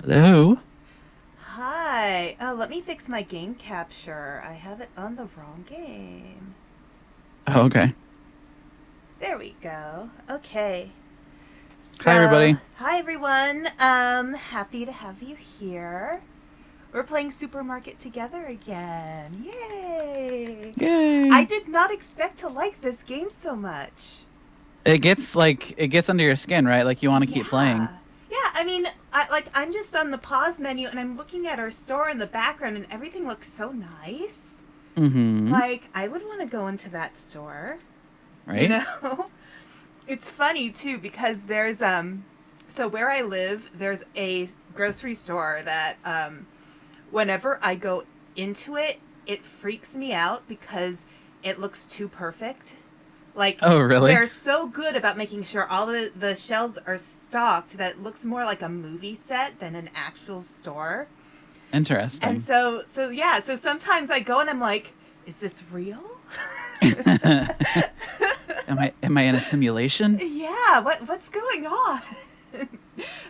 Hello. Hi. Oh, let me fix my game capture. I have it on the wrong game. Oh, okay. There we go. Okay. Hi, So, everybody. hi everyone. Happy to have you here. We're playing Supermarket together again. Yay! I Yay. did not expect to like this game so much. It gets under your skin, right? Like you want to keep playing. Yeah. Yeah, I mean, I'm just on the pause menu and I'm looking at our store in the background and everything looks so nice. Mm-hmm. Like, I would want to go into that store, you Right? know? It's funny too because there's so where I live, there's a grocery store that whenever I go into it, it freaks me out because it looks too perfect. Like, Oh, really? they're so good about making sure all the shelves are stocked that it looks more like a movie set than an actual store. And Interesting. so yeah, so sometimes I go and I'm like, is this real? Am I in a simulation? Yeah, what's going on?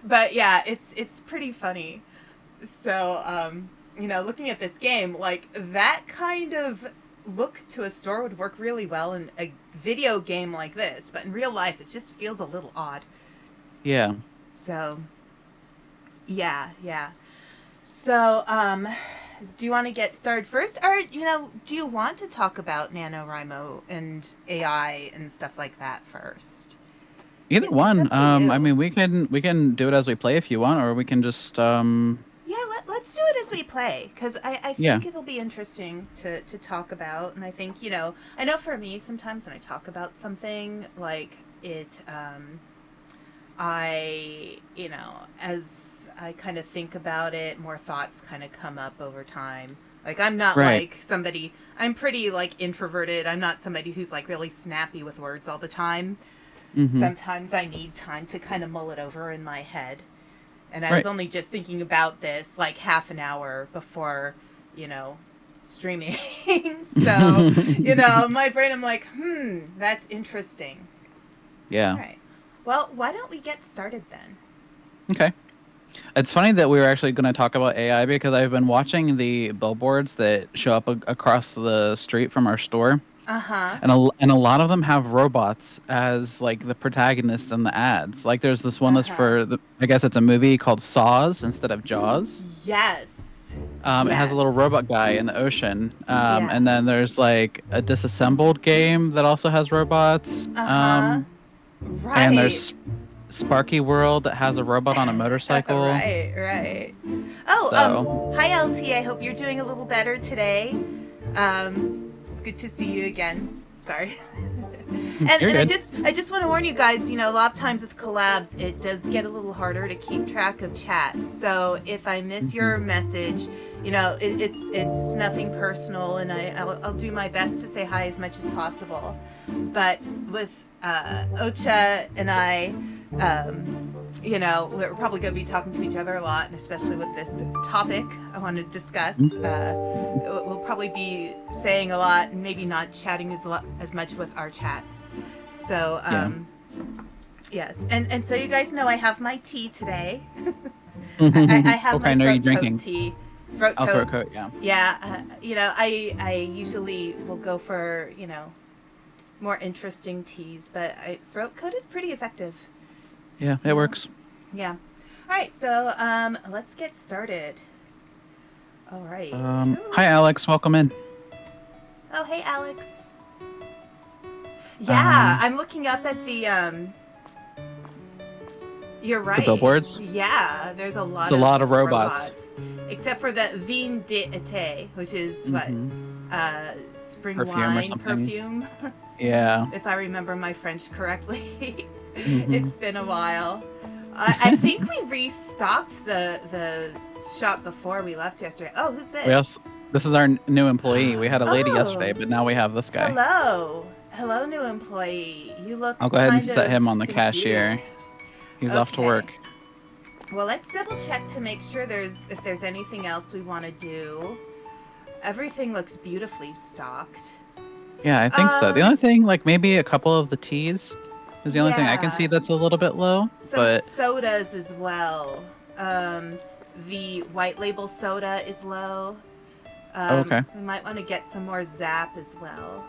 But yeah, it's pretty funny. So, looking at this game, like that kind of look to a store would work really well in a video game like this, but in real life, it just feels a little odd. Yeah. So, yeah, yeah. So, do you want to get started first, or do you want to talk about NaNoWriMo and AI and stuff like that first? Either It's one. up to you. I mean, we can do it as we play if you want, or we can just Yeah, let's do it as we play, because I yeah. think it'll be interesting to talk about. And I think, I know for me, sometimes when I talk about something, like as I kind of think about it, more thoughts kind of come up over time. Like, I'm not Right. like somebody, I'm pretty, like, introverted. I'm not somebody who's, like, really snappy with words all the time. Mm-hmm. Sometimes I need time to kind of mull it over in my head. And I was Right. only just thinking about this like half an hour before, streaming. So, my brain, I'm like, that's interesting. All Yeah. right. Well, why don't we get started then? Okay. It's funny that we were actually going to talk about AI because I've been watching the billboards that show up across the street from our store, Uh huh. and a lot of them have robots as like the protagonists in the ads. Like there's this one Uh that's huh. for I guess it's a movie called Saws instead of Jaws. Yes. It has a little Yes. robot guy in the ocean, Yeah. and then there's like a disassembled game that also has robots. Uh huh. And Right. there's Sparky World that has a robot on a motorcycle. Right. Right. Oh, So hi LT. I hope you're doing a little better today. It's good to see you again. Sorry. and you're and good. I just want to warn you guys, a lot of times with collabs it does get a little harder to keep track of chat. So if I miss Mhm. your message, it's nothing personal, and I'll do my best to say hi as much as possible. But with Ocha and I, we're probably going to be talking to each other a lot, and especially with this topic I want to discuss. We'll probably be saying a lot and maybe not chatting as much with our chats. So, Yeah. yes. And so you guys know I have my tea today. I have What my kind are you throat coat drinking? tea. Throat Oh, coat. throat coat. Yeah. Yeah, I usually will go for, more interesting teas, but throat coat is pretty effective. Yeah, it works. Yeah. All right, so let's get started. All right. Hi, Alex. Welcome in. Oh, hey, Alex. Yeah, Um, I'm looking up at the. You're the right. billboards. Yeah, there's a It's lot a of lot of robots. robots, except for the vin d'été, which is what Hmm. spring Perfume or wine something. perfume, Yeah. if I remember my French correctly. Hmm. It's been a while. I think we restocked the shop before we left yesterday. Oh, who's We also this? this is our new employee. We had a lady yesterday, Oh, but now we have this guy. hello. Hello, new employee. You look I'll go ahead and kind set of him on the cashier. confused. He's off to Okay. work. Well, let's double check to make sure if there's anything else we want to do. Everything looks beautifully stocked. Yeah, I think so. The only thing, like maybe a couple of the teas, is the only thing I can see Yeah. that's a little bit low. Some But sodas as well. The white label soda is low. okay, We might want to get some more Zap as well.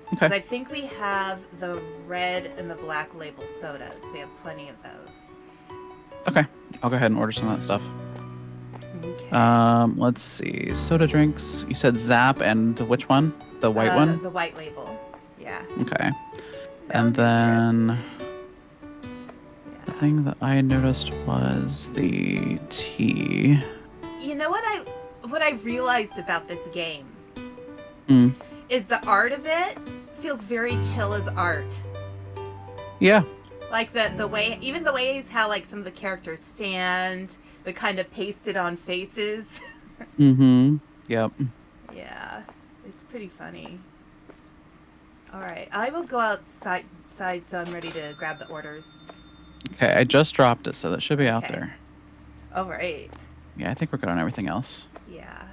okay, Because I think we have the red and the black label sodas. We have plenty of those. okay. I'll go ahead and order some of that stuff. Okay. Let's see. Soda drinks. You said Zap and which one? The white one? The white label. Yeah. Okay. No And new drip. then the Yeah. thing that I noticed was the tea. You know what I realized about this game Mm. is the art of it feels very chill as art. Yeah. Like the way, even the ways how like some of the characters stand, the kind of pasted on faces. Mm-hmm. Yep. Yeah, it's pretty funny. All right, I will go outside so I'm ready to grab the orders. Okay, I just dropped it, so that should be out Okay. there. All right. Yeah, I think we're good on everything else. Yeah.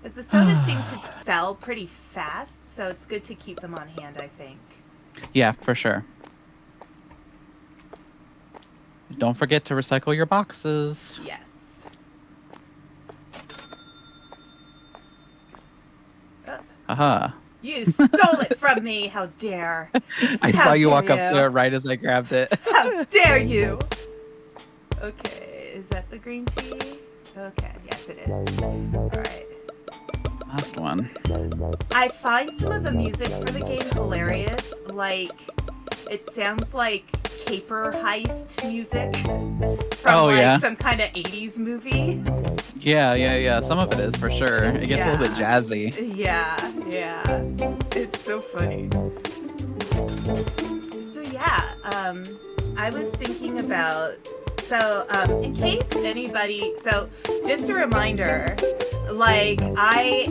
As the sodas seem to sell pretty fast, so it's good to keep them on hand, I think. Yeah, for sure. Don't forget to recycle your boxes. Yes. Uh, Haha. you stole it from me. How dare. I How saw you dare walk up to you. it right as I grabbed it. How dare you. Okay, is that the green tea? Okay, yes it is. All right. Last one. I find some of the music for the game hilarious. Like, it sounds like caper heist music from Oh, like yeah. some kind of 80s movie. Yeah. Some of it is for sure. It gets a little bit jazzy. Yeah. It's so funny. So yeah, I was thinking about, in case anybody, so just a reminder, like I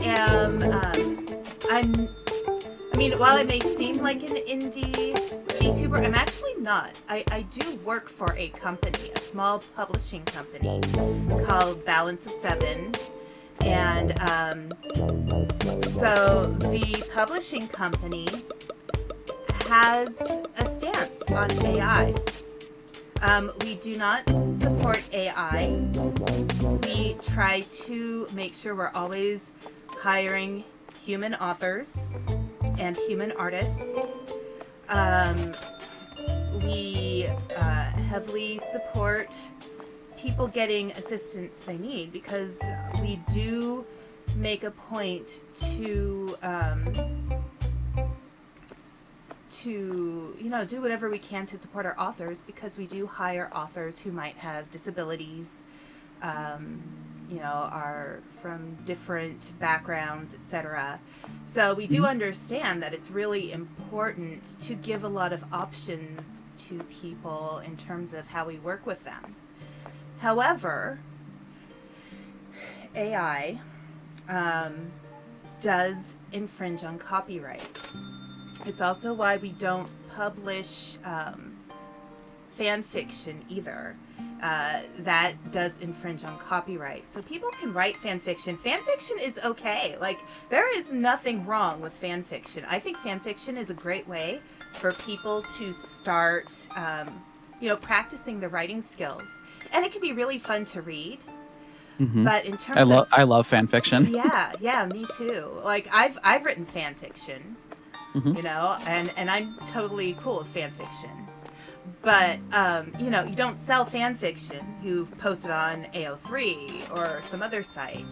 mean, while I may seem like an indie VTuber, I'm actually not. I do work for a company, a small publishing company called Balance of Seven. And so the publishing company has a stance on AI. We do not support AI. We try to make sure we're always hiring human authors and human artists. We heavily support people getting assistance they need, because we do make a point to do whatever we can to support our authors, because we do hire authors who might have disabilities, are from different backgrounds, etc. So we do understand that it's really important to give a lot of options to people in terms of how we work with them. However, AI does infringe on copyright. It's also why we don't publish fan fiction either. That does infringe on copyright. So people can write fan fiction. Fan fiction is okay. Like, there is nothing wrong with fan fiction. I think fan fiction is a great way for people to start, practicing the writing skills. And it can be really fun to read. But in terms of I love fan fiction. yeah, me too. Like, I've written fan fiction, and I'm totally cool with fan fiction. But you don't sell fan fiction you've posted on AO3 or some other site,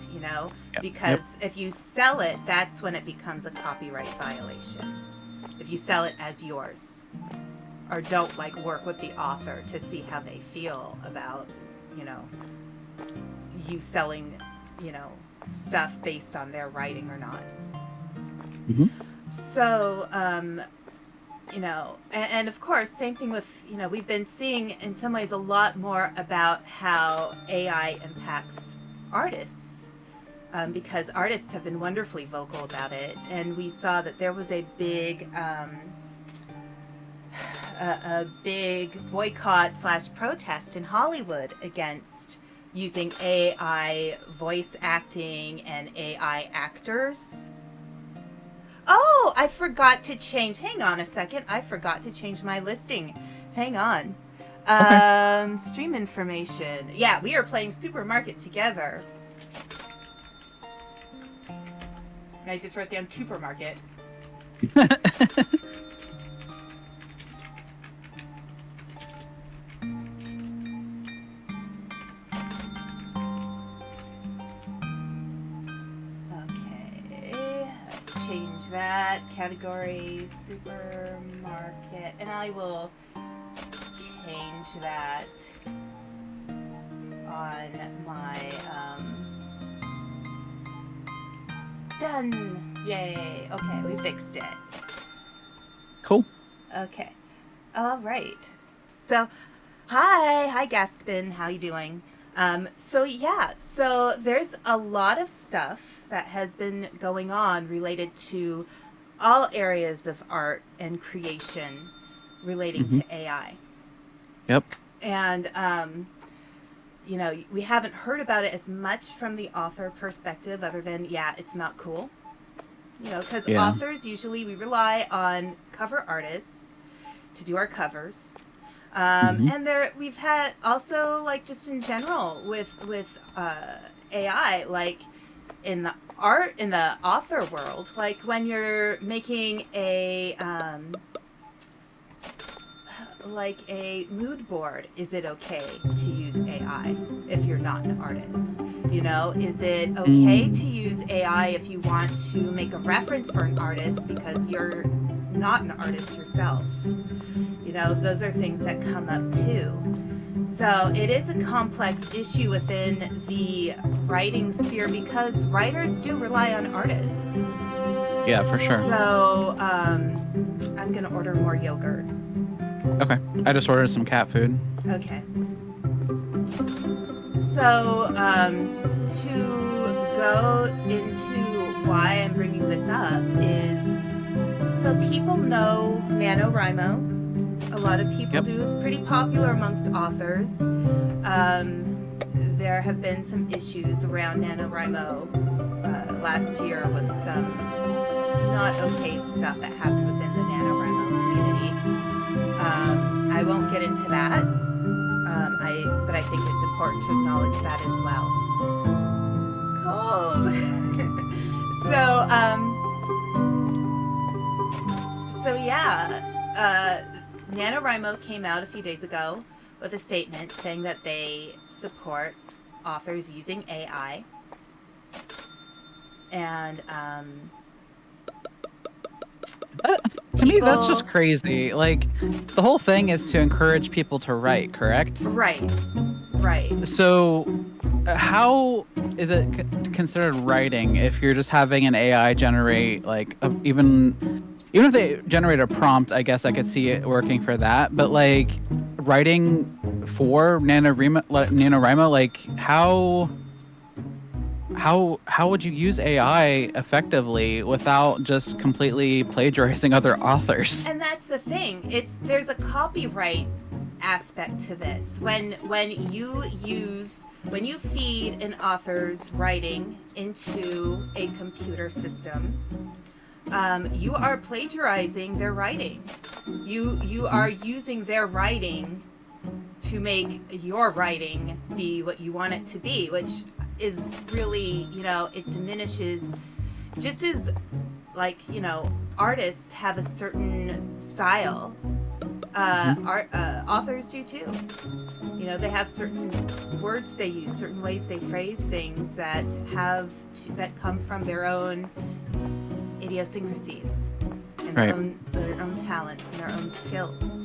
because if you sell it, that's when it becomes a copyright violation. If you sell it as yours, or don't work with the author to see how they feel about, you selling, stuff based on their writing or not. So, and of course, same thing with, we've been seeing in some ways a lot more about how AI impacts artists, because artists have been wonderfully vocal about it. And we saw that there was a big boycott/protest in Hollywood against using AI voice acting and AI actors. Oh, I forgot to change. Hang on a second. I forgot to change my listing. Hang on. Okay. Stream information. Yeah, we are playing Supermarket together. I just wrote down Supermarket. Change that category, Supermarket, and I will change that on my done. Yay. Okay, we fixed it. Cool. Okay. All right. So hi Gaspin, how you doing? So there's a lot of stuff that has been going on related to all areas of art and creation relating to AI. Yep. And, we haven't heard about it as much from the author perspective, other than, it's not cool. Because authors, usually we rely on cover artists to do our covers. Hmm. And we've had also like just in general with AI, like in the author world, like when you're making a like a mood board, is it okay to use AI if you're not an artist? You know, is it okay to use AI if you want to make a reference for an artist because you're not an artist yourself? You know, those are things that come up too. So it is a complex issue within the writing sphere because writers do rely on artists. Yeah, for sure. So I'm gonna order more yogurt. Okay. I just ordered some cat food. Okay. So to go into why I'm bringing this up is so people know NaNoWriMo. A lot of people Yep. do. It's pretty popular amongst authors. There have been some issues around NaNoWriMo last year with some not okay stuff that happened within the NaNoWriMo community. I won't get into that, but I think it's important to acknowledge that as well. Cold. so, so yeah, NaNoWriMo came out a few days ago with a statement saying that they support authors using AI. And To me, that's just crazy. Like, the whole thing is to encourage people to write, correct? Right. Right. So, how is it considered writing if you're just having an AI generate like even if they generate a prompt? I guess I could see it working for that. But like writing for NaNoWriMo, like how would you use AI effectively without just completely plagiarizing other authors? And that's the thing. There's a copyright aspect to this. When you feed an author's writing into a computer system, you are plagiarizing their writing. You are using their writing to make your writing be what you want it to be, which is really, it diminishes, just as like, artists have a certain style, authors do too. They have certain words they use, certain ways they phrase things that come from their own idiosyncrasies and Right. their own talents and their own skills.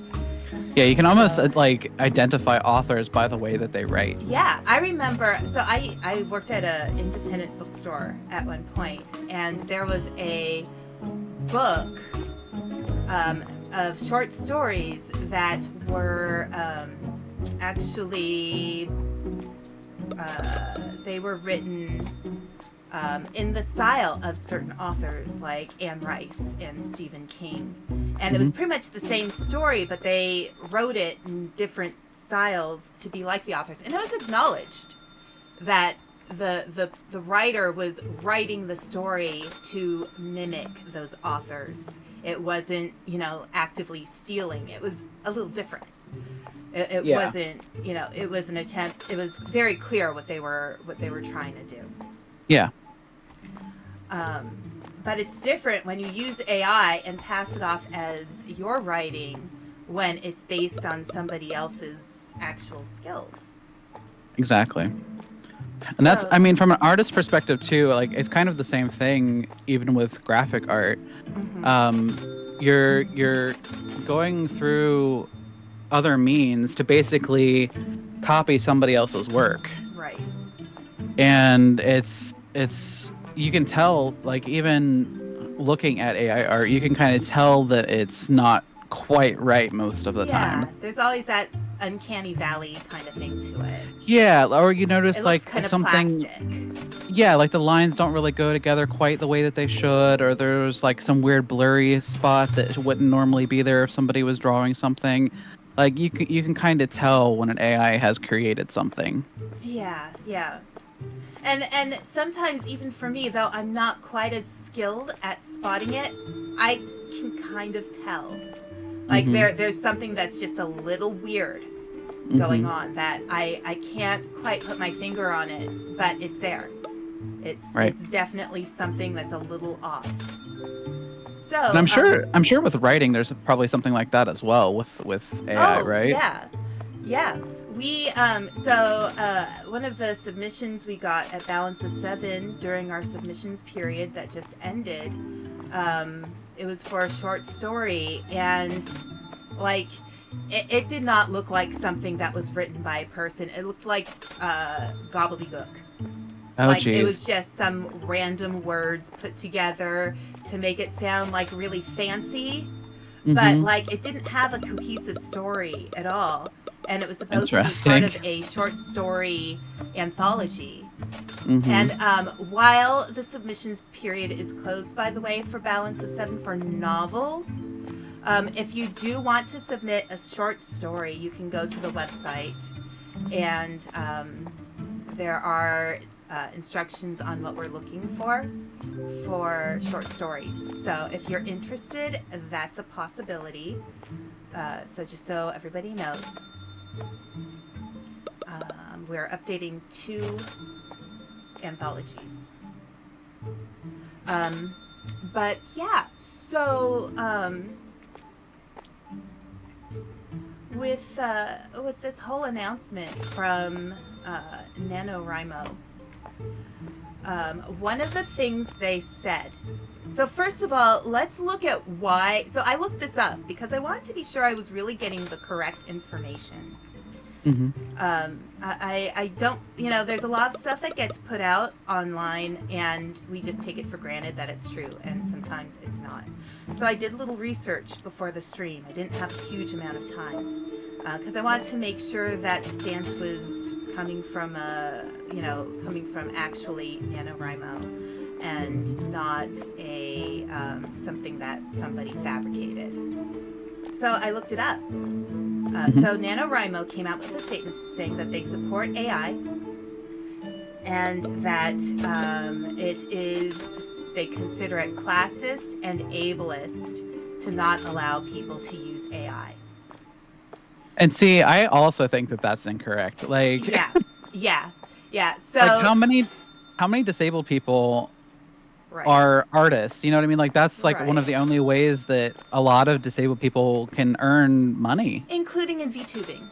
Yeah, you can almost like identify authors by the way that they write. Yeah, I remember. So I worked at an independent bookstore at one point, and there was a book of short stories that were actually they were written in the style of certain authors like Anne Rice and Stephen King. And it was pretty much the same story, but they wrote it in different styles to be like the authors. And it was acknowledged that the writer was writing the story to mimic those authors. It wasn't, actively stealing. It was a little different. It wasn't, it was an attempt. It was very clear what they were trying to do. Yeah. But it's different when you use AI and pass it off as your writing when it's based on somebody else's actual skills. Exactly. And that's, I mean, from an artist perspective too, like it's kind of the same thing even with graphic art. You're going through other means to basically copy somebody else's work. Right. And it's you can tell, like, even looking at AI art, you can kind of tell that it's not quite right most of the time. Yeah, there's always that uncanny valley kind of thing to it. Yeah, or you notice It like looks kind of something plastic. Yeah, like the lines don't really go together quite the way that they should, or there's like some weird blurry spot that wouldn't normally be there if somebody was drawing something. Like you can kind of tell when an AI has created something. Yeah, yeah. And sometimes even for me, though I'm not quite as skilled at spotting it, I can kind of tell Like Mhm. there's something that's just a little weird going Mhm. on that I can't quite put my finger on it, but it's there. Right. It's definitely something that's a little off. And So, I'm sure with writing, there's probably something like that as well with AI, oh right? yeah, yeah. We one of the submissions we got at Balance of Seven during our submissions period that just ended, it was for a short story, and like it did not look like something that was written by a person. It looked like gobbledygook. Oh, Like it was geez. just some random words put together to make it sound like really fancy, but Mhm. like it didn't have a cohesive story at all. And it was supposed to be part Interesting. of a short story anthology. And Mhm. while the submissions period is closed, by the way, for Balance of Seven for novels, if you do want to submit a short story, you can go to the website, and there are instructions on what we're looking for short stories. So if you're interested, that's a possibility. So just so everybody knows, we're updating 2 anthologies. But yeah, so with this whole announcement from NaNoWriMo, one of the things they said. So first of all, let's look at why. So I looked this up because I wanted to be sure I was really getting the correct information. Mhm. I don't, you know, there's a lot of stuff that gets put out online and we just take it for granted that it's true, and sometimes it's not. So I did a little research before the stream. I didn't have a huge amount of time because I wanted to make sure that the stance was coming from coming from actually NaNoWriMo and not a something that somebody fabricated. So I looked it up. Mhm. So NaNoWriMo came out with a statement saying that they support AI and that they consider it classist and ableist to not allow people to use AI. And see, I also think that that's incorrect. Like, Yeah, yeah, yeah. like So, how many disabled people right, are artists? You know what I mean? Like that's like one of right. the only ways that a lot of disabled people can earn money. Including in VTubing.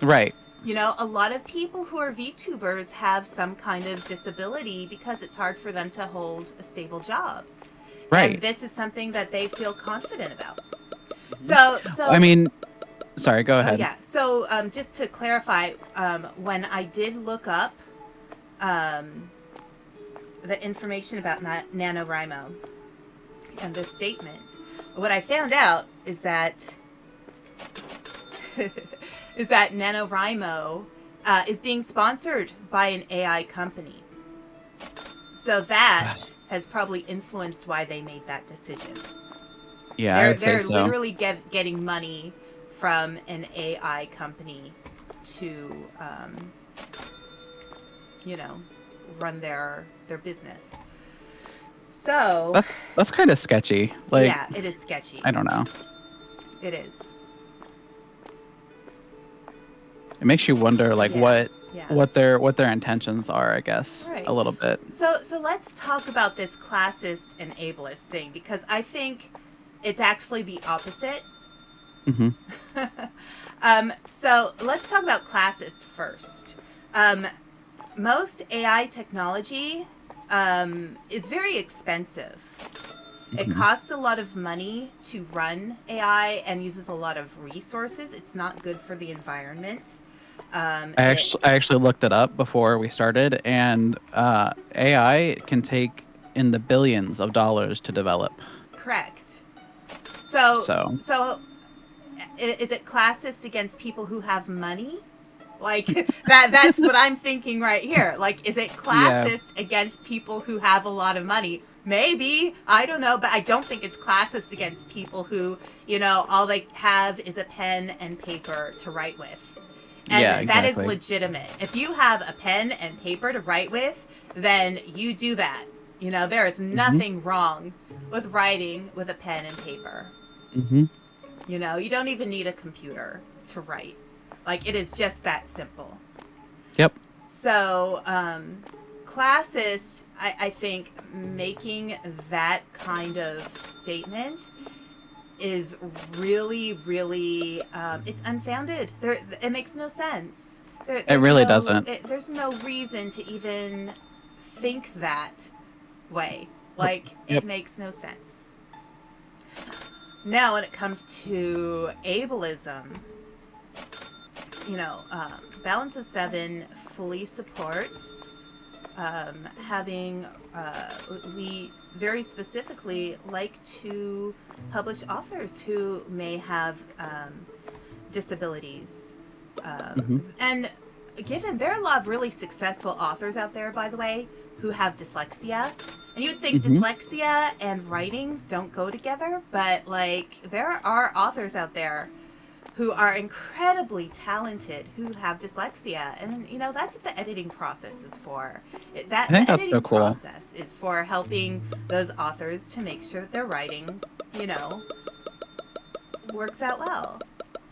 Right. You know, a lot of people who are VTubers have some kind of disability because it's hard for them to hold a stable job. And Right. this is something that they feel confident about. Mhm. I So, mean, sorry, go oh ahead. yeah. So, just to clarify, when I did look up um, the information about NaNoWriMo and this statement, what I found out is that is that NaNoWriMo is being sponsored by an AI company. So that has probably influenced why they made that decision. Yeah, I They're would say they're so. literally getting money from an AI company to you know, run their business. So That's kind of sketchy. Like, yeah, it is sketchy. I don't know. It is. It makes you wonder like Yeah. Yeah. what their intentions are, I guess, a Right. little bit. So let's talk about this classist and ableist thing, because I think it's actually the opposite. Mhm. So let's talk about classist first. Most AI technology is very expensive. It Mhm. costs a lot of money to run AI and uses a lot of resources. It's not good for the environment. It I actually looked it up before we started, and AI can take in the billions of dollars to develop. correct. So So, so is it classist against people who have money? Like that's what I'm thinking right here. Like, is it yeah, classist against people who have a lot of money? Maybe. I don't know, but I don't think it's classist against people who, you know, all they have is a pen and paper to write with. yeah, And that is exactly. legitimate. If you have a pen and paper to write with, then you do that. You know, there is Mhm. nothing wrong with writing with a pen and paper. Mhm. You know, you don't even need a computer to write. Like, it is just that simple. Yep. So, classist, I think making that kind of statement is really, really, it's unfounded. It makes no sense. It really doesn't. There's no reason to even think that way. Like, Yep. it makes no sense. Now, when it comes to ableism, you know, Balance of Seven fully supports having, we very specifically like to publish authors who may have disabilities. And given there are a lot of really successful authors out there, by the way, who have dyslexia. And you would think dyslexia and writing don't go together, but like there are authors out there who are incredibly talented who have dyslexia, and you know that's what the editing process is for. I think that's so editing cool. process is for helping those authors to make sure that their writing, you know, works out well.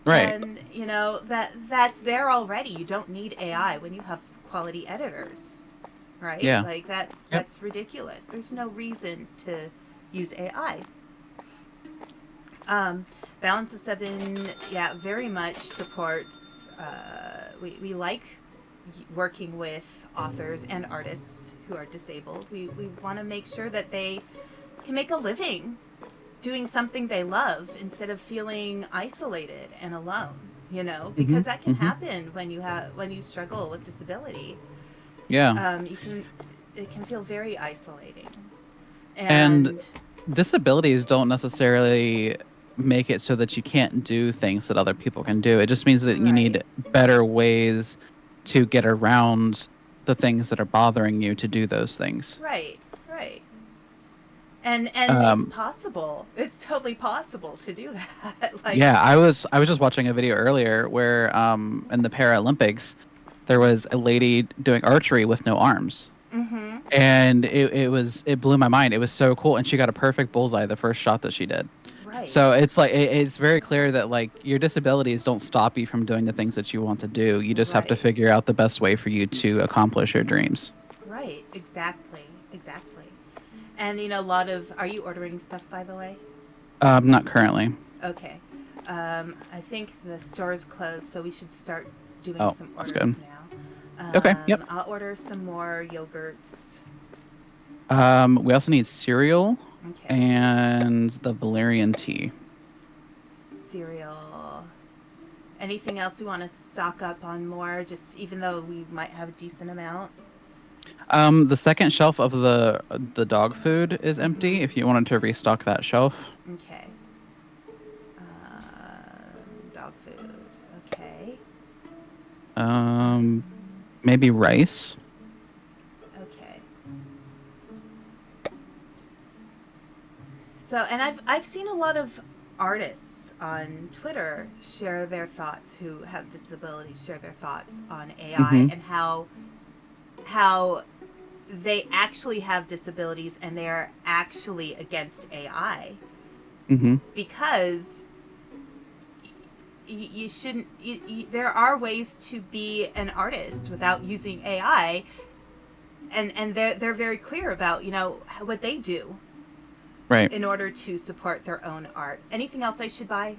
Right. And you know that's there already. You don't need AI when you have quality editors, right? Yeah. Like that's ridiculous. There's no reason to use AI. Balance of Seven, yeah, very much supports. We like working with authors and artists who are disabled. We want to make sure that they can make a living doing something they love instead of feeling isolated and alone. You know, because that can happen when you struggle with disability. Yeah. It can feel very isolating. And disabilities don't necessarily make it so that you can't do things that other people can do. It just means that you need better ways to get around the things that are bothering you to do those things. Right. And it's possible. It's totally possible to do that. Like, yeah, I was just watching a video earlier where in the Paralympics there was a lady doing archery with no arms. And it blew my mind. It was so cool, and she got a perfect bullseye the first shot that she did. Right. So it's like it's very clear that like your disabilities don't stop you from doing the things that you want to do. You just have to figure out the best way for you to accomplish your dreams. Right. Exactly. And you know, a lot of. Are you ordering stuff, by the way? Not currently. Okay. I think the store is closed, so we should start doing some orders good. now. Okay. Yep. I'll order some more yogurts. We also need cereal and the valerian tea. Cereal. Anything else we want to stock up on more? Just even though we might have a decent amount. The second shelf of the dog food is empty. If you wanted to restock that shelf. Okay. Dog food. Okay. Maybe rice. Okay. So, and I've seen a lot of artists on Twitter share their thoughts who have disabilities, share their thoughts on AI and how they actually have disabilities and they are actually against AI because you shouldn't. There are ways to be an artist without using AI, and they're very clear about what they do, right, in order to support their own art. Anything else I should buy?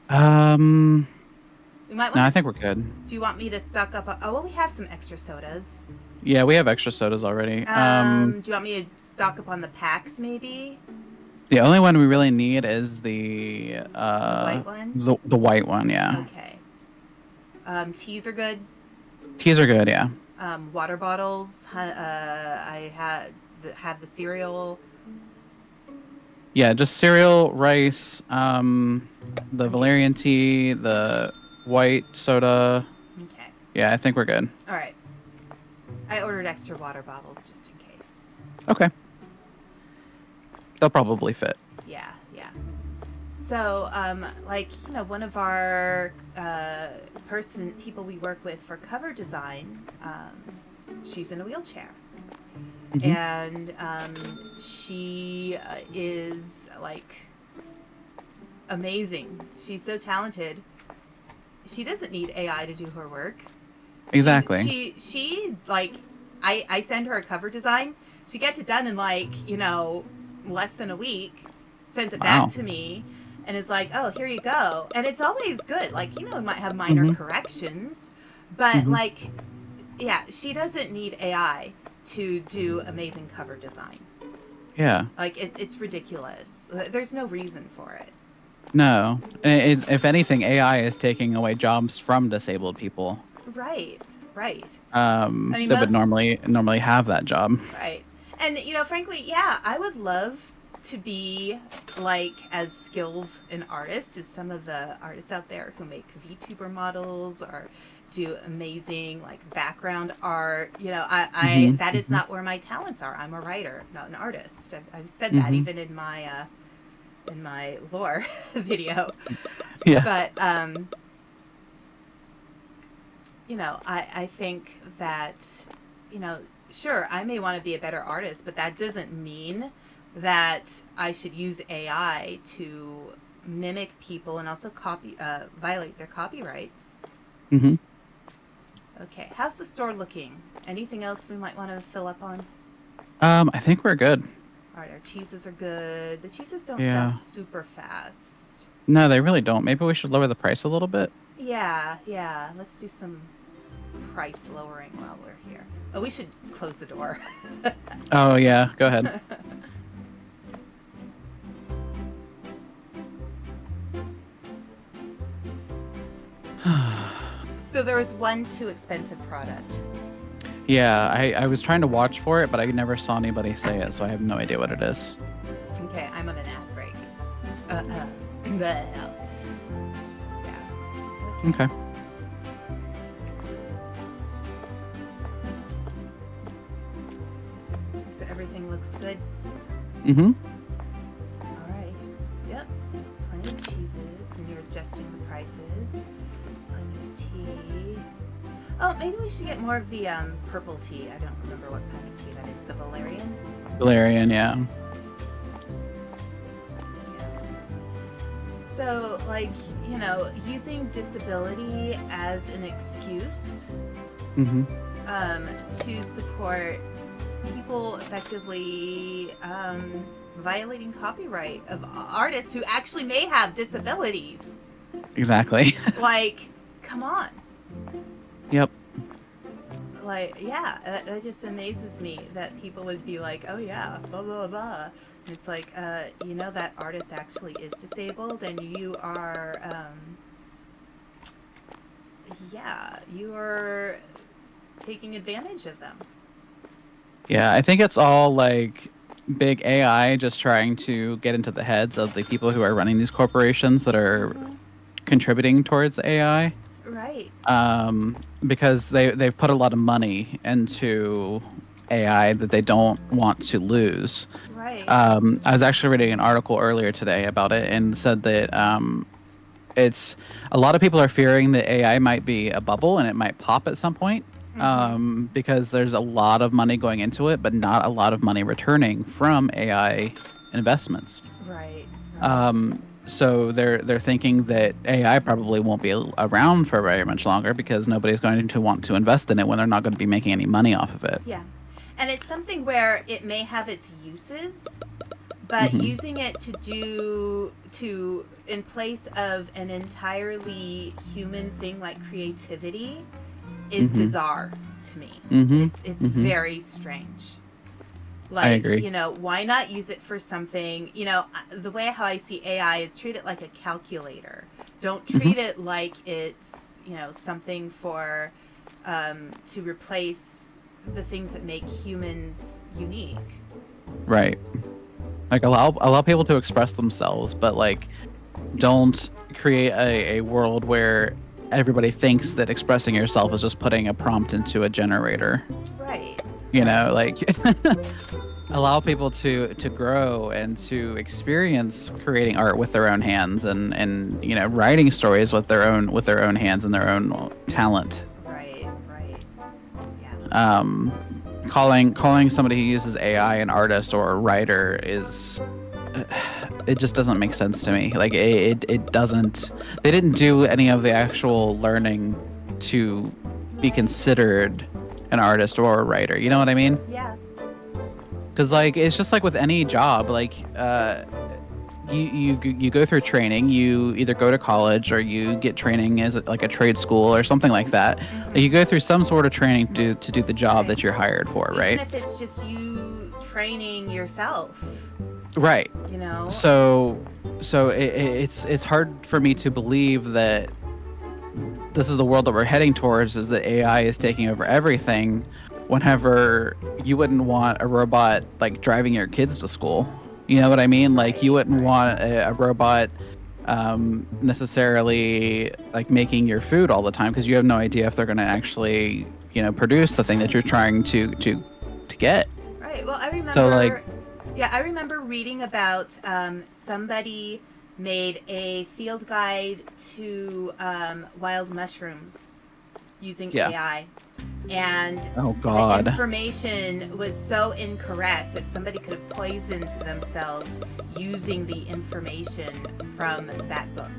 We might want no, I think we're good. Do you want me to stock up? Oh, well, we have some extra sodas. Yeah, we have extra sodas already. Do you want me to stock up on the packs, maybe? The only one we really need is the white one? The white one, yeah. Okay. Teas are good? Teas are good, yeah. Water bottles. I have the cereal. Yeah, just cereal, rice, the valerian tea, the white soda. Okay. Yeah, I think we're good. All right. I ordered extra water bottles just in case. Okay. They'll probably fit. Yeah. So, one of our people we work with for cover design, she's in a wheelchair. And she is amazing. She's so talented. She doesn't need AI to do her work. Exactly. She like, I send her a cover design. She gets it done in like, less than a week, sends it back Wow. to me, and it's like, oh, here you go. And it's always good. Like, it might have minor Hmm. corrections, but Hmm. like, yeah, she doesn't need AI to do amazing cover design. Yeah. Like, it's ridiculous. There's no reason for it. No. It's, if anything, AI is taking away jobs from disabled people. Right, right. I mean, That would most normally have that job. right. And frankly, yeah, I would love to be like as skilled an artist as some of the artists out there who make VTuber models or do amazing like background art. I Hmm. that is Hmm. not where my talents are. I'm a writer, not an artist. I've said that Hmm. even in my lore video. Yeah. But I think that, sure, I may want to be a better artist, but that doesn't mean that I should use AI to mimic people and also violate their copyrights. Hmm. Okay, how's the store looking? Anything else we might want to fill up on? I think we're good. All right, our cheeses are good. The cheeses don't sell Yeah. super fast. No, they really don't. Maybe we should lower the price a little bit. Yeah, yeah. Let's do some price lowering while we're here. Oh, we should close the door. Oh yeah, go ahead. So there was one too expensive product. Yeah, I was trying to watch for it, but I never saw anybody say it, so I have no idea what it is. Okay, I'm on an ad break. The hell. Yeah. Okay. So everything looks good. Mm-hmm. All right. Yep. Plenty of cheeses, and you're adjusting the prices. Plenty of tea. Oh, maybe we should get more of the purple tea. I don't remember what kind of tea that is. The Valerian. Valerian, yeah. So, like, using disability as an excuse Mm-hmm. to support people effectively violating copyright of artists who actually may have disabilities. Exactly. Like, come on. Yep. Like, yeah, that just amazes me that people would be like, oh yeah, blah, blah, blah. And it's like, that artist actually is disabled and you are, you're taking advantage of them. Yeah, I think it's all like big AI just trying to get into the heads of the people who are running these corporations that are contributing towards AI. Right. Because they've put a lot of money into AI that they don't want to lose. Right. I was actually reading an article earlier today about it and said that it's a lot of people are fearing that AI might be a bubble and it might pop at some point, Mm-hmm. because there's a lot of money going into it, but not a lot of money returning from AI investments. Right. Right. So they're thinking that AI probably won't be around for very much longer because nobody's going to want to invest in it when they're not going to be making any money off of it. Yeah. And it's something where it may have its uses, but Hmm. using it in place of an entirely human thing like creativity is Hmm. bizarre to me. Hmm. It's Hmm. very strange. I Like, agree. why not use it for something, the way how I see AI is treat it like a calculator. Don't Hmm. treat it like it's, something for to replace the things that make humans unique. Right. Like allow people to express themselves, but like don't create a world where everybody thinks that expressing yourself is just putting a prompt into a generator. Right. You Right. know, like allow people to grow and to experience creating art with their own hands and writing stories with their own hands and their own talent. Right. Right. Yeah. Calling somebody who uses AI an artist or a writer is it just doesn't make sense to me. Like it doesn't. They didn't do any of the actual learning to be considered an artist or a writer. You know what I mean? Yeah. Because like it's just like with any job, like you go through training. You either go to college or you get training as like a trade school or something like that. Like you go through some sort of training to do the job that you're hired for, right? Even if it's just you training yourself. Right. You know. So it's hard for me to believe that this is the world that we're heading towards, is that AI is taking over everything, whenever you wouldn't want a robot like driving your kids to school. You know what I mean? Like you wouldn't want a robot necessarily like making your food all the time, because you have no idea if they're going to actually, you know, produce the thing that you're trying to get. Right. Well, I remember. So like, yeah, I remember reading about somebody made a field guide to wild mushrooms using AI. And oh god, the information was so incorrect that somebody could have poisoned themselves using the information from that book.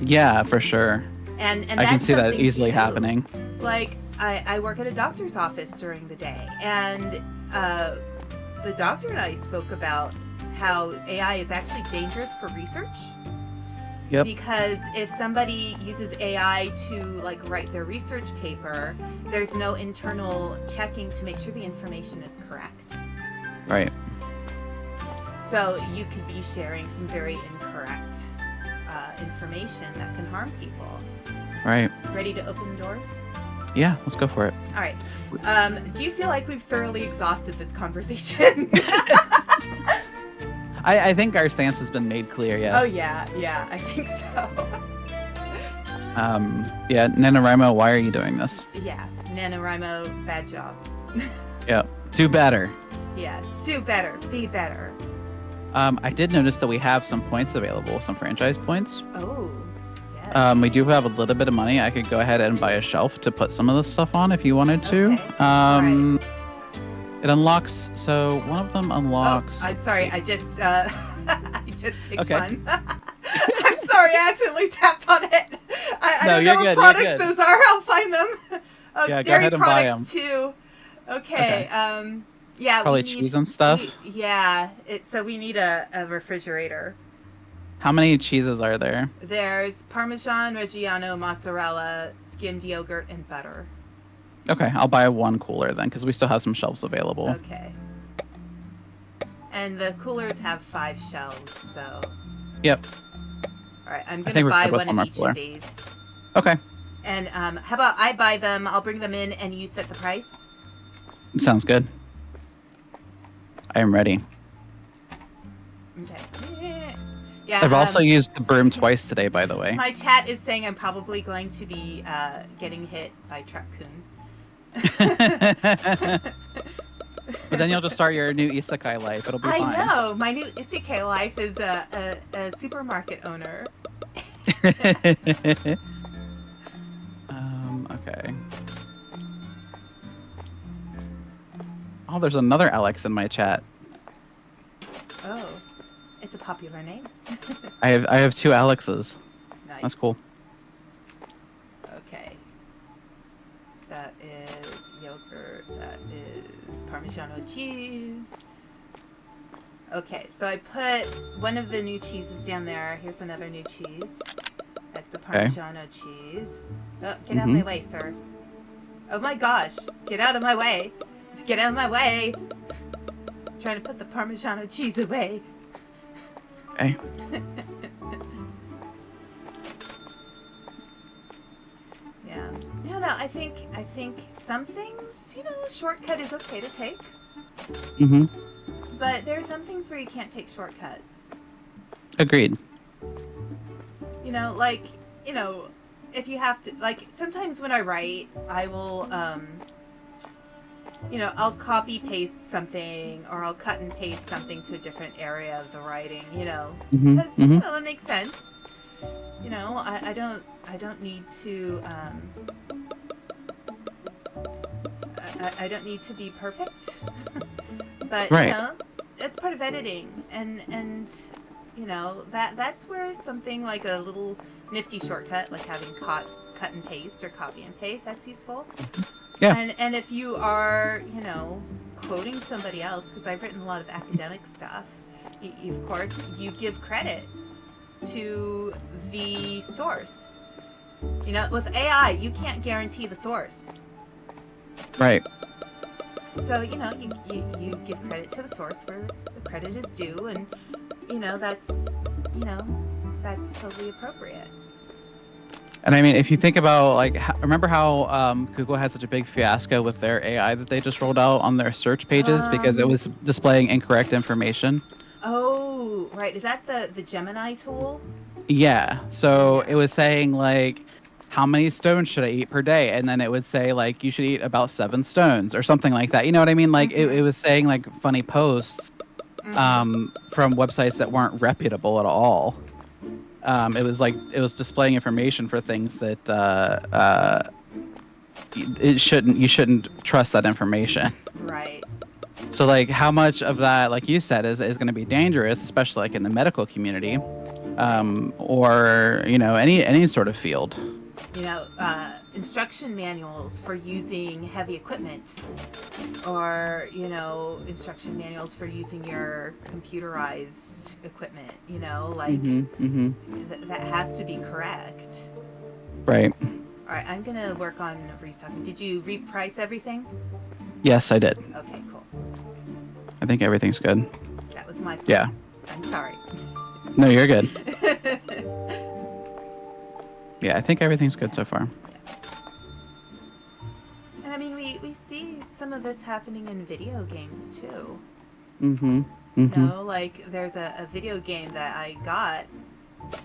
Yeah, for sure. And I can see that easily too. happening. Like I work at a doctor's office during the day, and the doctor and I spoke about how AI is actually dangerous for research. Yep. Because if somebody uses AI to like write their research paper, there's no internal checking to make sure the information is correct. Right. So you could be sharing some very incorrect information that can harm people. Right. Ready to open doors? Yeah, let's go for it. All right. Do you feel like we've thoroughly exhausted this conversation? I think our stance has been made clear, yes. Oh, yeah, I think so. Yeah, NaNoWriMo, why are you doing this? Yeah, NaNoWriMo, bad job. Yeah, do better. Yeah, do better, be better. I did notice that we have some points available, some franchise points. Oh, yes. We do have a little bit of money. I could go ahead and buy a shelf to put some of this stuff on if you wanted to. Okay. Right. It unlocks, so one of them unlocks. Oh, I'm sorry, I just I just picked Okay. one. I'm sorry, I accidentally tapped on it. I don't know you're what good, products you're good. those are. I'll find them. Oh, Yeah, it's go dairy ahead and buy products too. Okay. Yeah. Probably we need, cheese and stuff. So we need a refrigerator. How many cheeses are there? There's Parmesan, Reggiano, mozzarella, skimmed yogurt, and butter. Okay, I'll buy one cooler then, because we still have some shelves available. Okay. And the coolers have 5 shelves, so. Yep. All right, I'm I think gonna we're buy good with one one of more each cooler. of these. Okay, And how about I buy them? I'll bring them in, and you set the price. sounds good. I am ready. Okay. Yeah. I've also used the broom twice today, by the way. My chat is saying I'm probably going to be getting hit by Truck-kun. But then you'll just start your new isekai life. It'll be fine. I know. My new isekai life is a supermarket owner. Okay. Oh, there's another Alex in my chat. Oh, it's a popular name. I have 2 Alexes. Nice. That's cool. Okay. That is yogurt. That is Parmigiano cheese. Okay, so I put one of the new cheeses down there. Here's another new cheese. That's the Parmigiano cheese. Oh, get out of my way, sir. Oh my gosh. Get out of my way. Get out of my way. I'm trying to put the Parmigiano cheese away. Okay. Yeah. I don't know. I think some things, you know, a shortcut is okay to take. But there are some things where you can't take shortcuts. Agreed. You know, like, you know, if you have to, like, sometimes when I write, I will, you know, I'll copy paste something, or I'll cut and paste something to a different area of the writing, you know, because, you know, that makes sense. You know, I don't need to, I don't need to be perfect. But, right. you know, that's part of editing, and you know that's where something like a little nifty shortcut, like having cut and paste or copy and paste, that's useful. Yeah. And if you are, you know, quoting somebody else, because I've written a lot of academic stuff, of course you give credit to the source. You know, with AI, you can't guarantee the source. Right. So, you know, you give credit to the source where the credit is due, and, you know, that's totally appropriate. And I mean, if you think about, like, remember how Google had such a big fiasco with their AI that they just rolled out on their search pages because it was displaying incorrect information? Oh, right. Is that the Gemini tool? Yeah. So Yeah. it was saying, like, how many stones should I eat per day? And then it would say, like, you should eat about 7 stones or something like that. You know what I mean? Like, it was saying, like, funny posts from websites that weren't reputable at all. It was displaying information for things that you shouldn't trust that information. Right. So, like, how much of that, like you said, is going to be dangerous, especially like in the medical community, or, you know, any sort of field. You know, instruction manuals for using heavy equipment, or, you know, instruction manuals for using your computerized equipment, you know, like that has to be correct. Right. All right, I'm going to work on restocking. Did you reprice everything? Yes, I did. Okay, cool. I think everything's good. That was my fault. Yeah. I'm sorry. No, you're good. Yeah, I think everything's good so far. And I mean, we see some of this happening in video games too. You know, like there's a video game that I got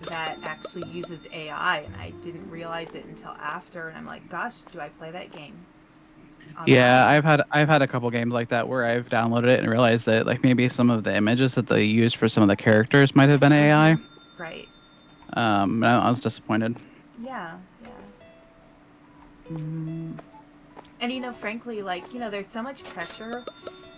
that actually uses AI, and I didn't realize it until after, and I'm like, gosh, do I play that game online? Yeah, I've had a couple games like that where I've downloaded it and realized that, like, maybe some of the images that they used for some of the characters might have been AI. Right. And I was disappointed. Yeah. And, you know, frankly, like, you know, there's so much pressure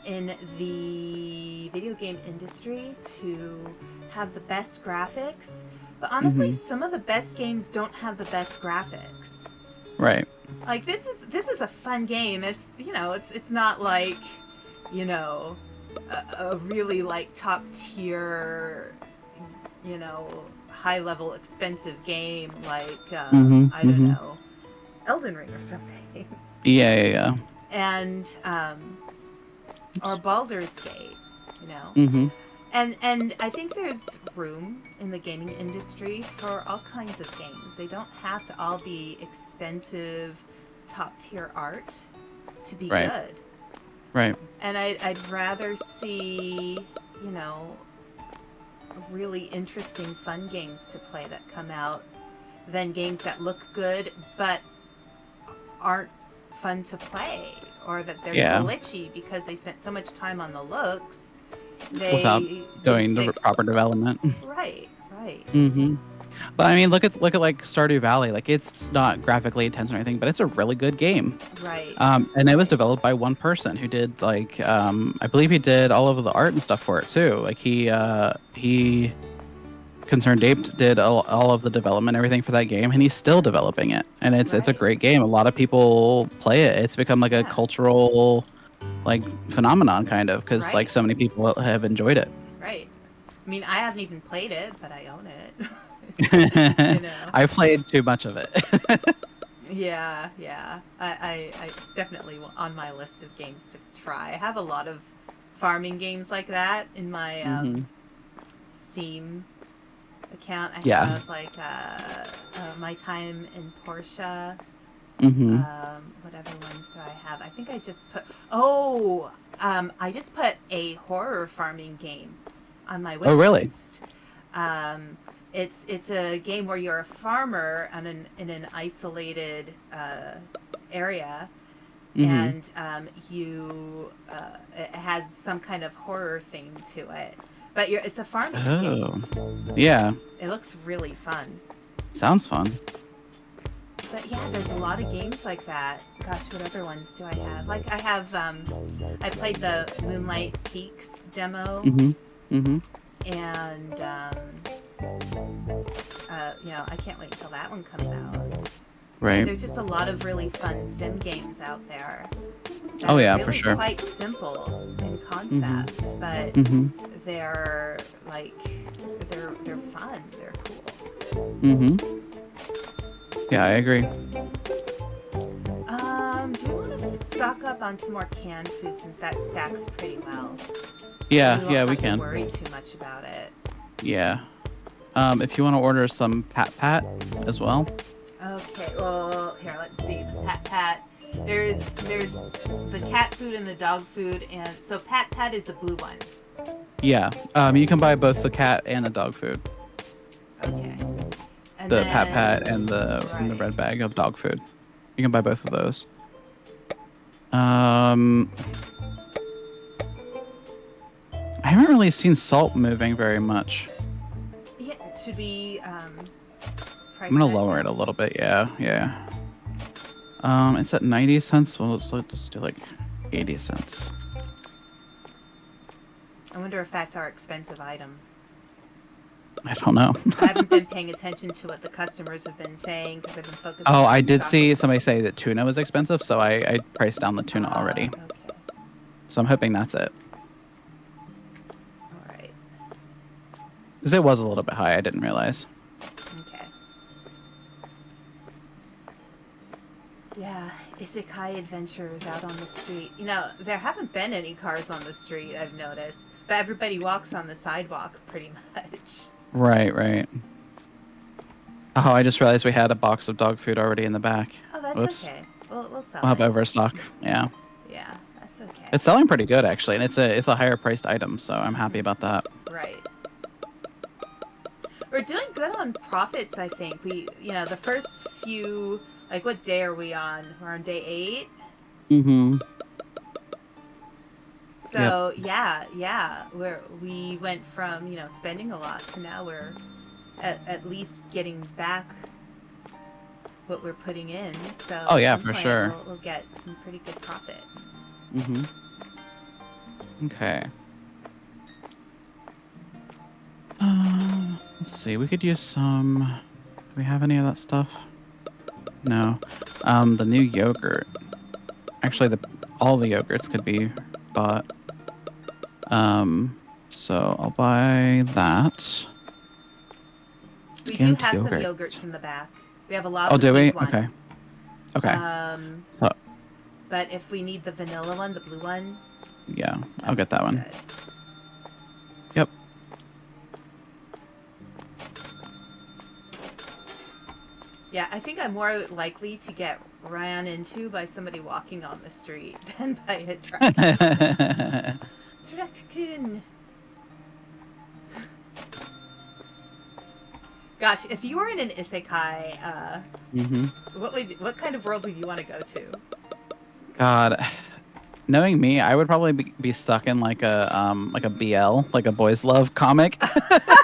in the video game industry to have the best graphics, but honestly, some of the best games don't have the best graphics. Right. Like, this is a fun game. It's, you know, it's not like, you know, a really like top tier, you know, high level expensive game like I don't know, Elden Ring or something. Yeah. And or Baldur's Gate, you know. And I think there's room in the gaming industry for all kinds of games. They don't have to all be expensive, top-tier art to be good. Right. And I'd rather see, you know, really interesting, fun games to play that come out than games that look good but aren't fun to play, or that they're glitchy because they spent so much time on the looks without doing the proper development. Right. But I mean, look at like Stardew Valley. Like, it's not graphically intense or anything, but it's a really good game. Right. And it was developed by one person who did, like, I believe he did all of the art and stuff for it too. Like, he Concerned Ape did all of the development, everything for that game, and he's still developing it. And it's a great game. A lot of people play it. It's become like a cultural, like, phenomenon, kind of, because like so many people have enjoyed it. Right. I mean, I haven't even played it, but I own it. You know? I've played too much of it. Yeah. It's definitely on my list of games to try. I have a lot of farming games like that in my Steam account. I have like My Time in Portia. What other ones do I have? I think I just put I just put a horror farming game on my wish list. It's a game where you're a farmer in an isolated area, and it has some kind of horror theme to it. But it's a farming game. Yeah. It looks really fun. Sounds fun. But yeah, there's a lot of games like that. Gosh, what other ones do I have? Like, I have, I played the Moonlight Peaks demo, Mm-hmm. and I can't wait until that one comes out. Right. And there's just a lot of really fun sim games out there. That Oh are yeah, really for sure. quite simple in concept, but they're like they're fun. They're cool. Yeah, I agree. Do you want to stock up on some more canned food since that stacks pretty well? Yeah, We won't yeah, we have to can. worry too much about it. Yeah. If you want to order some pat as well. Okay, well, here, let's see. The pat. There's the cat food and the dog food, and so pat is the blue one. Yeah. You can buy both the cat and the dog food. Okay. And the then, pat and the red bag of dog food. You can buy both of those. I haven't really seen salt moving very much. Yeah, should we price I'm gonna that lower down? it a little bit. Yeah. It's at 90 cents. Well, let's just do like 80 cents. I wonder if that's our expensive item. I don't know. I haven't been paying attention to what the customers have been saying because I've been focusing Oh, on I did stock. see somebody say that tuna was expensive, so I priced down the tuna already. Okay. So I'm hoping that's it. All right. Because it was a little bit high. I didn't realize. Okay. Yeah, isekai adventures out on the street. You know, there haven't been any cars on the street, I've noticed. But everybody walks on the sidewalk pretty much. Right. Oh, I just realized we had a box of dog food already in the back. Oh, that's Whoops. okay. We'll sell We'll have it. overstock. Yeah. Yeah, that's okay. It's selling pretty good actually, and it's a higher priced item, so I'm happy about that. Right. We're doing good on profits, I think. The first few, like, what day are we on? We're on day 8? Mm-hmm. So, yeah. We went from, spending a lot to now we're at least getting back what we're putting in. So, Oh, yeah, at some for point sure. We'll get some pretty good profit. Mm-hmm. Okay. Let's see. We could use some. Do we have any of that stuff? No. The new yogurt. Actually, all the yogurts could be bought. So I'll buy that. We do Skimmed have yogurt. some yogurts in the back. We have a lot Oh, of the do we? pink one. Okay. So, But if we need the vanilla one, the blue one, yeah, I'll get that one. good. Yep. Yeah, I think I'm more likely to get ran into by somebody walking on the street than by a truck. Dracaena. Gosh, if you were in an isekai, what kind of world would you want to go to? God, knowing me, I would probably be stuck in like a BL, like a boys love comic,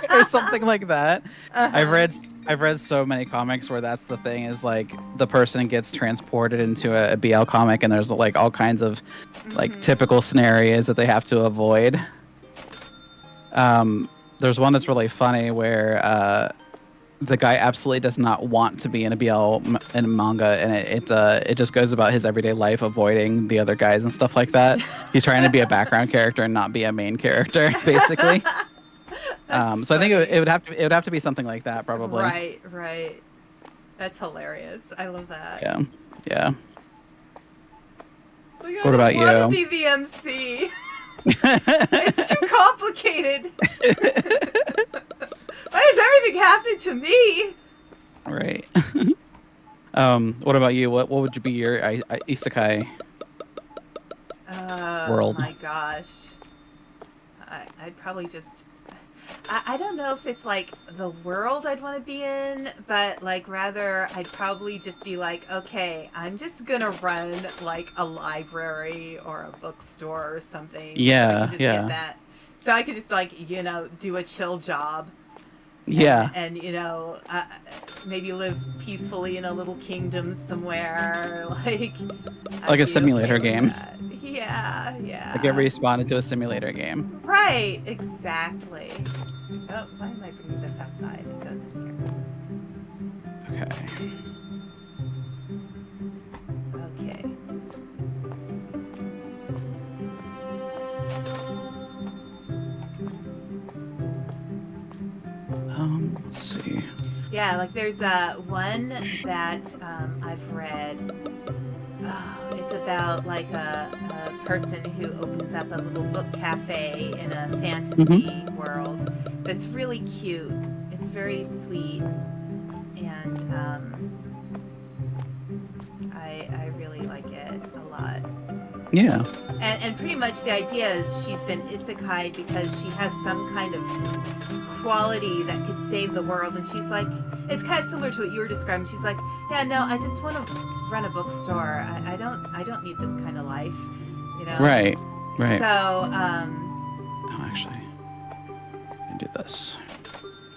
or something like that. I've read so many comics where that's the thing is like the person gets transported into a BL comic, and there's like all kinds of like typical scenarios that they have to avoid. There's one that's really funny where the guy absolutely does not want to be in a BL in a manga, and it just goes about his everyday life avoiding the other guys and stuff like that. He's trying to be a background character and not be a main character, basically. So I think it would have to be something like that, probably. Right. That's hilarious. I love that. Yeah. So What about you? I want to be the MC. It's too complicated. Why does everything happen to me? Right. What about you? What would you be your isekai world? Oh my gosh. I'd probably just... I don't know if it's like the world I'd want to be in, but like rather I'd probably just be like, okay, I'm just gonna run like a library or a bookstore or something. Yeah, so I could just get that. So I could just like, do a chill job. Yeah. and maybe live peacefully in a little kingdom somewhere. Like, Like I'd a be okay simulator with game. that. Yeah, Like get yeah. respawned into a simulator game. Right, exactly. Oh, why am I bringing this outside? It goes in Okay. here. Okay. Let's see. Yeah, like there's one that I've read. Oh, it's about like a person who opens up a little book cafe in a fantasy world that's really cute. It's very sweet, and I really like it a lot. Yeah. And pretty much the idea is she's been isekai because she has some kind of quality that could save the world, and she's like, it's kind of similar to what you were describing. She's like, yeah, no, I just want to run a bookstore. I don't need this kind of life, you know. Right. Right. So Oh, actually, I can do this.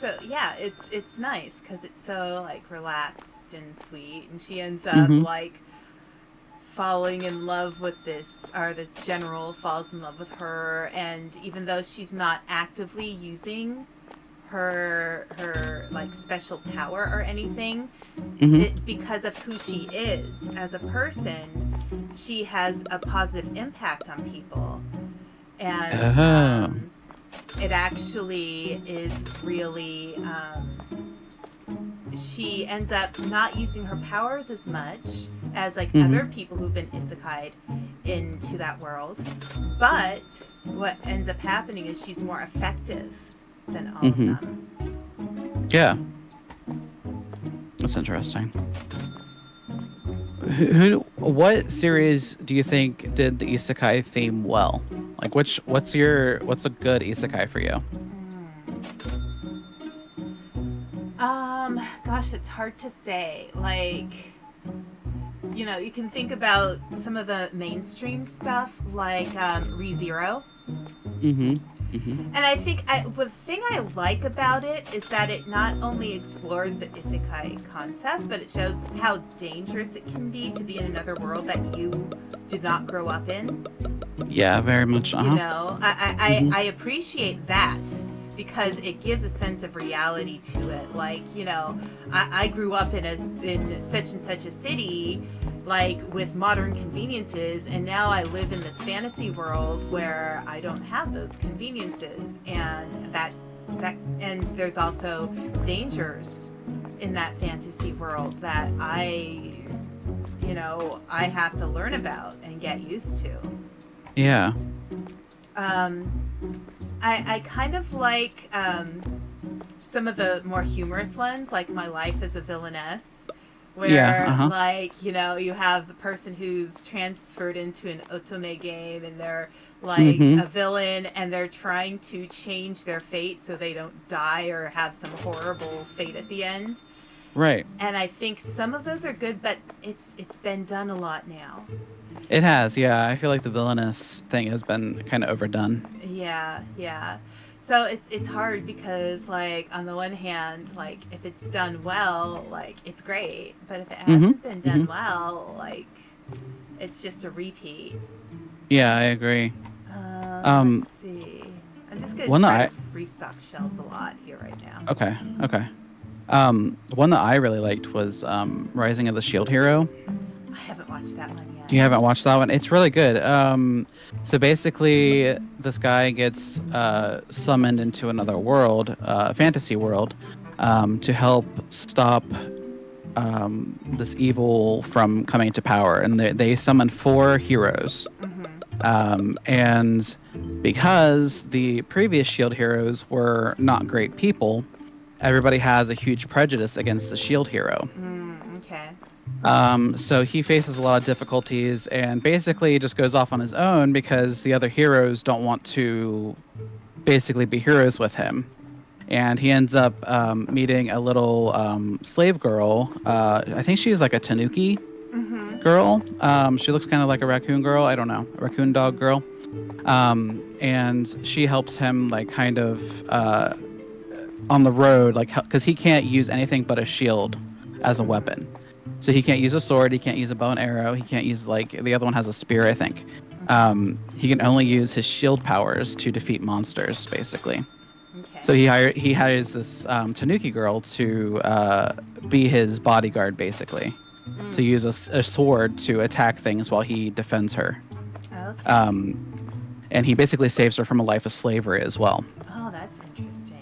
so yeah, it's nice because it's so like relaxed and sweet, and she ends up like falling in love with this general falls in love with her, and even though she's not actively using her like special power or anything, because of who she is as a person, she has a positive impact on people, and it actually is really she ends up not using her powers as much as like other people who've been isekai'd into that world, but what ends up happening is she's more effective than all of them. Yeah, that's interesting. What series do you think did the isekai theme well? Like, what's a good isekai for you? Gosh, it's hard to say. Like, you can think about some of the mainstream stuff, like ReZero. And I think the thing I like about it is that it not only explores the isekai concept, but it shows how dangerous it can be to be in another world that you did not grow up in. Yeah, very much. You know, I appreciate that, because it gives a sense of reality to it. Like, I grew up in such and such a city, like with modern conveniences, and now I live in this fantasy world where I don't have those conveniences, and and there's also dangers in that fantasy world that I have to learn about and get used to. Yeah. I kind of like some of the more humorous ones, like My Life as a Villainess, where like, you have the person who's transferred into an otome game, and they're like a villain, and they're trying to change their fate so they don't die or have some horrible fate at the end. Right. And I think some of those are good, but it's been done a lot now. It has, yeah. I feel like the villainous thing has been kind of overdone. Yeah. So it's hard because, like, on the one hand, like, if it's done well, like, it's great. But if it hasn't been done well, like, it's just a repeat. Yeah, I agree. Let's see. I'm just going to try to restock shelves a lot here right now. Okay. One that I really liked was Rising of the Shield Hero. I haven't watched that one yet. You haven't watched that one? It's really good. So basically, this guy gets summoned into another world, fantasy world, to help stop this evil from coming to power. And they summon 4 heroes. And because the previous Shield heroes were not great people, everybody has a huge prejudice against the Shield hero. Okay. So he faces a lot of difficulties and basically just goes off on his own because the other heroes don't want to basically be heroes with him. And he ends up meeting a little slave girl. I think she's like a tanuki girl. She looks kind of like a raccoon girl. I don't know, a raccoon dog girl. And she helps him like kind of on the road, like because he can't use anything but a shield as a weapon. So he can't use a sword, he can't use a bow and arrow, he can't use like the other one has a spear, I think. He can only use his shield powers to defeat monsters, basically. Okay. So he hires this Tanuki girl to be his bodyguard, basically, to use a sword to attack things while he defends her. Okay. And he basically saves her from a life of slavery as well. Oh, that's interesting.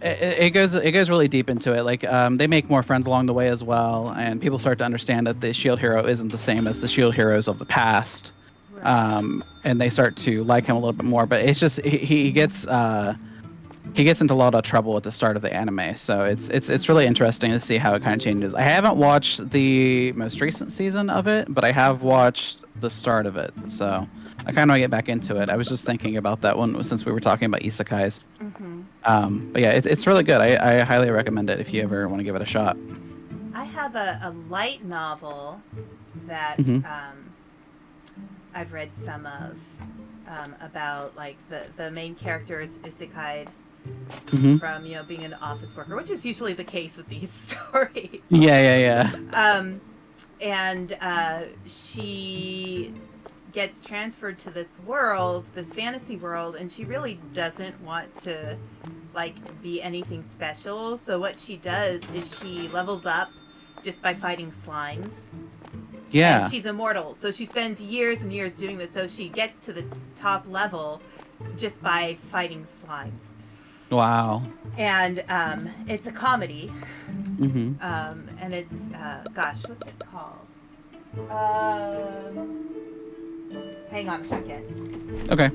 It goes really deep into it. Like they make more friends along the way as well, and people start to understand that the shield hero isn't the same as the shield heroes of the past. Right. And they start to like him a little bit more. But it's just he gets into a lot of trouble at the start of the anime, so it's really interesting to see how it kind of changes. I haven't watched the most recent season of it, but I have watched the start of it, so I kind of want to get back into it. I was just thinking about that one since we were talking about isekais. But yeah, it's really good. I highly recommend it if you ever want to give it a shot. I have a light novel that Mhm. I've read some of about like the main character is isekai Mhm. from being an office worker, which is usually the case with these stories. Yeah. And she gets transferred to this world, this fantasy world, and she really doesn't want to like be anything special. So what she does is she levels up just by fighting slimes. Yeah. And she's immortal, so she spends years and years doing this. So she gets to the top level just by fighting slimes. Wow. And it's a comedy. Mhm. And it's gosh, what's it called? Hang on a second. Okay.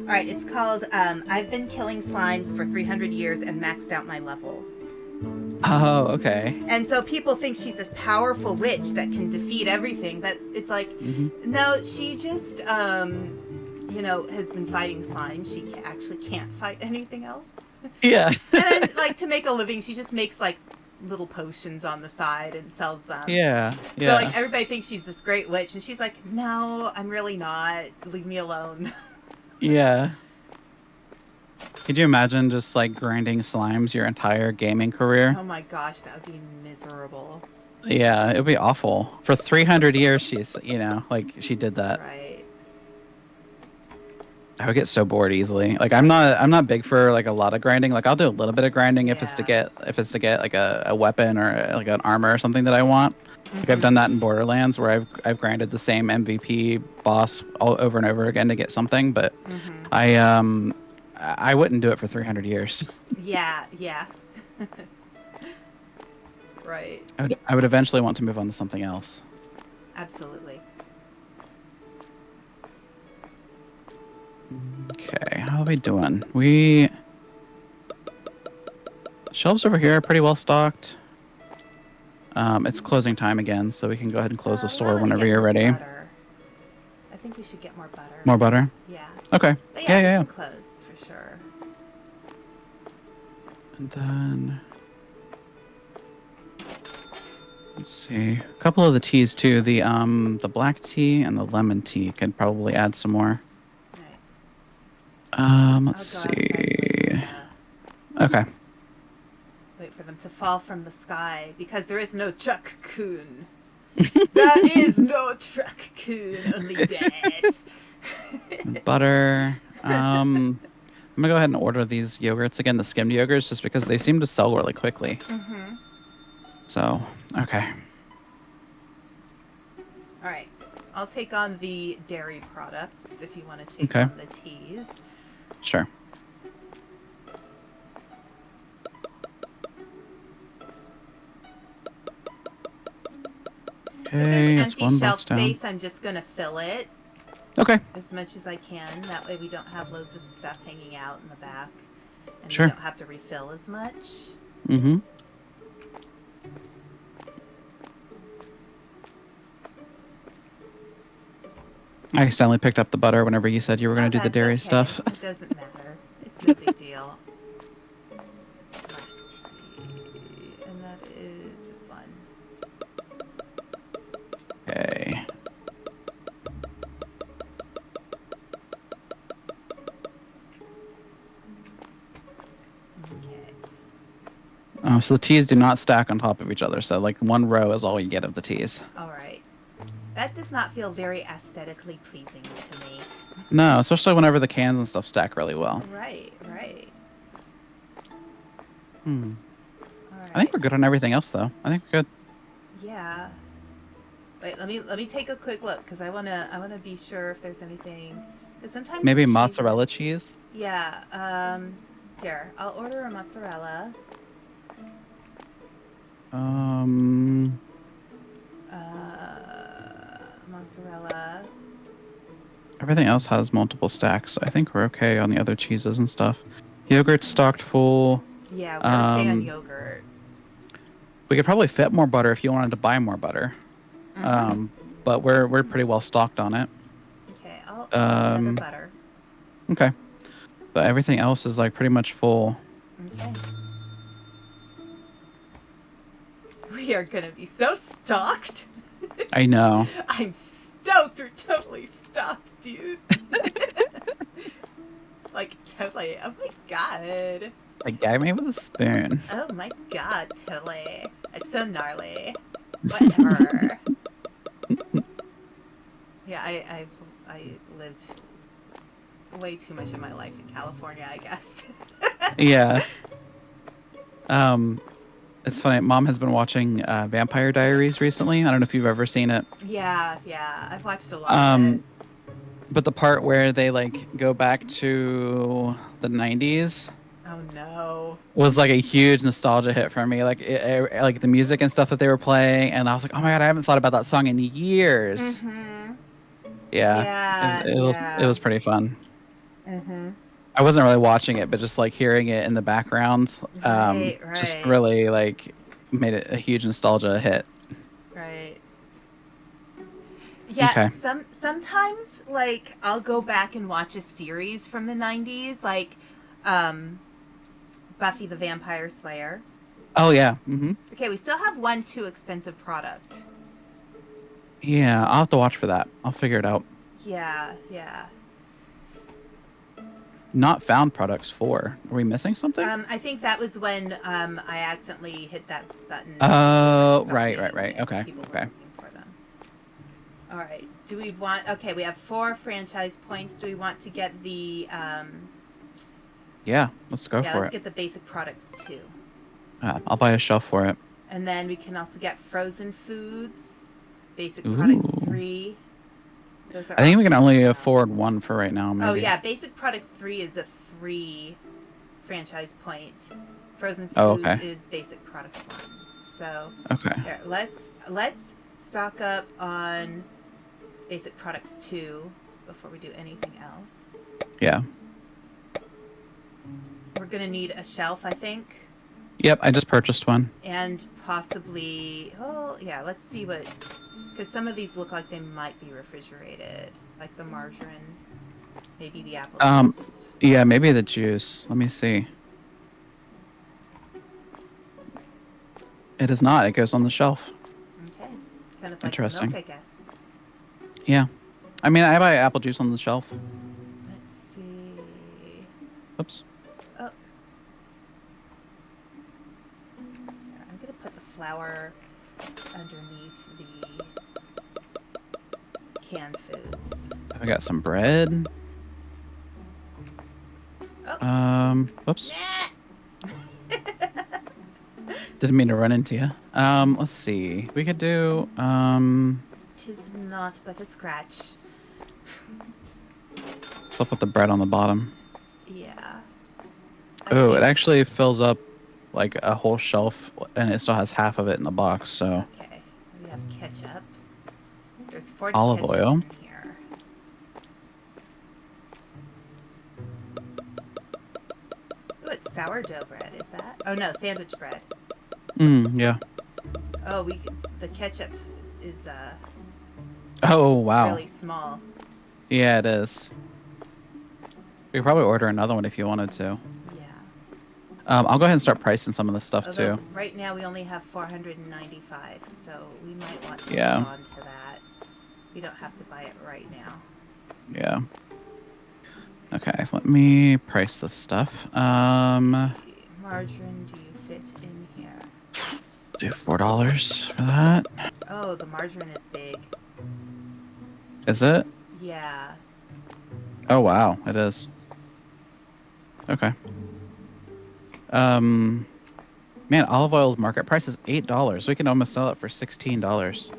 All right, it's called I've been killing slimes for 300 years and maxed out my level. Oh, okay. And so people think she's this powerful witch that can defeat everything, but it's like, no, she just, has been fighting slime. She actually can't fight anything else. Yeah. And then, like, to make a living, she just makes, like, little potions on the side and sells them. Yeah. So, like, everybody thinks she's this great witch, and she's like, no, I'm really not. Leave me alone. Yeah. Could you imagine just like grinding slimes your entire gaming career? Oh my gosh, that would be miserable. Yeah, it would be awful. For 300 years, she's, like she did that. Right. I would get so bored easily. Like I'm not big for like a lot of grinding. Like I'll do a little bit of grinding if it's to get like a weapon or like an armor or something that I want. Like I've done that in Borderlands where I've grinded the same MVP boss all over and over again to get something, but I wouldn't do it for 300 years. Yeah. Right. I would eventually want to move on to something else. Absolutely. Okay, how are we doing? Shelves over here are pretty well stocked. It's closing time again, so we can go ahead and close the store whenever you're ready. Butter. I think we should get more butter. More butter? Yeah. Okay. But Yeah. Close for sure. And then let's see. A couple of the teas too. The black tea and the lemon tea could probably add some more. Right. Let's see. Okay. Wait for them to fall from the sky because there is no Truck-kun. There is no Truck-kun, only death. Butter. I'm gonna go ahead and order these yogurts again, the skimmed yogurts, just because they seem to sell really quickly. So, okay. All right. I'll take on the dairy products if you want to take on the teas. Sure. Okay, if that's there's one empty shelf box down. space, I'm just going to fill it. Okay. As much as I can. That way we don't have loads of stuff hanging out in the back. And Sure. we don't have to refill as much. Mm-hmm. I accidentally picked up the butter whenever you said you were going to do the dairy stuff. It doesn't matter. It's no big deal. Black tea. And that is this one. So the teas do not stack on top of each other. So like one row is all you get of the teas. All right. That does not feel very aesthetically pleasing to me. No, especially whenever the cans and stuff stack really well. Right, right. Hmm. All I think right. we're good on everything else, though. I think we're good. Yeah. Wait, let me take a quick look because I wanna be sure if there's anything. Because sometimes the Maybe mozzarella cheeses. cheese. Yeah. Here, I'll order a mozzarella. Um. Mozzarella. Everything else has multiple stacks. So I think we're okay on the other cheeses and stuff. Yogurt's stocked full. Yeah, we're okay on Um. yogurt. We could probably fit more butter if you wanted to buy more butter. Mm-hmm. But we're pretty well stocked on it. Okay, I'll order the Um. butter. Okay. But everything else is like pretty much full. Okay. We are gonna be so stocked. I know. I'm stoked. We're totally stocked, dude. Like totally. Oh my god. Like guy me with a spoon. Oh my god, totally. It's so gnarly. Whatever. Yeah, I lived way too much of my life in California, I guess. Yeah. It's funny. Mom has been watching Vampire Diaries recently. I don't know if you've ever seen it. Yeah, I've watched a lot of it. But the part where they like go back to the 90s Oh no. was like a huge nostalgia hit for me. Like like the music and stuff that they were playing, and I was like, oh my god, I haven't thought about that song in years. Mm-hmm. Yeah, Yeah, it yeah. was pretty fun. Mm-hmm. I wasn't really watching it, but just like hearing it in the background, Right, just right, really like made it a huge nostalgia hit. right. Yeah, Okay. sometimes like I'll go back and watch a series from the 90s like um Buffy the Vampire Slayer. Oh yeah. Mm-hmm. Okay, we still have one too expensive product. Yeah, I'll have to watch for that. I'll figure it out. Yeah, yeah. Not found products 4. Are we missing something? I think that was when I accidentally hit that button. Oh, right. Starting and Okay. people were Okay. looking for them. All right. Do we want? Okay, we have 4 franchise points. Do we want to get the? Yeah, let's go Yeah, for let's it. get the basic products too. I'll buy a shelf for it. And then we can also get frozen foods, basic products Ooh. 3. Those are I think we can options only as well. afford 1 for right now, maybe. Oh yeah, basic products 3 is a 3 franchise point. Frozen foods Oh, okay. is basic product 1. So Okay. there, let's stock up on basic products 2 before we do anything else. Yeah. We're gonna need a shelf, I think, Yep, I just purchased one. and possibly. Oh yeah, let's see what. Because some of these look like they might be refrigerated, like the margarine, maybe the apple juice. Yeah, maybe the juice. Let me see. It is not. It goes on the shelf. Okay, kind of like Interesting. milk, I guess. Yeah. I mean, I buy apple juice on the shelf. Let's see. Oops. Oh, here, I'm gonna put the flour underneath the canned foods. I got some bread. Oh. Whoops. Didn't mean to run into you. Let's see. We could do, Tis not but a scratch. what's up with the bread on the bottom? Yeah. Oh, it actually fills up like a whole shelf, and it still has half of it in the box, so. Okay. We have ketchup. There's 40 Olive ketchups oil. in here. Oh, it's sourdough bread, is that? Oh no, sandwich bread. Yeah. Oh, the ketchup is Oh, wow. really small. Yeah, it is. We could probably order another one if you wanted to. Yeah. I'll go ahead and start pricing some of this stuff Although too. right now we only have 495, so we might want to Yeah. hold on to that. We don't have to buy it right now. Yeah. Okay, let me price this stuff. Margarine, do you fit in here? Do $4 for that. Oh, the margarine is big. Is it? Yeah. Oh wow, it is. Okay. Man, olive oil's market price is $8. We can almost sell it for $16.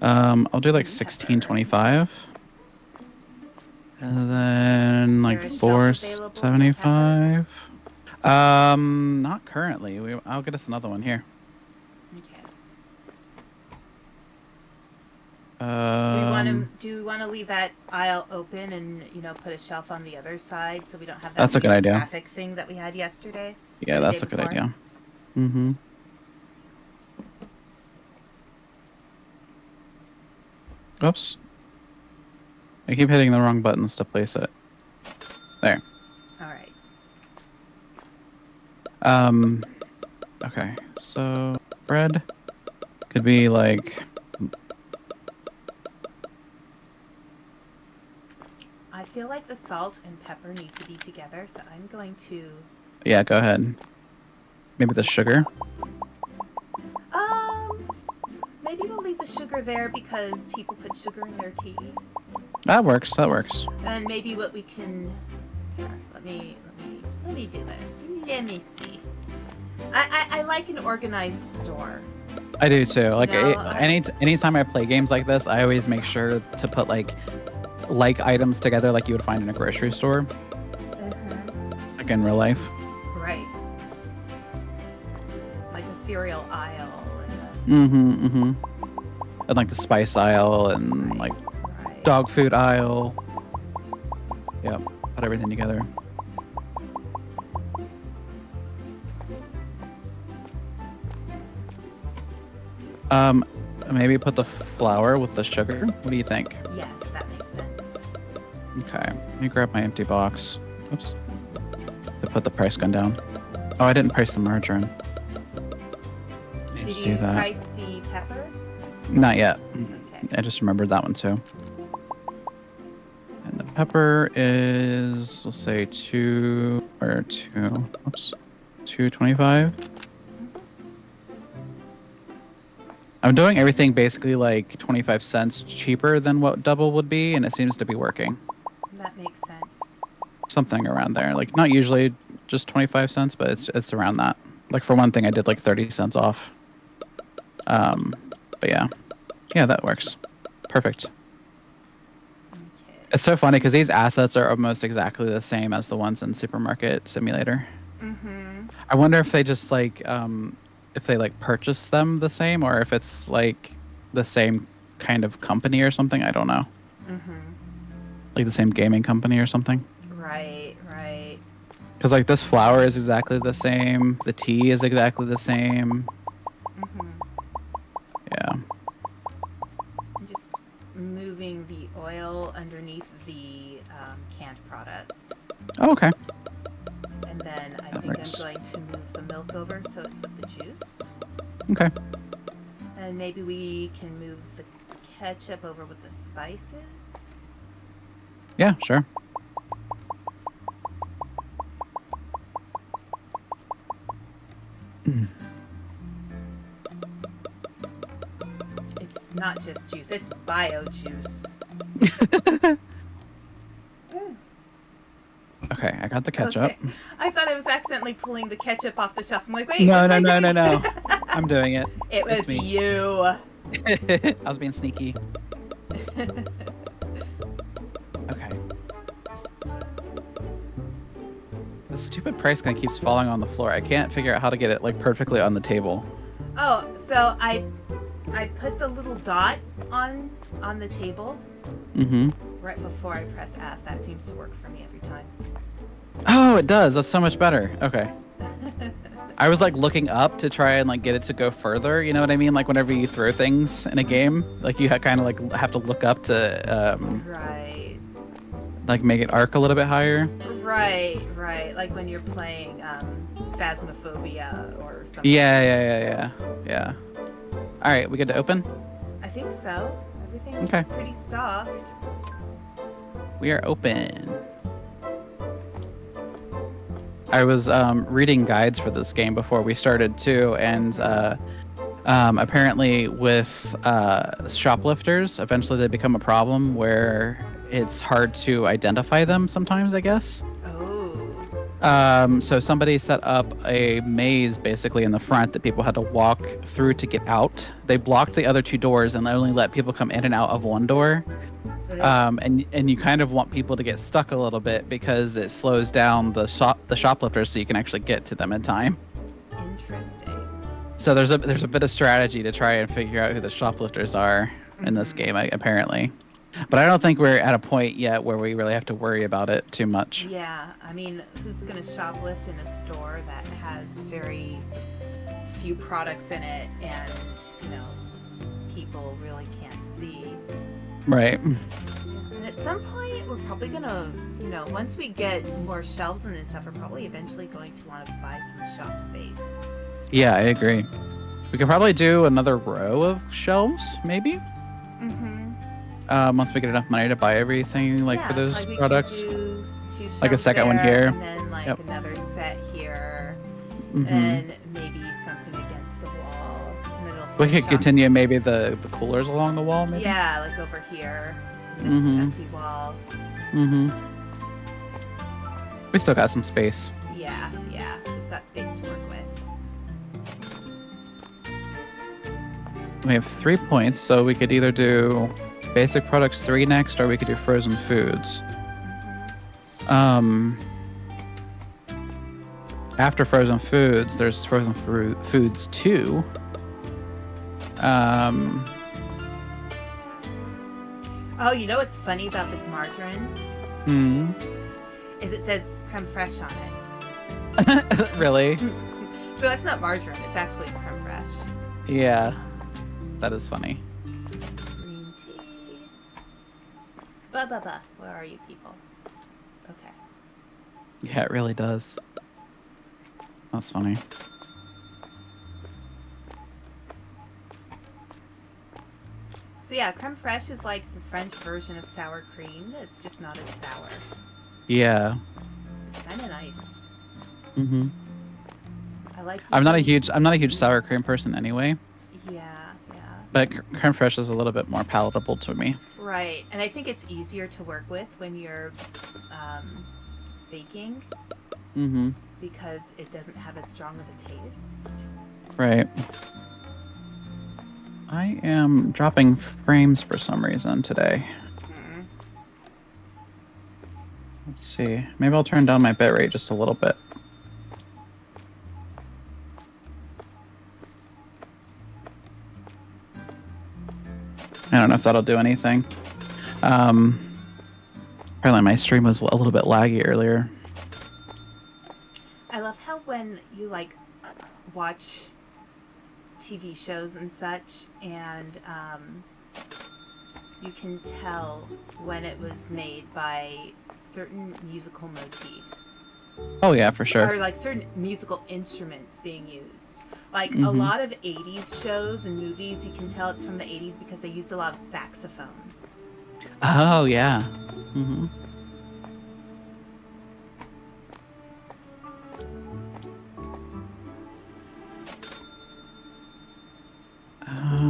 I'll do like $16.25. And then Is like there a shelf available for $4.75. Not currently. I'll get us another one here. Okay. Do we want to leave that aisle open and put a shelf on the other side so we don't have that That's a good weird idea. traffic thing that we had yesterday? Yeah, or the that's day a good before? idea. Mm-hmm. Oops. I keep hitting the wrong buttons to place it. There. All right. Okay. So bread could be like... I feel like the salt and pepper need to be together, so I'm going to... Yeah, go ahead. Maybe the sugar? Maybe we'll leave the sugar there because people put sugar in their tea. That works. That works. And maybe what we can... Here, let me do this. Let me see. I like an organized store. I do too. Like No, anytime I play games like this, I always make sure to put like items together like you would find in a grocery store. Like in real life. Right. Like a cereal aisle. And like the spice aisle and like dog food aisle. Yep. Put everything together. Maybe put the flour with the sugar. What do you think? Yes, that makes sense. Okay. Let me grab my empty box. Oops. To put the price gun down. Oh, I didn't price the margarine. Did you price the pepper? Not yet. Okay. I just remembered that one too. And the pepper is, let's say $2.25. I'm doing everything basically like 25 cents cheaper than what double would be, and it seems to be working. That makes sense. Something around there. Like not usually just 25 cents, but it's around that. Like for one thing, I did like 30 cents off. But yeah. Yeah, that works. Perfect. Okay. It's so funny because these assets are almost exactly the same as the ones in Supermarket Simulator. I wonder if they just like if they like purchase them the same or if it's like the same kind of company or something. I don't know. Like the same gaming company or something. Right. Because like this flour is exactly the same. The tea is exactly the same. Yeah. I'm just moving the oil underneath the canned products. Oh, okay. And then I think I'm going to move the milk over so it's with the juice. Okay. And maybe we can move the ketchup over with the spices. Yeah, sure. It's not just juice, it's bio juice. Okay, I got the ketchup. Okay. I thought I was accidentally pulling the ketchup off the shelf. I'm like, wait. No. I'm doing it. It was me. you. I was being sneaky. Okay. The stupid price gun keeps falling on the floor. I can't figure out how to get it like perfectly on the table. Oh, so I put the little dot on the table right before I press F. That seems to work for me every time. Oh, it does. That's so much better. Okay. I was like looking up to try and like get it to go further. You know what I mean? Like whenever you throw things in a game, like you kind of like have to look up to right. Like make it arc a little bit higher. Right. Like when you're playing Phasmophobia or something. Yeah. All right, we good to open? I think so. Everything Okay. is pretty stocked. We are open. I was reading guides for this game before we started too, and apparently with shoplifters, eventually they become a problem where it's hard to identify them sometimes, I guess. Oh. So somebody set up a maze basically in the front that people had to walk through to get out. They blocked the other two doors and only let people come in and out of one door. And you kind of want people to get stuck a little bit because it slows down the shoplifters so you can actually get to them in time. Interesting. So there's a bit of strategy to try and figure out who the shoplifters are in this game, apparently. But I don't think we're at a point yet where we really have to worry about it too much. Yeah, I mean, who's gonna shoplift in a store that has very few products in it and, you know, people really can't see? Right. And at some point, we're probably gonna, you know, once we get more shelves and stuff, we're probably eventually going to want to buy some shop space. Yeah, I agree. We could probably do another row of shelves, maybe. Once we get enough money to buy everything, like for those we products, could do two like a shelves second one there, here, and then like another set here, Mhm. and maybe something against the wall. And then it'll We finish could off- continue maybe the coolers along the wall, maybe. Yeah, like over here, this empty wall. We still got some space. Yeah, we've got space to work with. We have 3 points, so we could either do basic products 3 next, or we could do frozen foods. After frozen foods, there's frozen foods 2. Oh, you know what's funny about this margarine? Is it says creme fraiche on it. Really? So that's not margarine, it's actually creme fraiche. Yeah. That is funny. Green tea. Blah, blah, blah. Where are you people? Okay. Yeah, it really does. That's funny. So yeah, creme fraiche is like the French version of sour cream. It's just not as sour. Yeah. Kind of nice. I like. I'm not a huge sour cream person anyway. Yeah. But creme fraiche is a little bit more palatable to me. Right, and I think it's easier to work with when you're baking. Because it doesn't have as strong of a taste. Right. I am dropping frames for some reason today. Let's see. Maybe I'll turn down my bitrate just a little bit. I don't know if that'll do anything. Apparently my stream was a little bit laggy earlier. I love how when you like watch TV shows and such, and you can tell when it was made by certain musical motifs. Oh yeah, for sure. Or like certain musical instruments being used. Like a lot of 80s shows and movies, you can tell it's from the 80s because they used a lot of saxophone. Oh yeah.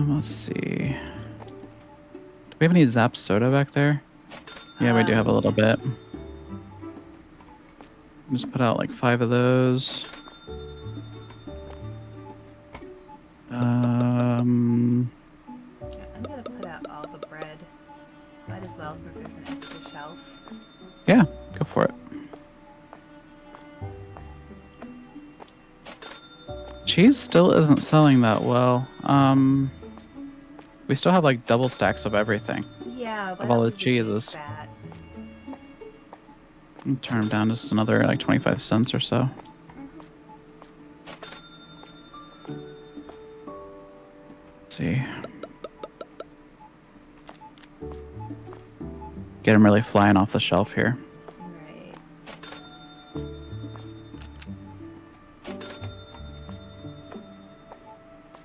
Let's see. Do we have any Zap soda back there? Yeah, we do have a little bit. Just put out like 5 of those. I'm gonna put out all the bread. Might as well since there's an extra shelf. Yeah, go for it. Cheese still isn't selling that well. We still have like double stacks of everything. Yeah, of all the cheeses. Turn them down just another like 25 cents or so. Let's see. Get them really flying off the shelf here. Right.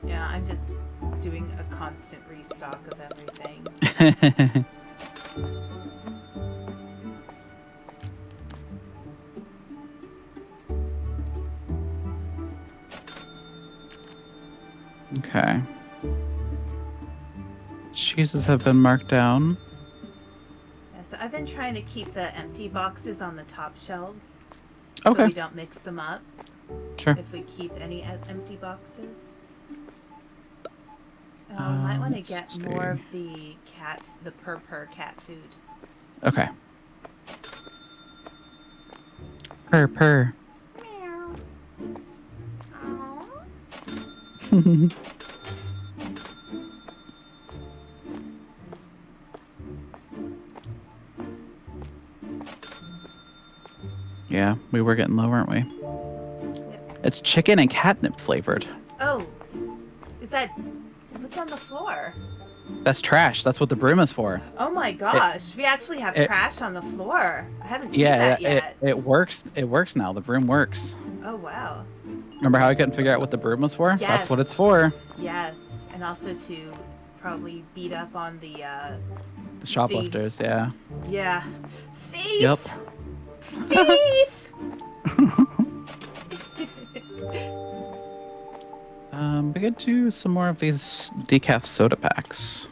Yeah, I'm just doing a constant restock of everything. Okay. Cheeses have been marked down. Yeah, so I've been trying to keep the empty boxes on the top shelves, Okay. so we don't mix them up. Sure. If we keep any empty boxes. We might want to get more of the purr cat food. Okay. Purr. Meow. Yeah, we were getting low, weren't we? Yep. It's chicken and catnip flavored. Oh, is that what's on the floor? That's trash. That's what the broom is for. Oh my gosh, we actually have trash on the floor. I haven't seen that yet. It works. It works now. The broom works. Oh wow. Remember how I couldn't figure out what the broom was for? Yes. That's what it's for. Yes, and also to probably beat up on the shoplifters. thieves. Yeah. Yeah. Thief. Yep. Thief. We could do some more of these decaf soda packs.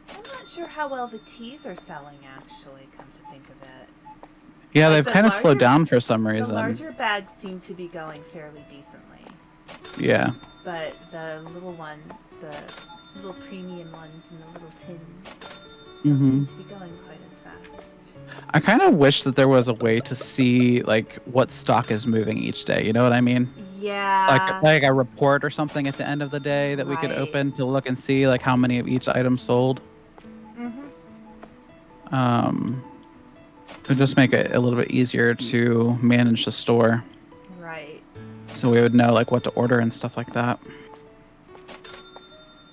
I'm not sure how well the teas are selling, actually, come to think of it. Yeah, Like they've kind of slowed down for some reason. The larger bags seem to be going fairly decently. Yeah. But the little ones, the little premium ones in the little tins, don't seem to be going quite as fast. I kind of wish that there was a way to see like what stock is moving each day. You know what I mean? Yeah. Like a report or something at the end of the day that we could open to look and see like how many of each item sold. It would just make it a little bit easier to manage the store. Right. So we would know like what to order and stuff like that.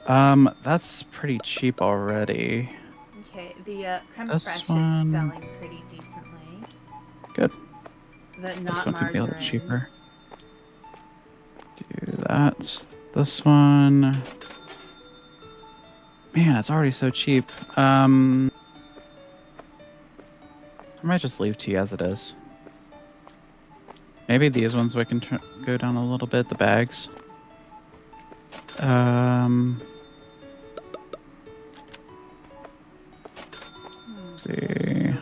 That's pretty cheap already. Okay, the creme This fraiche one... is selling pretty decently. Good. But not This one could be a little margarine. cheaper. Do that. This one... Man, it's already so cheap. I might just leave tea as it is. Maybe these ones we can go down a little bit, the bags. Let's see.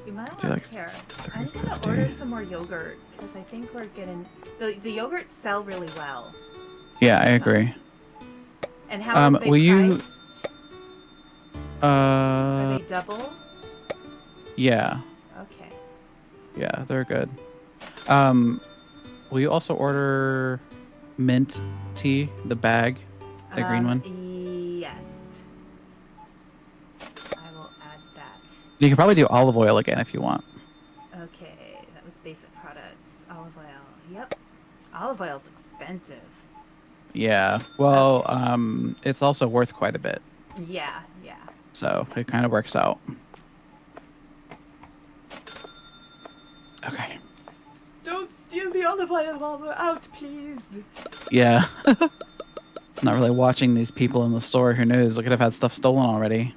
We might Do want like here. I'm gonna order some more yogurt because I think we're getting the yogurts sell really well. Yeah, I agree. And how are they priced? Are they double? Yeah. Okay. Yeah, they're good. Will you also order mint tea, the bag, the green one? Yes. I will add that. You can probably do olive oil again if you want. Okay, that was basic products. Olive oil. Yep. Olive oil's expensive. Yeah. Well, it's also worth quite a bit. Yeah, yeah. So it kind of works out. Okay. Don't steal the olive oil while we're out, please. Yeah. Not really watching these people in the store. Who knows? We could have had stuff stolen already.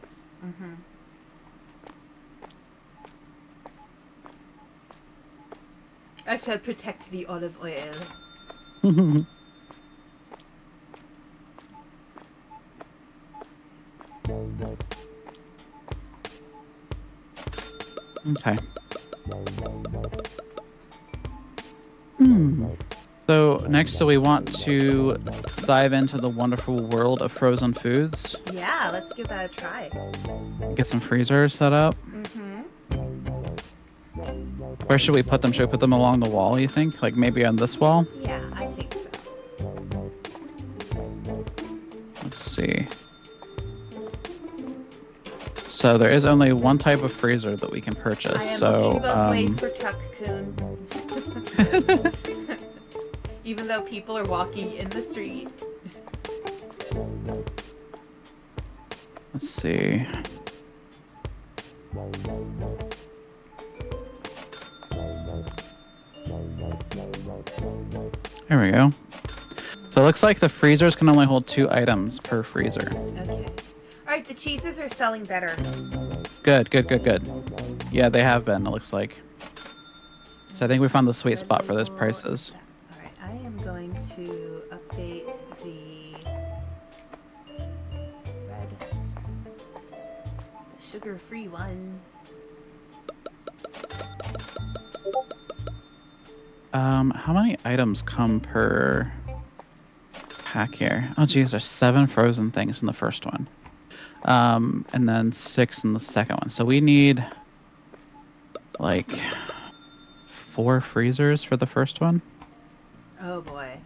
I shall protect the olive oil. Okay. So next, do we want to dive into the wonderful world of frozen foods? Yeah, let's give that a try. Get some freezers set up. Where should we put them? Should we put them along the wall, you think? Like maybe on this wall? Yeah, I think so. Let's see. So there is only one type of freezer that we can purchase. I am looking both ways for Truck Coon. Even though people are walking in the street. Let's see. There we go. So it looks like the freezers can only hold 2 items per freezer. Okay. All right, the cheeses are selling better. Good, good, good, good. Yeah, they have been, it looks like. So I think we found the sweet spot for those prices. All right, I am going to update the red, the sugar-free one. How many items come per pack here? Oh geez, there's 7 frozen things in the first one. And then 6 in the second one. So we need like 4 freezers for the first one. Oh boy.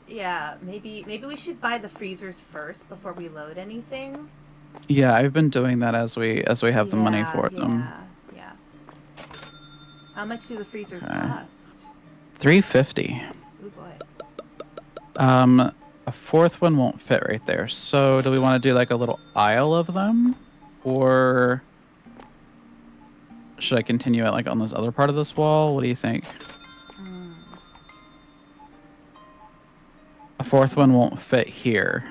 Yeah, maybe we should buy the freezers first before we load anything. Yeah, I've been doing that as we have the money for them. Yeah. How much do the freezers cost? $3.50. Oh boy. A 4th one won't fit right there. So do we want to do like a little aisle of them, or should I continue it like on this other part of this wall? What do you think? A 4th one won't fit here.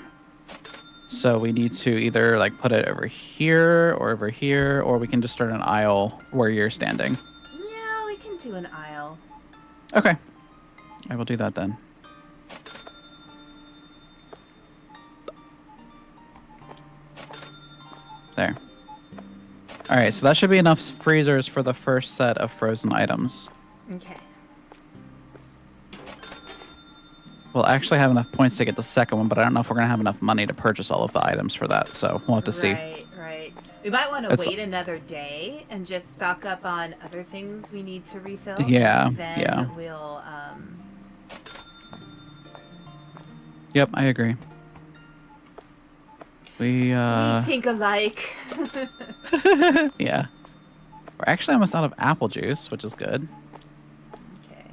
So we need to either like put it over here, or we can just start an aisle where you're standing. Yeah, we can do an aisle. Okay. I will do that then. There. All right, so that should be enough freezers for the first set of frozen items. Okay. We'll actually have enough points to get the second one, but I don't know if we're going to have enough money to purchase all of the items for that, so we'll have to see. Right. We might want to wait another day and just stock up on other things we need to refill. Yeah, then we'll, Yep, I agree. We think alike. Yeah. We're actually almost out of apple juice, which is good. Okay.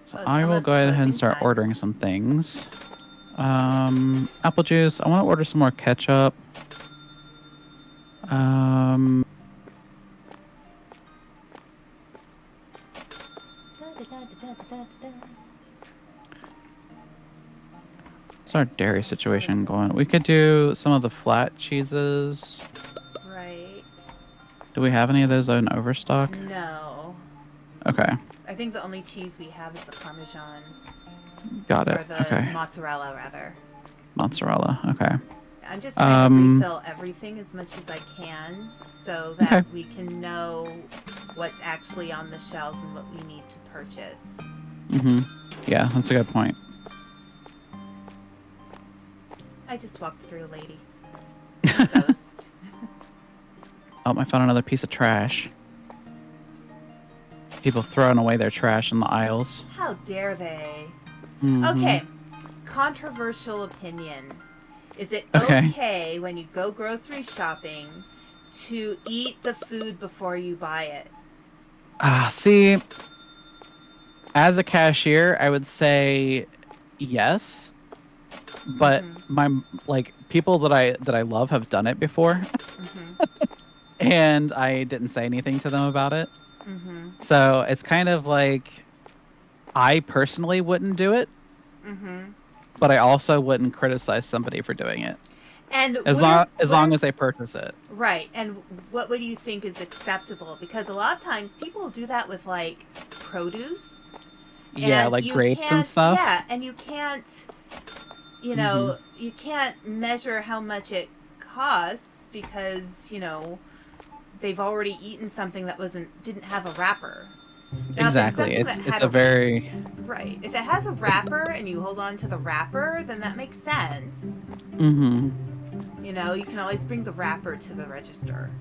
So I will go ahead and start ordering some things. Apple juice. I want to order some more ketchup. What's our dairy situation going? We could do some of the flat cheeses. Right. Do we have any of those in overstock? No. Okay. I think the only cheese we have is the Parmesan. Got it. Or the mozzarella, rather. Mozzarella. Okay. I'm just trying to refill everything as much as I can so that we can know what's actually on the shelves and what we need to purchase. Yeah, that's a good point. I just walked through, lady. Ghost. Oh, I found another piece of trash. People throwing away their trash in the aisles. How dare they? Okay. Controversial opinion. Is it okay when you go grocery shopping to eat the food before you buy it? See, as a cashier, I would say yes, but my people that I love have done it before, and I didn't say anything to them about it. So it's kind of like I personally wouldn't do it, but I also wouldn't criticize somebody for doing it. And as long as they purchase it. Right. And what do you think is acceptable? Because a lot of times people do that with like produce. Yeah, like grapes and stuff. Yeah, and you can't, you know, you can't measure how much it costs because, you know, they've already eaten something that didn't have a wrapper. Now, exactly. It's a very right. If it has a wrapper and you hold on to the wrapper, then that makes sense. You know, you can always bring the wrapper to the register.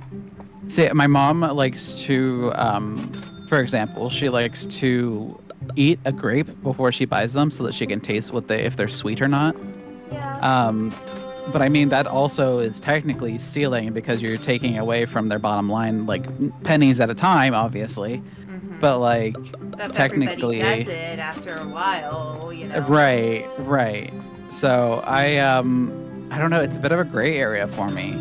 See, my mom likes to, for example, she likes to eat a grape before she buys them so that she can taste if they're sweet or not. Yeah. But I mean, that also is technically stealing because you're taking away from their bottom line, like pennies at a time, obviously. But like, technically, everybody does it after a while, you know. Right. So I don't know. It's a bit of a gray area for me.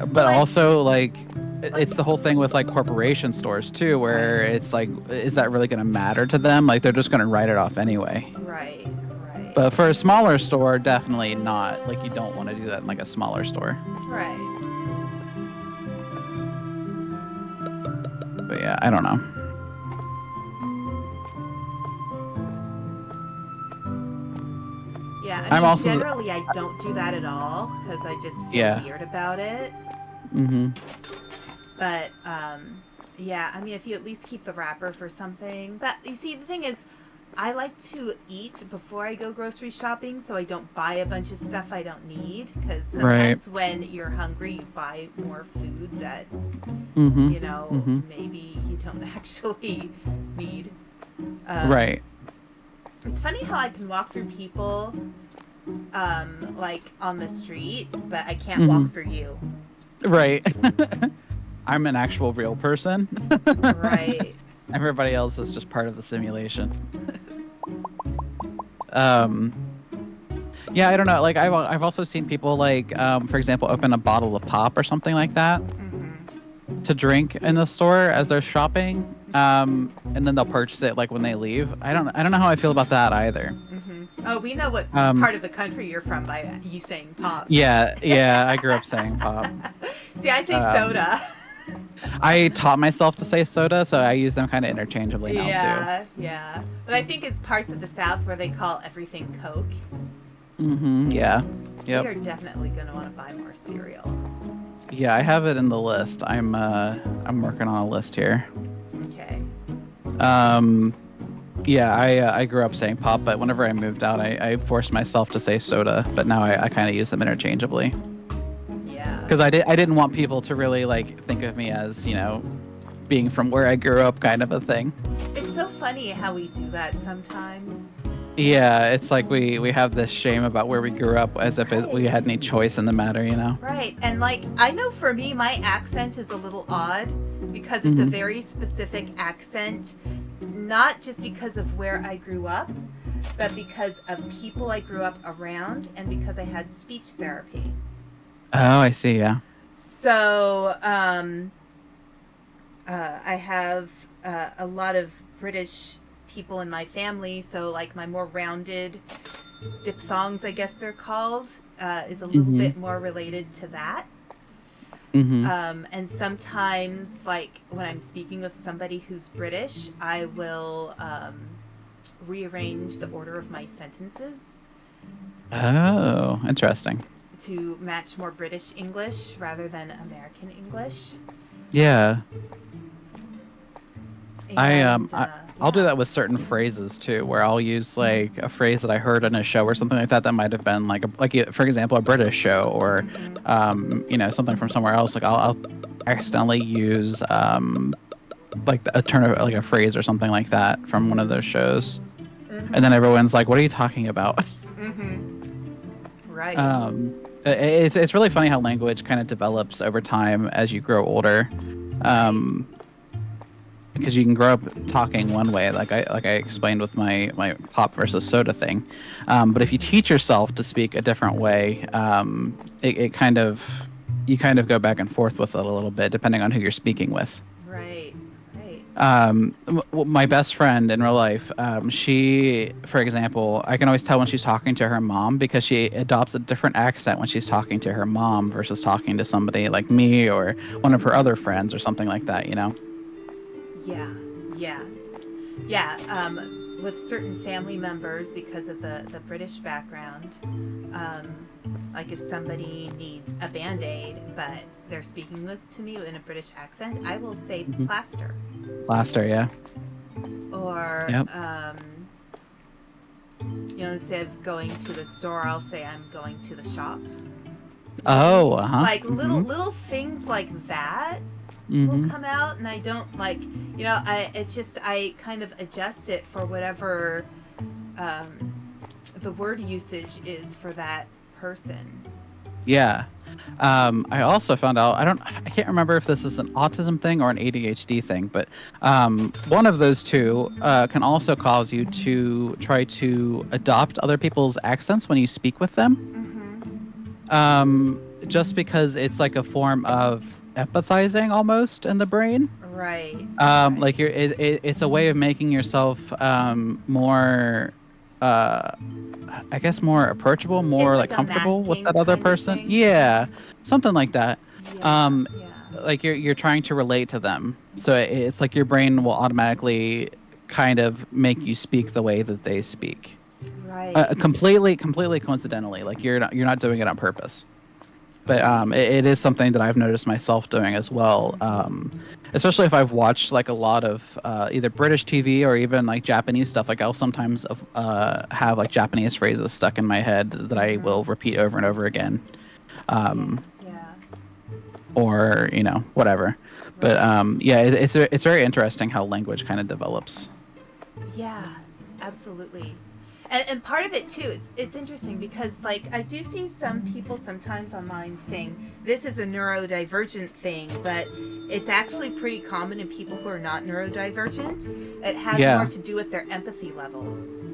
But also, like, it's the whole thing with like corporation stores too, where it's like, is that really going to matter to them? Like they're just going to write it off anyway. Right, right. But for a smaller store, definitely not. Like you don't want to do that in like a smaller store. Right. But yeah, I don't know. Yeah, I I'm mean, also generally I don't do that at all because I just feel Yeah. weird about it. Mm-hmm. But yeah, I mean, if you at least keep the wrapper for something. But you see, the thing is, I like to eat before I go grocery shopping, so I don't buy a bunch of stuff I don't need. Because sometimes when you're hungry, you buy more food that Mm-hmm. you know Mm-hmm. maybe you don't actually need. Right. It's funny how I can walk through people, like on the street, but I can't Mhm. walk through you. Right. I'm an actual real person. Right. Everybody else is just part of the simulation. Um, yeah, I don't know. Like I've also seen people like, for example, open a bottle of pop or something like that Mm-hmm. to drink in the store as they're shopping. And then they'll purchase it like when they leave. I don't know how I feel about that either. Mm-hmm. Oh, we know what Um, part of the country you're from by you saying pop. Yeah, I grew up saying pop. See, I say soda. I taught myself to say soda, so I use them kind of interchangeably now Yeah, yeah. But I think it's parts of the South where they call everything Coke. too. Mm-hmm. Yeah. Yep. We are definitely going to want to buy more cereal. Yeah, I have it in the list. I'm working on a list here. Okay. Yeah, I grew up saying pop, but whenever I moved out, I forced myself to say soda. But now I kind of use them interchangeably Yeah. because I didn't want people to really like think of me as, you know, being from where I grew up, kind of a thing. It's so funny how we do that sometimes. Yeah, it's like we have this shame about where we grew up, as if we had any choice in the matter, you know. Right. And like, I know for me, my accent is a little odd because it's a Mhm. very specific accent, not just because of where I grew up, but because of people I grew up around and because I had speech therapy. Oh, I see. Yeah. So, I have a lot of British people in my family, so like my more rounded diphthongs, I guess they're called, is a little Mhm. bit more related to that. Mm-hmm. And sometimes, like when I'm speaking with somebody who's British, I will rearrange the order of my sentences Oh, interesting. to match more British English rather than American English. Yeah. And, I'll do yeah. that with certain phrases too, where I'll use like a phrase that I heard in a show or something like that that might have been like for example, a British show or you know, something from somewhere else. Like I'll accidentally use like a turn of like a phrase or something like that from one of those shows, and then everyone's like, "What are you talking about?" Right. It's really funny how language kind of develops over time as you grow older. Because you can grow up talking one way, like I explained with my pop versus soda thing, but if you teach yourself to speak a different way, it kind of you kind of go back and forth with it a little bit depending on who you're speaking with. Right. Right. My best friend in real life, she, for example, I can always tell when she's talking to her mom because she adopts a different accent when she's talking to her mom versus talking to somebody like me or one of her other friends or something like that, you know. Yeah, yeah, yeah. With certain family members, because of the British background, like if somebody needs a Band-Aid, but they're speaking to me in a British accent, I will say plaster. Plaster, yeah. Or, Yep. you know, instead of going to the store, I'll say I'm going to the shop. Oh, uh-huh. Like little things like that. Will come out, and I don't like, you know, it's just I kind of adjust it for whatever the word usage is for that person. Yeah. I also found out, I can't remember if this is an autism thing or an ADHD thing, but one of those two can also cause you to try to adopt other people's accents when you speak with them. Just because it's like a form of empathizing almost in the brain. Right. Right. Like it's a way of making yourself more, uh, I guess more approachable, It's more like like a comfortable with masking that other kind of person. thing. Yeah, something like that. Yeah. Um, Yeah. like you're trying to relate to them, so it's like your brain will automatically kind of make you speak the way that they speak. Right. Completely coincidentally, like you're not doing it on purpose. But Right. it is something that I've noticed myself doing as well. Especially if I've watched like a lot of either British TV or even like Japanese stuff. Like I'll sometimes have like Japanese phrases stuck in my head that I Mm-hmm. will repeat over and over again, Yeah. um, Yeah. or whatever. But Right. yeah, it's very interesting how language kind of develops. Yeah, absolutely. And part of it too, it's interesting because like I do see some people sometimes online saying this is a neurodivergent thing, but it's actually pretty common in people who are not neurodivergent. It has more Yeah. to do with their empathy levels.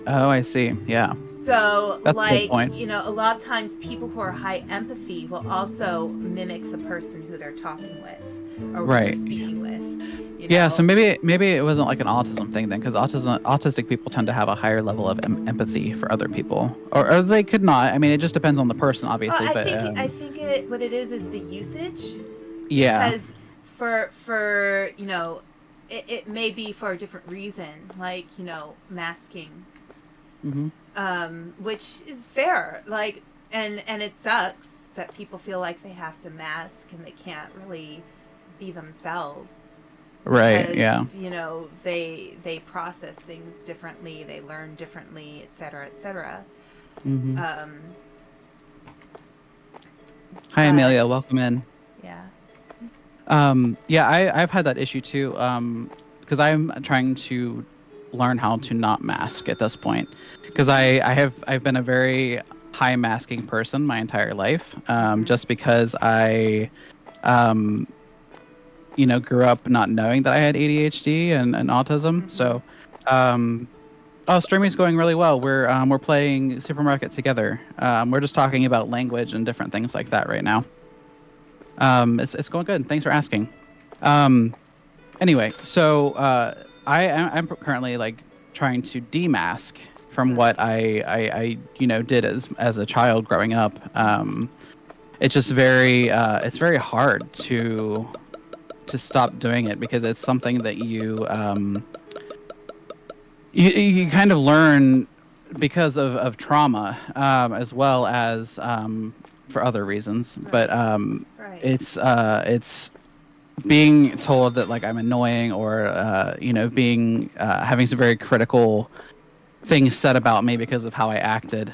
Oh, I see. Yeah, So, that's a good like, point. a lot of times people who are high empathy will also mimic the person who they're talking with or who they're Right. speaking with, Yeah, so maybe it wasn't like an autism thing then, because autistic people tend to have a higher level of empathy for other people, or they could not. I mean, it just depends on the person, Well, obviously. But I think it what it is the usage, yeah, because for it may be for a different reason, like masking, hmm which is fair. Like, and it sucks that people feel like they have to mask and they can't really be themselves right, yeah, because they process things differently, they learn differently, etc., etc. hmm Um, Hi, Amelia, but welcome in. yeah. Yeah, I've had that issue too. Because I'm trying to learn how to not mask at this point, because I've been a very high masking person my entire life. Mm-hmm. Just because I um grew up not knowing that I had ADHD and autism. Mm-hmm. So, um, oh, streaming's going really well. We're playing Supermarket together. We're just talking about language and different things like that right now. It's going good. Thanks for asking. Um, anyway, so I'm currently like trying to demask from what Right. I did as a child growing up. It's just it's very hard to stop doing it because it's something that you kind of learn because of trauma, as well as for other reasons. But Right. Right. it's being told that like I'm annoying, or being having some very critical things said about me because of how I acted,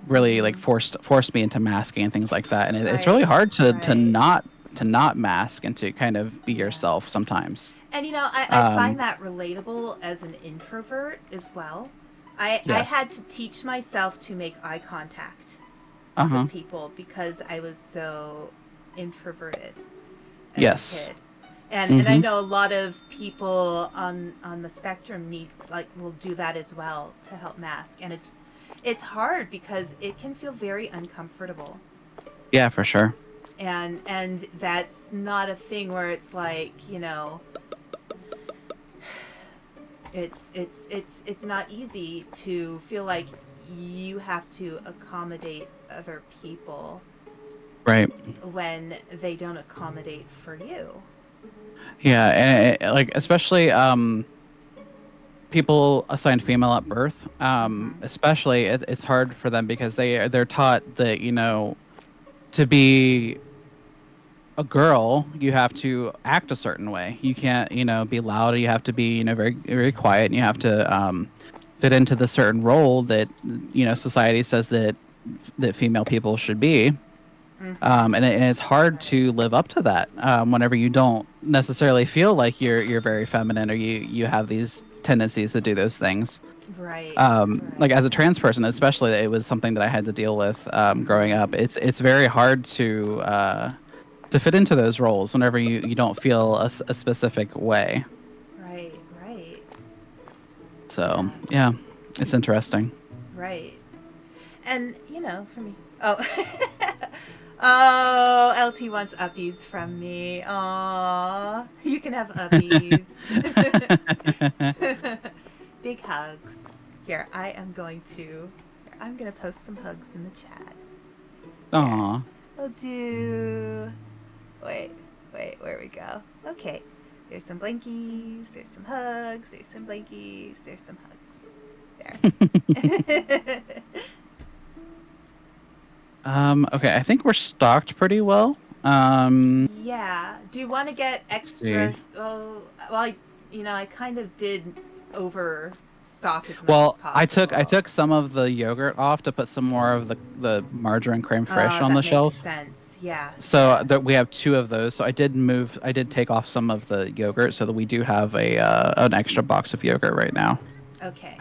really like Mm-hmm. forced me into masking and things like that. And it's really Right. hard Right. to not mask and to kind of be Yeah. yourself sometimes. And I find Um, that relatable as an introvert as well. I yes. had to teach myself to make eye contact Uh-huh. with people because I was so introverted as a Yes. kid. And I Mm-hmm. know a lot of people on the spectrum need will do that as well to help mask. And it's hard because it can feel very uncomfortable. Yeah, for sure. And that's not a thing where it's like, it's not easy to feel like you have to accommodate other people Right. when they don't accommodate for you. Yeah, and like especially people assigned female at birth, Mm-hmm. especially it's hard for them because they're taught that to be a girl, you have to act a certain way. You can't, be loud. You have to be, very, very quiet, and you have to fit into the certain role that, society says that female people should be. Mm-hmm. And it's hard Right. to live up to that whenever you don't necessarily feel like you're very feminine, or you have these tendencies to do those things. Right. Like Right. as a trans person, especially, it was something that I had to deal with growing Mm-hmm. up. It's very hard to fit into those roles whenever you don't feel a specific way. Right. Right. So Yeah. yeah, it's interesting. Right. And for me. Oh. Oh, LT wants uppies from me. Aw, you can have uppies. Big hugs. Here, I'm gonna post some hugs in the chat. There. Aw. We'll do. Wait, where we go? Okay. There's some blankies. There's some hugs. There's some blankies. There's some hugs. There. Okay, I think we're stocked pretty well. Yeah. Do you want to get extras? Oh, well, I kind of did overstock as much as possible. I took some of the yogurt off to put some more of the margarine creme fraiche on that the shelf. Makes sense. Yeah. So that we have 2 of those. So I did take off some of the yogurt so that we do have an extra box of yogurt right now. Okay.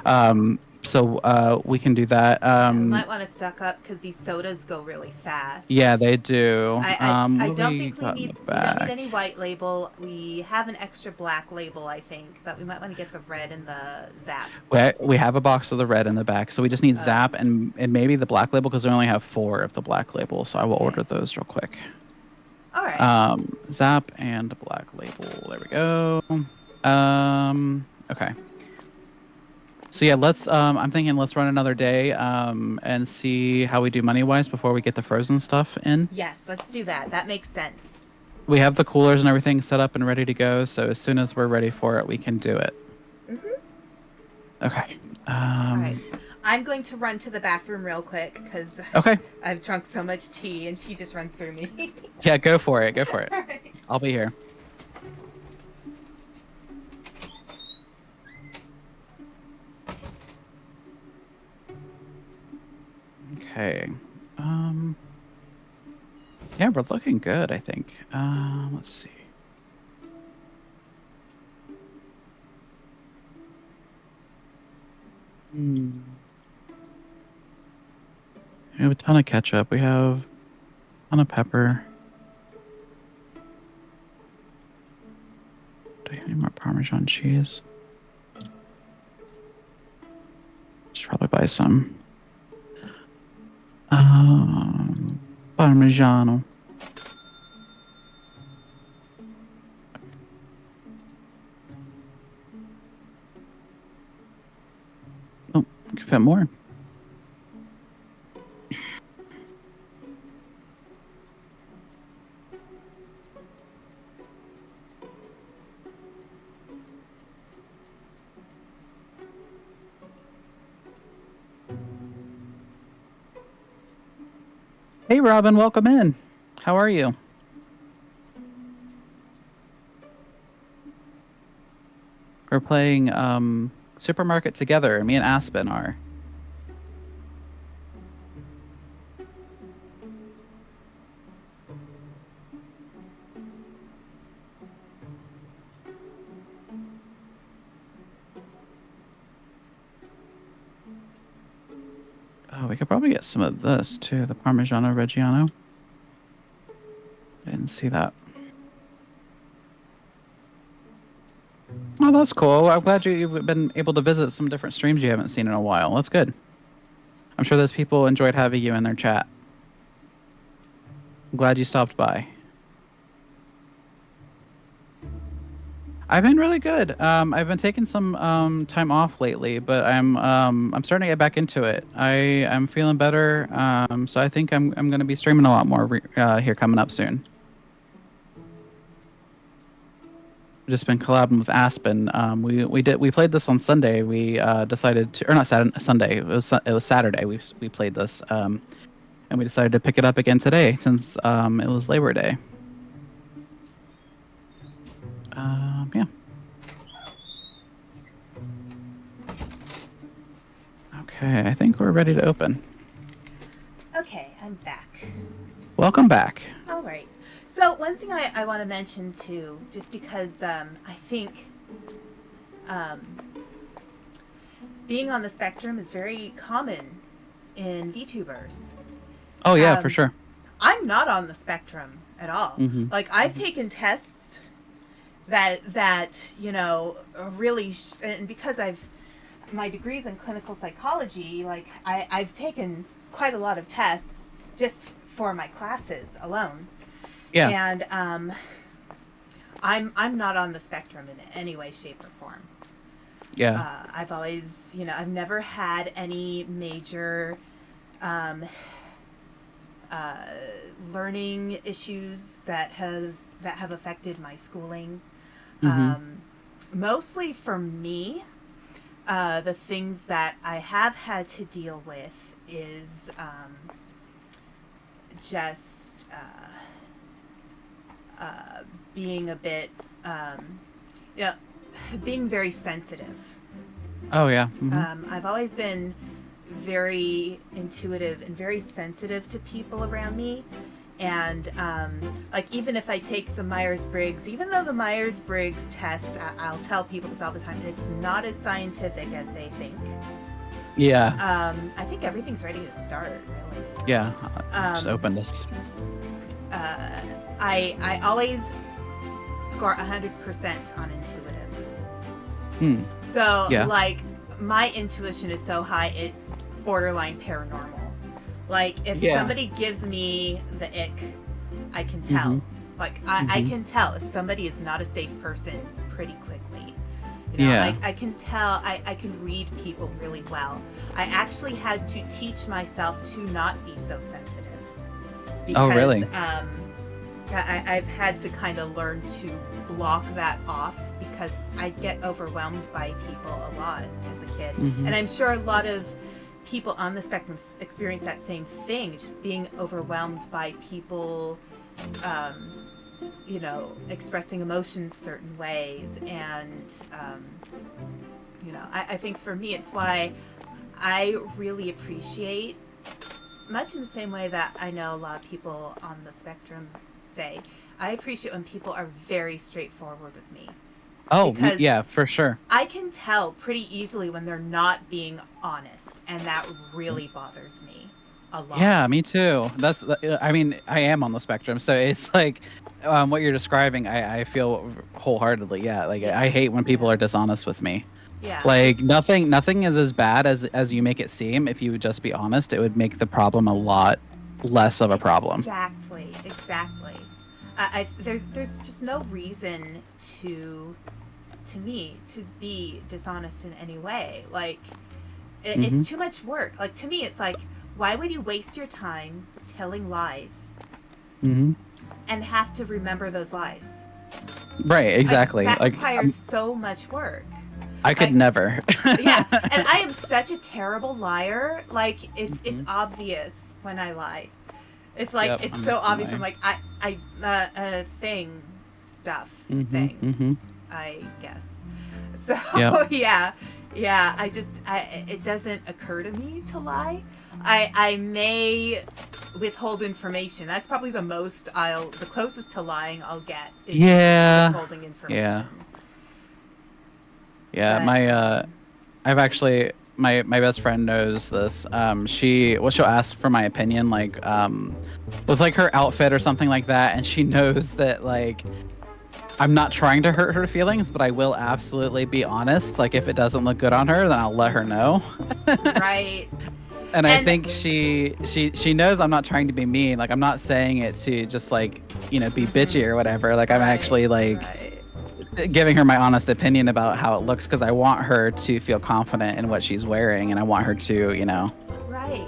So we can do that. We might want to stock up because these sodas go really fast. Yeah, they do. I don't think we don't need any white label. We have an extra black label, I think, but we might want to get the red and the Zap. We have a box of the red in the back, so we just need Zap and maybe the black label because we only have 4 of the black label. So I will order those real quick. All right. Zap and black label. There we go. Okay. So yeah, I'm thinking let's run another day and see how we do money-wise before we get the frozen stuff in. Yes, let's do that. That makes sense. We have the coolers and everything set up and ready to go, so as soon as we're ready for it, we can do it. Okay. All right. I'm going to run to the bathroom real quick because I've drunk so much tea and tea just runs through me. Yeah, go for it. Go for it. All right. I'll be here. Okay. Yeah, we're looking good, I think. Let's see. We have a ton of ketchup. We have a ton of pepper. Do I have any more Parmesan cheese? Should probably buy some. Parmigiano. Oh, I can fit more. Hey, Robin, welcome in. How are you? We're playing Supermarket together. Me and Aspen are. Oh, we could probably get some of this too, the Parmigiano Reggiano. I didn't see that. Oh, that's cool. I'm glad you've been able to visit some different streams you haven't seen in a while. That's good. I'm sure those people enjoyed having you in their chat. I'm glad you stopped by. I've been really good. I've been taking some time off lately, but I'm starting to get back into it. I'm feeling better, so I think I'm going to be streaming a lot more here coming up soon. I've just been collabing with Aspen. We played this on Sunday. We decided to, or not Sunday. It was Saturday. We played this, and we decided to pick it up again today since it was Labor Day. Yeah. Okay, I think we're ready to open. Okay, I'm back. Welcome back. All right. So one thing I want to mention too, just because I think being on the spectrum is very common in VTubers. Oh yeah, for sure. I'm not on the spectrum at all. Mm-hmm. Like I've taken tests that really and because my degree's in clinical psychology, like I've taken quite a lot of tests just for my classes alone. Yeah. And I'm not on the spectrum in any way, shape, or form. Yeah. I've always, I've never had any major learning issues that have affected my schooling. Mostly for me, the things that I have had to deal with is just being a bit, being very sensitive. Oh yeah. I've always been very intuitive and very sensitive to people around me. And like, even if I take the Myers-Briggs, even though the Myers-Briggs test, I'll tell people this all the time, it's not as scientific as they think. Yeah. I think everything's ready to start, really. Yeah. Just open this. I always score 100% on intuitive. So, Yeah. like, my intuition is so high, it's borderline paranormal. Like, if somebody gives me the ick, I can tell. Like, I can tell if somebody is not a safe person pretty quickly. Like, I can tell, I can read people really well. I actually had to teach myself to not be so sensitive. Because, really? I've had to kind of learn to block that off, because I get overwhelmed by people a lot as a kid. And I'm sure a lot of people on the spectrum experience that same thing, just being overwhelmed by people, expressing emotions certain ways. And, I think for me, it's why I really appreciate, much in the same way that I know a lot of people on the spectrum say, I appreciate when people are very straightforward with me. Oh, Because yeah, for sure. I can tell pretty easily when they're not being honest, and that really bothers me a lot. Yeah, me too. I mean, I am on the spectrum, so it's like what you're describing, I feel wholeheartedly. Yeah, like I hate when people are dishonest with me. Yeah. Like nothing is as bad as you make it seem. If you would just be honest, it would make the problem a lot less of a problem. Exactly. There's just no reason to me to be dishonest in any way. Like, it's too much work. Like, to me, it's like, why would you waste your time telling lies and have to remember those lies? Right, exactly. That like requires so much work. I could never. Yeah, and I am such a terrible liar. Like, it's obvious when I lie. It's like, it's so obvious. I'm like, thing, I guess. So, yeah, it doesn't occur to me to lie. I may withhold information. That's probably the closest to lying I'll get is withholding information. Yeah, I've actually, my best friend knows this. She'll ask for my opinion, like, with like her outfit or something like that, and she knows that, like, I'm not trying to hurt her feelings, but I will absolutely be honest. Like, if it doesn't look good on her, then I'll let her know. Right. And I think she knows I'm not trying to be mean. Like, I'm not saying it to just, like, be bitchy or whatever. Like, I'm actually like giving her my honest opinion about how it looks, because I want her to feel confident in what she's wearing, and I want her to, Right.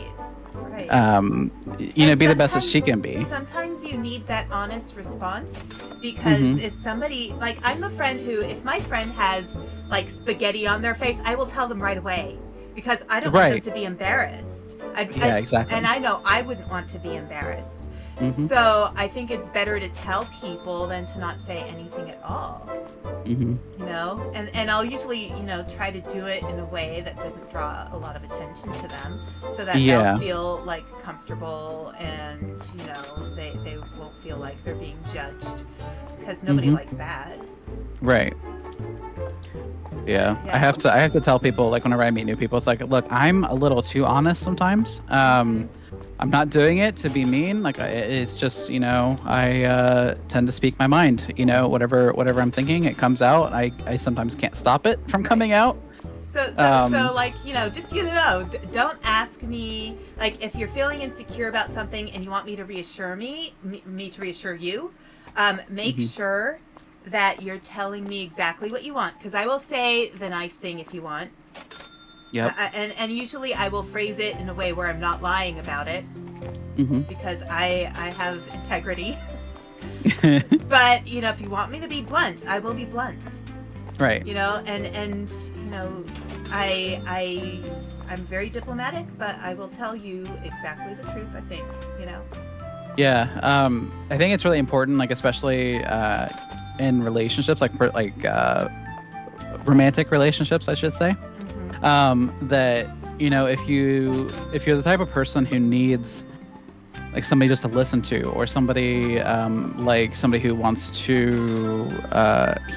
be the best that she can be. Sometimes you need that honest response, because if somebody, like, I'm the friend who, if my friend has, like, spaghetti on their face, I will tell them right away, because I don't want them to be embarrassed. Exactly. And I know I wouldn't want to be embarrassed. So I think it's better to tell people than to not say anything at all. And I'll usually, try to do it in a way that doesn't draw a lot of attention to them, so that they'll feel, like, comfortable, and they won't feel like they're being judged, because nobody likes that. Right. Yeah. I have to tell people, like, whenever I meet new people, it's like, look, I'm a little too honest sometimes. I'm not doing it to be mean. Like, it's just, I tend to speak my mind. Whatever I'm thinking, it comes out. I sometimes can't stop it from coming out. So like, just don't ask me, like, if you're feeling insecure about something and you want me to reassure me to reassure you, make sure that you're telling me exactly what you want, because I will say the nice thing if you want. Yep. And usually I will phrase it in a way where I'm not lying about it, because I have integrity. But if you want me to be blunt, I will be blunt. Right. And I'm very diplomatic, but I will tell you exactly the truth, I think. Yeah. I think it's really important, like especially in relationships, like romantic relationships, I should say. That if you're the type of person who needs like somebody just to listen to, or somebody like somebody who wants to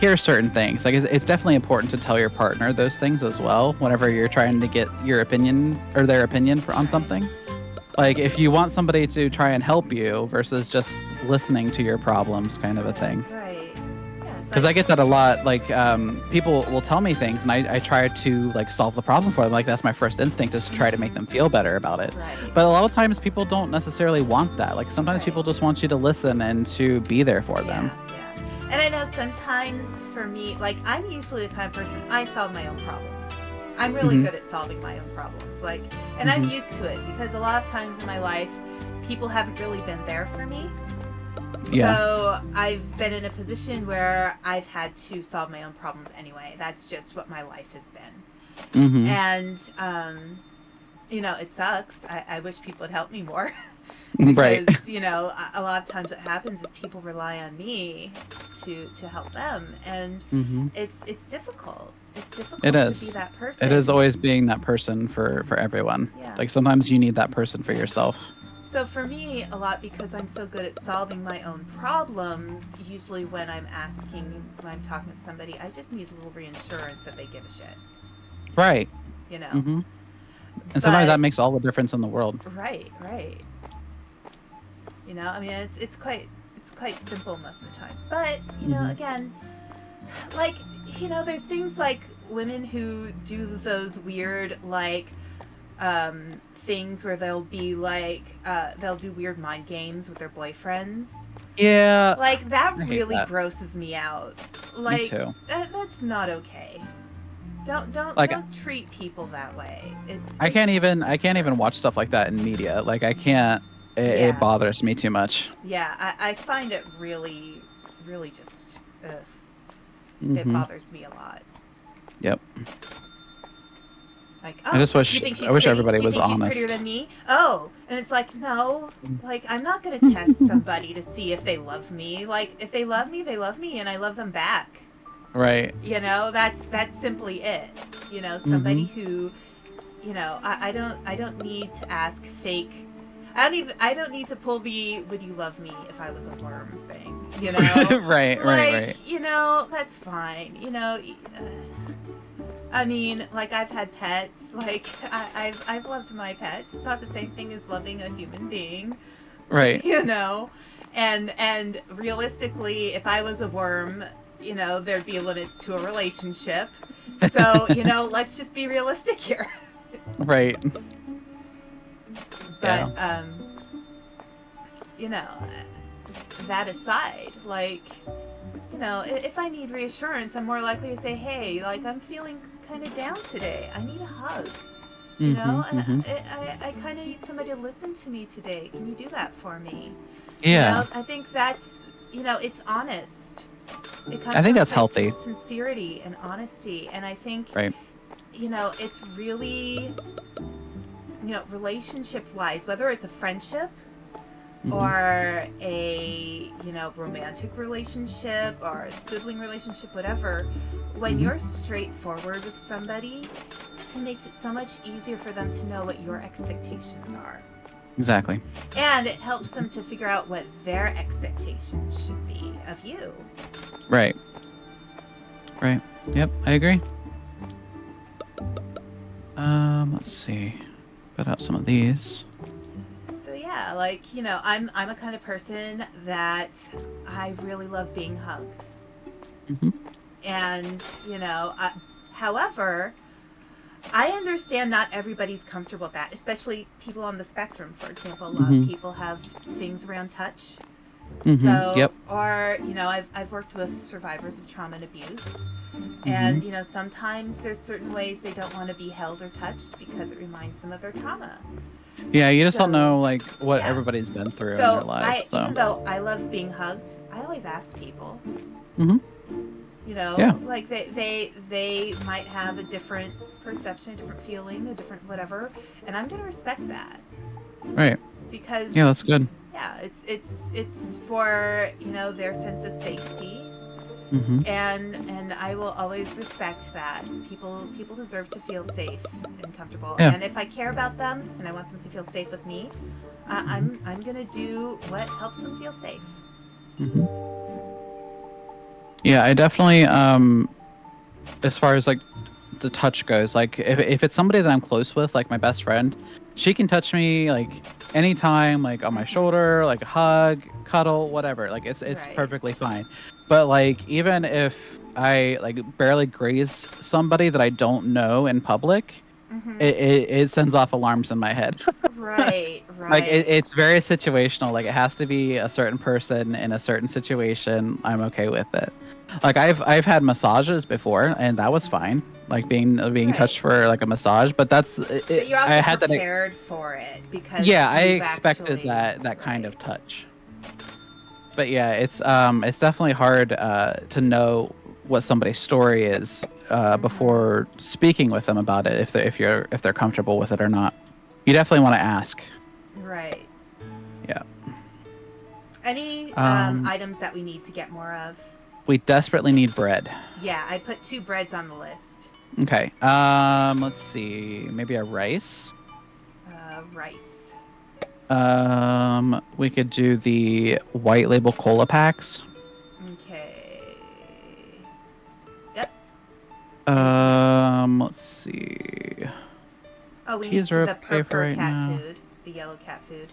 hear certain things, like it's definitely important to tell your partner those things as well whenever you're trying to get your opinion or their opinion on something. Like if you want somebody to try and help you versus just listening to your problems, kind of a thing. Right. Because I get that a lot. Like people will tell me things, and I try to like solve the problem for them. Like that's my first instinct, is to try to make them feel better about it. Right. But a lot of times people don't necessarily want that. Like sometimes people just want you to listen and to be there for them. Yeah. And I know sometimes for me, like I'm usually the kind of person, I solve my own problems. I'm really good at solving my own problems. Like, and I'm used to it because a lot of times in my life, people haven't really been there for me. So I've been in a position where I've had to solve my own problems anyway. That's just what my life has been. And, it sucks. I wish people would help me more. Because, right. A lot of times what happens is people rely on me to help them. And it's difficult. It's difficult to be that person. It is always being that person for everyone. Yeah. Like sometimes you need that person for yourself. So for me, a lot, because I'm so good at solving my own problems, usually when I'm talking to somebody, I just need a little reassurance that they give a shit. Right. And sometimes that makes all the difference in the world. Right. I mean, it's quite simple most of the time. But, again, like, there's things like women who do those weird, like, things where they'll be like they'll do weird mind games with their boyfriends. Yeah, like that really grosses me out. Like me too. That's not okay. Don't treat people that way. I can't even watch stuff like that in media. Like I can't. It bothers me too much. Yeah, I find it really just it bothers me a lot. Yep. Like, I just wish everybody was honest. She's prettier than me? Oh, and it's like, no, like I'm not gonna test somebody to see if they love me. Like if they love me, and I love them back. Right. That's simply it. Somebody who, I don't need to ask fake. I don't need to pull the "would you love me if I was a worm" thing. Right. That's fine. I mean, like I've had pets. Like I've loved my pets. It's not the same thing as loving a human being, right? And realistically, if I was a worm, there'd be limits to a relationship. So let's just be realistic here. Right. But that aside, like if I need reassurance, I'm more likely to say, hey, like I'm feeling kind of down today. I need a hug. I kind of need somebody to listen to me today. Can you do that for me? Yeah. I think that's it's honest. I think that's healthy. Sincerity and honesty, and I think it's really relationship wise, whether it's a friendship or a romantic relationship or a sibling relationship, whatever, when you're straightforward with somebody, it makes it so much easier for them to know what your expectations are. Exactly. And it helps them to figure out what their expectations should be of you. Right. Yep, I agree. Let's see. Put out some of these. So yeah, like, I'm a kind of person that I really love being hugged. And, however, I understand not everybody's comfortable with that, especially people on the spectrum. For example, a lot of people have things around touch. So, Yep. or, I've worked with survivors of trauma and abuse. Hmm. And, sometimes there's certain ways they don't want to be held or touched because it reminds them of their trauma. Yeah, you just don't So, know like what yeah. everybody's been through in their So, lives. even So. though I love being hugged, I always ask people, Hmm. Yeah. like they might have a different perception, a different feeling, a different whatever, and I'm gonna respect that Right. because Yeah, that's good. yeah, it's for their sense of safety, Hmm. and I will always respect that. People deserve to feel safe and comfortable, Yeah. and if I care about them and I want them to feel safe with me, I'm gonna do what helps them feel safe. Hmm. Yeah, I definitely as far as like the touch goes, like if it's somebody that I'm close with, like my best friend, she can touch me like anytime, like on my shoulder, like a hug, cuddle, whatever. Like it's Right. perfectly fine. But like even if I like barely graze somebody that I don't know in public, Mm-hmm. it sends off alarms in my head. Right, Like right. it's very situational. Like it has to be a certain person in a certain situation. I'm okay with it. Like I've had massages before, and that was fine. Like being touched Right. for like a massage, but that's But you're I also had that. prepared for it because Yeah, I you've expected actually that kind right. of touch. But yeah, it's definitely hard to know what somebody's story is Mm-hmm. before speaking with them about it. If they're comfortable with it or not, you definitely want to ask. Right. Yeah. Any Um, items that we need to get more of? we desperately need bread. Yeah, I put 2 breads on the list. Okay. Let's see. Maybe a rice. Rice. We could do the white label cola packs. Okay. Yep. Anything else? Let's see. Oh, we need Teas to are the okay for purple right cat now. food, the yellow cat food.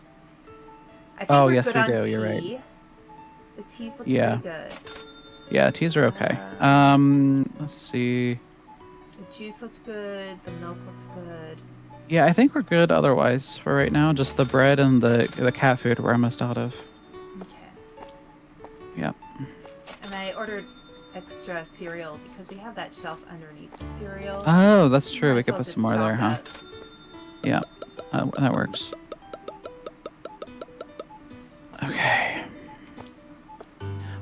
I think Oh, we're yes, good we on do. You're right. tea. The teas look pretty Yeah. good. Yeah, teas are okay. Um, Let's see. the juice looked good. The milk looked good. Yeah, I think we're good otherwise for right now. Just the bread and the cat food we're almost out of. Okay. Yep. And I ordered extra cereal because we have that shelf underneath the cereal. Oh, that's true. Might We as could well put some just more there, stock huh? up. Yeah, that works. Okay.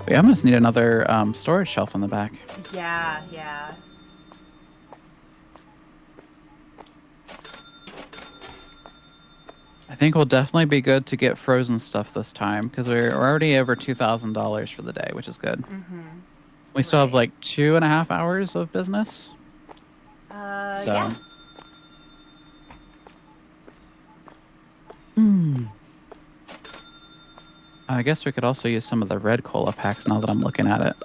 We almost need another storage shelf on the back. Yeah, yeah. I think we'll definitely be good to get frozen stuff this time because we're already over $2,000 for the day, which is good. Mm-hmm. We still have Right. like 2.5 hours of business. Yeah. So. Hmm. I guess we could also use some of the red cola packs now that I'm looking at it.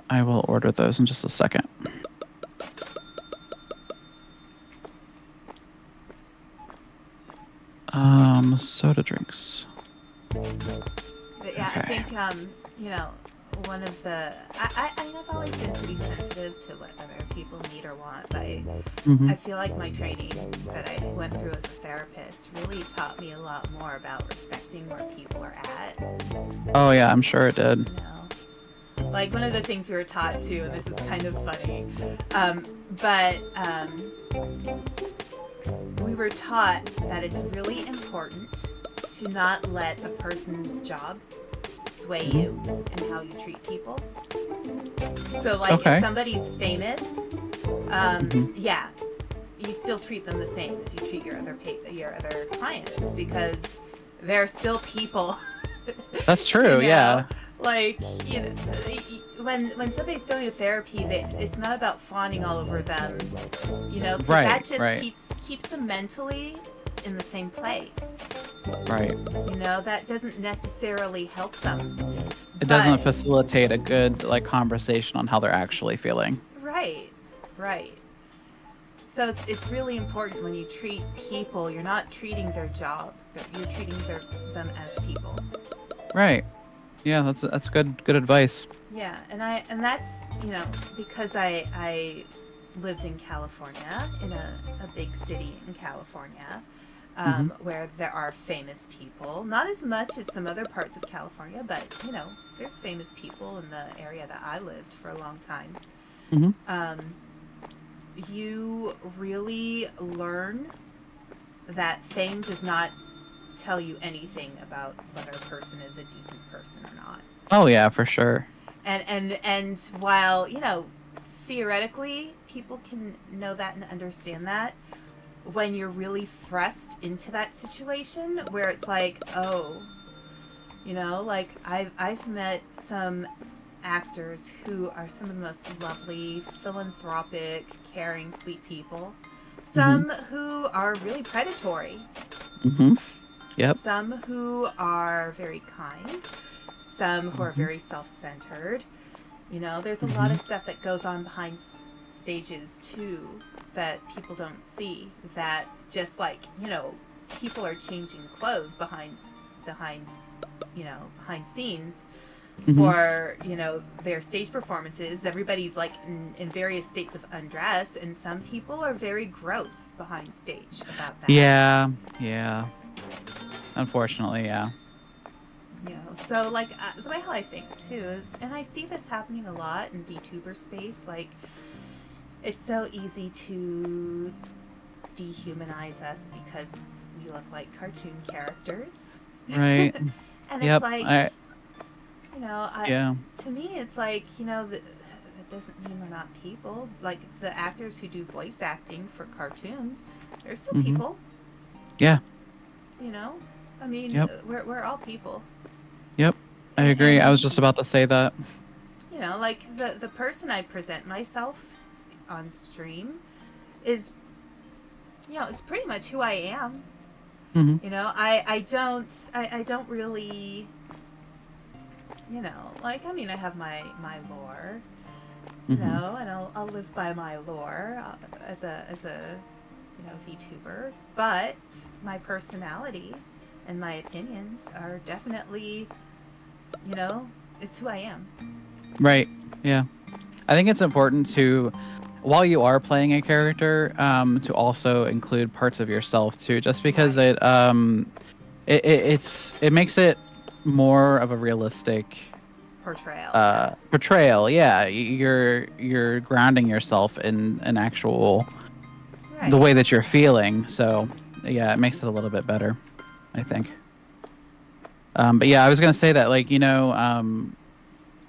I will order those in just a second. Soda drinks. But yeah, I Okay. think, one of the... I've always been pretty sensitive to what other people need or want. Hmm. I feel like my training that I went through as a therapist really taught me a lot more about respecting where people are at. Oh yeah, I'm sure it did. Like one of the things we were taught too, and this is kind of funny, but we were taught that it's really important to not let a person's job sway you in how you treat people. So, like, if Okay. somebody's famous, Hmm. yeah, you still treat them the same as you treat your other clients because they're still people. That's you true. know, Yeah. like when somebody's going to therapy, it's not about fawning all over them, because that Right. just Right. keeps them mentally in the same place. Right. That doesn't necessarily help them. It But doesn't facilitate a good like conversation on how they're actually feeling. right, right. So it's really important when you treat people, you're not treating their job, but you're treating them as people. Right. Yeah, that's good advice. Yeah, and that's because I lived in California, in a big city in California, Hmm. where there are famous people. Not as much as some other parts of California, but there's famous people in the area that I lived for a long time. Hmm. Um, you really learn that fame does not tell you anything about whether a person is a decent person or not. Oh yeah, for sure. And while theoretically people can know that and understand that, when you're really thrust into that situation where it's like, oh, like I've met some actors who are some of the most lovely, philanthropic, caring, sweet people. Hmm. Some who are really predatory. Hmm. Yep. Some who are very kind. Some who are Hmm. very self-centered. There's a lot Hmm. of stuff that goes on behind stages too that people don't see. That just like people are changing clothes behind scenes Hmm. for their stage performances. Everybody's like in various states of undress, and some people are very gross behind stage about that. Yeah. Yeah. Unfortunately, yeah. So like the way how I think too is, and I see this happening a lot in VTuber space. Like, it's so easy to dehumanize us because we look like cartoon characters. Right. And it's Yep. like, I I yeah. to me it's like, that doesn't mean we're not people. Like the actors who do voice acting for cartoons, they're still Hmm. people. Yeah. You know, I mean, Yep. we're all people. Yep. I agree. I And was just about to say that. like the person I present myself on stream is, it's pretty much who I am. Hmm. I don't really, like, I mean, I have my lore, Hmm. and I'll live by my lore as a VTuber, but my personality and my opinions are definitely, you know, it's who I am. Right. Yeah. I think it's important to, while you are playing a character, to also include parts of yourself too, just because Right. it makes it more of a realistic Portrayal, yeah. portrayal. Yeah, you're grounding yourself in an actual the Right. way that you're feeling. So yeah, it makes it a little bit better, I think. But yeah, I was gonna say that, like,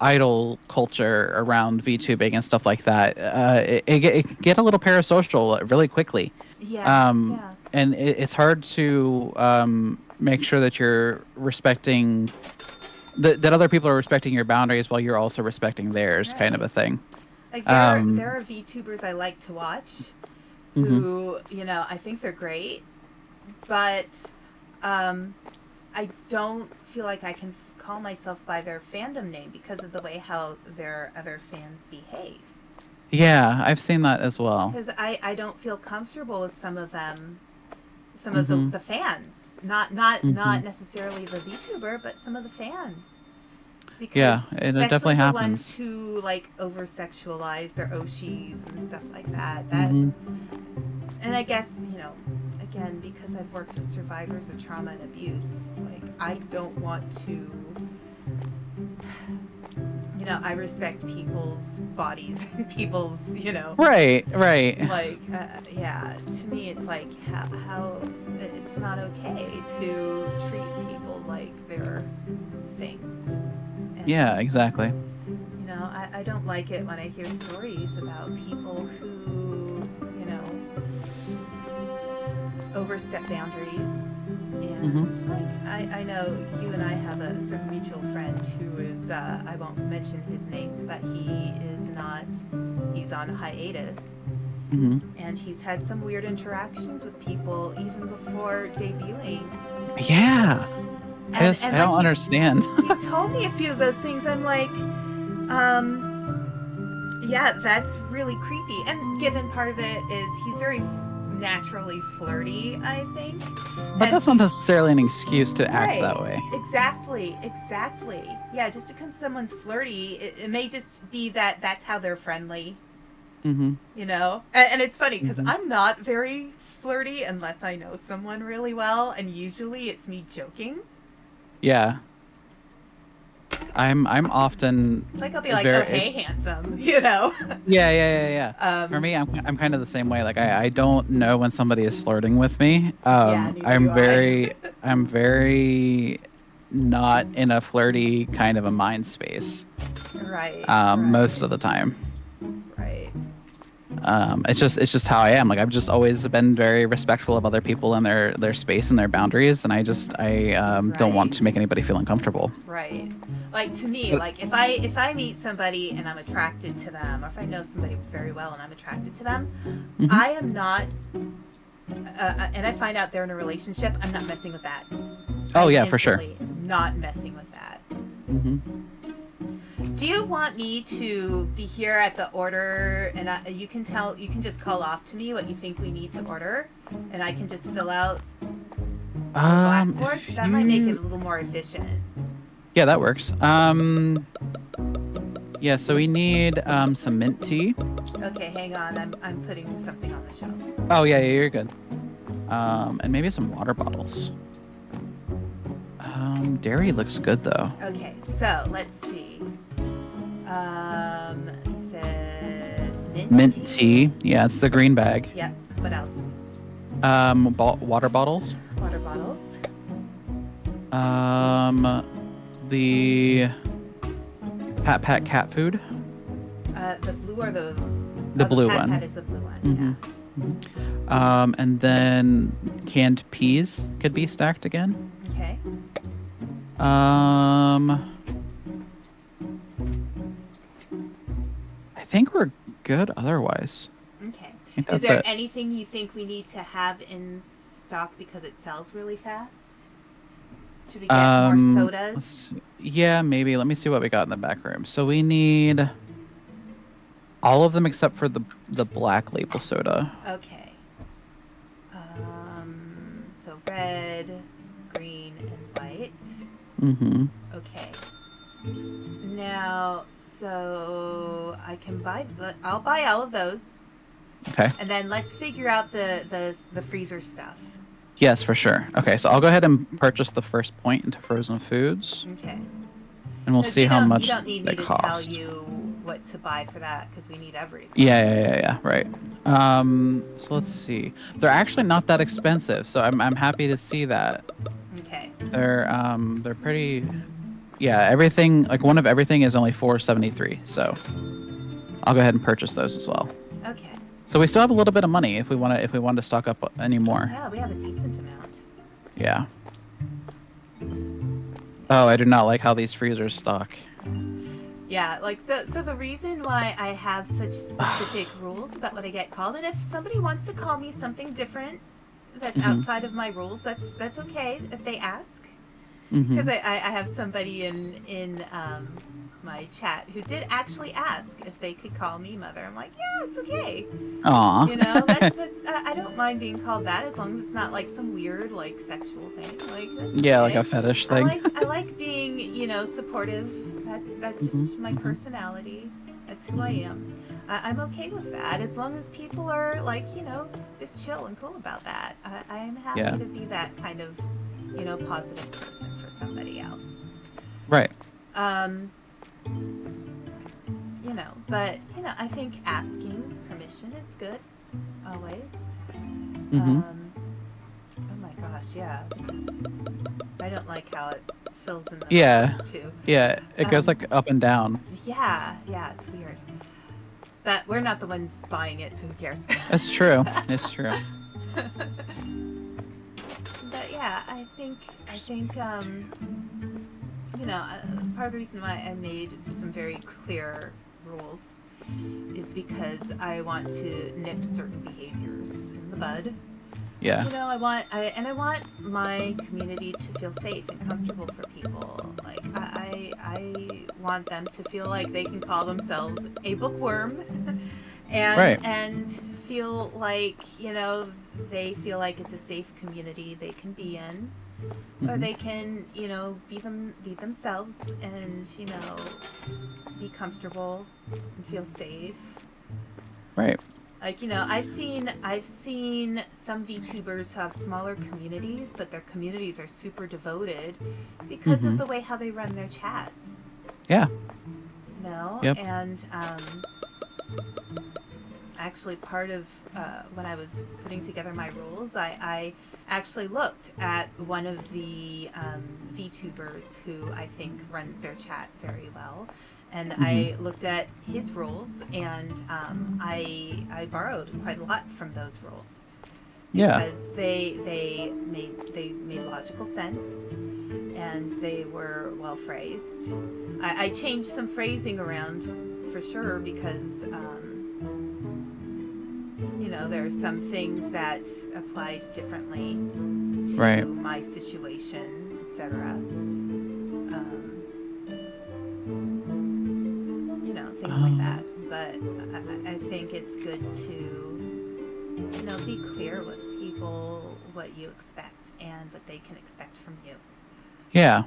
idol culture around VTubing and stuff like that, it can get a little parasocial really quickly. Yeah, yeah. And it's hard to make sure that you're respecting that other people are respecting your boundaries while you're also respecting theirs, kind of Right. a thing. Like there Um, are VTubers I like to watch mhm. who, I think they're great, but um I don't feel like I can call myself by their fandom name because of the way how their other fans behave. Yeah, I've seen that as well. Because I don't feel comfortable with some of them, some of Hmm. the fans, not Hmm. necessarily the VTuber, but some of the fans. Yeah, Because it especially definitely the ones happens. who like over sexualize their Oshis and stuff like that. Hmm. And I guess, again, because I've worked with survivors of trauma and abuse, like, I don't want to, I respect people's bodies and people's, Right, right. like, yeah, to me, it's like how it's not okay to treat people like they're things. And, Yeah, exactly. I don't like it when I hear stories about people who, overstep boundaries. Hmm. And like, I know you and I have a certain mutual friend who is, I won't mention his name, but he is not, he's on hiatus. Hmm. And he's had some weird interactions with people even before debuting. Yeah, I And like don't understand. he's told me a few of those things. I'm like, yeah, that's really creepy. And given part of it is he's very naturally flirty, I think. But And that's not he's necessarily an excuse to act that right. way. Exactly. Yeah, just because someone's flirty, it may just be that that's how they're friendly. Mm-hmm. You know, and it's funny because Mm-hmm. I'm not very flirty unless I know someone really well, and usually it's me joking. Yeah. I'm often It's like I'll be like, "Oh, very hey, handsome," you know. yeah. For um, me, I'm kind of the same way. Like I don't know when somebody is flirting with me. yeah, neither do I. I'm very not in a flirty kind of a mind space. Right, Most of right, the time. right, It's just how I am. Like I've just always been very respectful of other people and their space and their boundaries, and I don't want right. to make anybody feel uncomfortable. Right. Like to me, But like if I meet somebody and I'm attracted to them, or if I know somebody very well and I'm attracted to them, mhm. I am not. And I find out they're in a relationship, I'm not messing with that. I Oh am yeah, for sure. instantly not messing with that. Hmm. Do you want me to be here at the order, and you can tell, you can just call off to me what you think we need to order, and I can just fill out on the blackboard? If That might make it you a little more efficient. Yeah, that works. Yeah, so we need some mint tea. Okay, hang on. I'm putting something on the shelf. Oh yeah, you're good. And maybe some water bottles. Dairy looks good though. Okay, so let's see. You said mint Mint tea. tea. Yeah, it's the green bag. Yep. What else? Water bottles. Water bottles. The Pat Pat cat food. The blue or the The blue Pat one. Pat is the blue one. Hmm. Yeah. And then canned peas could be stacked again. Okay. I think we're good otherwise. Okay. I think Is that's there it. anything you think we need to have in stock because it sells really fast? Should we get more sodas? Yeah, maybe. Let me see what we got in the back room. So we need all of them except for the black label soda. Okay. So red, green, and white. Mm-hmm. Okay. Now, so I can buy. I'll buy all of those, Okay. and then let's figure out the freezer stuff. Yes, for sure. Okay, so I'll go ahead and purchase the first point into frozen foods, Okay. and we'll Because see how you much don't need me they to tell cost. you what to buy for that because we need everything. Yeah, right. So let's see. They're actually not that expensive, so I'm happy to see that. Okay. They're pretty. Yeah, everything like one of everything is only $4.73. So I'll go ahead and purchase those as well. Okay. So we still have a little bit of money if we want to stock up any more. Yeah, we have a decent amount. Yeah. Oh, I do not like how these freezers stock. Yeah, like so the reason why I have such specific rules about what I get called, and if somebody wants to call me something different that's Mhm. outside of my rules, that's okay if they ask. Mm-hmm. Because I have somebody in my chat who did actually ask if they could call me mother. I'm like, yeah, it's okay. Aw. You know, that's I don't mind being called that as long as it's not like some weird like sexual thing. Like that's Yeah, okay. like a fetish thing. I like being, you know, supportive. That's just my personality. That's who I am. I'm okay with that as long as people are like, you know, just chill and cool about that. I am happy Yeah. to be that kind of, you know, positive person for somebody else. Right. You know, but you know, I think asking permission is good, always. Mm-hmm. Oh my gosh, yeah, this is. I don't like how it fills in the Yeah. boxes too. Yeah, it goes like up and down. Yeah, it's weird. But we're not the ones buying it, so who cares? It's true. It's true. But yeah, I think you know, part of the reason why I made some very clear rules is because I want to nip certain behaviors in the bud. Yeah. You know, I want my community to feel safe and comfortable for people. Like I want them to feel like they can call themselves a bookworm, and feel like, you know, they feel like it's a safe community they can be in, or they can, you know, be themselves and, you know, be comfortable and feel safe. Right. Like, I've seen some VTubers have smaller communities, but their communities are super devoted because of Mm-hmm. the way how they run their chats. Yeah. Yep. And actually part of when I was putting together my rules, I actually looked at one of the VTubers who I think runs their chat very well, and Mm-hmm. I looked at his rules, and I borrowed quite a lot from those rules Yeah. because they made logical sense and they were well phrased. I changed some phrasing around for sure because there are some things that applied differently to Right. my situation, etc. Things like that. Um. But I think it's good to, be clear with people what you expect and what they can expect from you. Yeah.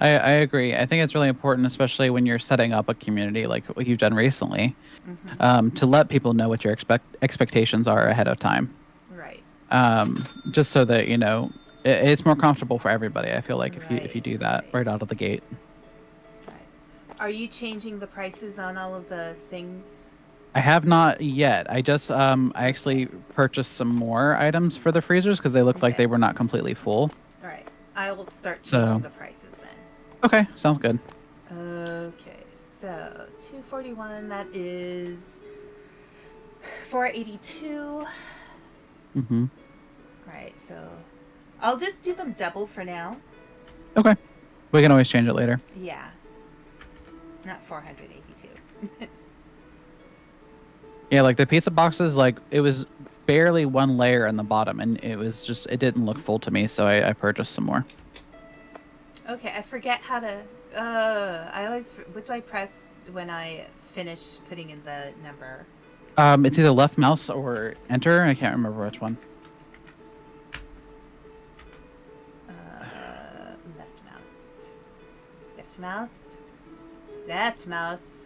I agree. I think it's really important, especially when you're setting up a community like what you've done recently, Mm-hmm. to let people know what your expectations are ahead of time. Right. Just so that it's more comfortable for everybody. I feel like if you Right. do that Right. right out of the gate. Right. Are you changing the prices on all of the things? I have not yet. I Okay. actually purchased some more items for the freezers because they looked like Okay. they were not completely full. All right. I will start changing So the prices then. okay, sounds good. Okay. So 241. That is 482. Mm-hmm. Right. So I'll just do them double for now. Okay, we can always change it later. Yeah. Not 482. Yeah, like the pizza boxes, like it was barely one layer in the bottom, and it didn't look full to me, so I purchased some more. Okay. I forget how to. What do I press when I finish putting in the number? It's either left mouse or enter. I can't remember which one. Left mouse. Left mouse. Left mouse.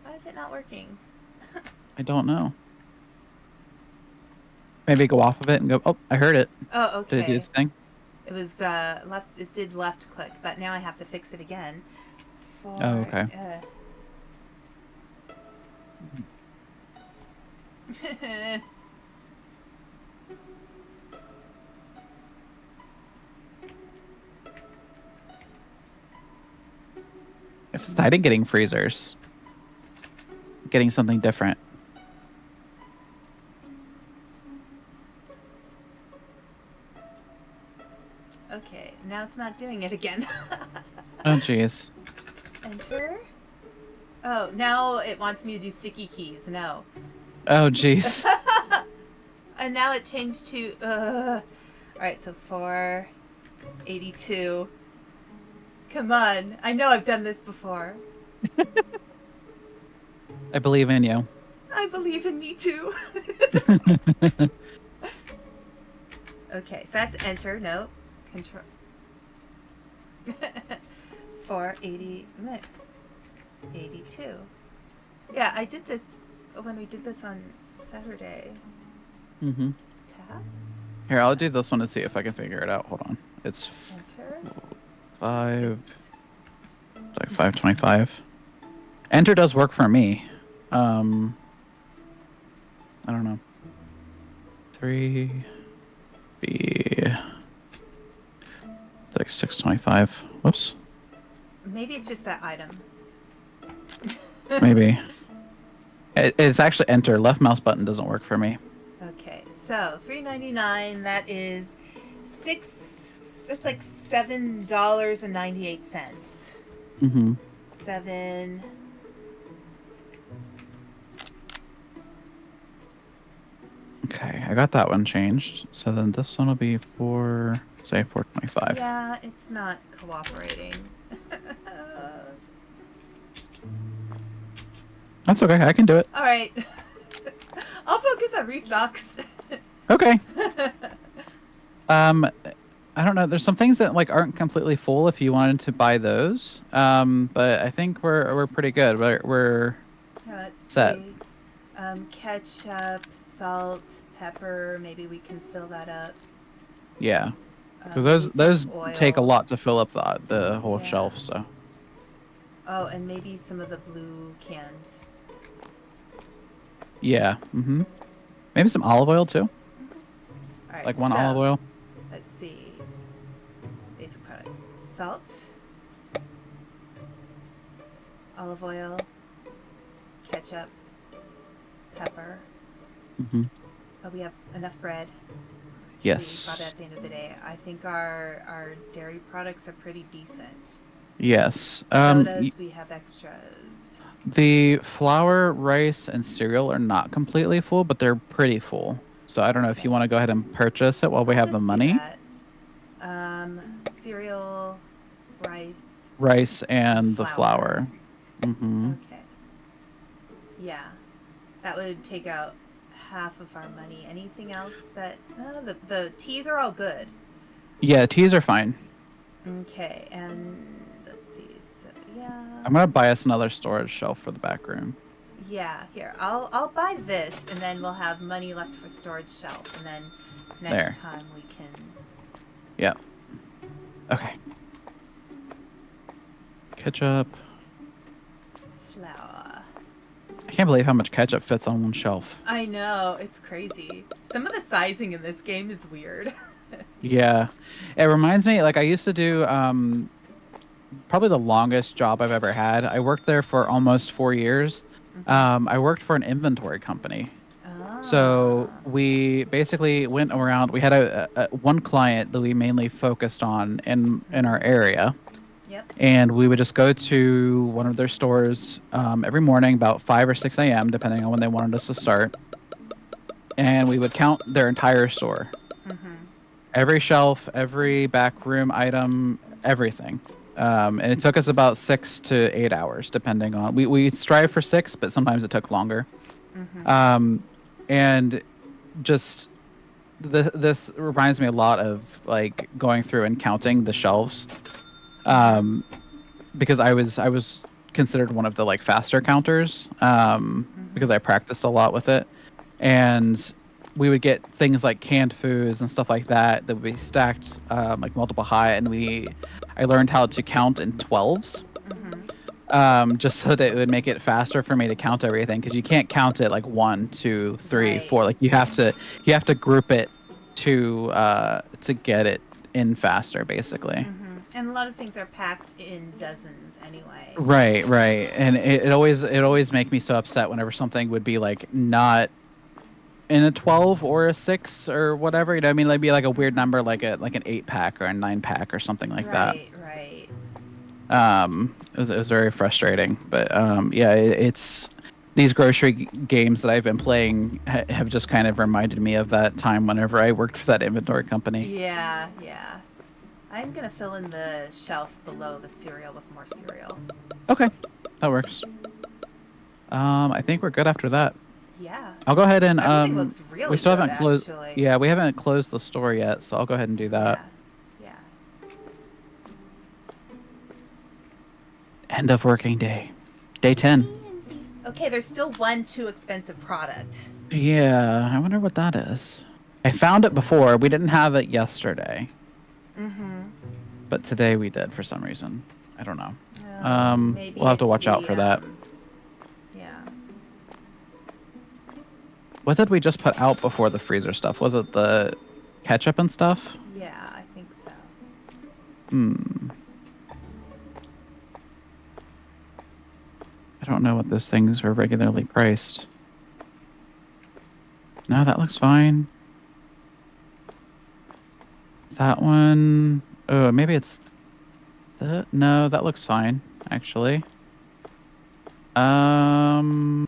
Why is it not working? I don't know. Maybe go off of it and go. Oh, I heard it. Oh, Did it do okay. its thing? It was left. It did left click, but now I have to fix it again. Oh, For okay. It's exciting getting freezers. Getting something different. Okay, now it's not doing it again. Oh, jeez. Enter. Oh, now it wants me to do sticky keys. No. Oh, jeez. And now it changed to. All right, so 482. Come on, I know I've done this before. I believe in you. I believe in me too. Okay, so that's enter. No, control. 480. 82. Yeah, I did this when we did this on Saturday. Mm-hmm. Tab. Here, I'll do this one to see if I can figure it out. Hold on. It's Enter. five, like 525. Enter does work for me. I don't know. 3 B like 625. Whoops. Maybe it's just that item. Maybe. It's actually enter. Left mouse button doesn't work for me. Okay, so $3.99. That is That's like $7.98. Mm-hmm. 7. Okay, I got that one changed. So then this one will be say 425. Yeah, it's not cooperating. That's okay. I can do it. All right. I'll focus on restocks. Okay. I don't know. There's some things that like aren't completely full if you wanted to buy those. But I think we're pretty good. We're Let's set. see. Ketchup, salt, pepper. Maybe we can fill that up. Yeah. Maybe Those some take a oil. lot to fill up the whole Yeah. shelf. So. Oh, and maybe some of the blue cans. Yeah. Maybe some olive oil too. All right. Like one So olive oil. let's see. Basic products: salt, olive oil, ketchup, pepper. But we have enough bread. Yes. We bought it at the end of the day. I think our dairy products are pretty decent. Yes. Sodas, we have extras. The flour, rice, and cereal are not completely full, but they're pretty full. So I don't know if you want to go ahead and purchase it while we I'll have the just do money. that. Cereal, rice, and the flour. flour. Okay. Yeah, that would take out half of our money. Anything else that the teas are all good. Yeah, teas are fine. Okay, and let's see. So yeah. I'm gonna buy us another storage shelf for the back room. Yeah, here. I'll buy this, and then we'll have money left for storage shelf, and then next time we can. Yep. Okay. Ketchup. Flour. I can't believe how much ketchup fits on one shelf. I know, it's crazy. Some of the sizing in this game is weird. Yeah. It reminds me, like I used to do probably the longest job I've ever had. I worked there for almost 4 years. I worked for an inventory company. So we basically went around. We had a one client that we mainly focused on in our area. Yep. And we would just go to one of their stores every morning about 5 or 6 a.m., depending on when they wanted us to start. And we would count their entire store. Every shelf, every back room item, everything. And it took us about 6 to 8 hours, depending on. We strive for 6, but sometimes it took longer. And just this reminds me a lot of like going through and counting the shelves, because I was considered one of the like faster counters, because I practiced a lot with it, and we would get things like canned foods and stuff like that that would be stacked like multiple high, and I learned how to count in 12s. Just so that it would make it faster for me to count everything, because you can't count it like 1, 2, 3, 4. Like you have to group it to get it in faster, basically. And a lot of things are packed in dozens anyway. Right, and it always make me so upset whenever something would be like not in a 12 or a 6 or whatever. You know what I mean? Like be like a weird number, like an 8-pack or a 9-pack or something like that. Right. It was very frustrating, but yeah, it's these grocery games that I've been playing have just kind of reminded me of that time whenever I worked for that inventory company. Yeah. I'm gonna fill in the shelf below the cereal with more cereal. Okay, that works. I think we're good after that. Yeah. I'll go ahead and everything looks really we still good, haven't closed. actually. Yeah, we haven't closed the store yet, so I'll go ahead and do that. Yeah. End of working day. Day 10. Okay, there's still one too expensive product. Yeah, I wonder what that is. I found it before. We didn't have it yesterday. But today we did for some reason. I don't know. Maybe we'll have to watch out for that. Yeah. What did we just put out before the freezer stuff? Was it the ketchup and stuff? Yeah, I think so. I don't know what those things are regularly priced. No, that looks fine. That one... Oh, maybe it's... No, that looks fine, actually. I'd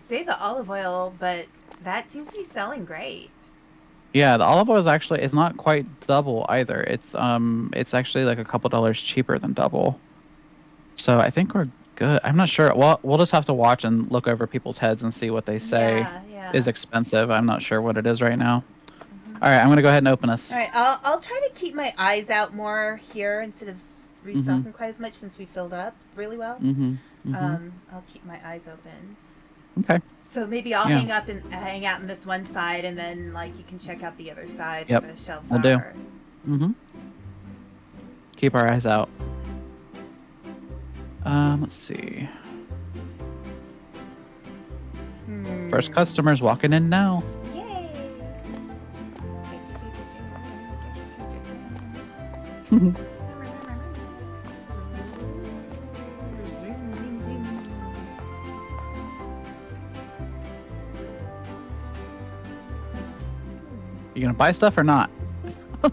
say the olive oil, but that seems to be selling great. Yeah, the olive oil is not quite double either. It's actually like a couple dollars cheaper than double. So I think we're good. I'm not sure. Well, we'll just have to watch and look over people's heads and see what they say is expensive. I'm not sure what it is right now. All right, I'm gonna go ahead and open this. All right, I'll try to keep my eyes out more here instead of restocking quite as much since we filled up really well. Mm-hmm. I'll keep my eyes open. Okay. So maybe I'll Yeah. hang out in this one side, and then like you can check out the other side Yep. where the shelves We'll do. are. Mm-hmm. Keep our eyes out. Let's see. First customers walking in now. Yay! You gonna buy stuff or not? Yeah.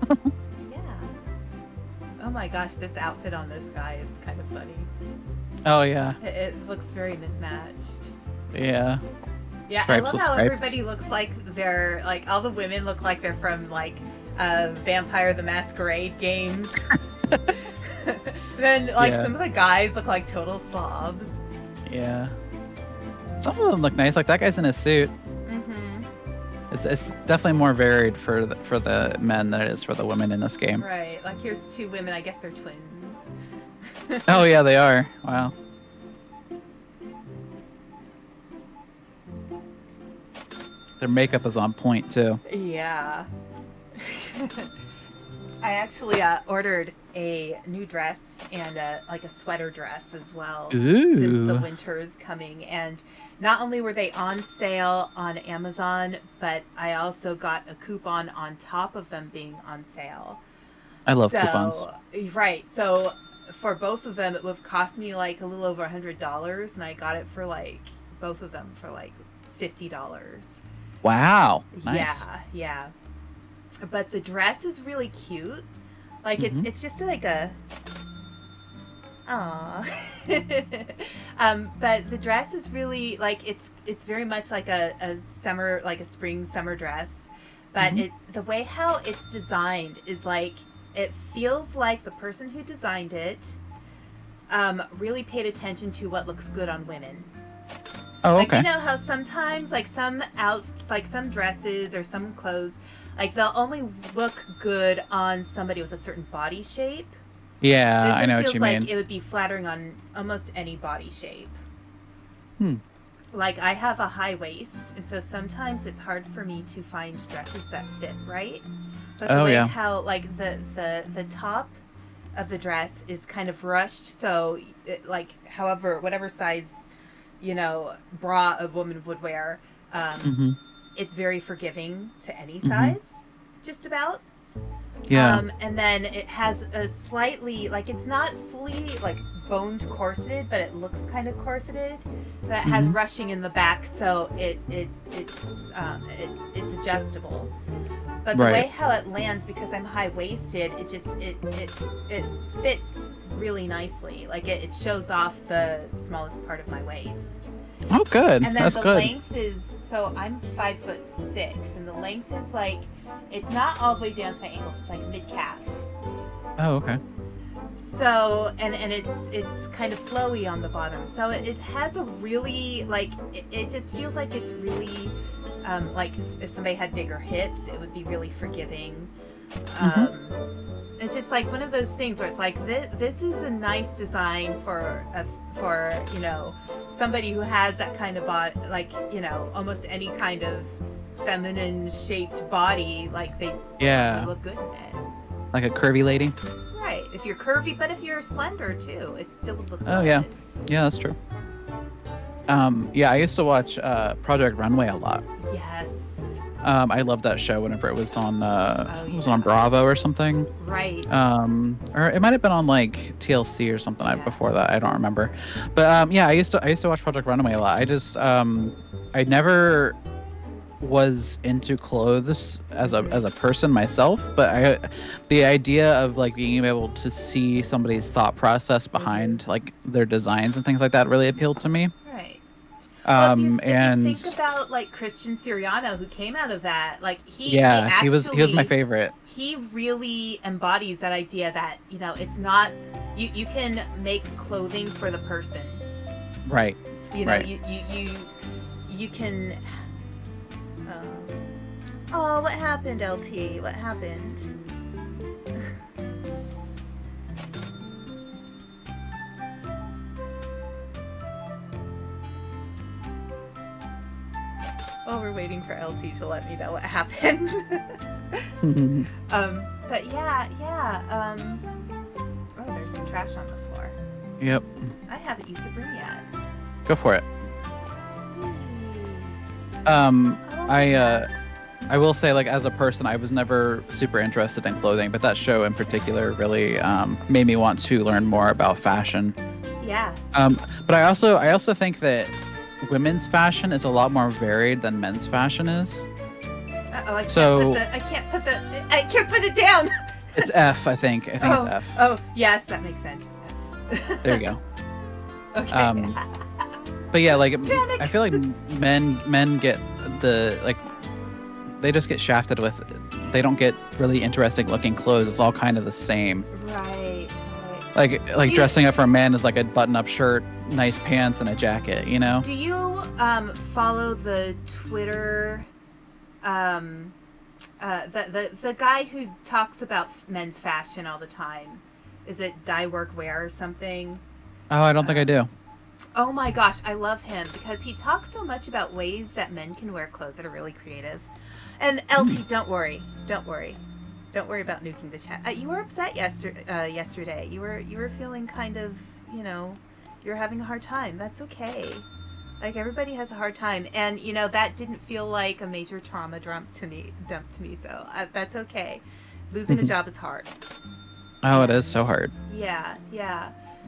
Oh my gosh, this outfit on this guy is kind of funny. Oh yeah. It looks very mismatched. Yeah. Yeah, Stripes I love with how stripes. everybody looks like they're like all the women look like they're from like Vampire the Masquerade games. Then like Yeah. some of the guys look like total slobs. Yeah. Some of them look nice. Like that guy's in a suit. Mm-hmm. It's definitely more varied for the men than it is for the women in this game. Right. Like here's two women. I guess they're twins. Oh yeah, they are. Wow. Their makeup is on point too. Yeah. I actually ordered a new dress and like a sweater dress as well. Ooh. Since the winter is coming. And not only were they on sale on Amazon, but I also got a coupon on top of them being on sale. I love coupons. Right. So for both of them, it would have cost me like a little over $100, and I got it for like both of them for like $50. Wow. Nice. Yeah, yeah. But the dress is really cute. Like it's just like a Aww. But the dress is really like it's very much like a summer, like a spring summer dress. But the way how it's designed is like it feels like the person who designed it really paid attention to what looks good on women. Oh, Like okay. you know how sometimes like some dresses or some clothes, like they'll only look good on somebody with a certain body shape. Yeah, This I one know what feels you like mean. it would be flattering on almost any body shape. Hmm. Like I have a high waist, and so sometimes it's hard for me to find dresses that fit right. But the Oh, way yeah. how like the top of the dress is kind of rushed, so it, like however whatever size, you know, bra a woman would wear, Mm-hmm. it's very forgiving to any size, just about. Yeah. And then it has a slightly, like it's not fully like boned corseted, but it looks kind of corseted. That has ruching in the back, so it's adjustable. But the Right. way how it lands, because I'm high waisted, it just it fits really nicely. Like it shows off the smallest part of my waist. Oh, good. And then That's the good. length is, so I'm 5'6", and the length is like, it's not all the way down to my ankles. It's like mid calf. Oh, okay. So and it's kind of flowy on the bottom. So it has a really like it just feels like it's really like if somebody had bigger hips, it would be really forgiving. It's just like one of those things where it's like this is a nice design for you know somebody who has that kind of body, like you know almost any kind of feminine shaped body, like they look good in it. Like a curvy lady. Right. If you're curvy, but if you're slender too, it still would look good. Oh yeah. Yeah, that's true. Yeah, I used to watch Project Runway a lot. Yes. I loved that show whenever it was on it was yeah. on Bravo or something. Right. Or it might have been on like TLC or something before that. I don't remember. But yeah, I used to watch Project Runway a lot. I just I never was into clothes as a person myself, but the idea of like being able to see somebody's thought process behind like their designs and things like that really appealed to me. Right. Well, if you And think about like Christian Siriano, who came out of that, like he was my favorite. He really embodies that idea that you know it's not you can make clothing for the person. Right. You know, right. you can. Oh, what happened, LT? What happened? for LT to let me know what happened. But yeah. Oh, there's some trash on the floor. Yep. I haven't used the broom yet. Go for it. I will say, like, as a person, I was never super interested in clothing, but that show in particular really made me want to learn more about fashion. Yeah. But I also think that women's fashion is a lot more varied than men's fashion is. Uh-oh, I can't put it down. It's F, I think. I think it's F. Oh, yes, that makes sense. There you go. Okay. But yeah, like Panic. I feel like men get they just get shafted with. They don't get really interesting looking clothes. It's all kind of the same. Right. Like dressing up for a man is like a button-up shirt, nice pants, and a jacket. You know. Do you follow the Twitter? The guy who talks about men's fashion all the time. Is it Die Work Wear or something? Oh, I don't think I do. Oh my gosh, I love him because he talks so much about ways that men can wear clothes that are really creative. And LT, don't worry about nuking the chat. You were upset yesterday. You were feeling kind of, you were having a hard time. That's okay. Like, everybody has a hard time, and that didn't feel like a major trauma dump to me. So that's okay. Losing a job is hard. Oh, it is so hard. Yeah.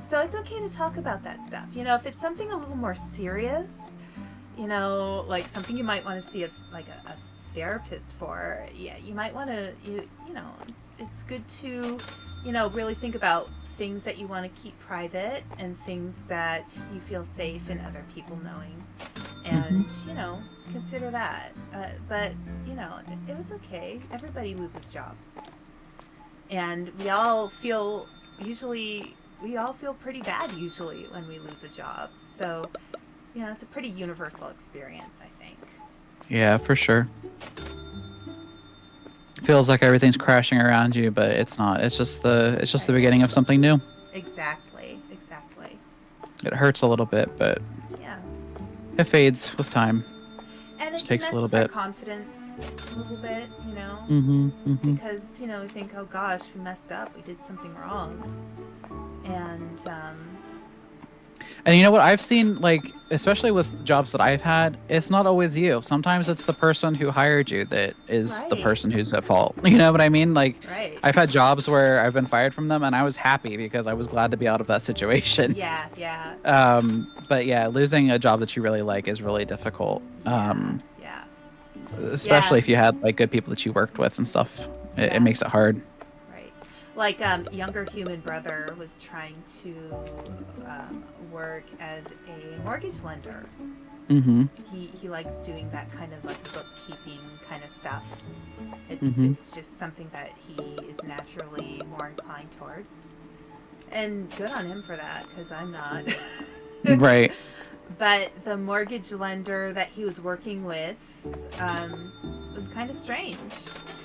So it's okay to talk about that stuff. If it's something a little more serious, like something you might want to see a therapist for. Yeah, you might want to. It's good to, really think about things that you want to keep private and things that you feel safe in other people knowing, and consider that. But it was okay. Everybody loses jobs, and we all feel pretty bad usually when we lose a job. So it's a pretty universal experience, I think. Yeah, for sure. Feels like everything's crashing around you, but it's not. It's just the beginning of something new. Exactly. It hurts a little bit, but yeah, it fades with time. and Just it takes can a little mess with our bit. confidence a little bit, because we think, oh gosh, we messed up, we did something wrong, and And you know what I've seen, like, especially with jobs that I've had, it's not always you. Sometimes it's the person who hired you that is the Right. person who's at fault. You know what I mean? Like, right. I've had jobs where I've been fired from them, and I was happy because I was glad to be out of that situation. Yeah. But yeah, losing a job that you really like is really difficult. Yeah. Especially if you had like good people that you worked with and stuff. It makes it hard. Right. Like, younger human brother was trying to work as a mortgage lender. Mm-hmm. He likes doing that kind of like bookkeeping kind of stuff. It's just something that he is naturally more inclined toward. And good on him for that, because I'm not. Right. But the mortgage lender that he was working with was kind of strange,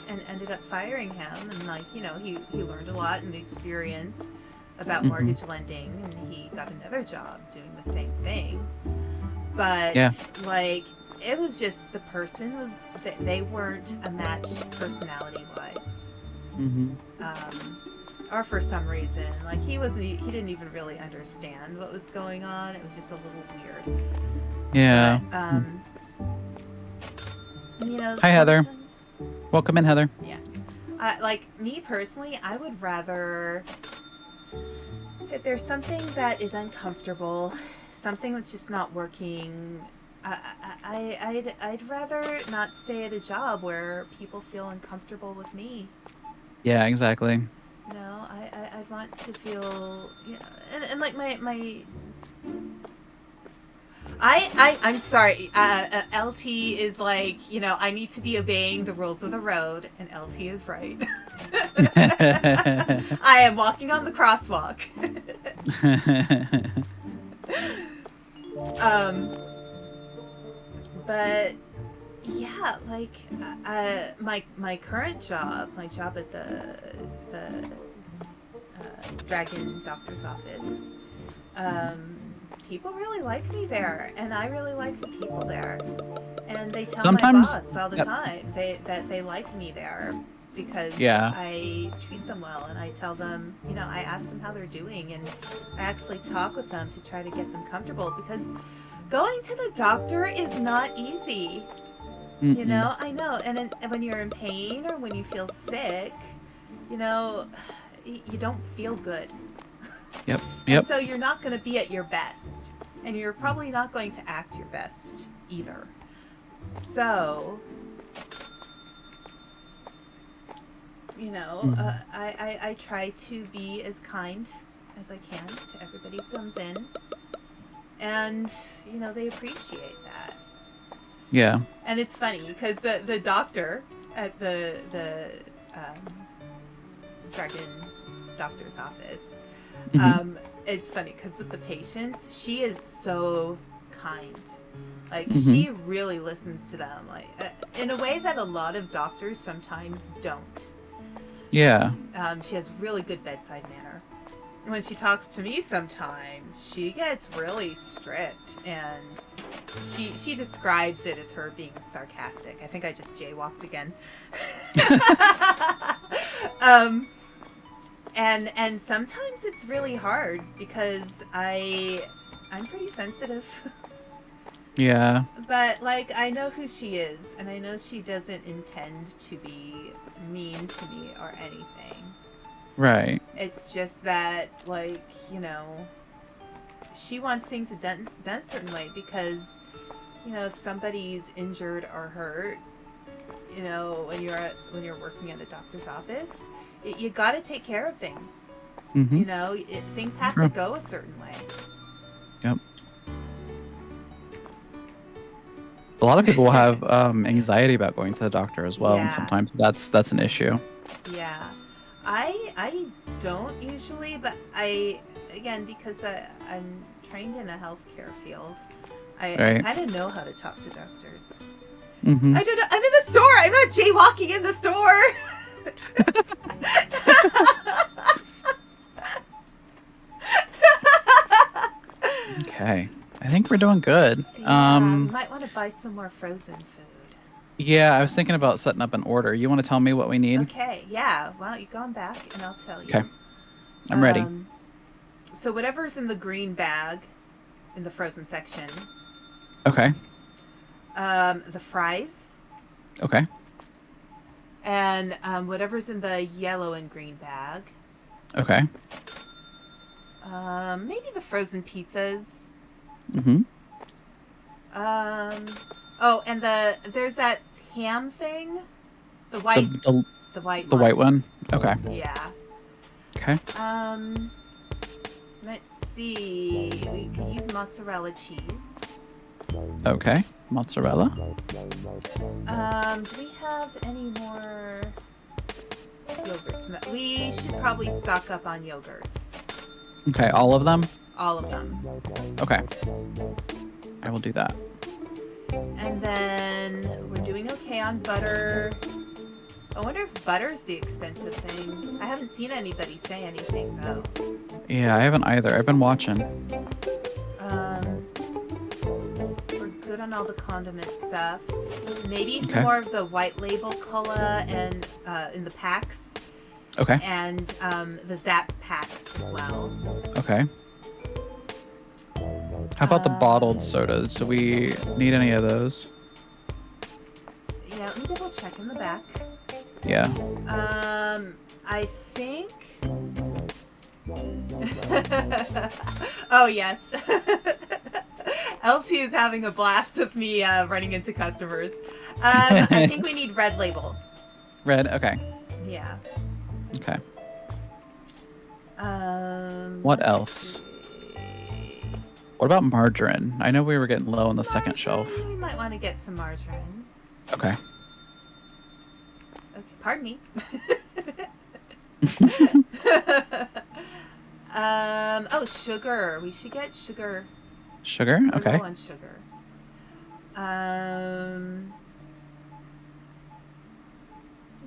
and ended up firing him. And he learned a lot in the experience about mortgage lending, and he got another job doing the same thing. But it was just the person was that they weren't a match personality wise. Or for some reason, like he didn't even really understand what was going on. It was just a little weird. Yeah. But, Hi, Heather. Welcome in, Heather. Yeah. Like me personally, I would rather, if there's something that is uncomfortable, something that's just not working, I'd rather not stay at a job where people feel uncomfortable with me. Yeah, exactly. I'd want to feel, and like I'm sorry, LT is like, I need to be obeying the rules of the road, and LT is right. I am walking on the crosswalk. But yeah, like my current job, my job at the Dragon Doctor's office, people really like me there, and I really like the people there, And they tell my Sometimes, boss all the time that they like me there because yeah. I treat them well, and I tell them, I ask them how they're doing, and I actually talk with them to try to get them comfortable, because going to the doctor is not easy. Mm-mm. I know. And when you're in pain or when you feel sick, you don't feel good. Yep. And so you're not going to be at your best. And you're probably not going to act your best either. So, I try to be as kind as I can to everybody who comes in. And, they appreciate that. Yeah. And it's funny because the doctor at the Dragon doctor's office, it's funny because with the patients, she is so kind. Like, she really listens to them, like in a way that a lot of doctors sometimes don't. Yeah. She has really good bedside manner. When she talks to me sometimes, she gets really strict, and she describes it as her being sarcastic. I think I just jaywalked again. And sometimes it's really hard because I'm pretty sensitive. Yeah. But, like, I know who she is, and I know she doesn't intend to be mean to me or anything. Right. It's just that, like, she wants things done a certain way because, if somebody's injured or hurt, when you're working at a doctor's office, you got to take care of things. Things have to go a certain way. Yep. A lot of people have anxiety about going to the doctor as well, and sometimes that's an issue. Yeah. I don't usually, but because I'm trained in a healthcare field, I kind of know how to talk to doctors. I don't know. I'm in the store. I'm not jaywalking in the store. Okay. I think we're doing good. Yeah, we might want to buy some more frozen food. Yeah, I was thinking about setting up an order. You want to tell me what we need? Okay, yeah. Well, you go on back and I'll tell you. Okay. I'm ready. So whatever's in the green bag in the frozen section. Okay. The fries. Okay. And whatever's in the yellow and green bag. Okay. Maybe the frozen pizzas. Oh, and there's that ham thing. The white the white one. White one? Okay. Yeah. Okay. Let's see. We could use mozzarella cheese. Okay. Mozzarella. Do we have any more yogurts? We should probably stock up on yogurts. Okay, all of them? All of them. Okay. I will do that. And then we're doing okay on butter. I wonder if butter's the expensive thing. I haven't seen anybody say anything, though. Yeah, I haven't either. I've been watching. We're good on all the condiment stuff. Maybe some more of the white label cola and in the packs. Okay. And the Zap packs as well. Okay. How about the bottled sodas? Do we need any of those? Yeah, let me double check in the back. Yeah. I think... Oh, yes. LT is having a blast with me running into customers. I think we need red label. Red? Okay. Yeah. Okay. What else? What about margarine? I know we were getting low on the second shelf. We might want to get some margarine. Okay. Okay, pardon me. Oh, sugar. We should get sugar. Sugar? Okay. We're low on sugar.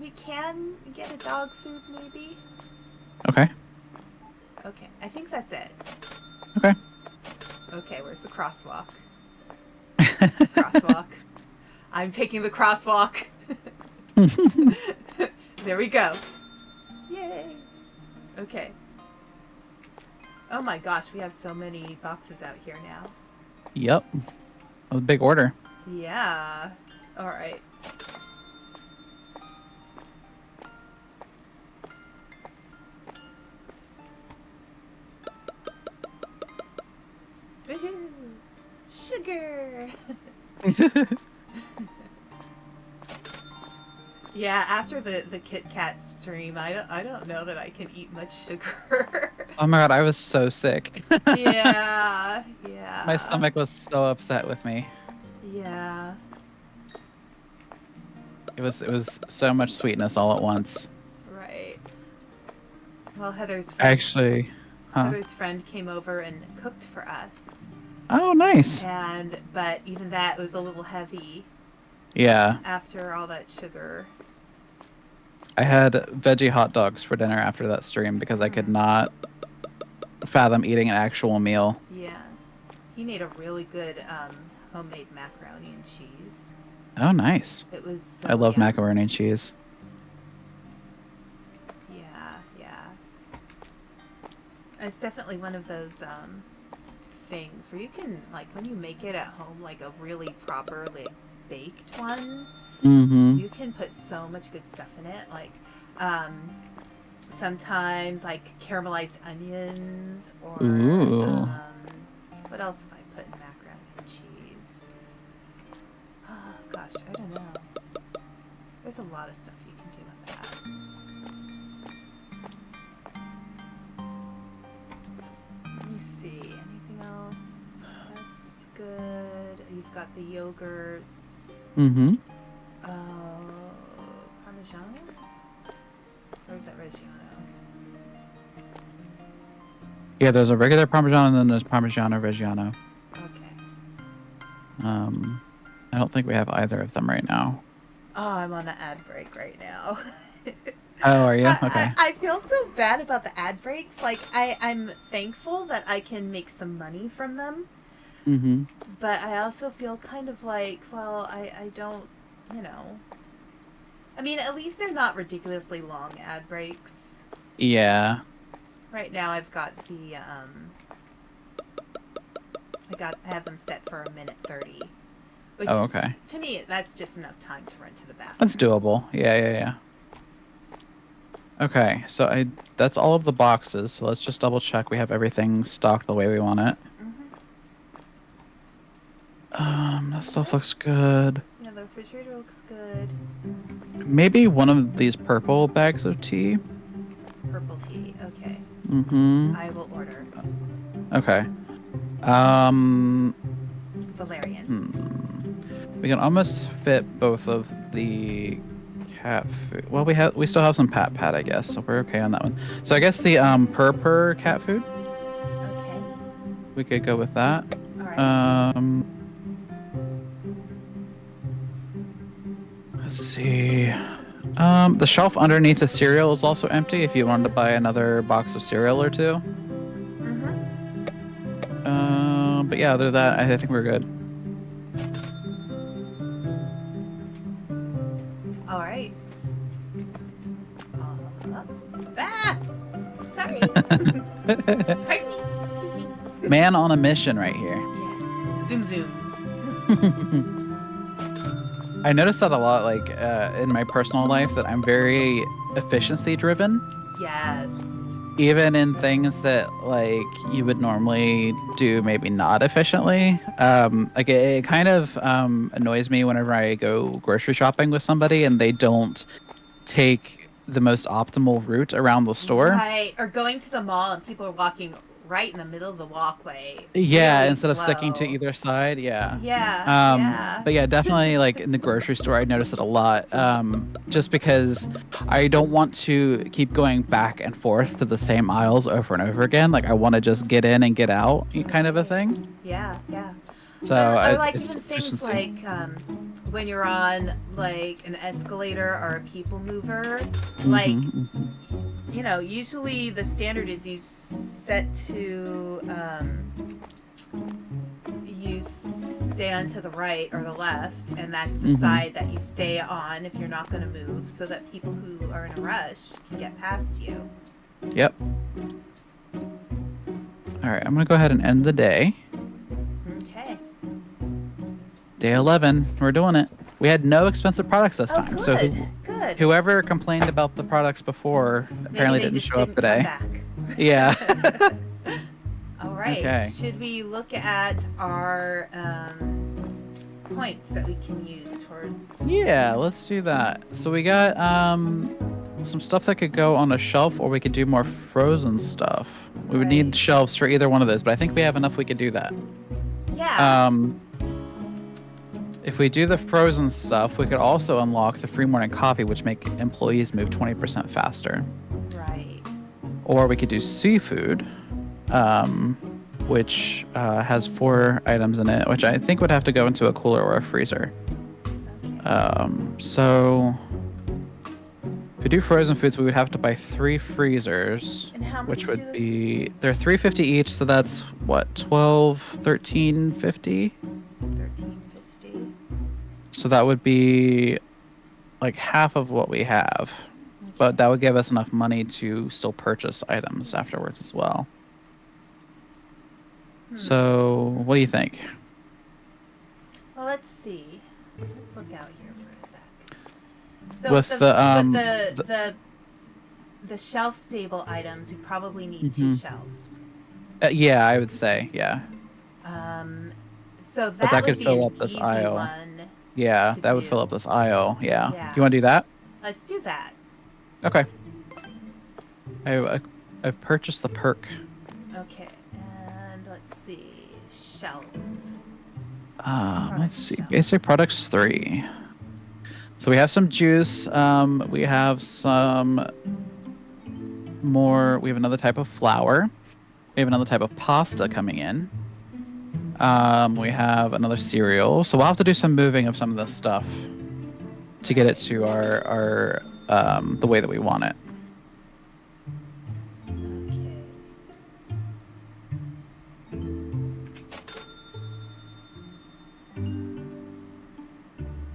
We can get a dog food, maybe. Okay. Okay, I think that's it. Okay. Okay, where's the crosswalk? Crosswalk. I'm taking the crosswalk. There we go. Yay. Okay. Oh my gosh, we have so many boxes out here now. Yep. That was a big order. Yeah. All right. Woohoo! Sugar! Yeah, after the Kit Kat stream, I don't know that I can eat much sugar. Oh my god, I was so sick. Yeah, yeah. My stomach was so upset with me. Yeah. It was so much sweetness all at once. Right. Well, Heather's friend came over and cooked for us. Oh, nice. But even that was a little heavy. Yeah. After all that sugar. I had veggie hot dogs for dinner after that stream because I could not fathom eating an actual meal. Yeah. He made a really good homemade macaroni and cheese. Oh, nice. It was so I love yum. macaroni and cheese. Yeah, yeah. It's definitely one of those things where you can, like, when you make it at home, like a really properly baked one, you can put so much good stuff in it. Like, sometimes, like, caramelized onions or, what else have I put in macaroni and cheese? Oh, gosh, I don't know. There's a lot of stuff you can do with that. Let me see. Anything else? That's good. You've got the yogurts. Parmigiano? Or is that Reggiano? Yeah, there's a regular Parmesan and then there's Parmigiano Reggiano. Okay. I don't think we have either of them right now. Oh, I'm on an ad break right now. Oh, are you? Okay. I feel so bad about the ad breaks. Like, I'm thankful that I can make some money from them. But I also feel kind of like, well, I don't, you know. I mean, at least they're not ridiculously long ad breaks. Yeah. Right now I've got the, I have them set for 1:30. Which is, okay. To me, that's just enough time to run to the bathroom. That's doable. Yeah. Okay, so that's all of the boxes. So let's just double check we have everything stocked the way we want it. That stuff looks good. Yeah, the refrigerator looks good. Maybe one of these purple bags of tea. Purple tea, okay. I will order. Okay. Valerian. We can almost fit both of the cat food. Well, we still have some pat, I guess, so we're okay on that one. So I guess the purr cat food. Okay. We could go with that. All right. Let's see. The shelf underneath the cereal is also empty if you wanted to buy another box of cereal or two. But yeah, other than that, I think we're good. All right. Sorry. Pardon me. Excuse me. Man on a mission right here. Yes. Zoom. I noticed that a lot, like, in my personal life, that I'm very efficiency driven. Yes. Even in things that, like, you would normally do maybe not efficiently. Like, it kind of annoys me whenever I go grocery shopping with somebody and they don't take the most optimal route around the store. Right. Or going to the mall and people are walking right in the middle of the walkway. Yeah, really instead of slow. sticking to either side. Yeah. Yeah. But yeah, definitely, like, in the grocery store, I notice it a lot. Just because I don't want to keep going back and forth to the same aisles over and over again. Like, I want to just get in and get out, kind of a thing. Yeah. So I like it's even things efficiency. like when you're on, like, an escalator or a people mover, like, you know, usually the standard is you set to stand to the right or the left, and that's the side that you stay on if you're not going to move, so that people who are in a rush can get past you. Yep. All right, I'm going to go ahead and end the day. Okay. Day 11. We're doing it. We had no expensive products this time. Good. So Good. whoever complained about the products before apparently didn't show up today. Come back. Yeah. All right. Okay. Should we look at our points that we can use towards? Yeah, let's do that. So we got some stuff that could go on a shelf, or we could do more frozen stuff. We would need shelves for either one of those, but I think we have enough we could do that. Yeah. If we do the frozen stuff, we could also unlock the free morning coffee, which make employees move 20% faster. Right. Or we could do seafood, which has 4 items in it, which I think would have to go into a cooler or a freezer. Okay. So if we do frozen foods, we would have to buy 3 freezers, And how much which would be, they're $3.50 each, so that's what, $13.50? $13.50. So that would be like half of what we have, but that would give us enough money to still purchase items afterwards as well. So what do you think? Well, let's see. Let's look out here for a sec. So With the shelf stable items, we probably need 2 shelves. Yeah, I would say, yeah. So But that could fill up this aisle. Yeah, that would fill up this aisle. Yeah. You want to do that? Let's do that. Okay. I've purchased the perk. Okay, and let's see, shelves. Let's see. Basic products 3. So we have some juice. We have some more. We have another type of flour. We have another type of pasta coming in. We have another cereal. So we'll have to do some moving of some of this stuff to get it to our the way that we want it.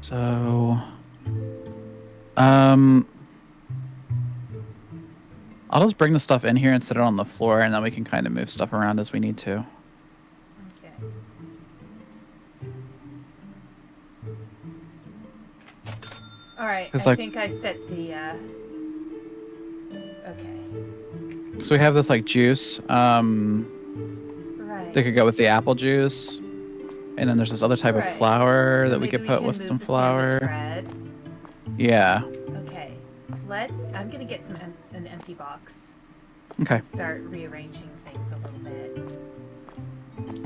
So, I'll just bring the stuff in here and set it on the floor, and then we can kind of move stuff around as we need to. Okay. All right. I think I set the. Okay. So we have this like juice. Right. They could go with the apple juice. And then there's this other type of flour that we could put with some flour. Bread. Yeah. Okay. I'm gonna get an empty box. Okay. Start rearranging things a little bit.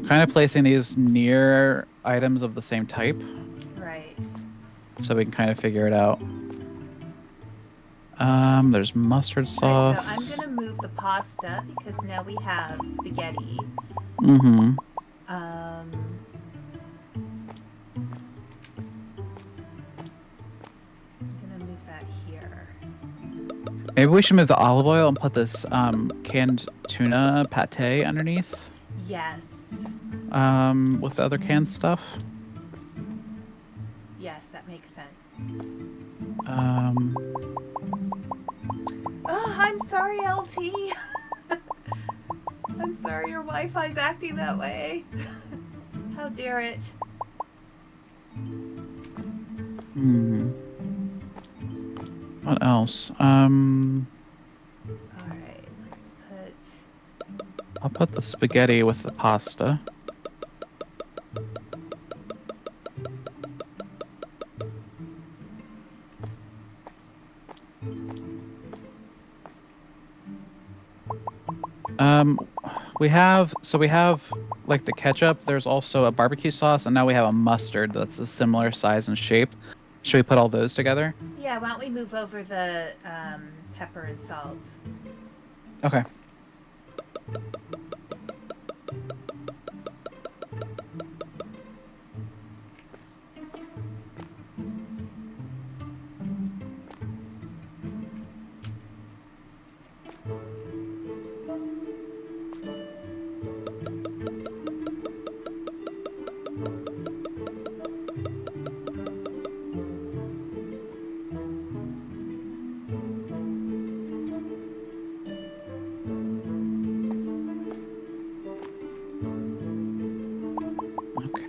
Kind of placing these near items of the same type. Right. So we can kind of figure it out. There's mustard sauce. Right, so I'm gonna move the pasta because now we have spaghetti. Mm-hmm. Maybe we should move the olive oil and put this canned tuna pate underneath. Yes. With the other canned stuff. Yes, that makes sense. Oh, I'm sorry, LT. I'm sorry your Wi-Fi's acting that way. How dare it? What else? Alright, let's I'll put the spaghetti with the pasta. We have like the ketchup. There's also a barbecue sauce, and now we have a mustard that's a similar size and shape. Should we put all those together? Yeah, why don't we move over the pepper and salt? Okay.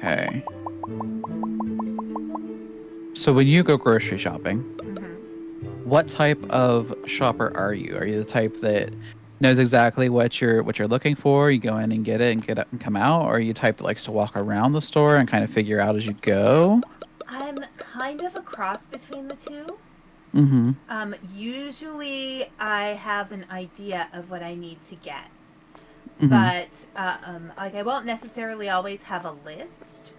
Okay. So when you go grocery shopping, what type of shopper are you? Are you the type that knows exactly what you're looking for? You go in and get it and come out, or are you type that likes to walk around the store and kind of figure out as you go? I'm kind of a cross between the two. Mm-hmm. Usually I have an idea of what I need to get, Mm-hmm. but like I won't necessarily always have a list,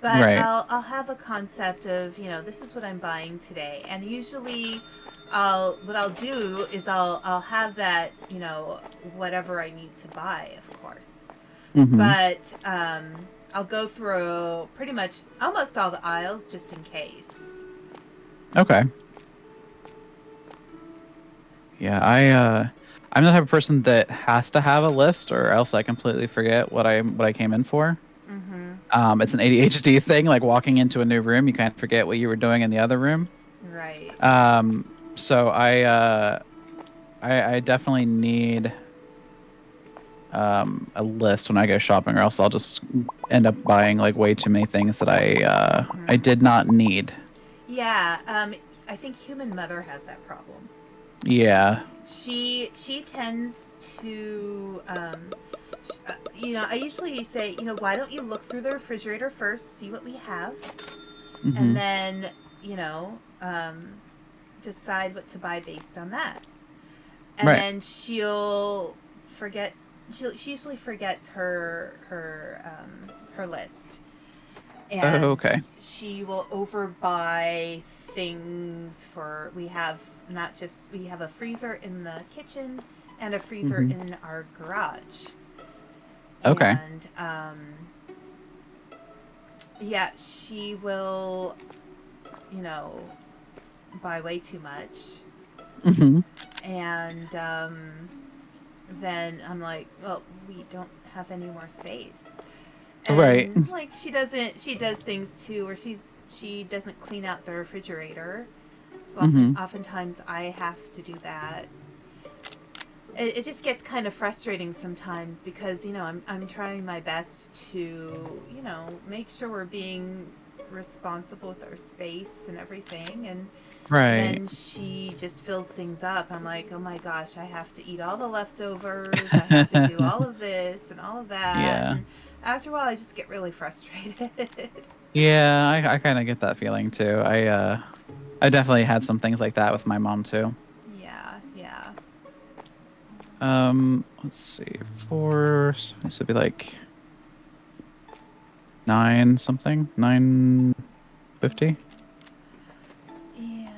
but Right. I'll have a concept of, this is what I'm buying today, and usually what I'll do is I'll have that, whatever I need to buy, of course. Mm-hmm. But I'll go through pretty much almost all the aisles just in case. Okay. Yeah, I'm the type of person that has to have a list or else I completely forget what I came in for. Mm-hmm. It's an ADHD thing, like walking into a new room, you kind of forget what you were doing in the other room. Right. So I definitely need a list when I go shopping, or else I'll just end up buying like way too many things that I Mm-hmm. did not need. Yeah. I think human mother has that problem. Yeah. She tends to I usually say, why don't you look through the refrigerator first, see what we have, and Mm-hmm. then, decide what to buy based on that. And Right. then she'll forget. She usually forgets her list, Oh, and okay. she will overbuy things. For we have not just we have a freezer in the kitchen and a freezer Mm-hmm. in our garage, Okay. and yeah, she will, you know, buy way too much, Mm-hmm. and then I'm like, well, we don't have any more space. Right. And like she does things too where she doesn't clean out the refrigerator. So Mm-hmm. oftentimes I have to do that. It just gets kind of frustrating sometimes because, I'm trying my best to, make sure we're being responsible with our space and everything, and Right. then she just fills things up. I'm like, oh my gosh, I have to eat all the leftovers. I have to do all of this and all of that. Yeah. And after a while, I just get really frustrated. Yeah, I kind of get that feeling too. I definitely had some things like that with my mom too. Yeah, yeah. Let's see. Four, so this would be like nine something, 950. Yeah.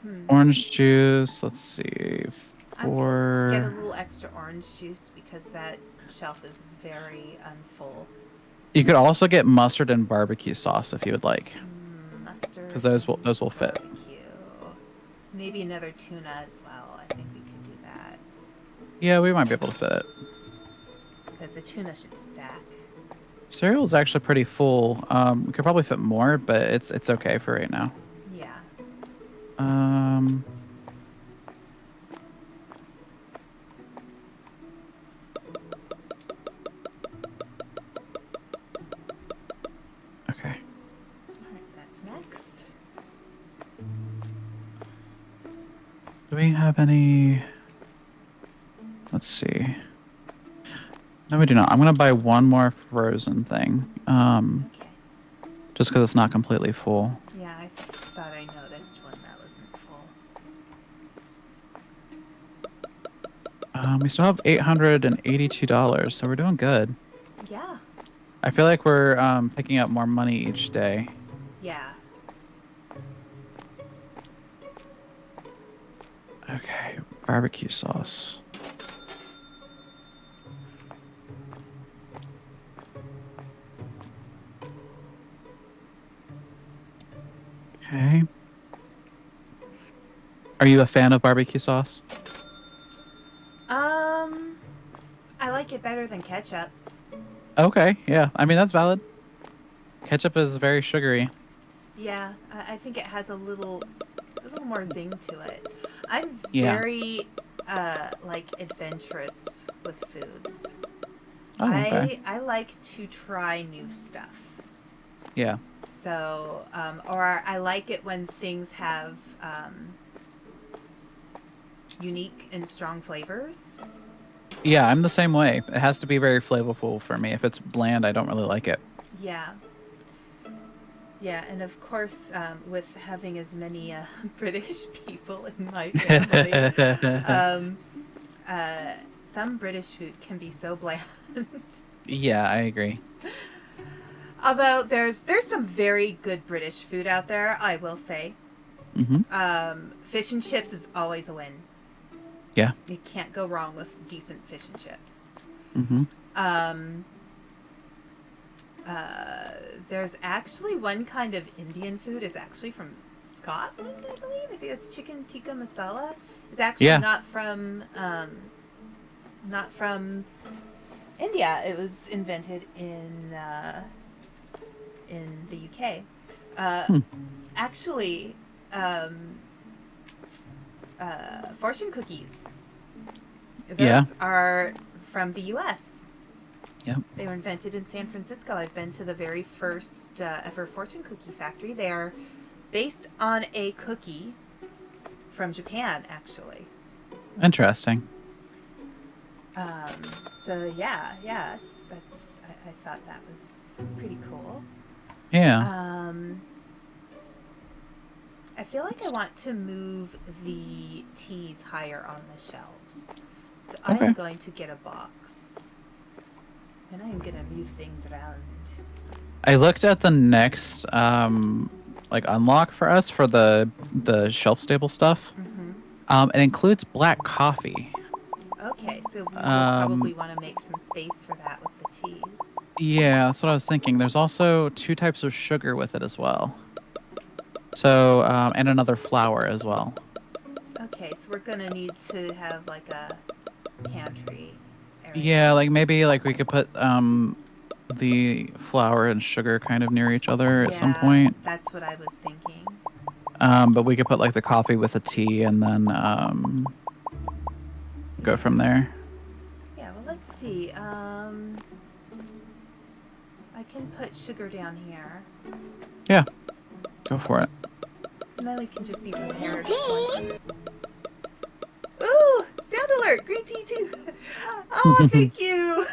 Hmm. Orange juice. Let's see. I'm going to get a Four. little extra orange juice because that shelf is very unfull. You could also get mustard and barbecue sauce if you would like, because Mustard those will and fit. barbecue. Maybe another tuna as well. I think we could do that Yeah, we might be able to fit it. because the tuna should stack. Cereal is actually pretty full. We could probably fit more, but it's okay for right now. Yeah. Um, okay. All right, that's next. Do we have any? Let's see. No, we do not. I'm gonna buy one more frozen thing. Okay. Just because it's not completely full. Yeah, I thought I noticed one that wasn't full. We still have $882, so we're doing good. Yeah. I feel like we're picking up more money each day. Yeah. Okay, barbecue sauce. Okay. Are you a fan of barbecue sauce? Um, I like it better than ketchup. Okay, yeah. I mean, that's valid. Ketchup is very sugary. Yeah, I think it has a little more zing to it. I'm Yeah. very like adventurous with foods. Oh, okay. I like to try new stuff. Yeah. So, or I like it when things have unique and strong flavors. Yeah, I'm the same way. It has to be very flavorful for me. If it's bland, I don't really like it. Yeah. Yeah, and of course, with having as many British people in my family, um, uh, some British food can be so bland. Yeah, I agree. Although there's some very good British food out there, I will say. Hmm. Fish and chips is always a win. Yeah. You can't go wrong with decent fish and chips. Hmm. Um, there's actually one kind of Indian food is actually from Scotland, I believe. I think it's chicken tikka masala. It's actually Yeah. not from India. It was invented in the UK. Hmm. Actually, fortune cookies. Yeah. Those are from the US. Yep. They were invented in San Francisco. I've been to the very first ever fortune cookie factory. They are based on a cookie from Japan, actually. Interesting. Um, so yeah, that's I thought that was pretty cool. Yeah. I feel like I want to move the teas higher on the shelves. So I Okay. am going to get a box. And I am going to move things around. I looked at the next like unlock for us for the shelf stable stuff. Mm-hmm. It includes black coffee. Okay, so we will Um probably want to make some space for that with the teas. yeah, that's what I was thinking. There's also 2 types of sugar with it as well. So and another flour as well. Okay, so we're going to need to have like a pantry area. Yeah, like maybe like we could put the flour and sugar kind of near each other at some Yeah, point. that's what I was thinking. But we could put like the coffee with the tea and then go from there. Yeah, well, let's see. I can put sugar down here. Yeah, go for it. And then we can just be prepared. Ooh, sound alert, green tea too. Oh, thank you.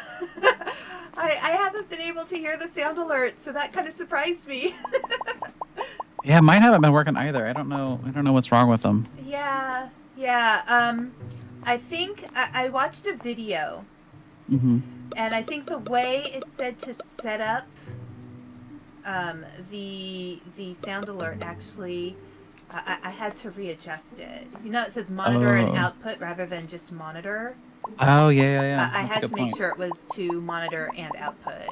I haven't been able to hear the sound alert, so that kind of surprised me. Yeah, mine haven't been working either. I don't know. I don't know what's wrong with them. Yeah. I think I watched a video, Hmm. and I think the way it said to set up the sound alert actually. I had to readjust it. You know, it says monitor and Oh. output rather than just monitor. Oh yeah. I That's a had good to make point. sure it was to monitor and output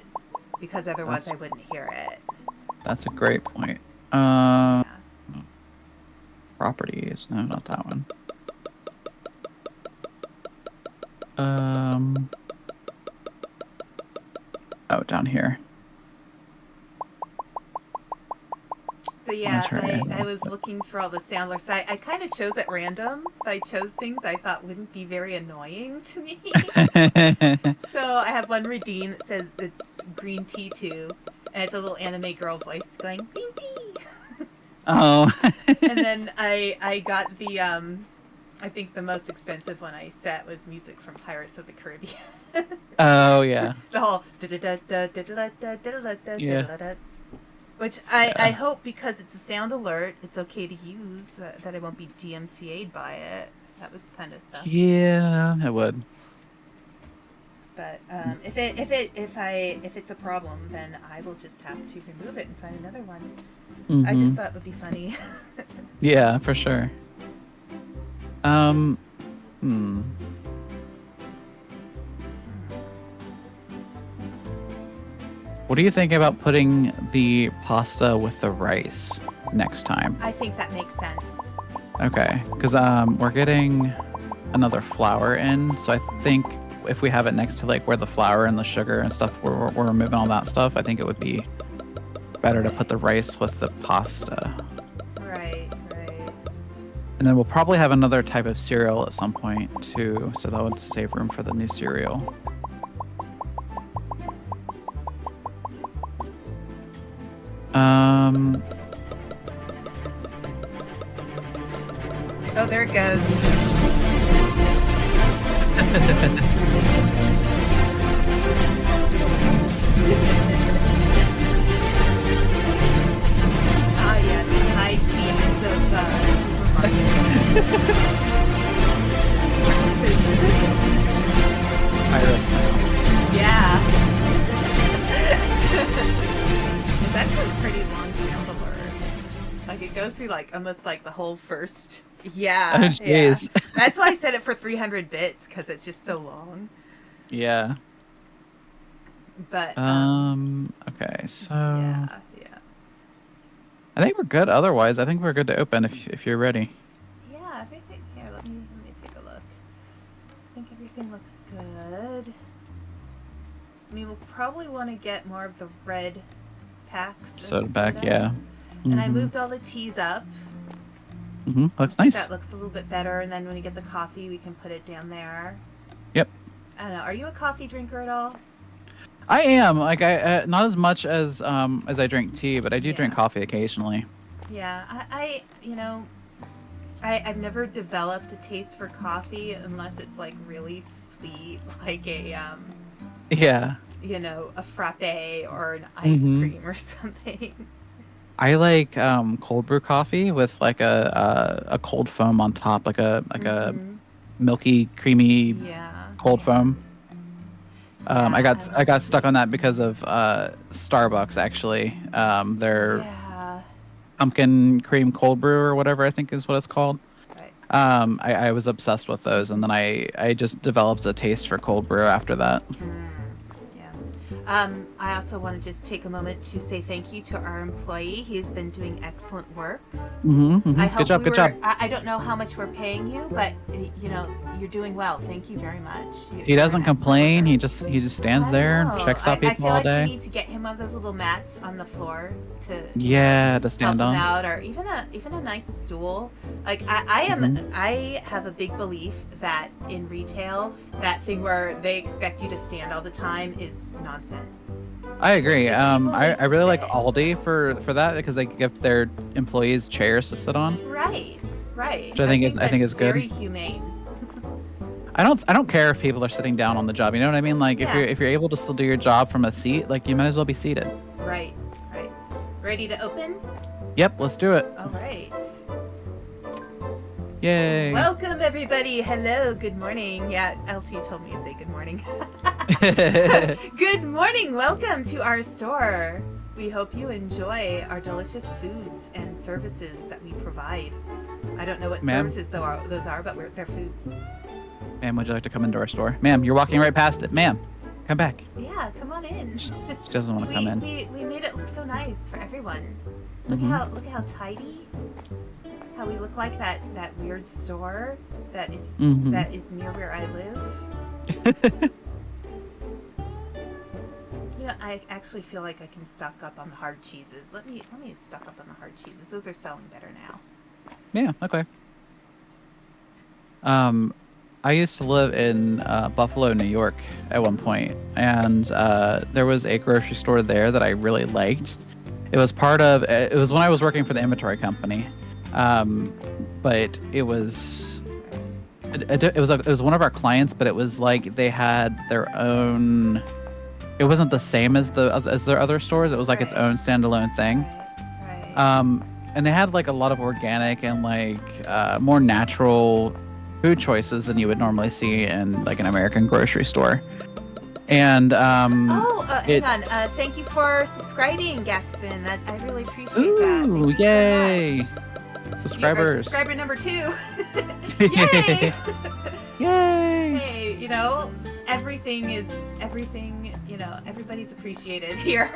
because otherwise I wouldn't hear it. That's a great point. Yeah. Properties. No, not that one. Um. Oh, down here. So yeah, Monitor and I was output. looking for all the sound alerts. I kind of chose at random. I chose things I thought wouldn't be very annoying to me. So I have one Redeem that says it's green tea too, and it's a little anime girl voice going green tea. Oh. And then I got the I think the most expensive one I set was music from Pirates of the Caribbean. Oh yeah. The whole Yeah. which I Yeah. hope because it's a sound alert, it's okay to use, that I won't be DMCA'd by it. That would kind of suck. Yeah, it would. But if it's a problem, then I will just have to remove it and find another one. I just Hmm. thought it would be funny. Yeah, for sure. Um. Hmm. What do you think about putting the pasta with the rice next time? I think that makes sense. Okay, because we're getting another flour in, so I think if we have it next to like where the flour and the sugar and stuff, we're removing all that stuff. I think it would be better to put the rice with the pasta, Right. and then we'll probably have another type of cereal at some point too, so that would save room for the new cereal. Oh, there it goes. Ah, yes, high scenes of supermarket. Yeah. That's a pretty long sampler. Like it goes through like almost like the whole first. Yeah. Oh, jeez. Yeah. That's why I set it for 300 bits because it's just so long. Yeah. But okay, so yeah. I think we're good. Otherwise, I think we're good to open if you're ready. Yeah, everything here. Let me take a look. I think everything looks good. I mean, we'll probably want to get more of the red packs. Soda back, yeah. And I moved all the teas up. Looks nice. That looks a little bit better. And then when you get the coffee, we can put it down there. Yep. I don't know. Are you a coffee drinker at all? I am. Like I not as much as I drink tea, but I do drink coffee occasionally. Yeah, I've never developed a taste for coffee unless it's like really sweet, like a a frappe or an ice cream or something. I like cold brew coffee with like a cold foam on top, like a milky, creamy cold foam. I got stuck on that because of Starbucks actually. Their pumpkin cream cold brew or whatever I think is what it's called. Right. I was obsessed with those, and then I just developed a taste for cold brew after that. I also want to just take a moment to say thank you to our employee. He's been doing excellent work. Good job. I don't know how much we're paying you, but you're doing well. Thank you very much. He doesn't complain. He just stands there and checks out people all day. I feel like we need to get him one of those little mats on the floor to stand help on. him out, or even a nice stool. Like I have a big belief that in retail, that thing where they expect you to stand all the time is nonsense. I agree. I really like Aldi for that because they give their employees chairs to sit on. Right. Which I think is good. Very humane. I don't care if people are sitting down on the job. You know what I mean? Like if you're able to still do your job from a seat, like you might as well be seated. Right. Ready to open? Yep, let's do it. All right. Yay. Welcome everybody. Hello. Good morning. Yeah, LT told me to say good morning. Good morning. Welcome to our store. We hope you enjoy our delicious foods and services that we provide. I don't know what services those are, but they're foods. Ma'am, would you like to come into our store? Ma'am, you're walking right past it. Ma'am, come back. Yeah, come on in. She doesn't want to come in. We made it look so nice for everyone. Look at how tidy. How we look like that weird store that is near where I live. I actually feel like I can stock up on the hard cheeses. Let me stock up on the hard cheeses. Those are selling better now. Yeah, okay. I used to live in Buffalo, New York at one point, and there was a grocery store there that I really liked. It was when I was working for the inventory company. But it was one of our clients, but it was like they had their own. It wasn't the same as their other stores. It was like its own standalone thing. Right. And they had like a lot of organic and like more natural food choices than you would normally see in like an American grocery store. And hang on. Thank you for subscribing, Gaspin. I really appreciate that. Ooh, yay! So subscribers. Subscriber number 2. Yay! Yay! Hey, everything. Everybody's appreciated here.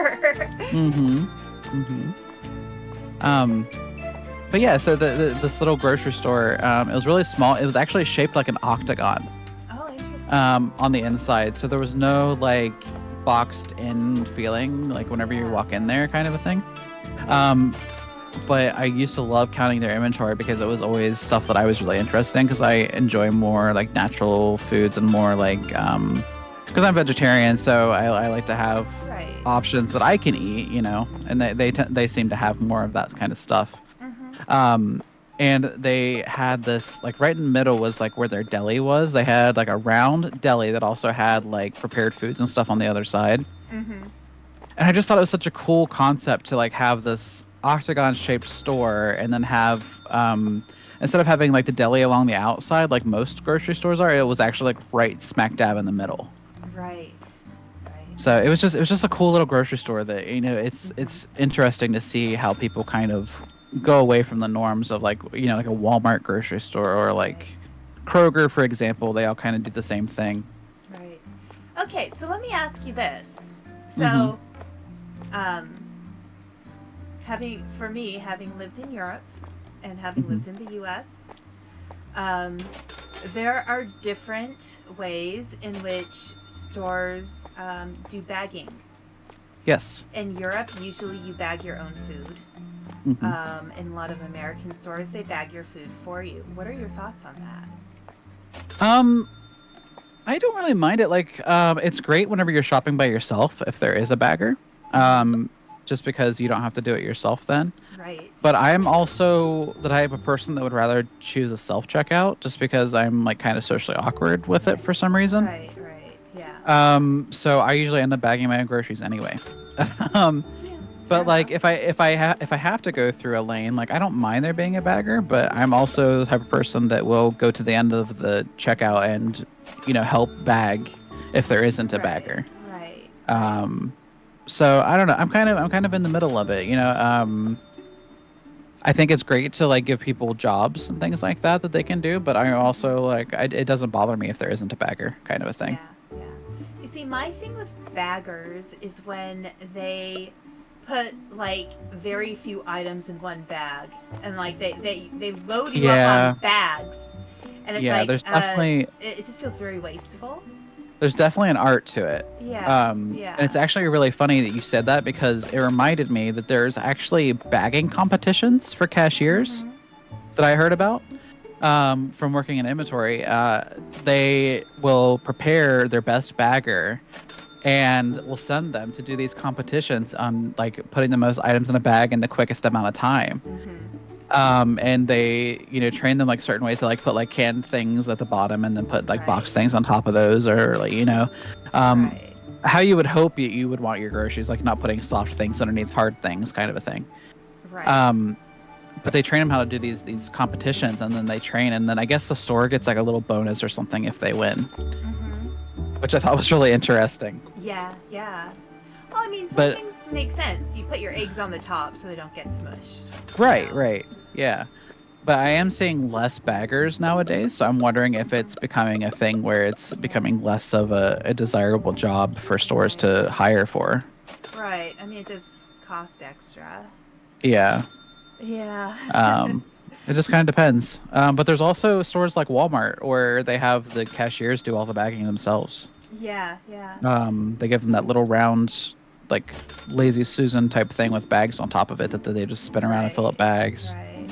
But yeah, so this little grocery store, it was really small. It was actually shaped like an octagon. Oh, interesting. On the inside, so there was no like boxed in feeling like whenever you walk in there kind of a thing. But I used to love counting their inventory because it was always stuff that I was really interested in because I enjoy more like natural foods and more like because I'm vegetarian, so I like to have options that I can eat, you know, and they seem to have more of that kind of stuff. Mhm. Um, and they had this like right in the middle was like where their deli was. They had like a round deli that also had like prepared foods and stuff on the other side. Mhm. And I just thought it was such a cool concept to like have this octagon shaped store and then have instead of having like the deli along the outside like most grocery stores are, it was actually like right smack dab in the middle. Right. Right. So it was just a cool little grocery store that you know it's interesting to see how people kind of go away from the norms of like you know like a Walmart grocery store or like Right. Kroger for example. They all kind of do the same thing. Right. Okay, so let me ask you this. Mm-hmm. So, um, having lived in Europe and having Mm-hmm. lived in the U.S., um, there are different ways in which stores do bagging. Yes. In Europe, usually you bag your own food. Mm-hmm. In a lot of American stores, they bag your food for you. What are your thoughts on that? Um, I don't really mind it. Like, it's great whenever you're shopping by yourself if there is a bagger. Mm-hmm. Um, just because you don't have to do it yourself then. Right. But I'm also the type of person that would rather choose a self checkout just because I'm like kind of socially awkward with it for some reason. Right. Right. Yeah. So I usually end up bagging my own groceries anyway. um, Yeah. Fair but like enough. if I have to go through a lane, like I don't mind there being a bagger, but I'm also the type of person that will go to the end of the checkout and you know help bag if there isn't a Right. bagger. Right. Right. Um, so I don't know. I'm kind of in the middle of it. You know, I think it's great to like give people jobs and things like that that they can do, but I also like it doesn't bother me if there isn't a bagger kind of a thing. Yeah. Yeah. You see, my thing with baggers is when they put like very few items in one bag and like they load you up on Yeah, bags and it's yeah. like There's definitely it just feels very wasteful. there's definitely an art to it. Yeah. And it's Yeah. actually really funny that you said that because it reminded me that there's actually bagging competitions for cashiers Mm-hmm. that I heard about from working in inventory. They will prepare their best bagger and will send them to do these competitions on like putting the most items in a bag in the quickest amount of time. Mm-hmm. And they you know train them like certain ways to like put like canned things at the bottom and then put like box Right. things on top of those or like you know um, Right. how you would hope you would want your groceries like not putting soft things underneath hard things kind of a thing. Right. um, but they train them how to do these competitions and then they train and then I guess the store gets like a little bonus or something if they win, Mm-hmm. which I thought was really interesting. Yeah. Yeah. Well, I mean, some But things make sense. You put your eggs on the top so they don't get smushed. You right, know. right, yeah. But I am seeing less baggers nowadays, so I'm wondering if it's Mm-hmm. becoming a thing where it's Yeah. becoming less of a desirable job for stores Right. to hire for. Right. I mean, it does cost extra. Yeah. Yeah. Um, it just kind of depends. But there's also stores like Walmart where they have the cashiers do all the bagging themselves. Yeah. Yeah. They give them that little round, like lazy Susan type thing with bags on top of it that they just spin around and fill up Right. bags. Right.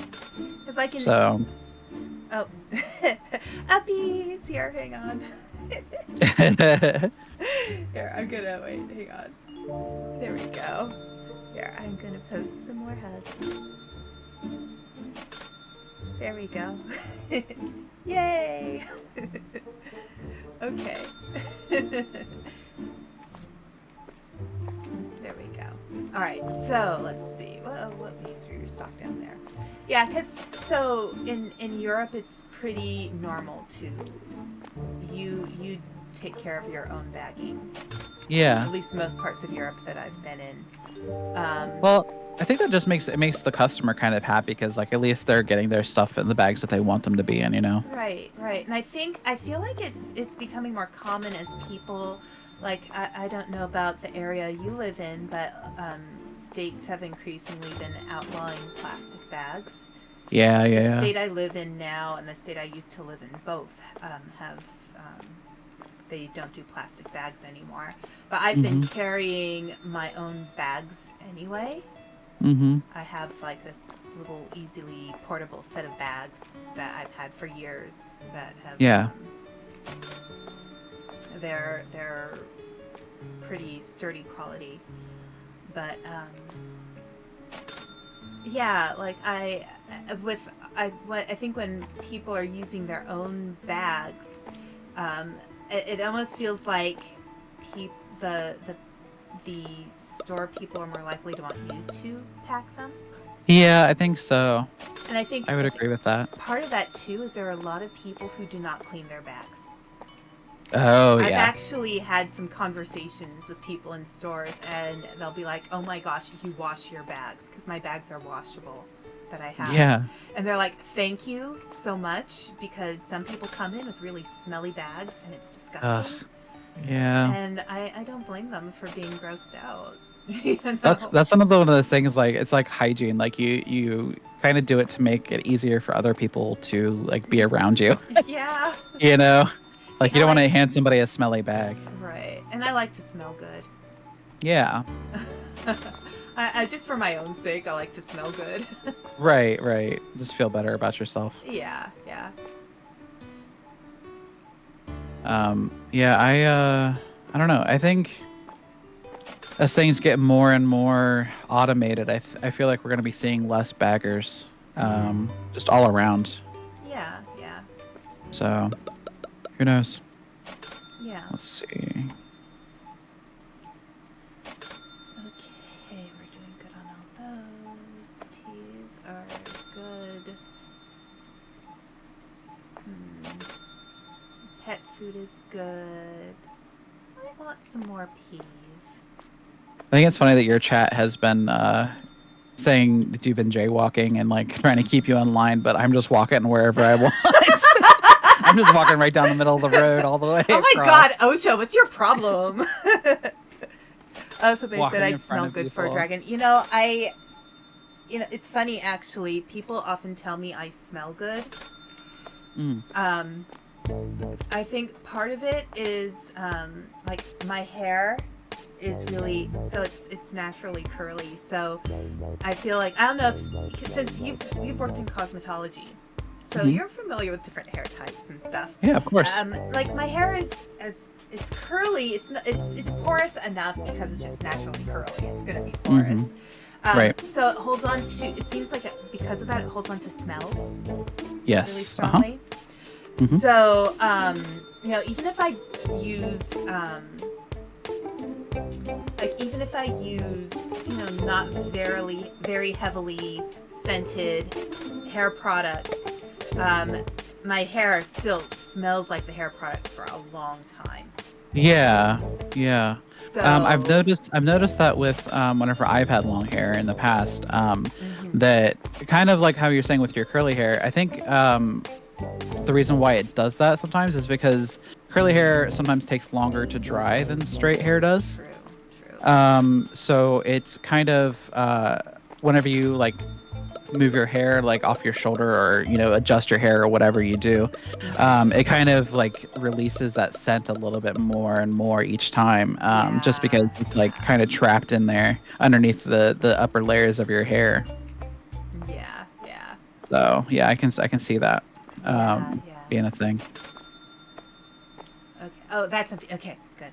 Because I can. So, Oh. Uppies here. Hang on. Here, I'm gonna wait. Hang on. There we go. Here, I'm gonna post some more hugs. There we go. Yay! Okay. There we go. All right. So let's see. Well, what makes your stock down there? Yeah, because so in Europe it's pretty normal to you take care of your own bagging. yeah. At least most parts of Europe that I've been in. Um, Well, I think that just makes the customer kind of happy because like at least they're getting their stuff in the bags that they want them to be in, you know. right, right. And I feel like it's becoming more common as people like I don't know about the area you live in, but states have increasingly been outlawing plastic bags. Yeah, The yeah, state I live in now and the state I used to live in both have they don't do plastic bags anymore. But I've yeah. been Mhm. carrying my own bags anyway. Mhm. I have like this little easily portable set of bags that I've had for years that have Yeah. they're pretty sturdy quality. But yeah, like I think when people are using their own bags, it almost feels like the store people are more likely to want you to pack them. Yeah, I think so. And I think I would agree with that. part of that too is there are a lot of people who do not clean their bags. Oh, I've yeah. actually had some conversations with people in stores, and they'll be like, "Oh my gosh, you wash your bags," because my bags are washable that I have. Yeah. And they're like, "Thank you so much," because some people come in with really smelly bags, and it's disgusting. Yeah. And I don't blame them for being grossed out. You know? That's one of those things, like, it's like hygiene. Like, you kind of do it to make it easier for other people to, like, be around you. Yeah. You know? Like, See, you don't want to hand somebody a smelly bag. Right. And I like to smell good. Yeah. I just for my own sake, I like to smell good. Right. Just feel better about yourself. Yeah. Yeah, I don't know. I think as things get more and more automated, I feel like we're going to be seeing less baggers, just all around. Yeah. So, who knows? Yeah. Let's see. Okay, we're doing good on all those. The teas are good. Pet food is good. I want some more peas. I think it's funny that your chat has been saying that you've been jaywalking and, like, trying to keep you in line, but I'm just walking wherever I want. I'm just walking right down the middle of the road all the way Oh my across. god, Ocha, what's your problem? Somebody Walking said in I'd front smell of good for a people. dragon. It's funny actually. People often tell me I smell good. I think part of it is like my hair is really it's naturally curly. So I feel like I don't know if since you've worked in cosmetology, so you're familiar with different hair types and stuff. Yeah, of course. Like my hair is it's curly. It's porous enough because it's just naturally curly. It's gonna be porous. Right. So it holds on to. It seems like because of that, it holds on to smells. Yes. Really strongly. So even if I use not very heavily scented hair products, my hair still smells like the hair products for a long time. Yeah. So I've noticed that with whenever I've had long hair in the past, that kind of like how you're saying with your curly hair, I think the reason why it does that sometimes is because curly hair sometimes takes longer to dry than straight hair does. True. So it's kind of whenever you like move your hair like off your shoulder or adjust your hair or whatever you do, it kind of like releases that scent a little bit more and more each time, just because it's like kind of trapped in there underneath the upper layers of your hair. Yeah. So yeah, I can see that being a thing. Okay. Oh, that's something. Okay, good.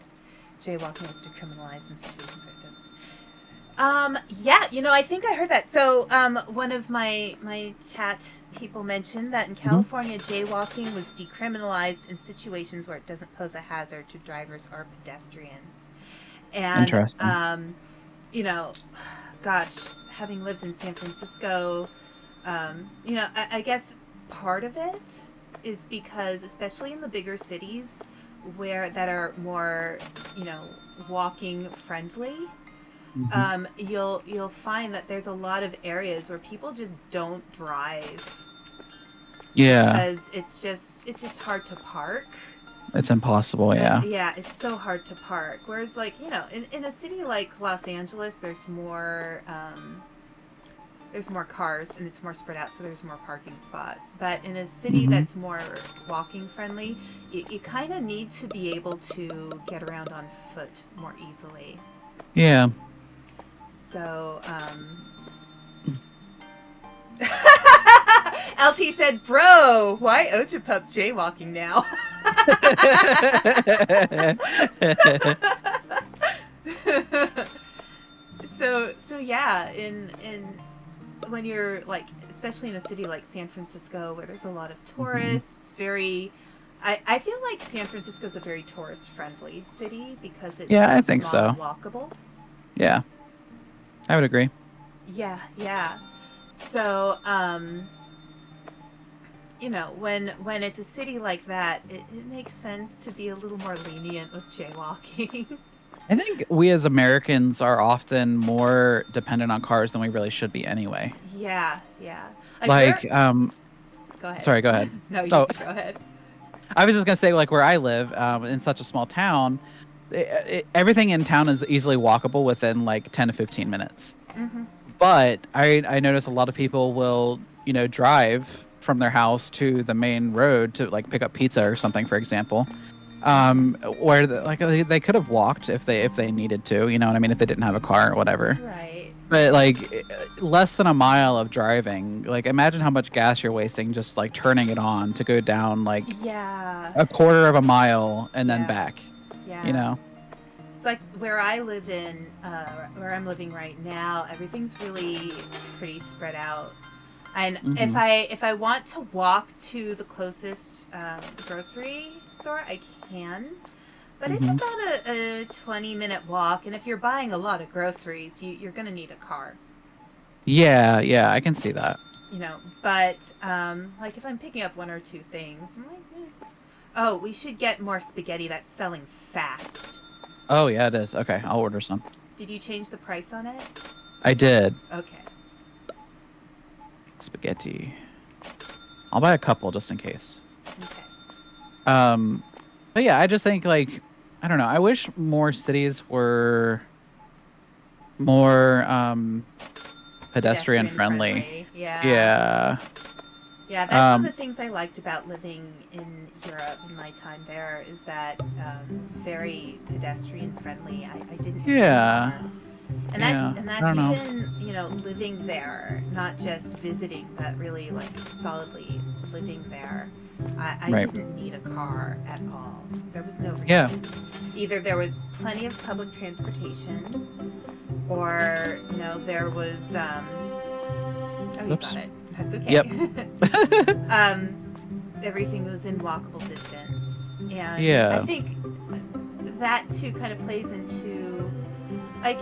Jaywalking is decriminalized in situations like that. I think I heard that. So, one of my chat people mentioned that in California, jaywalking was decriminalized in situations where it doesn't pose a hazard to drivers or pedestrians. And, Interesting. Gosh, having lived in San Francisco, I guess part of it is because, especially in the bigger cities that are more, walking friendly, you'll find that there's a lot of areas where people just don't drive. Yeah. Because it's just hard to park. It's impossible. Yeah. Yeah, it's so hard to park. Whereas, like, in a city like Los Angeles, there's more cars and it's more spread out, so there's more parking spots. But in a city that's more walking friendly, you kind of need to be able to get around on foot more easily. Yeah. So, LT said, "Bro, why OchaPup jaywalking now?" So yeah, in when you're like, especially in a city like San Francisco where there's a lot of Hmm. tourists, it's very. I feel like San Francisco is a very tourist friendly city because it's Yeah, I so think small so. and walkable. Yeah, I would agree. Yeah, yeah. So, when it's a city like that, it makes sense to be a little more lenient with jaywalking. I think we as Americans are often more dependent on cars than we really should be anyway. Yeah, yeah. Like where? Like, Go ahead. sorry, go ahead. No, you Oh, go ahead. I was just gonna say, like, where I live, in such a small town, everything in town is easily walkable within like 10 to 15 minutes. Mm-hmm. But I notice a lot of people will, drive from their house to the main road to like pick up pizza or something, for example. Where like they could have walked if they needed to, you know what I mean, if they didn't have a car or whatever. Right, But right. like less than a mile of driving, like imagine how much gas you're wasting just like turning it on to go down like Yeah, a quarter of a mile and then yeah, back, you yeah. know? It's like where I'm living right now. Everything's really pretty spread out. And Hmm. if I want to walk to the closest grocery store, I can. But it's Hmm. about a 20-minute walk, and if you're buying a lot of groceries, you're gonna need a car. Yeah, yeah, I can see that. But like if I'm picking up one or two things, I'm like, oh, we should get more spaghetti that's selling fast. Oh yeah, it is. Okay, I'll order some. Did you change the price on it? I did. Okay. Spaghetti. I'll buy a couple just in case. Okay. Um, but yeah, I just think like I don't know. I wish more cities were more pedestrian Pedestrian friendly. friendly. Yeah. Yeah. Yeah, that's one of the Um, things I liked about living in Europe in my time there is that it's very pedestrian friendly. I didn't need a yeah. car. And that's Yeah. and I that's don't know. even, living there, not just visiting, but really like solidly living there. I Right. didn't need a car at all. There was no Yeah. reason. Either there was plenty of public transportation or, there was oh, you got Oops. it. That's Yep. okay. um, Everything was in walkable distance, and I Yeah. think that too kind of plays into like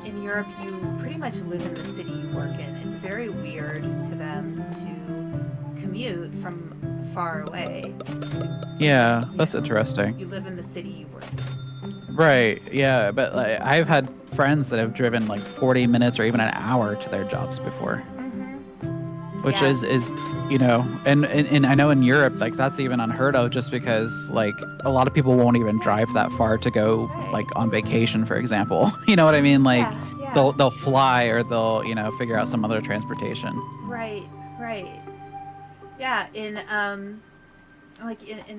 in Europe, you pretty much live in the city you work in. It's very weird to them to commute from far away. Yeah. You That's know, interesting. you live in the city you work in. Right. Yeah. But like, I've had friends that have driven like 40 minutes or even an hour to their jobs before, which Yeah. is and I know in Europe like that's even unheard of just because like a lot of people won't even drive that far to go Right. like on vacation, for example. You know what I mean? Like Yeah. Yeah. they'll fly or they'll figure out some other transportation. Right. Right. Yeah. In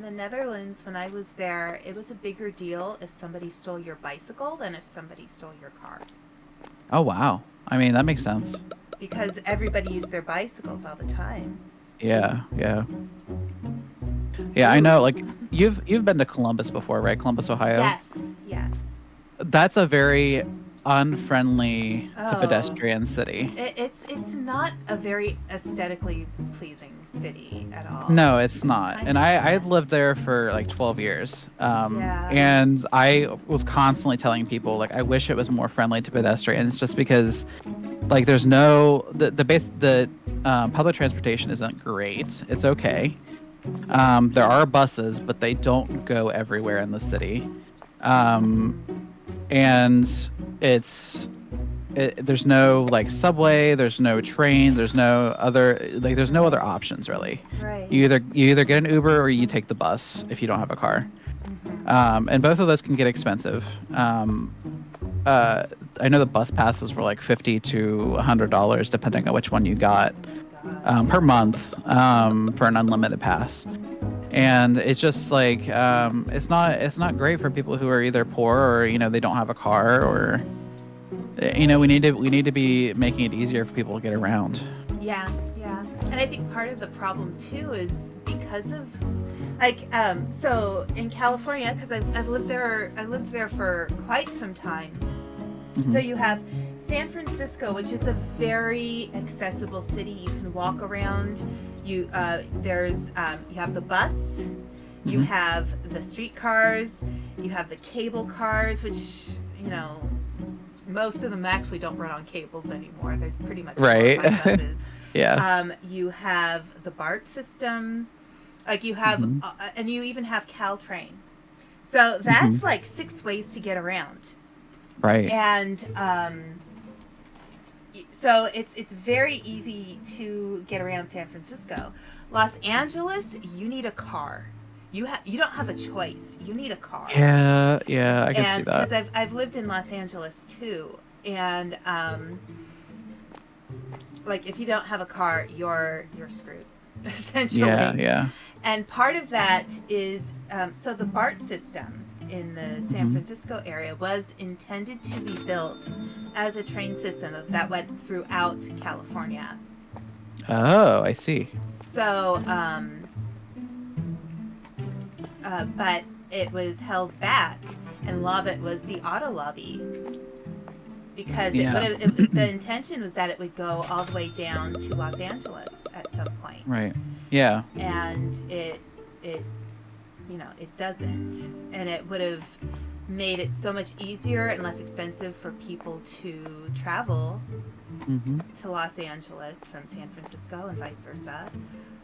the Netherlands, when I was there, it was a bigger deal if somebody stole your bicycle than if somebody stole your car, Oh wow. I mean that makes sense. because everybody used their bicycles all the time. Yeah. Yeah. Yeah. I know. Ooh. Like you've been to Columbus before, right? Columbus, Ohio. Yes. Yes. That's a very unfriendly to Oh, pedestrian city. it's not a very aesthetically pleasing city at all. No, It's it's it's not. kind And of I bad. lived there for like 12 years. Yeah. And I was constantly telling people like I wish it was more friendly to pedestrians just because like there's no the public transportation isn't great. It's okay. There are buses, but they don't go everywhere in the city. Um, and it's there's no like subway, there's no train, there's no other options really. Right. You either get an Uber or you take the bus if you don't have a car. Mm-hmm. And both of those can get expensive. Uh, I know the bus passes were like $50 to $100 depending on which one you got, Oh my gosh. per month, for an unlimited pass. And it's just like it's not great for people who are either poor or they don't have a car or we Right. need to be making it easier for people to get around. Yeah, yeah. And I think part of the problem too is because of so in California, because I lived there for quite some time. So Hmm. you have San Francisco, which is a very accessible city. You can walk around. You have the bus, you Hmm. have the streetcars, you have the cable cars, which you know most of them actually don't run on cables anymore. They're pretty much glorified Right. buses. Yeah. You have the BART system, like you have, Hmm. and you even have Caltrain. So Hmm. that's like 6 ways to get around, Right. and so it's very easy to get around San Francisco. Los Angeles, you need a car. You don't have a choice. You need a car. Yeah. Yeah. I could see And that. because I've lived in Los Angeles too, and like if you don't have a car, you're screwed Yeah. essentially. Yeah. And part of that is so the BART system in the San Hmm. Francisco area was intended to be built as a train system that went throughout California. Oh, I see. So, but it was held back, and a lot of it was the auto lobby because it would Yeah. have. The intention was that it would go all the way down to Los Angeles at some point, Right. Yeah. and it it doesn't, and it would have made it so much easier and less expensive for people to travel Hmm. to Los Angeles from San Francisco and vice versa.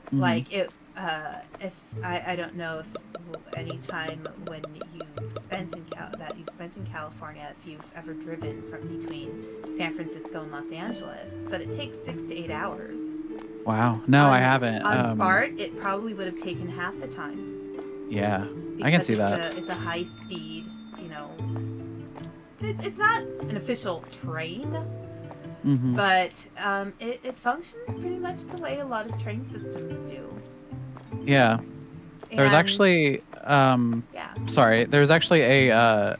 Hmm. Like it, if I don't know if any time when you spent in California, if you've ever driven from between San Francisco and Los Angeles, but it takes 6 to 8 hours. Wow. No, I haven't. On BART, it probably would have taken half the time Yeah. I can because see that. it's a high speed. It's not an official train, Hmm. but it functions pretty much the way a lot of train systems do. Yeah. There's And actually yeah. sorry, there's actually a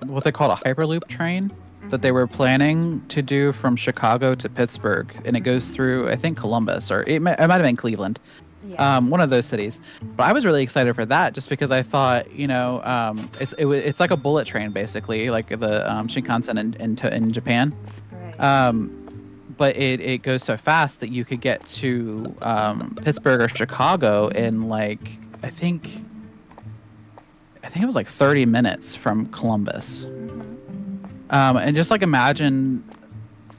what they call a hyperloop train that they Hmm. were planning to do from Chicago to Pittsburgh, and it goes through, I think, Columbus, or it might have been Cleveland, Yeah. one of those cities. But I was really excited for that just because I thought, it's like a bullet train basically, like the Shinkansen in Japan. Right. Um, but it goes so fast that you could get to Pittsburgh or Chicago in like I think it was like 30 minutes from Columbus. Hmm. And just like imagine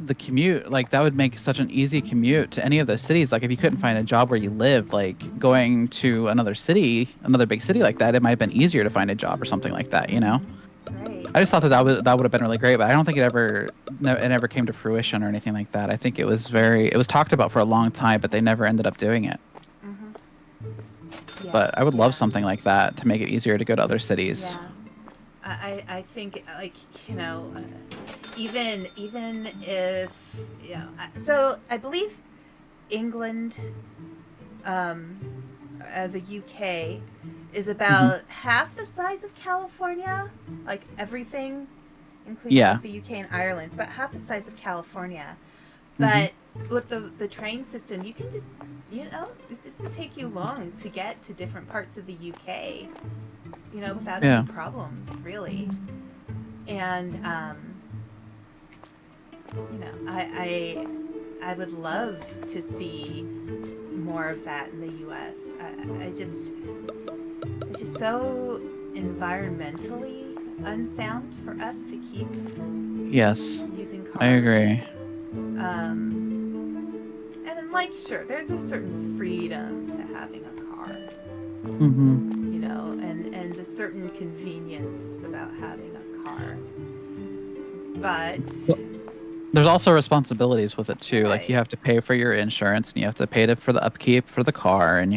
the commute, like that would make such an easy commute to any of those cities. Like if you couldn't find a job where you lived, like going to another city, another big city like that, it might have been easier to find a job or something like that, you know? Right. I just thought that would have been really great, but I don't think it never came to fruition or anything like that. I think it was talked about for a long time, but they never ended up doing it. Hmm. Yeah. But I would love Yeah. something like that to make it easier to go to other cities. Yeah. I think like even if so I believe England, um, the UK is Hmm. about half the size of California. Like everything, including Yeah. like the UK and Ireland, it's about half the size of California. Hmm. But with the train system, you can just it doesn't take you long to get to different parts of the UK, without any Yeah. problems, really. And I would love to see more of that in the U.S. It's just so environmentally unsound for us to keep Yes. using I agree. cars. And like, sure, there's a certain freedom to having a car, Hmm. and a certain convenience about having a car. But There's also responsibilities with it too. Like you right. have to pay for your insurance, and you have to pay for the upkeep for the car, and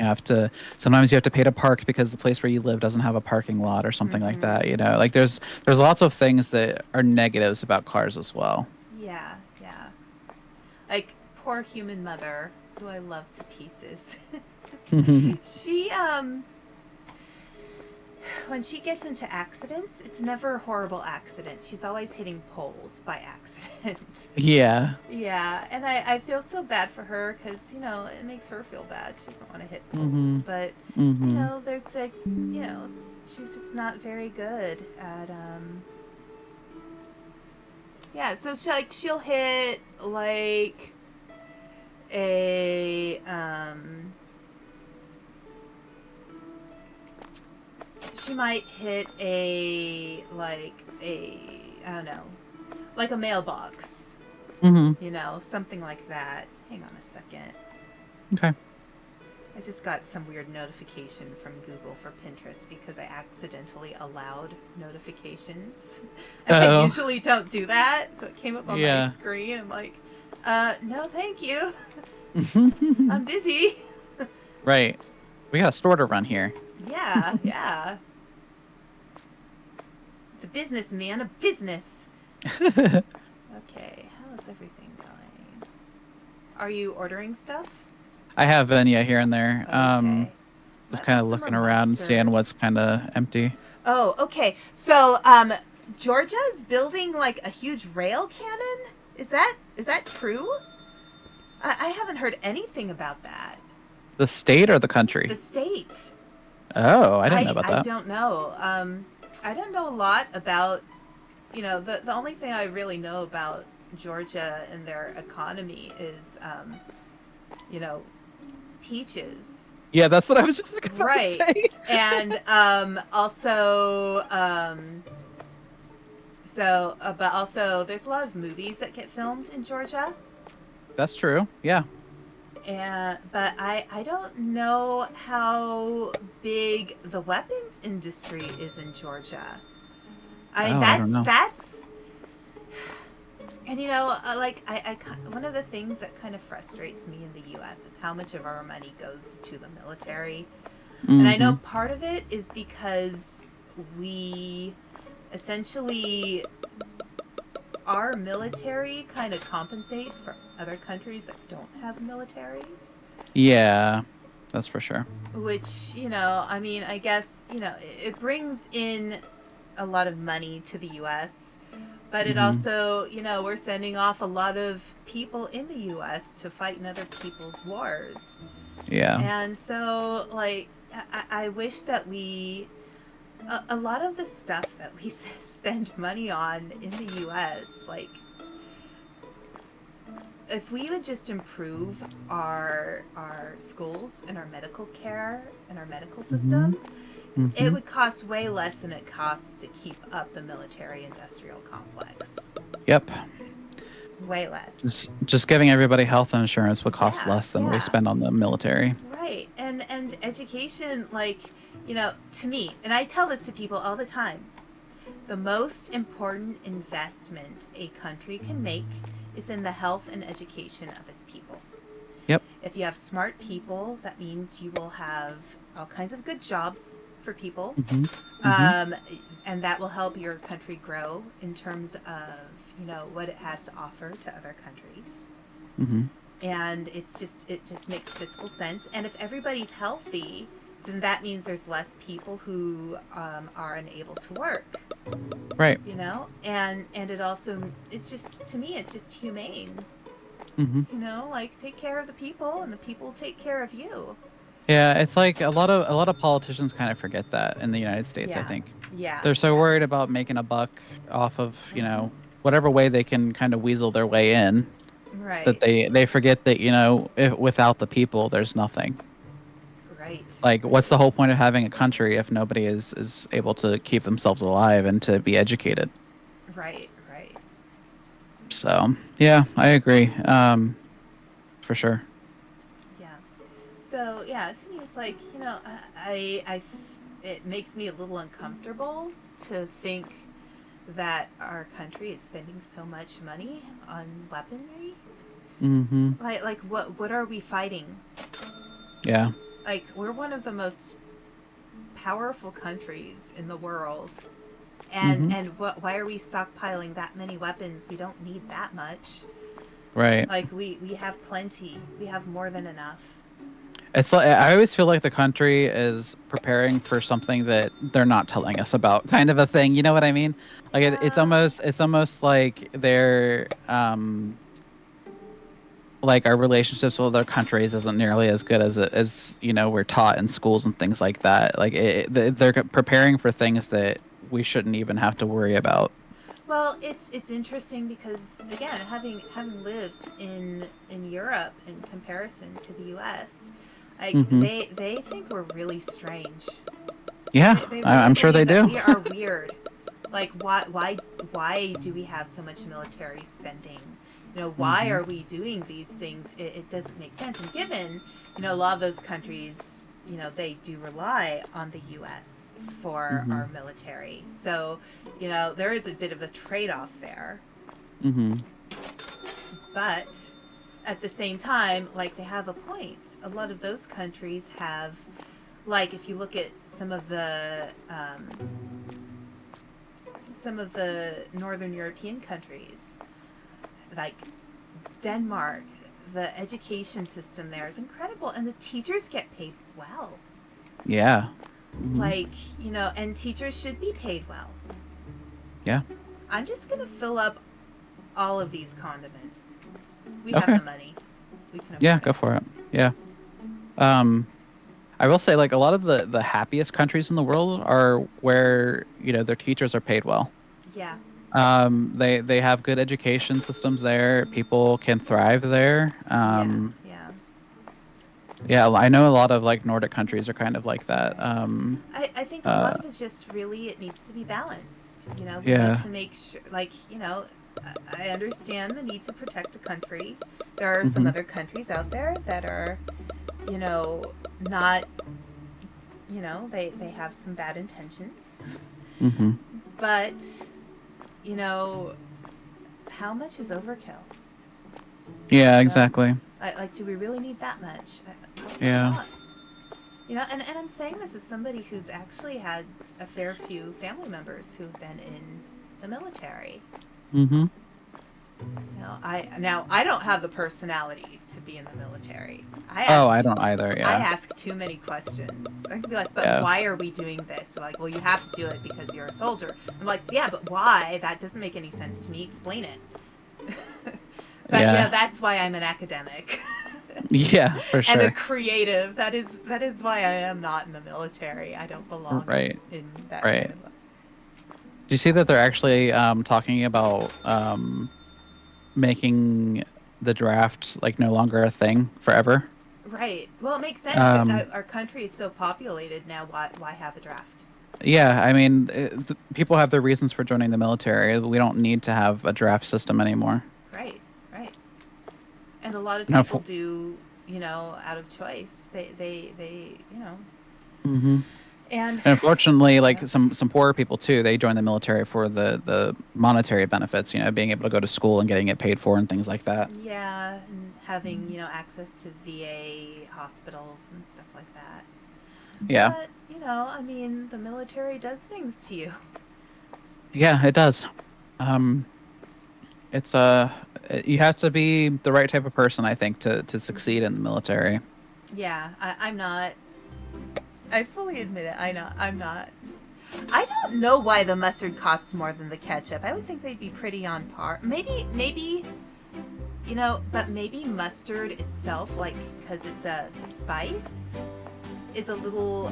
sometimes you have to pay to park because the place where you live doesn't have a parking lot or something like Mm-hmm. that. Like there's lots of things that are negatives about cars as well. Yeah, yeah. Like poor human mother, who I love to pieces. She when she gets into accidents, it's never a horrible accident. She's always hitting poles by accident. Yeah. Yeah, and I feel so bad for her because, it makes her feel bad. She doesn't want to hit poles. Hmm. But, Hmm. there's she's just not very good at Yeah, so she'll hit like a she might hit a I don't know, like a mailbox, Mm-hmm. something like that. Hang on a second. Okay. I just got some weird notification from Google for Pinterest because I accidentally allowed notifications. And I Oh. usually don't do that, so it came up on my Yeah. screen. I'm like, no, thank you. I'm busy. Right. We got a store to run here. Yeah, yeah. It's a business, man, a business. Okay, how is everything going? Are you ordering stuff? I have been, yeah, here and there. Okay. Just Add kind of some more looking around and seeing mustard. what's kind of empty. Oh, okay. So, Georgia's building like a huge rail cannon. Is that true? I haven't heard anything about that. The state or the The country? state. Oh, I didn't know about I that. don't know. I don't know a lot about. The only thing I really know about Georgia and their economy is you know, peaches. Yeah, that's what I was just about to Right. say. And also but also there's a lot of movies that get filmed in Georgia. That's true. Yeah. But I don't know how big the weapons industry is in Georgia. I mean Oh, I don't know. that's and like one of the things that kind of frustrates me in the U.S. is how much of our money goes to the military. And I know Mm-hmm. part of it is because we essentially, our military kind of compensates for other countries that don't have militaries. Yeah, that's for sure. Which, I mean, I guess, it brings in a lot of money to the US, but it Mm-hmm. also, we're sending off a lot of people in the US to fight in other people's wars. Yeah. And so, like, I wish that a lot of the stuff that we spend money on in the US, like, if we would just improve our schools and our medical care and our medical Mm-hmm. system, it Mm-hmm. would cost way less than it costs to keep up the military industrial complex. Yep. Way less. Just giving everybody health insurance would cost Yeah, less than we yeah. spend on the military. Right. And education, like, to me, and I tell this to people all the time, the most important investment a country can make is in the health and education of its people. Yep. If you have smart people, that means you will have all kinds of good jobs for people. Mm-hmm. Mm-hmm. Um, and that will help your country grow in terms of, what it has to offer to other countries. Mm-hmm. And it just makes fiscal sense. And if everybody's healthy, then that means there's less people who are unable to work. Right. And it also, it's just, to me, it's just humane. Mm-hmm. Like, take care of the people and the people take care of you. Yeah, it's like a lot of politicians kind of forget that in the United States, I Yeah, think. yeah, They're so yeah. worried about making a buck off of, Mm-hmm. whatever way they can kind of weasel their way in that Right, they forget that, if, without the people, there's nothing. right, Like, right, what's the whole point of having a country if nobody is able to keep themselves alive and to be educated? right, right. So, yeah, I agree. For sure. Yeah. So yeah, to me, it's like, it makes me a little uncomfortable to think that our country is spending so much money on weaponry. Mm-hmm. Like what are we fighting? Yeah. Like, we're one of the most powerful countries in the world. Mm-hmm. And why are we stockpiling that many weapons? We don't need that much. Right. Like, we have plenty. We have more than enough. It's like I always feel like the country is preparing for something that they're not telling us about, kind of a thing. You know what I mean? Like Yeah. it's almost like they're like our relationships with other countries isn't nearly as good as we're taught in schools and things like that. Like they're preparing for things that we shouldn't even have to worry about. Well, it's interesting because again, having lived in Europe in comparison to the U.S., like Hmm. they think we're really strange. Yeah, They really I'm sure they believe that do. we are weird. Like why do we have so much military spending? Why Hmm. are we doing these things? It doesn't make sense. And given, a lot of those countries, they do rely on the U.S. for Hmm. our military. So, there is a bit of a trade-off there. Hmm. But at the same time, like they have a point. A lot of those countries have, like, if you look at some of the northern European countries, like Denmark, the education system there is incredible, and the teachers get paid well. Yeah. Hmm. Like, and teachers should be paid well. Yeah. I'm just going to fill up all of these condiments. We have Okay. the money. We can Yeah, afford go it. for it. Yeah. Um, I will say, like, a lot of the happiest countries in the world are where, their teachers are paid well. Yeah. They have good education systems there. People can thrive there. Yeah. Yeah. Yeah, I know a lot of like Nordic countries are kind of like that. Right. I think a lot Uh, of it's just really, it needs to be balanced. We need yeah. to make sure, like, I understand the need to protect a country. There are some Hmm. other countries out there that are, not, they have some bad intentions. Hmm. But, you know, how much is overkill? Yeah, You know? exactly. Like, do we really need that much? Probably Yeah. not. And I'm saying this as somebody who's actually had a fair few family members who've been in the military. Hmm. I don't have the personality to be in the military. Oh, I don't either. I Yeah. ask too many questions. I can be like, but Yeah. why are we doing this? They're like, well, you have to do it because you're a soldier. I'm like, yeah, but why? That doesn't make any sense to me. Explain it. But Yeah. that's why I'm an academic. Yeah, for And a sure. creative. That is why I am not in the military. I don't belong Right. in that kind Right. of Do you see that they're actually talking about making the draft like no longer a thing forever? right. Well, it makes sense that Um, our country is so populated now. Why have a draft? yeah, I mean, people have their reasons for joining the military. We don't need to have a draft system anymore. Right, right. And a lot of No. people do, out of choice. They. Hmm. And And unfortunately, yeah, like some poorer people too, they join the military for the monetary benefits. Being able to go to school and getting it paid for and things like that. yeah, and having access to VA hospitals and stuff like that. Yeah. But I mean, the military does things to you. Yeah, it does. Um, it's you have to be the right type of person, I think, to succeed in the military. Yeah, I'm not. I fully admit it. I'm not. I don't know why the mustard costs more than the ketchup. I would think they'd be pretty on par. Maybe, but maybe mustard itself, like, because it's a spice, is a little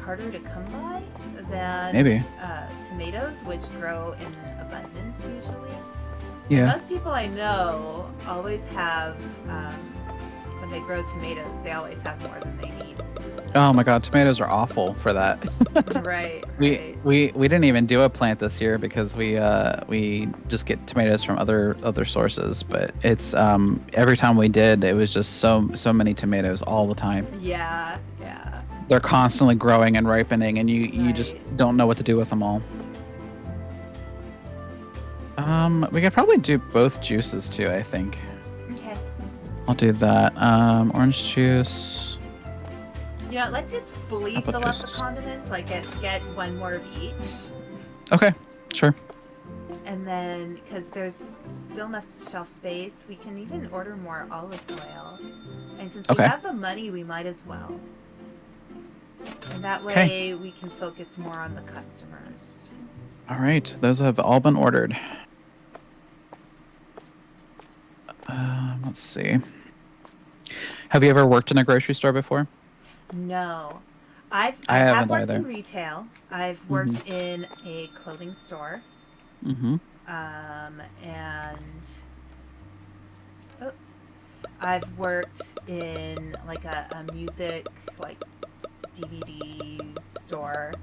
harder to come by than Maybe. tomatoes, which grow in abundance usually. And Yeah. most people I know always have, when they grow tomatoes, they always have more than they need. Oh my God, tomatoes are awful for that. Right, we right. we didn't even do a plant this year because we just get tomatoes from other sources. But it's every time we did, it was just so many tomatoes all the time. Yeah, yeah. They're constantly growing and ripening, and you just Right. don't know what to do with them all. We could probably do both juices too, I think. Okay. I'll do that. Orange juice. Let's just fully Apple fill up the juice. condiments, like get one more of each. Okay, sure. And then, because there's still enough shelf space, we can even order more olive oil. And since we Okay. have the money, we might as well. And that Okay. way we can focus more on the customers. All right, those have all been ordered. Let's see. Have you ever worked in a grocery store before? No. I I have haven't worked either. in retail. I've Mm-hmm. worked in a clothing store. Mm-hmm. And oh, I've worked in like a music like DVD store.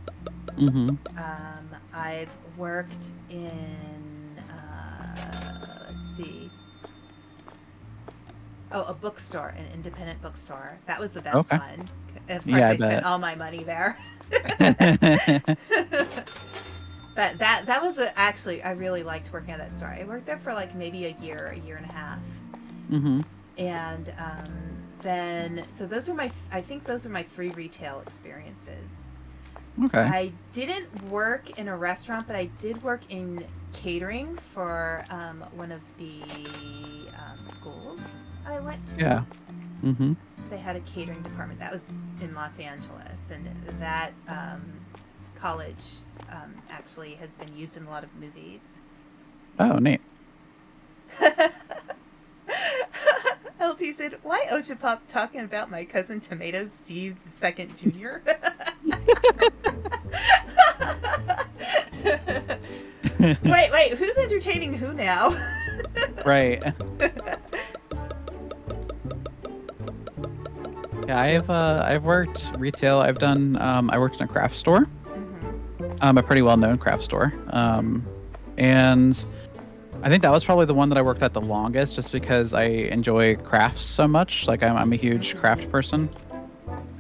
Mm-hmm. I've worked in let's see. Oh, a bookstore, an independent bookstore. That was the best Okay. one. Of course, Yeah, I I spent bet. all my money there. But that was actually, I really liked working at that store. I worked there for like maybe a year and a half. Mm-hmm. And then, so those are I think those are my 3 retail experiences. Okay. I didn't work in a restaurant, but I did work in catering for one of the schools I went to. Yeah. Mm-hmm. They had a catering department. That was in Los Angeles, and that college actually has been used in a lot of movies. Oh, neat. LT said, "Why OchaPup talking about my cousin Tomato Steve II Jr.?" Wait, who's entertaining who now? Right. Yeah, I've worked retail. I've done I worked in a craft store. A pretty well-known craft store. And I think that was probably the one that I worked at the longest, just because I enjoy crafts so much. Like I'm a huge craft person.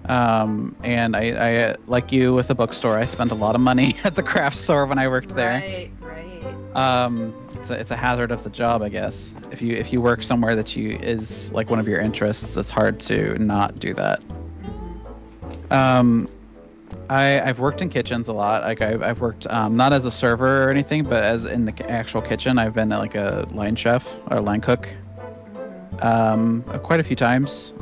And I like you with the bookstore, I spent a lot of money at the craft store when I worked there. Right. It's a hazard of the job, I guess. If you work somewhere that is like one of your interests, it's hard to not do that. I've worked in kitchens a lot. Like I've worked not as a server or anything, but as in the actual kitchen. I've been like a line chef or line cook quite a few times.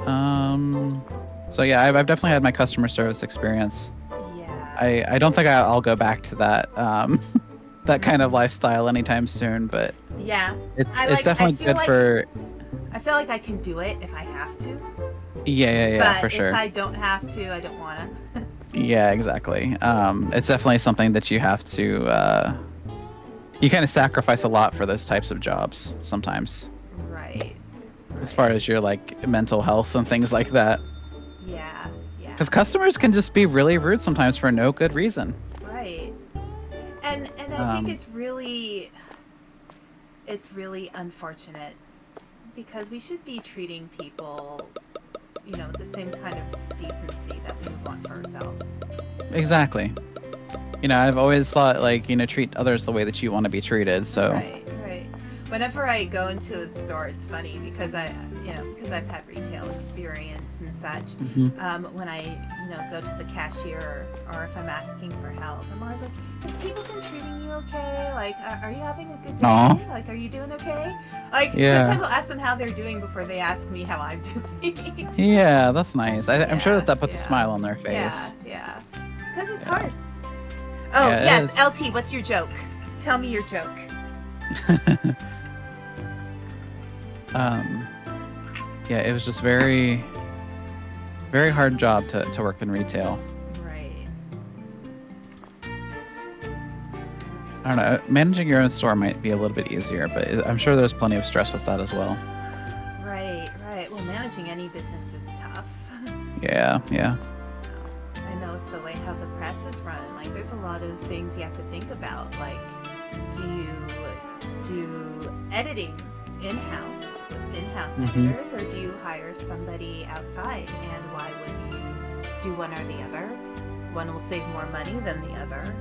So yeah, I've definitely had my customer service experience. Yeah. I don't think I'll go back to that that kind of lifestyle anytime soon, but Yeah. it's definitely good for. I feel like I can do it if I have to. Yeah, but for sure. If I don't have to, I don't want to. Yeah, exactly. It's definitely something that you have to. You kind of sacrifice a lot for those types of jobs sometimes. Right. As far as your like mental health and things like that. Yeah. Because customers can just be really rude sometimes for no good reason. Right. And I think it's really unfortunate, because we should be treating people, with the same kind of decency that we want for ourselves. Exactly. I've always thought like, treat others the way that you want to be treated. So. Right. Whenever I go into a store, it's funny because because I've had retail experience and such. Mm-hmm. When I, go to the cashier, or if I'm asking for help, I'm always like, "Have people been treating you okay? Like, are you having a good day? Aww. Like, are you doing okay?" Like, yeah. Sometimes I'll ask them how they're doing before they ask me how I'm doing. Yeah, that's nice. I'm sure that puts a smile on their face. Yeah. Because it's hard. Oh, yeah, yes, LT, what's your joke? Tell me your joke. Yeah, it was just very, very hard job to work in retail. Right. I don't know. Managing your own store might be a little bit easier, but I'm sure there's plenty of stress with that as well. Right. Well, managing any business is tough. Yeah. I know with the way how the press is run, like there's a lot of things you have to think about. Like, do you do editing in-house with in-house editors, or do you hire somebody outside? And why would you do one or the other? One will save more money than the other.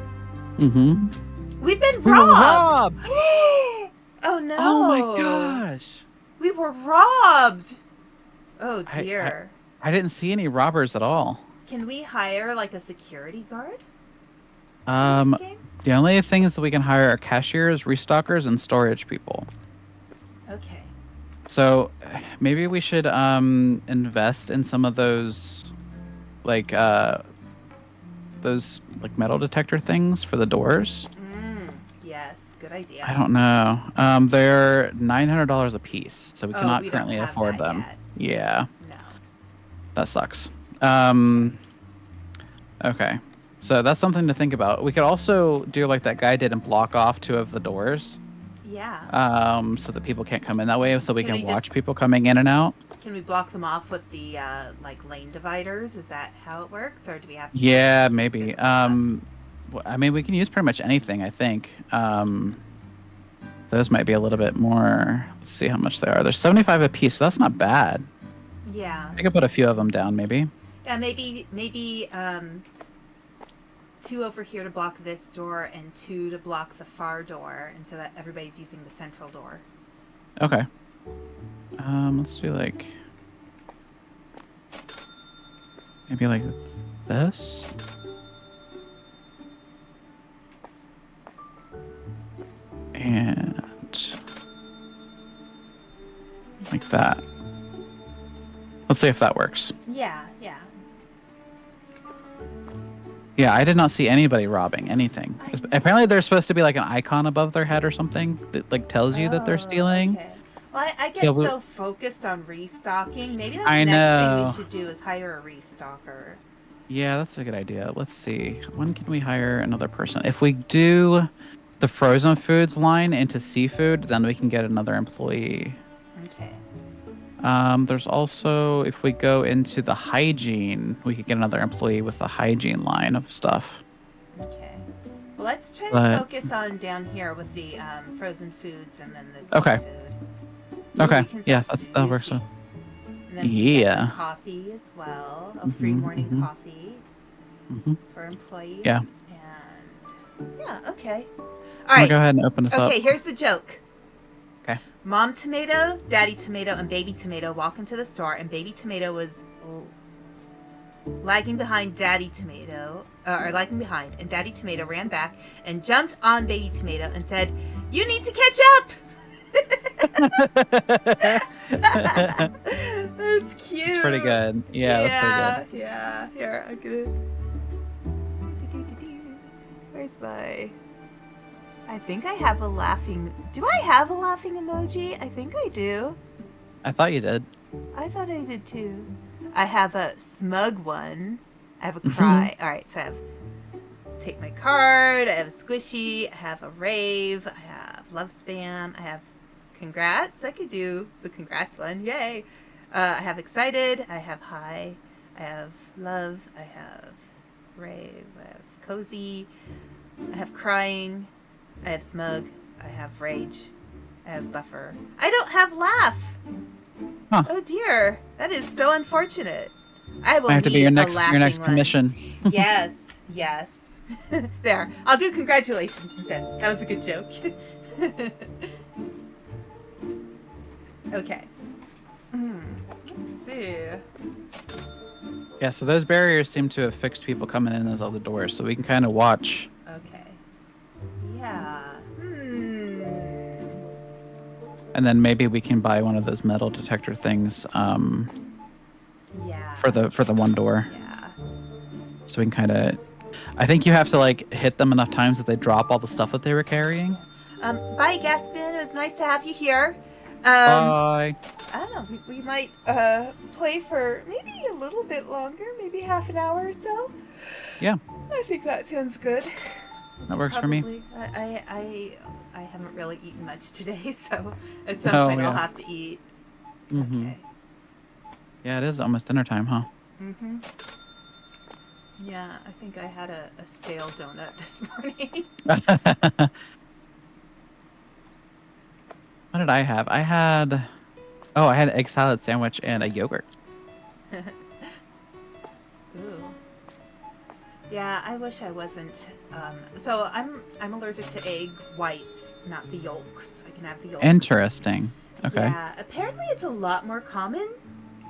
We've been robbed! Oh no! Oh my gosh! We were robbed! Oh dear. I didn't see any robbers at all. Can we hire like a security guard? The only things that we can hire are cashiers, restockers, and storage people. Okay. So maybe we should invest in some of those metal detector things for the doors. Yes, good idea. I don't know. They're $900 a piece, so we cannot currently afford them. Yet. Yeah. No. That sucks. Okay. So that's something to think about. We could also do like that guy did and block off 2 of the doors. Yeah. so that people can't come in that way, so we Can we can watch just people coming in and out. can we block them off with the like lane dividers? Is that how it works, or do we have to Yeah, like maybe. physically block? I mean, we can use pretty much anything, I think. Those might be a little bit more. Let's see how much they are. They're 75 a piece, so that's not bad. Yeah. I could put a few of them down, maybe. Yeah, maybe two over here to block this door and two to block the far door, and so that everybody's using the central door. Okay. Let's do like maybe like this. And like that. Let's see if that works. Yeah, yeah. Yeah, I did not see anybody robbing anything. I- Apparently, there's supposed to be like an icon above their head or something that like tells you that they're stealing. Okay. Well, I get So so focused on restocking. Maybe that's I the next thing know. we should do is hire a restocker. Yeah, that's a good idea. Let's see. When can we hire another person? If we do the frozen foods line into seafood, then we can get another employee. Okay. There's also, if we go into the hygiene, we could get another employee with the hygiene line of stuff. Okay. Well, let's try to But- focus on down here with the frozen foods and then the Okay. seafood. Maybe Okay. because Yeah, that's that works. sushi. And then we can get Yeah. the coffee as well. A free morning coffee Mm-hmm. for employees. Yeah. And yeah, okay. All I'm gonna right. go ahead and open this Okay, up. here's the joke. Okay. Mom Tomato, Daddy Tomato, and Baby Tomato walk into the store, and Baby Tomato was lagging behind Daddy Tomato, or lagging behind, and Daddy Tomato ran back and jumped on Baby Tomato and said, "You need to catch up." That's cute. It's pretty good. Yeah, that's pretty good. Yeah. Here, I'm gonna. Where's my? I think I have a laughing. Do I have a laughing emoji? I think I do. I thought you did. I thought I did too. I have a smug one. I have a cry. All right, so I have take my card. I have a squishy. I have a rave. I have love spam. I have congrats. I could do the congrats one. Yay. I have excited. I have high. I have love. I have rave. I have cozy. I have crying. I have smug. I have rage. I have buffer. I don't have laugh. Huh. Oh dear, that is so unfortunate. I will Might have to be need your a next laughing one. commission. Yes, yes. There, I'll do congratulations instead. That was a good joke. Okay. Let's see. Yeah, so those barriers seem to have fixed people coming in those other doors, so we can kind of watch. Okay. Yeah. And then maybe we can buy one of those metal detector things Yeah. for the one door. Yeah. So we can kind of... I think you have to like hit them enough times that they drop all the stuff that they were carrying. Bye, Gaspin. It was nice to have you here. Bye. I don't know. We might play for maybe a little bit longer, maybe half an hour or so. Yeah. I think that sounds good. That works for me. Probably- I haven't really eaten much today, so at some Oh, point I'll yeah. have to eat. Mm-hmm. Okay. Yeah, it is almost dinner time, huh? Mm-hmm. Yeah, I think I had a stale donut this morning. What did I have? I had an egg salad sandwich and a yogurt. Ooh. Yeah, I wish I wasn't. So I'm allergic to egg whites, not the yolks. I can have the yolks. Interesting. Okay. Yeah, apparently it's a lot more common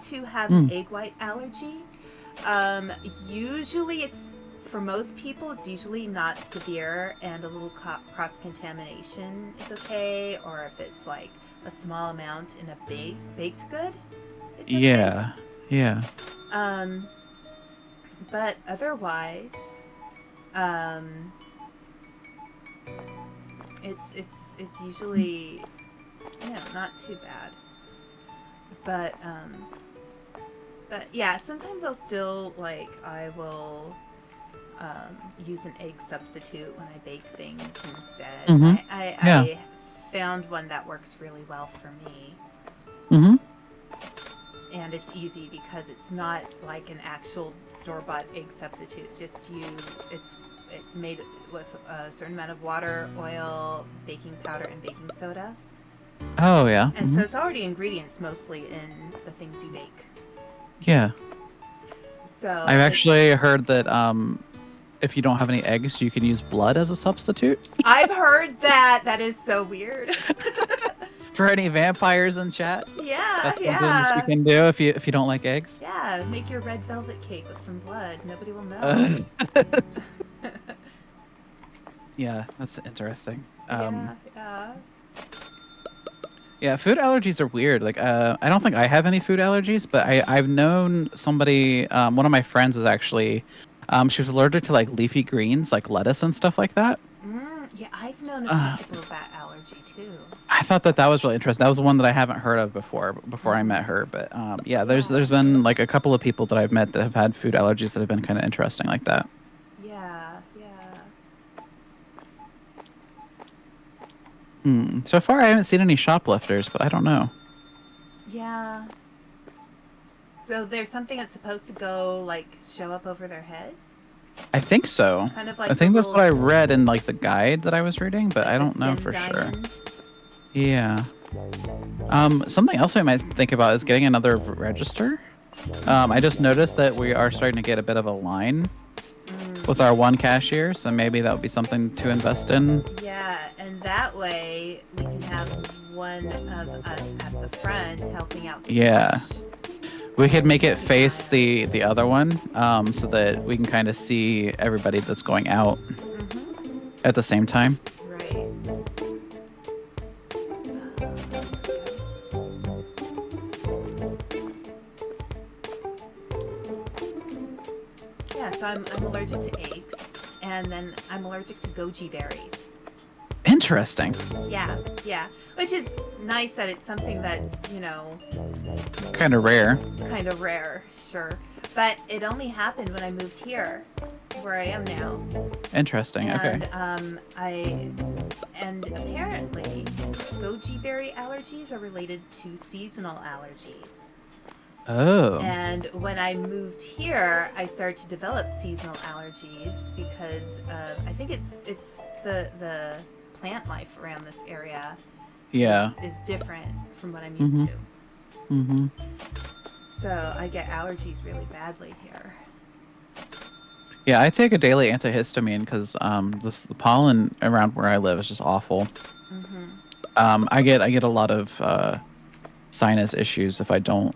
to have Mm. egg white allergy. Usually it's, for most people, it's usually not severe and a little cross-contamination is okay, or if it's like a small amount in a baked good, it's okay. Yeah. Yeah. But otherwise, it's usually, not too bad. But yeah, sometimes I'll still I will use an egg substitute when I bake things instead. Mhm. I Yeah. found one that works really well for me. Mm-hmm. And it's easy because it's not like an actual store-bought egg substitute. It's just it's made with a certain amount of water, oil, baking powder, and baking soda. Oh yeah. And so it's already ingredients mostly in the things you make. Yeah. So I've actually heard that if you don't have any eggs, you can use blood as a substitute. I've heard that. That is so weird. For any vampires in chat, Yeah, that's something you can do if you don't like eggs. Yeah, make your red velvet cake with some blood. Nobody will know. Yeah, that's interesting. Yeah. Yeah, food allergies are weird. Like, I don't think I have any food allergies, but I've known somebody. One of my friends is actually, she was allergic to like leafy greens, like lettuce and stuff like that. Yeah, I've known a few people with that allergy too. I thought that was really interesting. That was one that I haven't heard of before I met her. But yeah, there's been like a couple of people that I've met that have had food allergies that have been kind of interesting like that. Yeah. So far, I haven't seen any shoplifters, but I don't know. Yeah. So there's something that's supposed to go like show up over their head. I think so. Kind of like I think that's what I read in like the guide that I was reading, but like I don't know for diamond. sure. Yeah. Something else I might think about is getting another register. I just noticed that we are starting to get a bit of a line with our one cashier, so maybe that would be something to invest in. Yeah, and that way we can have one of us at the front helping out. Yeah. We could make it face the other one, so that we can kind of see everybody that's going out at the same time. Right. Yeah, so I'm allergic to eggs, and then I'm allergic to goji berries. Interesting. Yeah. Which is nice that it's something that's, Kind of rare. kind of rare, sure. But it only happened when I moved here, where I am now. Interesting. And, Okay. And apparently, goji berry allergies are related to seasonal allergies. Oh. And when I moved here, I started to develop seasonal allergies because I think it's the plant life around this area. Yeah. Is different from what I'm used to. Mm-hmm. So I get allergies really badly here. Yeah, I take a daily antihistamine because the pollen around where I live is just awful. I get a lot of sinus issues if I don't.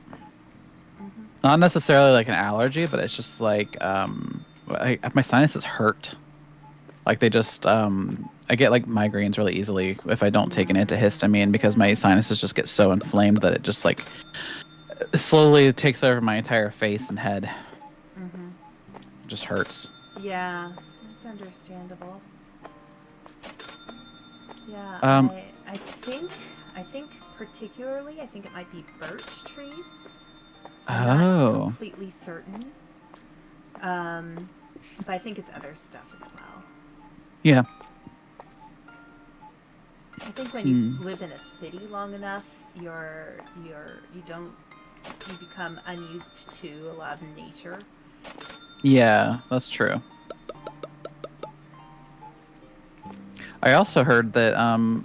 Not necessarily like an allergy, but it's just like my sinuses hurt. Like they just I get like migraines really easily if I don't take an antihistamine because my sinuses just get so inflamed that it just like slowly takes over my entire face and head. It just hurts. Yeah, that's understandable. Yeah, I think particularly, I think it might be birch trees. I'm not completely certain. But I think it's other stuff as well. Yeah. I think when you live in a city long enough, you become unused to a lot of nature. Yeah, that's true. I also heard that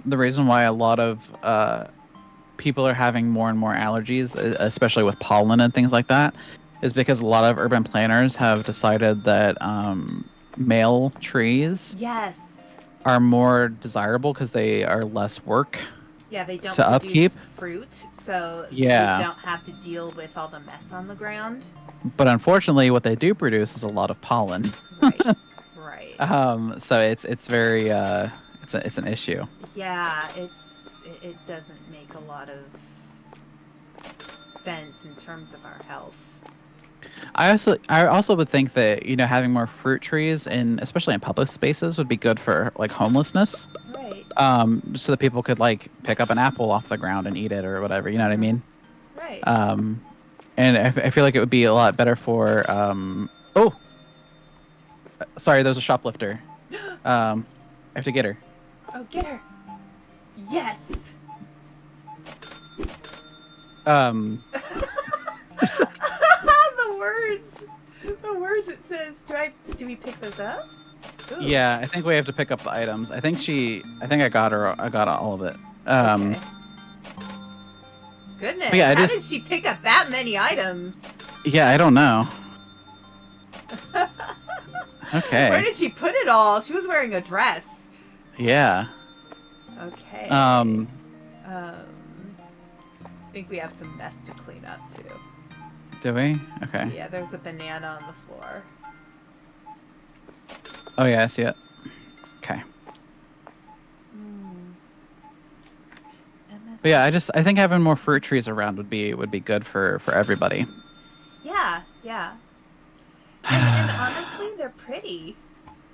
the reason why a lot of people are having more and more allergies, especially with pollen and things like that, is because a lot of urban planners have decided that male trees are more desirable because they are less work. Yeah, they don't to produce upkeep. fruit, so Yeah. you don't have to deal with all the mess on the ground. But unfortunately, what they do produce is a lot of pollen. Right. So it's very it's an issue. Yeah, it doesn't make a lot of sense in terms of our health. I also would think that having more fruit trees especially in public spaces would be good for like homelessness. Right. So that people could like pick up an apple off the ground and eat it or whatever. You know what I mean? Right. And I feel like it would be a lot better for oh, sorry, there's a shoplifter. I have to get her. Oh, get her. Yes. The words. The words it says. Do we pick this up? Ooh. Yeah, I think we have to pick up the items. I think I got all of it. Okay. Goodness. Yeah, How did she pick up that many items? Yeah, I don't know. Okay. Where did she put it all? She was wearing a dress. Yeah. Okay. I think we have some mess to clean up too. Do we? Okay. Yeah, there's a banana on the floor. Oh yeah, I see it. Okay. But yeah, I think having more fruit trees around would be good for everybody. Yeah, yeah. And honestly, they're pretty.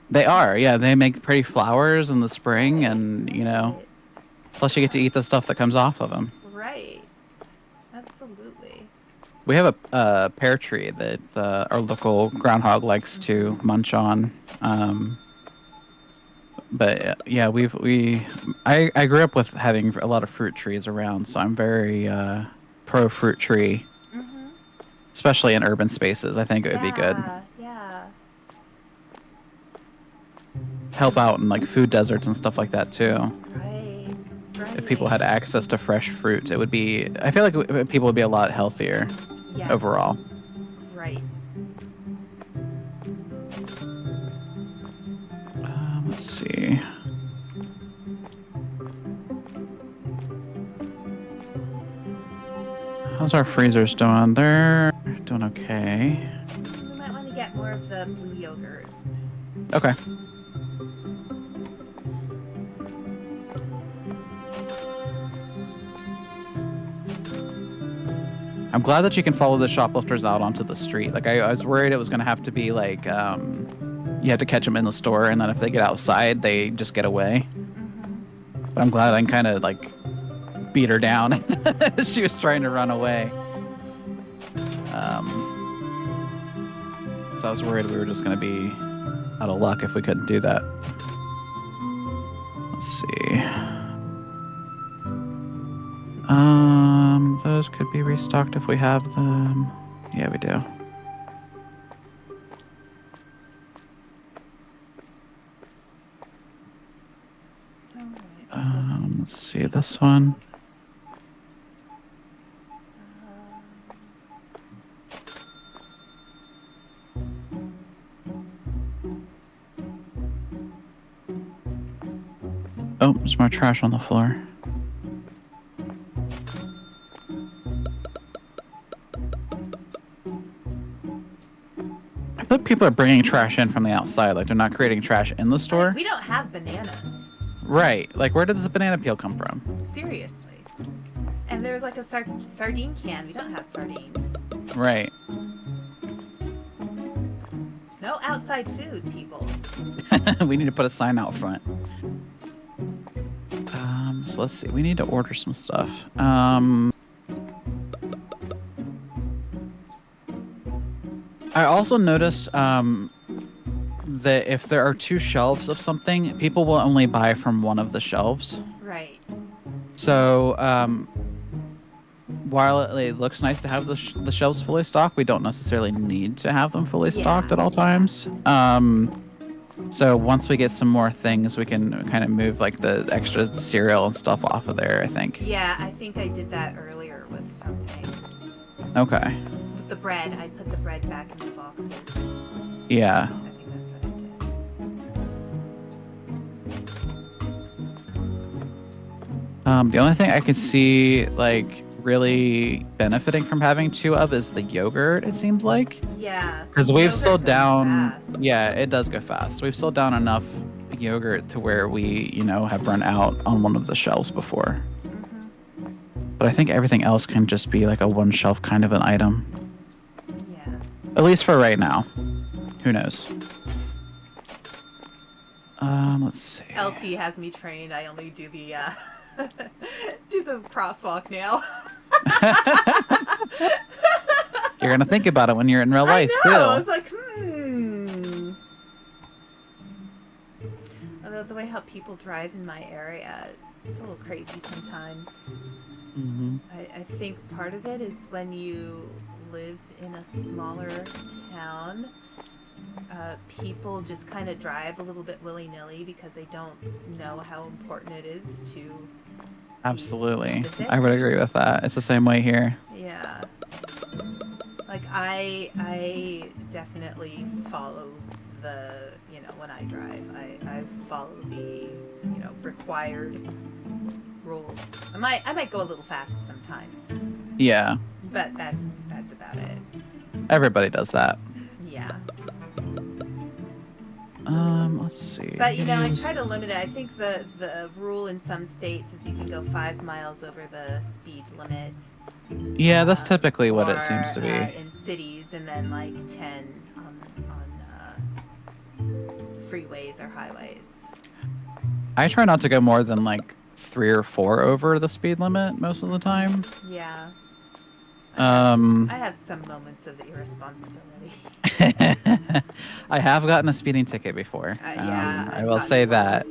They are, yeah. They make pretty flowers in the spring, and you know, plus you get to eat the stuff that comes off of them. Right. Absolutely. We have a pear tree that our local groundhog likes to munch on. But yeah, I grew up with having a lot of fruit trees around, so I'm very pro fruit tree. Mm-hmm. Especially in urban spaces, I think it would be good. Yeah. Help out in like food deserts and stuff like that too. Right. If people had access to fresh fruit, it would be. I feel like people would be a lot healthier overall. Right. Let's see. How's our freezers doing? They're doing okay. We might want to get more of the blue yogurt. Okay. I'm glad that you can follow the shoplifters out onto the street. Like I was worried it was going to have to be like you have to catch them in the store, and then if they get outside, they just get away. Mm-hmm. But I'm glad I can kind of like beat her down. She was trying to run away. So I was worried we were just going to be out of luck if we couldn't do that. Let's see. Those could be restocked if we have them. Yeah, we do. Let's see this one. Oh, there's more trash on the floor. I bet people are bringing trash in from the outside. Like, they're not creating trash in the store. We don't have bananas. Right. Like, where did this banana peel come from? Seriously. And there's like a sardine can. We don't have sardines. Right. No outside food, people. We need to put a sign out front. So let's see. We need to order some stuff. I also noticed that if there are two shelves of something, people will only buy from one of the shelves. Right. So while it looks nice to have the shelves fully stocked, we don't necessarily need to have them fully stocked at all times. So once we get some more things, we can kind of move like the extra cereal and stuff off of there, I think. Yeah, I think I did that earlier with something. Okay. With the bread, I put the bread back in the boxes. Yeah. I think that's what I did. The only thing I could see like really benefiting from having two of is the yogurt, it seems like. Yeah. Because we've sold down. Fast. Yeah, it does go fast. We've sold down enough yogurt to where we, have run out on one of the shelves before. Mm-hmm. But I think everything else can just be like a one shelf kind of an item. Yeah. At least for right now. Who knows? Let's see. LT has me trained. I only do the do the crosswalk now. You're gonna think about it when you're in real life I know. too. I was like, Although the way how people drive in my area, it's a little crazy sometimes. Hmm. I think part of it is when you live in a smaller town, people just kind of drive a little bit willy-nilly because they don't know how important it is to be Absolutely. specific. I would agree with that. It's the same way here. Yeah. Like I definitely follow the, when I drive, I follow the, required rules. I might go a little fast sometimes, Yeah. but that's about it. Everybody does that. Yeah. Let's see. But I try to limit it. I think the rule in some states is you can go 5 miles over the speed limit. Yeah, that's typically what Or it seems to be. in cities, and then like 10 on freeways or highways. I try not to go more than like 3 or 4 over the speed limit most of the time. Yeah. Um, I have some moments of irresponsibility. I have gotten a speeding ticket before. Yeah, I I've will gotten say one. that.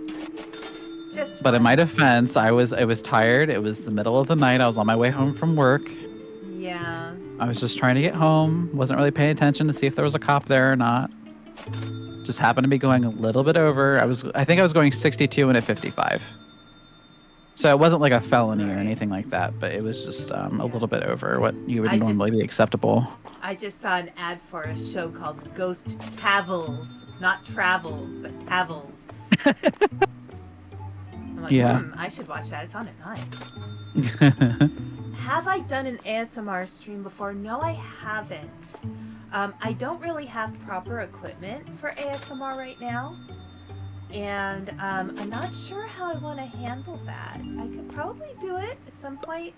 Just But in my one. defense, I was tired. It was the middle of the night. I was on my way home from work. Yeah. I was just trying to get home. Wasn't really paying attention to see if there was a cop there or not. Just happened to be going a little bit over. I think I was going 62 and at 55. So it wasn't like a felony or Right. anything like that, but it was just a Yeah. little bit over what you would I normally be acceptable. I just saw an ad for a show called Ghost Tavels. Not Travels, but Tavels. I'm like, Yeah. I should watch that. It's on at night. Have I done an ASMR stream before? No, I haven't. I don't really have proper equipment for ASMR right now. And I'm not sure how I want to handle that. I could probably do it at some point.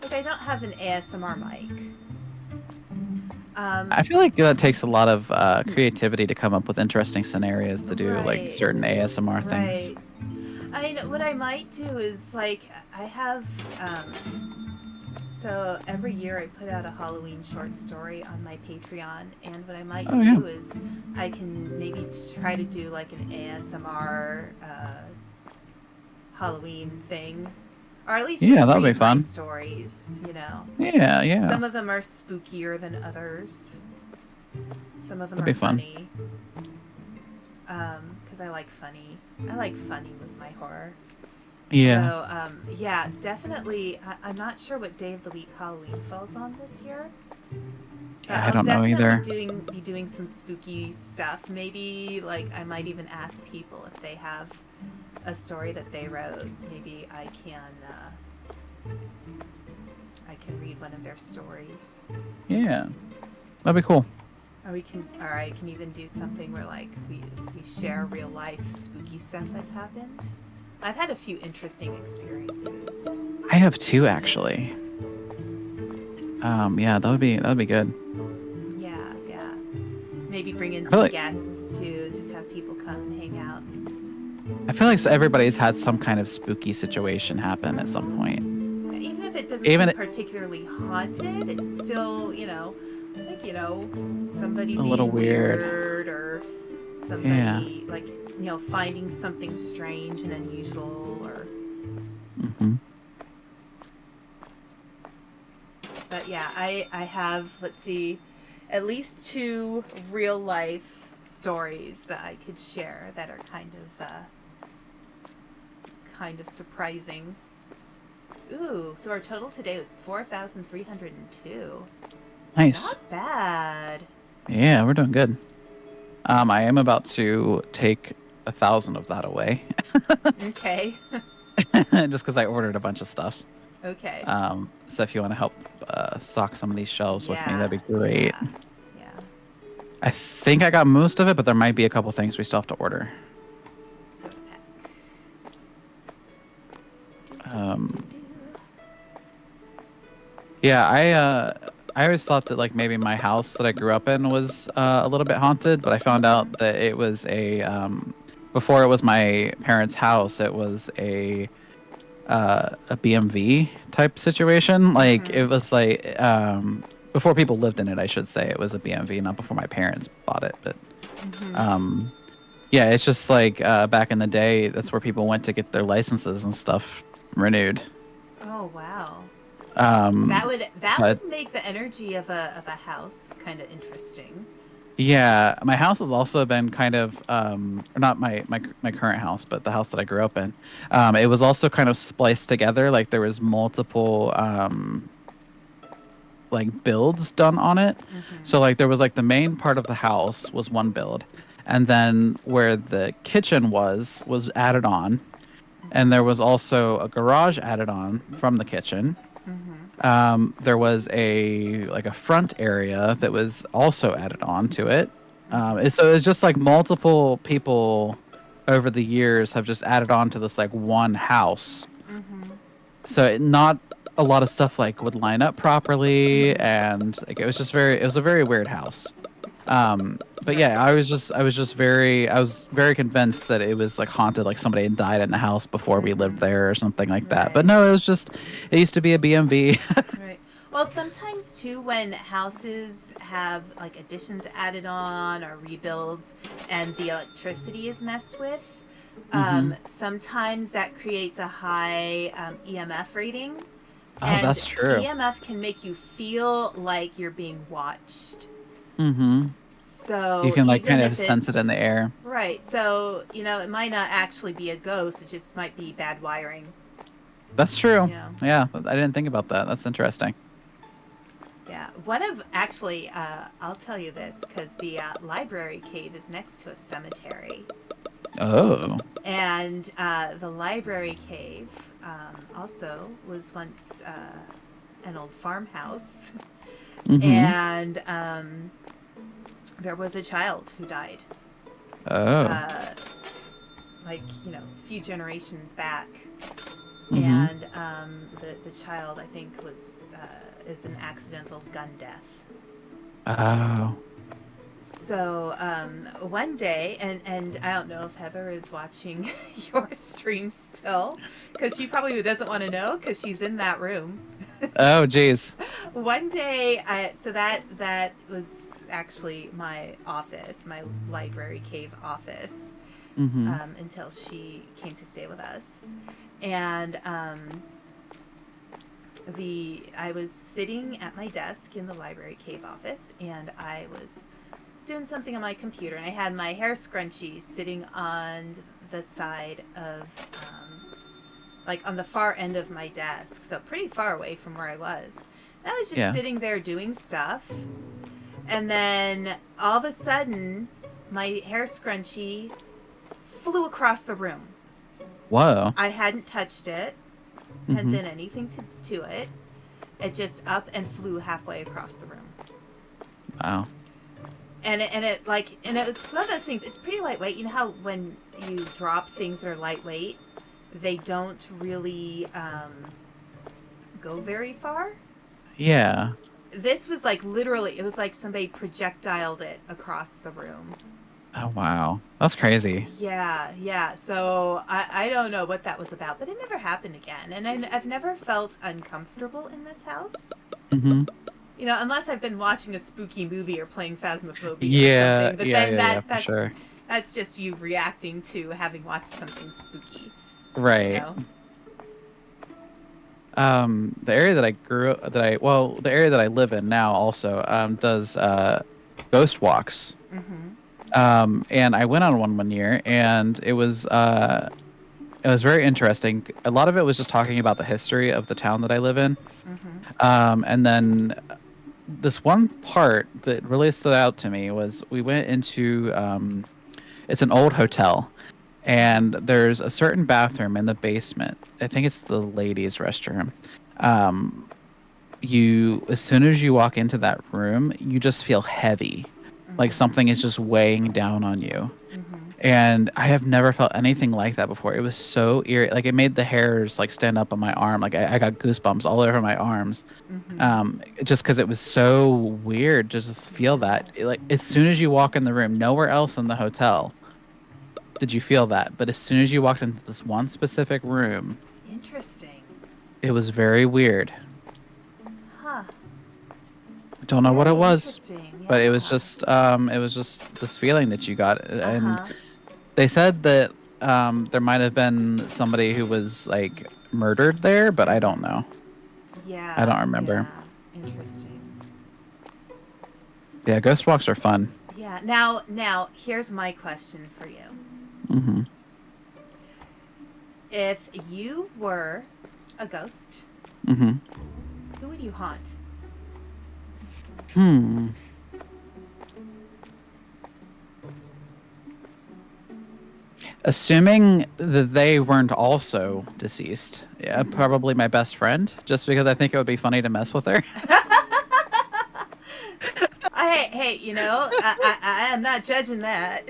Like, I don't have an ASMR mic. I feel like that takes a lot of creativity to come up with interesting scenarios to do like certain ASMR things. Right. What I might do is like I have so every year I put out a Halloween short story on my Patreon, and what I might do is I can maybe try to do like an ASMR Halloween thing. Or at least just that'll read be fun. my stories, Yeah. Some of them are spookier than others. Some of them That'd are be fun. funny. Because I like funny. I like funny with my horror. Yeah. So, yeah, definitely. I'm not sure what day of the week Halloween falls on this year. I don't know either. Be doing some spooky stuff. Maybe, like, I might even ask people if they have a story that they wrote. Maybe I can read one of their stories. Yeah. That'd be cool. Or I can even do something where, like, we share real life spooky stuff that's happened. I've had a few interesting experiences. I have 2 actually. Yeah, that would be good. Yeah. Maybe bring in some guests to just have people come and hang out. I feel like everybody's had some kind of spooky situation happen at some point. Even if it doesn't seem particularly haunted, it's still, somebody a being little weird or somebody like, finding something strange and unusual or. But yeah, I have, let's see, at least 2 real life stories that I could share that are kind of surprising. Ooh, so our total today was 4,302. Nice. Not bad. Yeah, we're doing good. I am about to take 1,000 of that away. Okay. Just because I ordered a bunch of stuff. Okay. So if you want to help stock some of these shelves with me, that'd be great. Yeah. I think I got most of it, but there might be a couple things we still have to order. So Yeah, I always thought that like maybe my house that I grew up in was a little bit haunted, but I found out that it was before it was my parents' house, it was a BMV type situation. Like it was like before people lived in it, I should say. It was a BMV, not before my parents bought it, but Yeah, it's just like back in the day, that's where people went to get their licenses and stuff renewed. Oh wow. Um, That but would make the energy of a house kind of interesting. yeah, my house has also been kind of or not my current house, but the house that I grew up in. It was also kind of spliced together. Like there was multiple like builds done on it. So Mm-hmm. like there was like the main part of the house was one build, and then where the kitchen was added on, and there was also a garage added on from the kitchen. Mm-hmm. There was a like a front area that was also added on to it. So it's just like multiple people over the years have just added on to this like one house. Mm-hmm. So not a lot of stuff like would line up properly, and like it was a very weird house. But yeah, Right. I was very convinced that it was like haunted, like somebody had died in the house before we lived Mm-hmm. there or something like that. But Right. no, it was just it used to be a BMV. Right. Well, sometimes too, when houses have like additions added on or rebuilds, and the electricity is messed with, Hmm. sometimes that creates a high EMF rating, Oh, and that's true. EMF can make you feel like you're being watched. Hmm. You So can like even kind of if sense it in it's the air. right, so it might not actually be a ghost; it just might be bad wiring. That's true. You know. Yeah, I didn't think about that. That's interesting. Yeah, one of actually, I'll tell you this because the library cave is next to a cemetery, Oh. and the library cave also was once an old farmhouse, Hmm. and there was a child who died, Oh. uh, like a few generations back, Hmm. and the child I think was is an accidental gun death. Oh. So one day, and I don't know if Heather is watching your stream still, because she probably doesn't want to know because she's in that room. Oh, geez. One day, so that was actually my office, my library cave office, Hmm. until she came to stay with us, and the I was sitting at my desk in the library cave office, and I was doing something on my computer, and I had my hair scrunchie sitting on the side of, like on the far end of my desk, so pretty far away from where I was. And I was just Yeah. sitting there doing stuff, and then all of a sudden, my hair scrunchie flew across the room. Whoa. I hadn't touched it, hadn't Hmm. done anything to it. It just up and flew halfway across the room. Wow. And it was one of those things. It's pretty lightweight. You know how when you drop things that are lightweight, they don't really go very far. Yeah. This was like literally, it was like somebody projectiled it across the room. Oh, wow. That's crazy. Yeah, yeah. So I don't know what that was about, but it never happened again. And I've never felt uncomfortable in this house. Hmm. Unless I've been watching a spooky movie or playing Phasmophobia or Yeah. something. But Yeah. then Yeah. Yeah. For that's sure. that's just you reacting to having watched something spooky, you Right. know. The area that I the area that I live in now also does ghost walks. Mhm. And I went on one year, and it was very interesting. A lot of it was just talking about the history of the town that I live in. Mhm. And then this one part that really stood out to me was we went into it's an old hotel, and there's a certain bathroom in the basement. I think it's the ladies' restroom. Um, you as soon as you walk into that room, you just feel heavy, like Mhm. something is just weighing down on you. Mhm. And I have never felt anything like that before. It was so eerie. Like it made the hairs like stand up on my arm. Like I got goosebumps all over my arms. Mhm. Just because it was so weird to just feel that. Yeah. Like as soon as you walk in the room, nowhere else in the hotel did you feel that. But as soon as you walked into this one specific room, Interesting. it was very weird. Huh. I don't know what it Very was, interesting. but Yeah. it was just this feeling that you got. Uh And huh. They said that there might have been somebody who was like murdered there, but I don't know. I don't Yeah, remember. yeah. Interesting. Yeah, ghost walks are fun. Yeah. Now, here's my question for you. Hmm. If you were a ghost, Hmm. who would you haunt? Hmm. Assuming that they weren't also deceased, yeah, Mm-hmm. probably my best friend, just because I think it would be funny to mess with her. Hey, I am not judging that.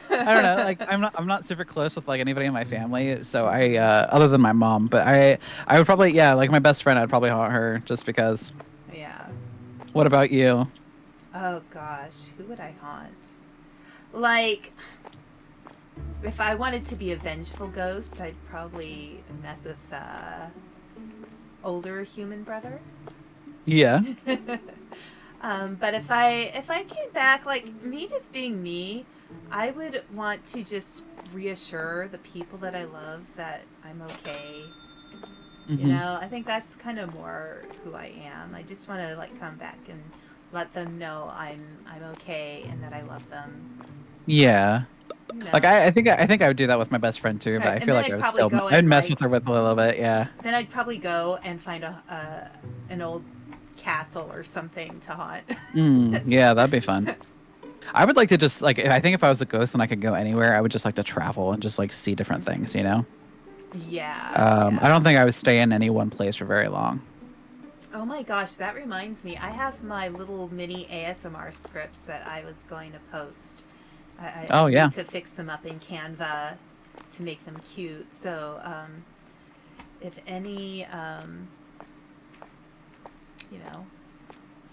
I don't know, like I'm not super close with like anybody in my family, so I other than my mom, but I would probably, yeah, like my best friend, I'd probably haunt her just because. Yeah. What about you? Oh gosh, who would I haunt? Like, if I wanted to be a vengeful ghost, I'd probably mess with older human brother. Yeah. But if I came back, like me just being me, I would want to just reassure the people that I love that I'm okay. Hmm. I think that's kind of more who I am. I just want to like come back and let them know I'm okay and that I love them. Yeah. You Like know. I think I would do that with my best friend too, but Right. I And feel then like I'd probably go I'd and mess with like her with a little bit. Yeah. then I'd probably go and find a an old castle or something to haunt. Yeah, that'd be fun. I would like to just like, I think if I was a ghost and I could go anywhere, I would just like to travel and just like see different things, you know? Yeah, I yeah. don't think I would stay in any one place for very long. Oh my gosh, that reminds me. I have my little mini ASMR scripts that I was going to post. I Oh need yeah. to fix them up in Canva to make them cute. So, if any, you know,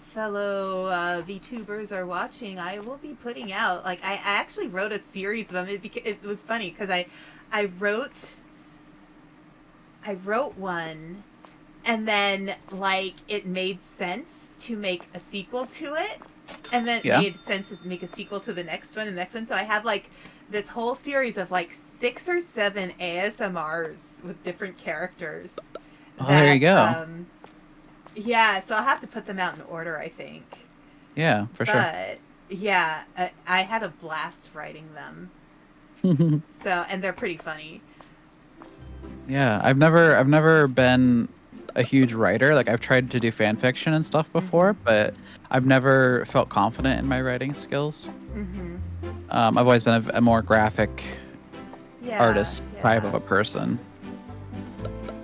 fellow VTubers are watching, I will be putting out. Like, I actually wrote a series of them. It was funny because I wrote I wrote one and then like it made sense to make a sequel to it and then it Yeah. made sense to make a sequel to the next one and the next one, so I have like this whole series of like 6 or 7 ASMRs with different characters Oh, there you that go. yeah, so I'll have to put them out in order, I think. Yeah, for sure. But yeah, I had a blast writing them. So, and they're pretty funny. Yeah, I've never been a huge writer. Like I've tried to do fan fiction and stuff before, Mhm. but I've never felt confident in my writing skills. Mhm. I've always been a more graphic Yeah, artist type of yeah. a person.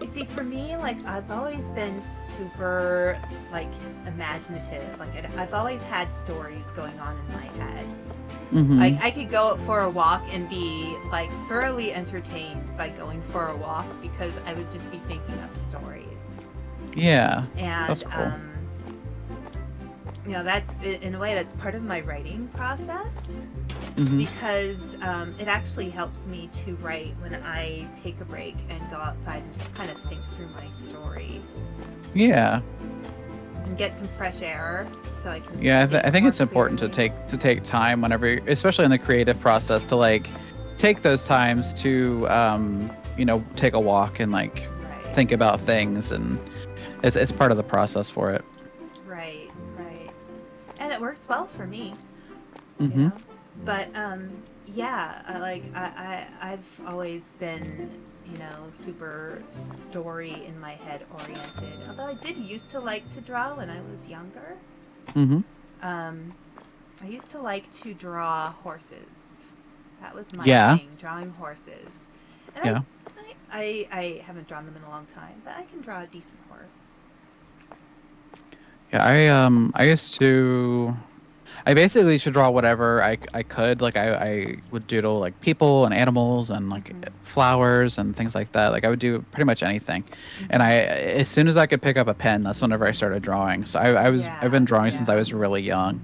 You see, for me, like I've always been super like imaginative. Like I've always had stories going on in my head. Like Hmm. I could go for a walk and be like thoroughly entertained by going for a walk because I would just be thinking up stories. Yeah, that's And cool. that's in a way that's part of my writing process Hmm. because it actually helps me to write when I take a break and go outside and just kind of think through my story Yeah. and get some fresh air so I can Yeah, think I think more it's important clearly. to take time whenever, especially in the creative process, to like take those times to take a walk and like Right, think about things, and it's part of the process for it. right, right. And it works well for me, you Hmm. know. But yeah, I've always been, super story in my head oriented. Although I did used to like to draw when I was younger. Hmm. Um, I used to like to draw horses. That was my Yeah. thing, drawing horses. And Yeah. I haven't drawn them in a long time, but I can draw a decent horse. Yeah, I used to, I basically should draw whatever I could. Like I would doodle like people and animals and like Mm-hmm. flowers and things like that. Like I would do pretty much anything. And Mm-hmm. as soon as I could pick up a pen, that's whenever I started drawing. So I've been Yeah, drawing since I yeah. was really young.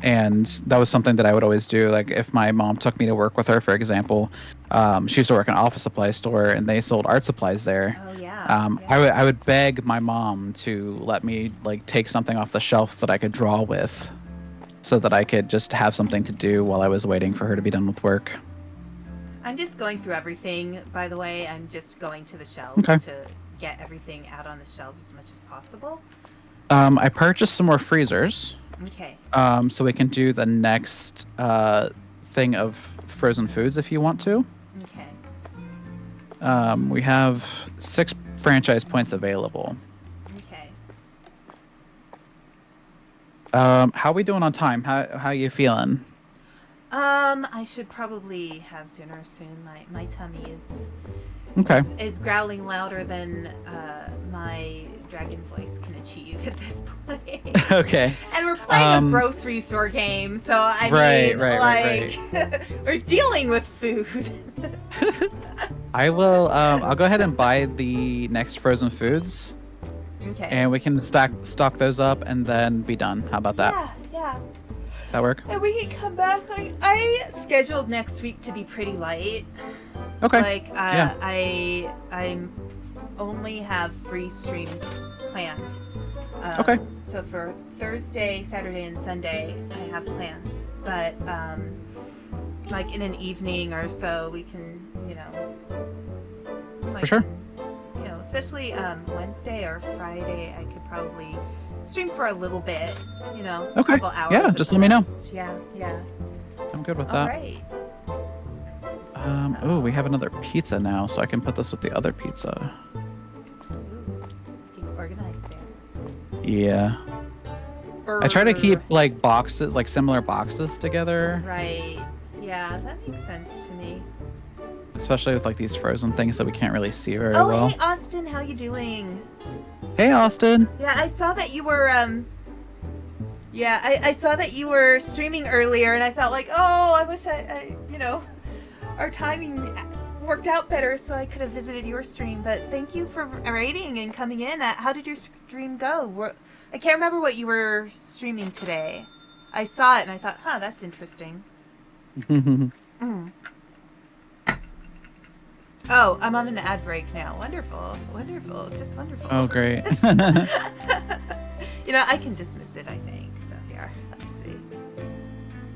And that was something that I would always do. Like if my mom took me to work with her, for example, she used to work in an office supply store and they sold art supplies there. Oh yeah, yeah. I would beg my mom to let me like take something off the shelf that I could draw with. so that I could just have something to do while I was waiting for her to be done with work. I'm just going through everything, by the way. I'm just going to the shelves Okay. to get everything out on the shelves as much as possible. I purchased some more freezers. Okay. So we can do the next thing of frozen foods if you want to. Okay. We have 6 franchise points available. Okay. How are we doing on time? How you feeling? I should probably have dinner soon. My tummy Okay. is growling louder than my dragon voice can achieve at this point. Okay. And we're playing a grocery store game, so I mean, right. we're dealing with food. I will. I'll go ahead and buy the next frozen foods, Okay. and we can stock those up, and then be done. How about that? Yeah. That work? And we can come back. Like, I scheduled next week to be pretty light. Okay. Like, yeah. I only have 3 streams planned. Okay. So for Thursday, Saturday, and Sunday, I have plans. But like in an evening or so, we can, like, For sure. Especially Wednesday or Friday, I could probably stream for a little bit. Okay. A couple hours. Yeah, just let me know. Yeah. I'm good with All that. right. Oh, we have another pizza now, so I can put this with the other pizza. Getting organized there. Yeah. I try to keep like boxes, like similar boxes together. Right. Yeah, that makes sense to me. Especially with like these frozen things that we can't really see very well. Hey Austin, how you doing? Hey Austin. Yeah, I saw that you were I saw that you were streaming earlier, and I felt like, oh, I wish I our timing worked out better so I could have visited your stream. But thank you for raiding and coming in. How did your stream go? I can't remember what you were streaming today. I saw it and I thought, that's interesting. Oh, I'm on an ad break now. Wonderful. Just wonderful. Oh, great. I can dismiss it, I think. So here, let's see.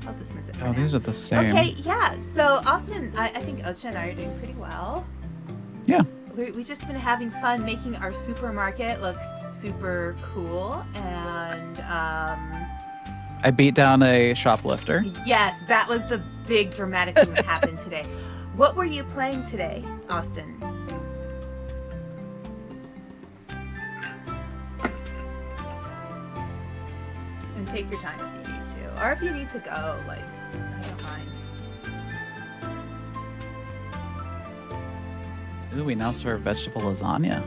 I'll dismiss it for now. These are the same. Okay, yeah. So Austin, I think Ocha and I are doing pretty well. Yeah. We've just been having fun making our supermarket look super cool, and I beat down a shoplifter. yes, that was the big dramatic thing that happened today. What were you playing today, Austin? And take your time if you need to. Or if you need to go, like, I don't mind. Ooh, we now serve vegetable lasagna.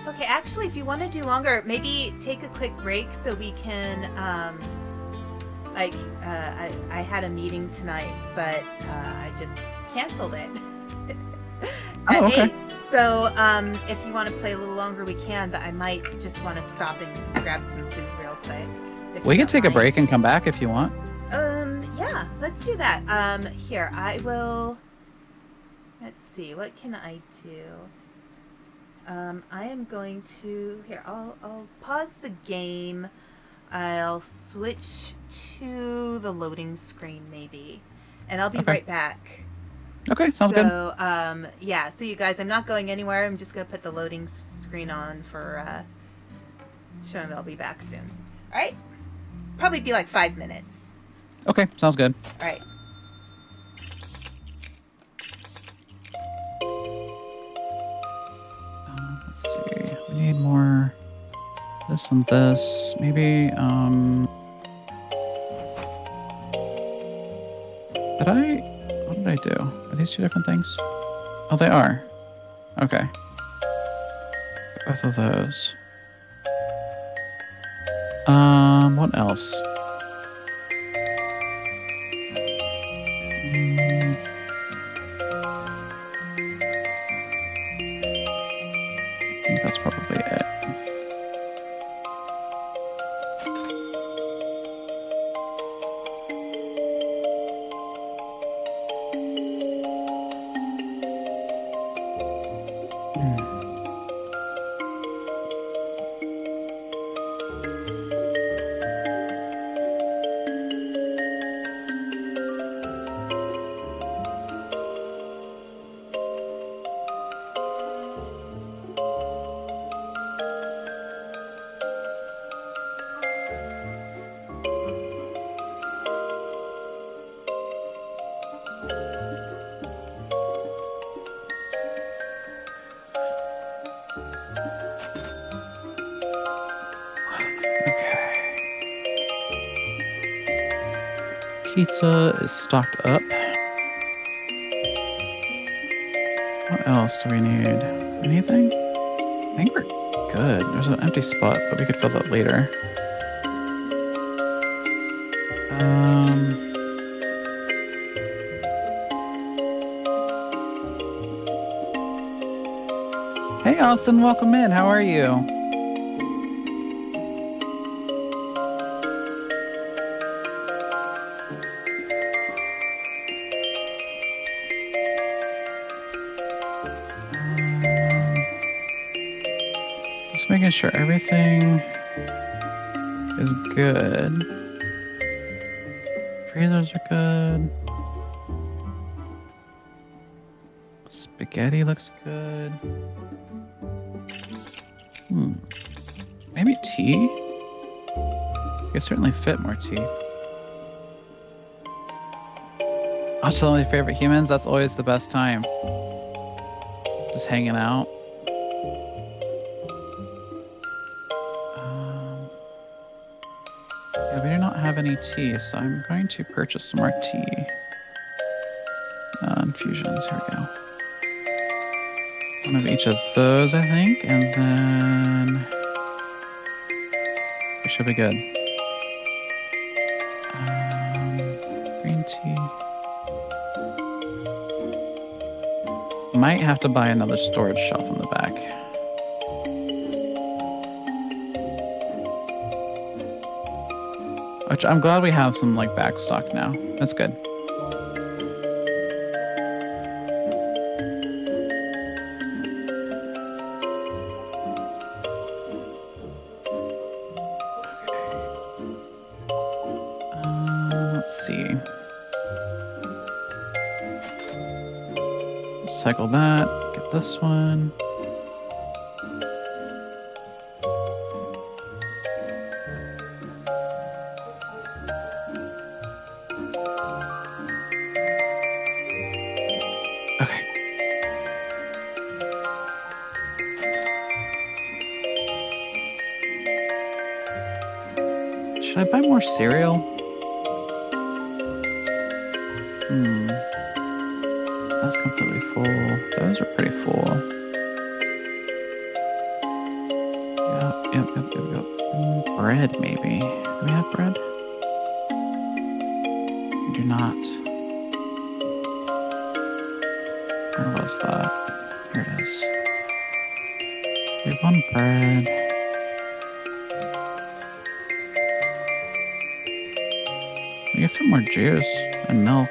Okay, actually, if you want to do longer, maybe take a quick break so we can, I had a meeting tonight, but I just canceled it. At 8. So, if you want to play a little longer, we can, but I might just want to stop and grab some food real quick. We can take a break and come back if you want. Yeah, let's do that. Here, I will... Let's see, what can I do? I am going to... Here, I'll pause the game. I'll switch to the loading screen, maybe. And I'll be right back. Okay, sounds good. So, yeah, so you guys, I'm not going anywhere. I'm just going to put the loading screen on for showing that I'll be back soon. All right? Probably be like 5 minutes. Okay, sounds good. All right. Let's see. We need more this and this. Maybe, what did I do? Are these 2 different things? Oh, they are. Okay. Both of those. What else? I think that's probably it. Pizza is stocked up. What else do we need? Anything? I think we're good. There's an empty spot, but we could fill that later. Hey, Austin, welcome in. How are you? Just making sure everything is good. Freezers are good. Spaghetti looks good. Maybe tea? I could certainly fit more tea. Watch some of my favorite humans. That's always the best time. Just hanging out. Yeah, we do not have any tea, so I'm going to purchase some more tea. Infusions. Here we go. One of each of those, I think, and then we should be good. Green tea. Might have to buy another storage shelf in the back. Which I'm glad we have some like back stock now. That's good. Let's see. Cycle that. Get this one. Okay. Should I buy more cereal? That's completely full. Those are pretty full. Yep. Bread, maybe. Do we have bread? We do not. Where was that? Here it is. We have one bread. We can fit more juice and milk.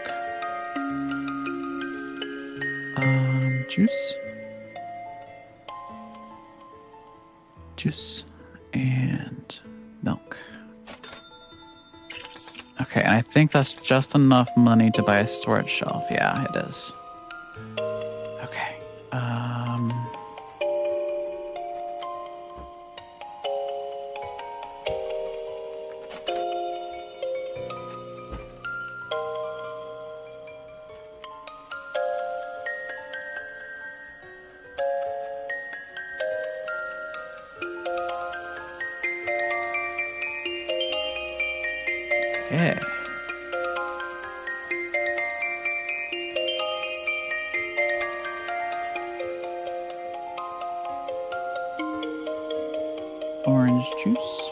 Juice and milk. Okay, and I think that's just enough money to buy a storage shelf. Yeah, it is. Okay. Okay. Orange juice.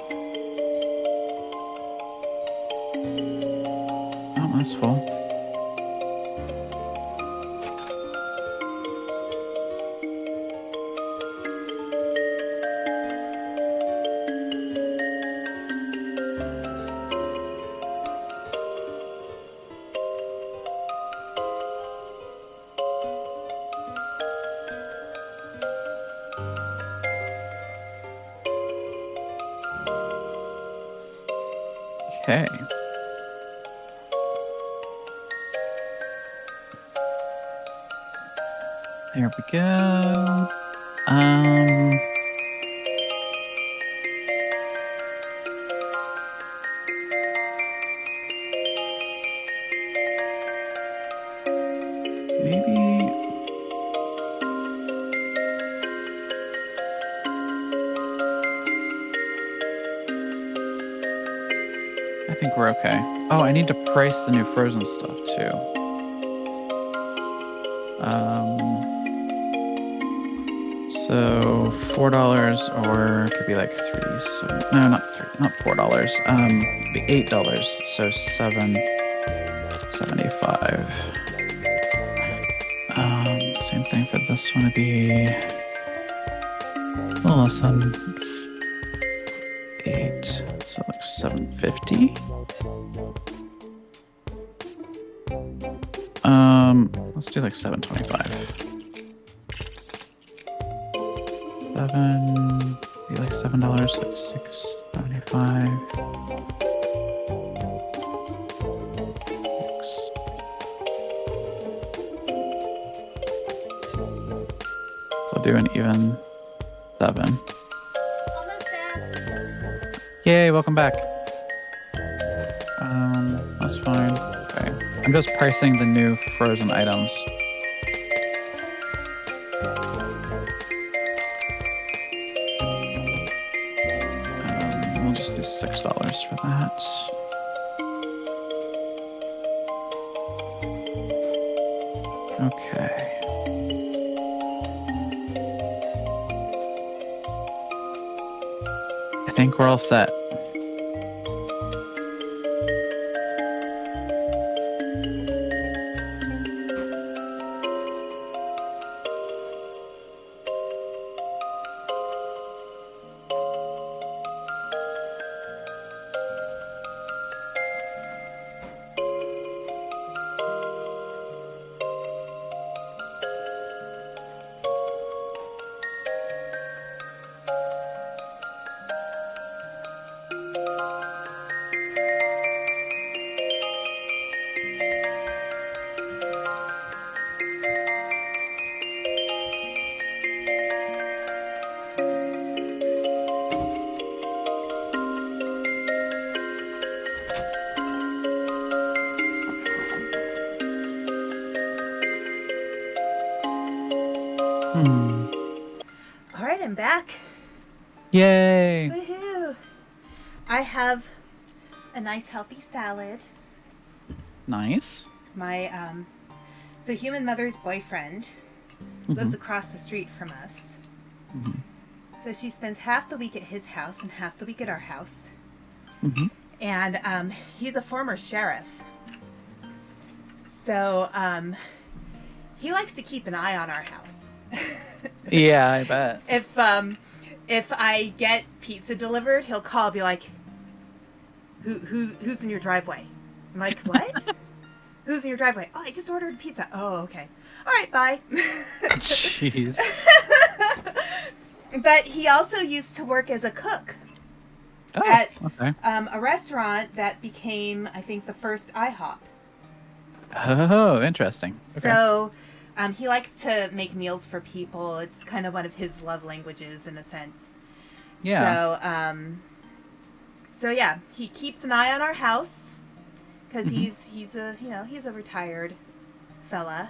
Oh, that's full. Okay. There we go. Maybe. I think we're okay. Oh, I need to price the new frozen stuff too. So $4 or it could be like $3. So no, not $4. It'd be $8. So $7.75. Same thing for this one. It'd be a little less than 8. So like $7.50. Let's do like $7.25. 7, be like $7, like $6.75. We'll do an even 7. Almost back. Yay, welcome back. That's fine. Okay. I'm just pricing the new frozen items. We'll just do $6 for that. Okay. I think we're all set. All right, I'm back. Yay! Woohoo! I have a nice healthy salad. Nice. My so human mother's boyfriend lives across the street from us. So she spends half the week at his house and half the week at our house. And he's a former sheriff. So he likes to keep an eye on our house. Yeah, I bet. If I get pizza delivered, he'll call and be like, who's in your driveway? I'm like, what? Who's in your driveway? Oh, I just ordered pizza. Oh, okay. All right, bye. Jeez. But he also used to work as a cook at a restaurant that became, I think, the first IHOP. Oh, interesting. Okay. So he likes to make meals for people. It's kind of one of his love languages in a sense. Yeah. So yeah, he keeps an eye on our house because he's a retired fella.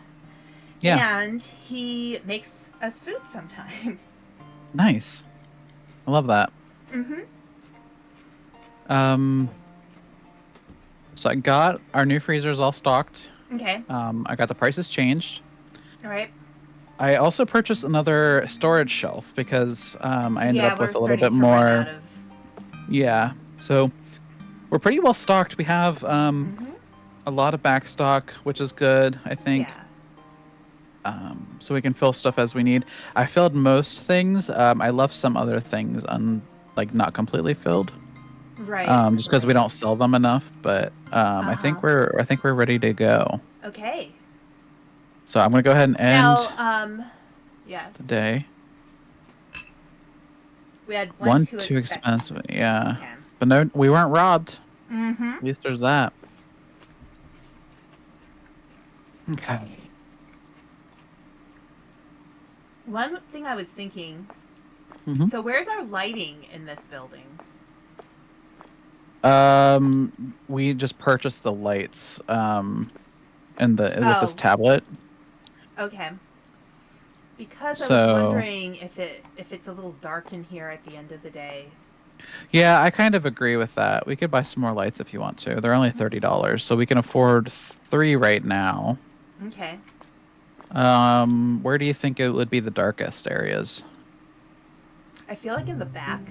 Yeah. And he makes us food sometimes. Nice. I love that. So I got our new freezers all stocked. Okay. I got the prices changed. All right. I also purchased another storage shelf because I ended up with a little bit run more. out of... Yeah. So we're pretty well stocked. We have a lot of back stock, which is good, I think. Yeah. So we can fill stuff as we need. I filled most things. I left some other things not completely filled. Right. Just because we don't sell them enough, but I think we're ready to go. Okay. So I'm gonna go ahead and end yes. the day. We had One too expensive. Yeah. Okay. But no, we weren't robbed. Mm-hmm. At least there's that. Okay. One thing I was thinking. Mm-hmm. So where's our lighting in this building? We just purchased the lights and the with this Oh, tablet. okay. Because I was So wondering if it's a little dark in here at the end of the day. yeah, I kind of agree with that. We could buy some more lights if you want to. They're only $30, so we can afford three right now. Okay. Where do you think it would be the darkest areas? I feel like in the back.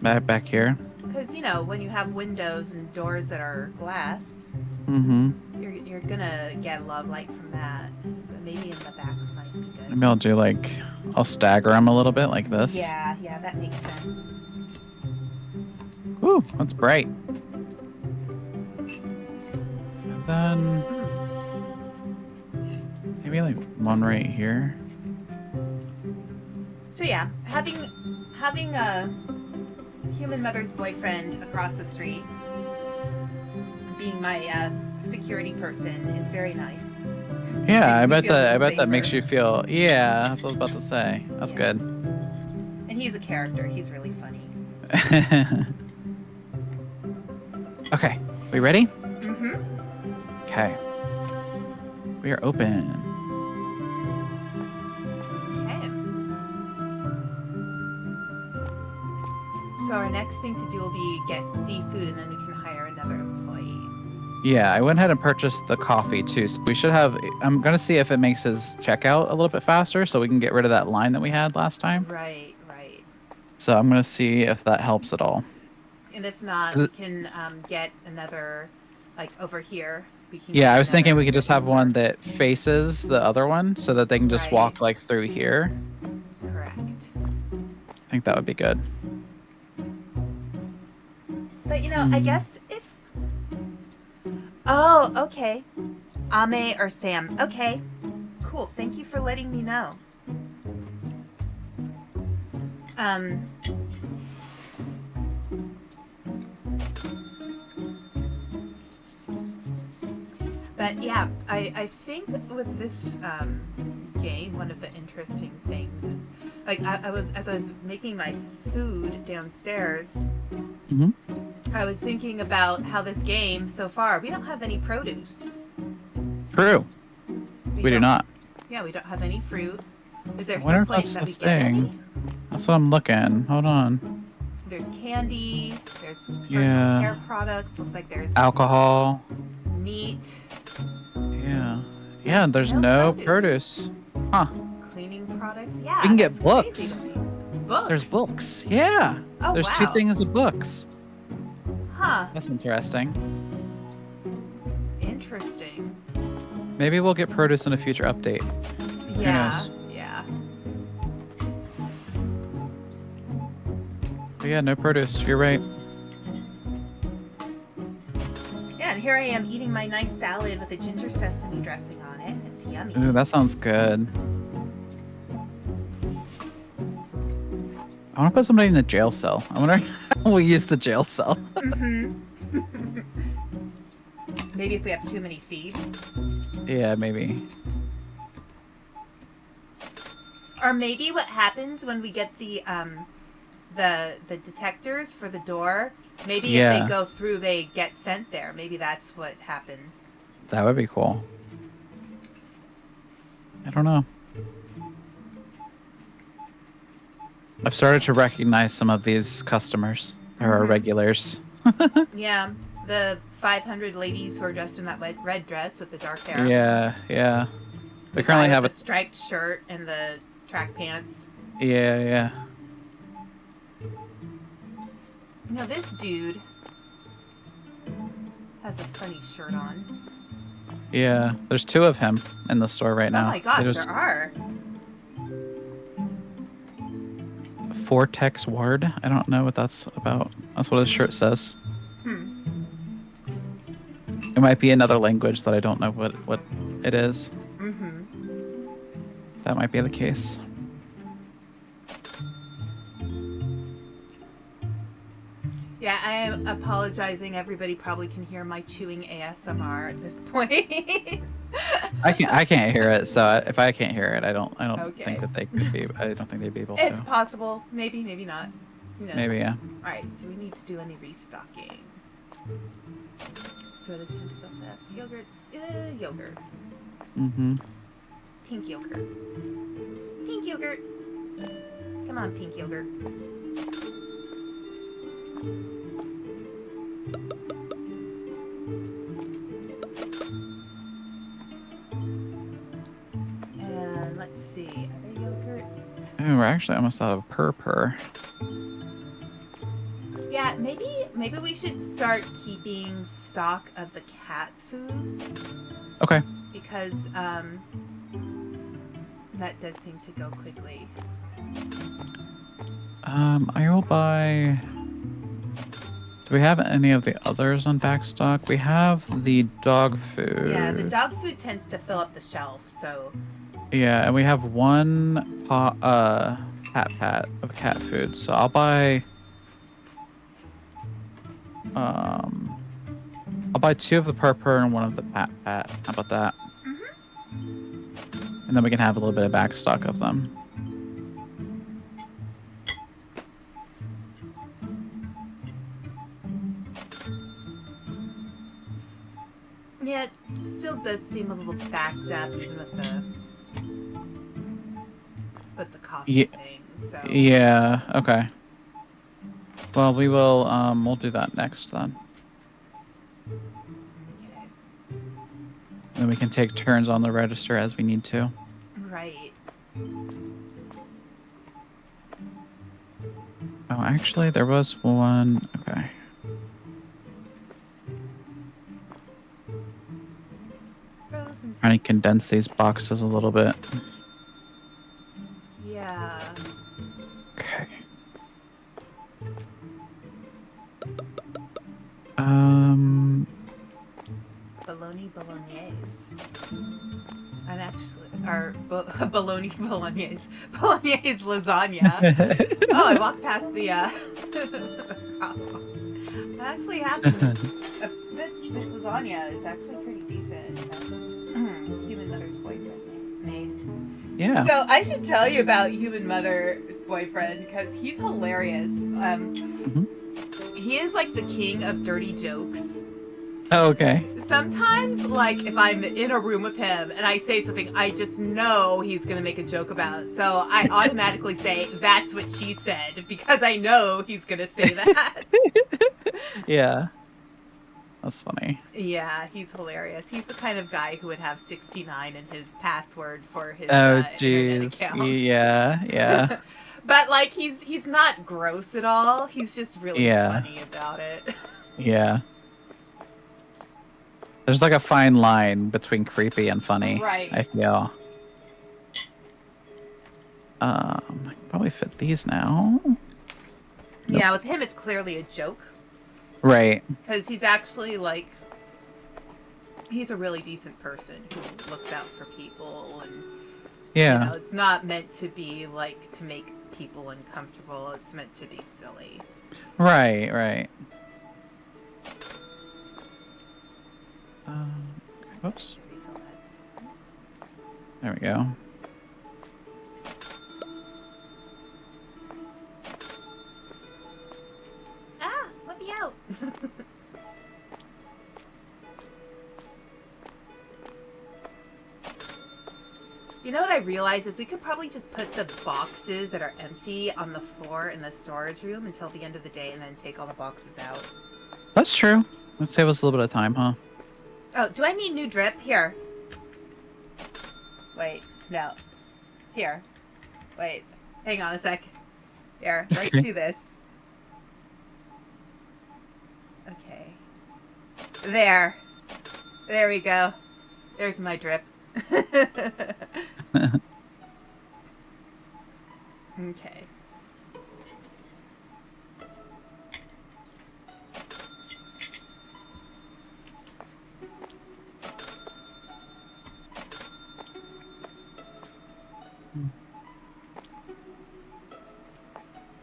Back here. Because, you know, when you have windows and doors that are glass, Mm-hmm. you're gonna get a lot of light from that. But maybe in the back might be good. Maybe I'll do like I'll stagger them a little bit like this. Yeah, that makes sense. Ooh, that's bright. And then maybe like one right here. So yeah, having a human mother's boyfriend across the street, being my security person, is very nice. Yeah, I Makes me bet feel a that little makes safer. you feel. Yeah, that's what I was about to say. That's Yeah. good. And he's a character. He's really funny. Okay, we ready? Mm-hmm. Okay, we are open. Okay. So our next thing to do will be get seafood, and then we can hire another employee. Yeah, I went ahead and purchased the coffee too. So we should have. I'm gonna see if it makes his checkout a little bit faster, so we can get rid of that line that we had last time. Right. So I'm gonna see if that helps at all. And if not, 'Cause we it- can get another, like over here. We can Yeah, get I was thinking another we could just have register. one that faces the other one, so that they can just Right. walk like through here. Correct. I think that would be good. But you know, I guess if. Oh, okay. Ame or Sam. Okay. Cool. Thank you for letting me know. But yeah, I think with this game, one of the interesting things is like I was making my food downstairs. Mm-hmm. I was thinking about how this game so far we don't have any produce. True. We do don't- not. Yeah, we don't have any fruit. Is there I wonder some if place that's that the we get any? thing. That's what I'm looking. Hold on. There's candy. There's personal Yeah. care products. Looks like there's Alcohol. meat. Yeah. Yeah, there's no produce. Huh. Cleaning products. Yeah. We can get that's books. crazy to me. Books. There's books. Yeah. Oh, There's wow. 2 things of books. Huh. That's interesting. Interesting. Maybe we'll get produce in a future update. Yeah. knows? Yeah. But yeah, no produce. You're right. Yeah, and here I am eating my nice salad with a ginger sesame dressing on it. It's yummy. Ooh, that sounds good. I want to put somebody in the jail cell. I wonder how we'll use the jail cell. Mm-hmm. Maybe if we have too many thieves. Yeah, maybe. Or maybe what happens when we get the detectors for the door, maybe if Yeah. they go through they get sent there. Maybe that's what happens. That would be cool. I don't know. I've started to recognize some of these customers. There are Mhm. regulars. Yeah, the 500 ladies who are dressed in that red dress with the dark hair. Yeah, yeah. We The currently guy have with a... the striped shirt and the track pants. Yeah, yeah. Now this dude has a funny shirt on. Yeah, there's 2 of him in the store right now. Oh my gosh, There's there are. Vortex Ward. I don't know what that's about. That's what his shirt says. It might be another language that I don't know what it is. Mm-hmm. That might be the case. Yeah, I I'm apologizing. Everybody probably can hear my chewing ASMR at this point. I can't hear it, so if I can't hear it, I don't think Okay. that they could be. I don't think they'd be able It's to. possible. Maybe, maybe not. Who knows? Maybe, yeah. Alright, do we need to do any restocking? Sodas tend to go fast. Yogurts, yogurt. Mm-hmm. Pink yogurt. Pink yogurt. Come on, pink yogurt. And let's see, other yogurts. Oh, we're actually almost out of purr. Yeah, maybe we should start keeping stock of the cat food. Okay. Because that does seem to go quickly. I will buy. Do we have any of the others on backstock? We have the dog food. Yeah, the dog food tends to fill up the shelf, so. Yeah, and we have one pat of cat food. So I'll buy. I'll buy 2 of the purr and 1 of the pat. How about that? Mm-hmm. And then we can have a little bit of backstock of them. Yeah, it still does seem a little backed up, even with the coffee thing. So. Yeah. Okay. Well, we'll do that next then. Okay. Then we can take turns on the register as we need to. Right. Oh, actually, there was one. Okay. Frozen. Trying to condense these boxes a little bit. Yeah. Okay. Bologna bolognese. I'm actually, or bologna bolognese. Bolognese lasagna. Oh, I walked past the crosswalk. I actually have this lasagna is actually pretty decent. Human Mother's Boyfriend made. Yeah. So I should tell you about Human Mother's Boyfriend because he's hilarious. He is like the king of dirty jokes. Oh, okay. Sometimes, like, if I'm in a room with him and I say something I just know he's going to make a joke about, so I automatically say, that's what she said, because I know he's going to say that. Yeah. That's funny. Yeah, he's hilarious. He's the kind of guy who would have 69 in his password for his internet account. Yeah, yeah. But, like, he's not gross at all. He's just really funny about it. Yeah. There's like a fine line between creepy and funny. Right. I feel. I can probably fit these now. Nope. Yeah, with him it's clearly a joke. Right. Because he's actually like, he's a really decent person who looks out for people, and yeah, you know, it's not meant to be like to make people uncomfortable. It's meant to be silly. Right, right. Whoops. There we go. Ah, let me out. You know what I realized is we could probably just put the boxes that are empty on the floor in the storage room until the end of the day and then take all the boxes out. That's true. Let's save us a little bit of time, huh? Oh, do I need new drip? Here. Wait, no. Here. Wait, hang on a sec. Here, let's do this. Okay. There. There we go. There's my drip. Okay.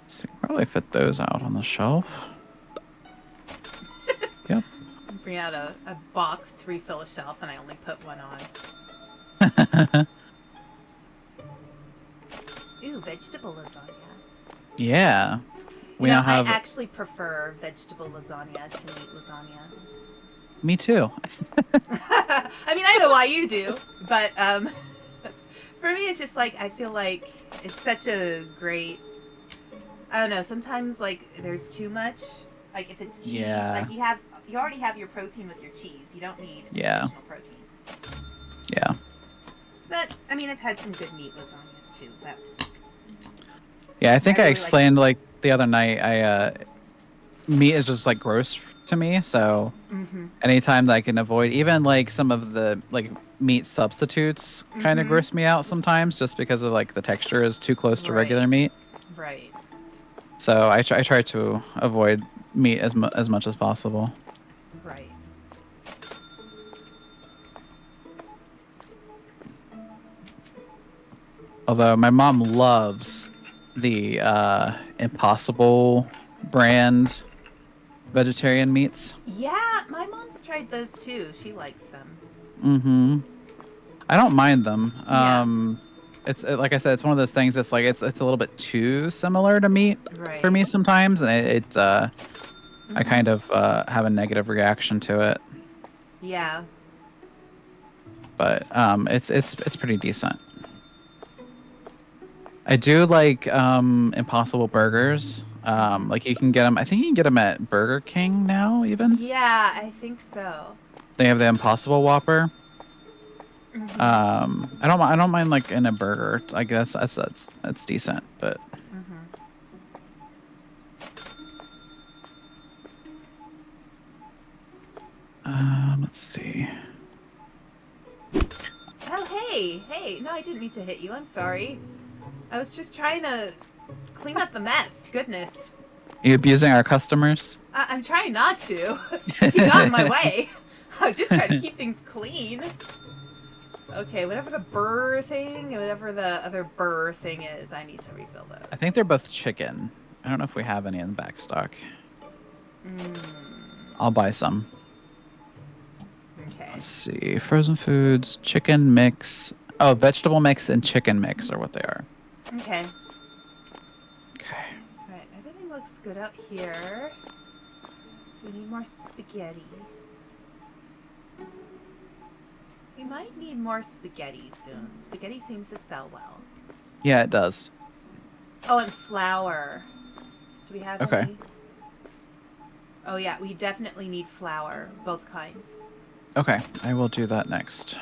So we can probably fit those out on the shelf. bring out a box to refill a shelf, and I only put one on. Ooh, vegetable lasagna. Yeah. You We know, now I have. actually prefer vegetable lasagna to meat lasagna. Me too. I mean, I know why you do, but for me, it's just like I feel like it's such a great. I don't know. Sometimes like there's too much. Like if it's cheese, Yeah. like you already have your protein with your cheese. You don't need Yeah. additional protein. Yeah. But I mean, I've had some good meat lasagnas too. But Yeah, I think I really explained like the other night. Meat is just like gross to me, so Mm-hmm. anytime that I can avoid, even like some of the like meat substitutes, kind of Mm-hmm. gross me out sometimes, just because of like the texture is too close to regular Right. meat. Right. So I try to avoid meat as much as possible. Right. Although my mom loves the Impossible brand vegetarian meats. Yeah, my mom's tried those too. She likes them. Mm-hmm. I don't mind them. Yeah. It's like I said, it's one of those things that's like it's a little bit too similar to meat for Right. me sometimes, and I Mm-hmm. kind of have a negative reaction to it. Yeah. But it's pretty decent. I do like Impossible burgers. Like you can get them. I think you can get them at Burger King now. Even Yeah, I think so. they have the Impossible Whopper. Mm-hmm. I don't mind like in a burger. I guess that's decent. But Mm-hmm. let's see. Oh, hey, hey. No, I didn't mean to hit you. I'm sorry. I was just trying to clean up the mess. Goodness. Are you abusing our customers? I'm trying not to. You got in my way. I was just trying to keep things clean. Okay, whatever the burr thing, whatever the other burr thing is, I need to refill those. I think they're both chicken. I don't know if we have any in the back stock. I'll buy some. Okay. Let's see. Frozen foods, chicken mix. Oh, vegetable mix and chicken mix are what they are. Okay. Okay. Alright, everything looks good out here. We need more spaghetti. We might need more spaghetti soon. Spaghetti seems to sell well. Yeah, it does. Oh, and flour. Do we have Okay. any? Oh yeah, we definitely need flour. Both kinds. Okay, I will do that next.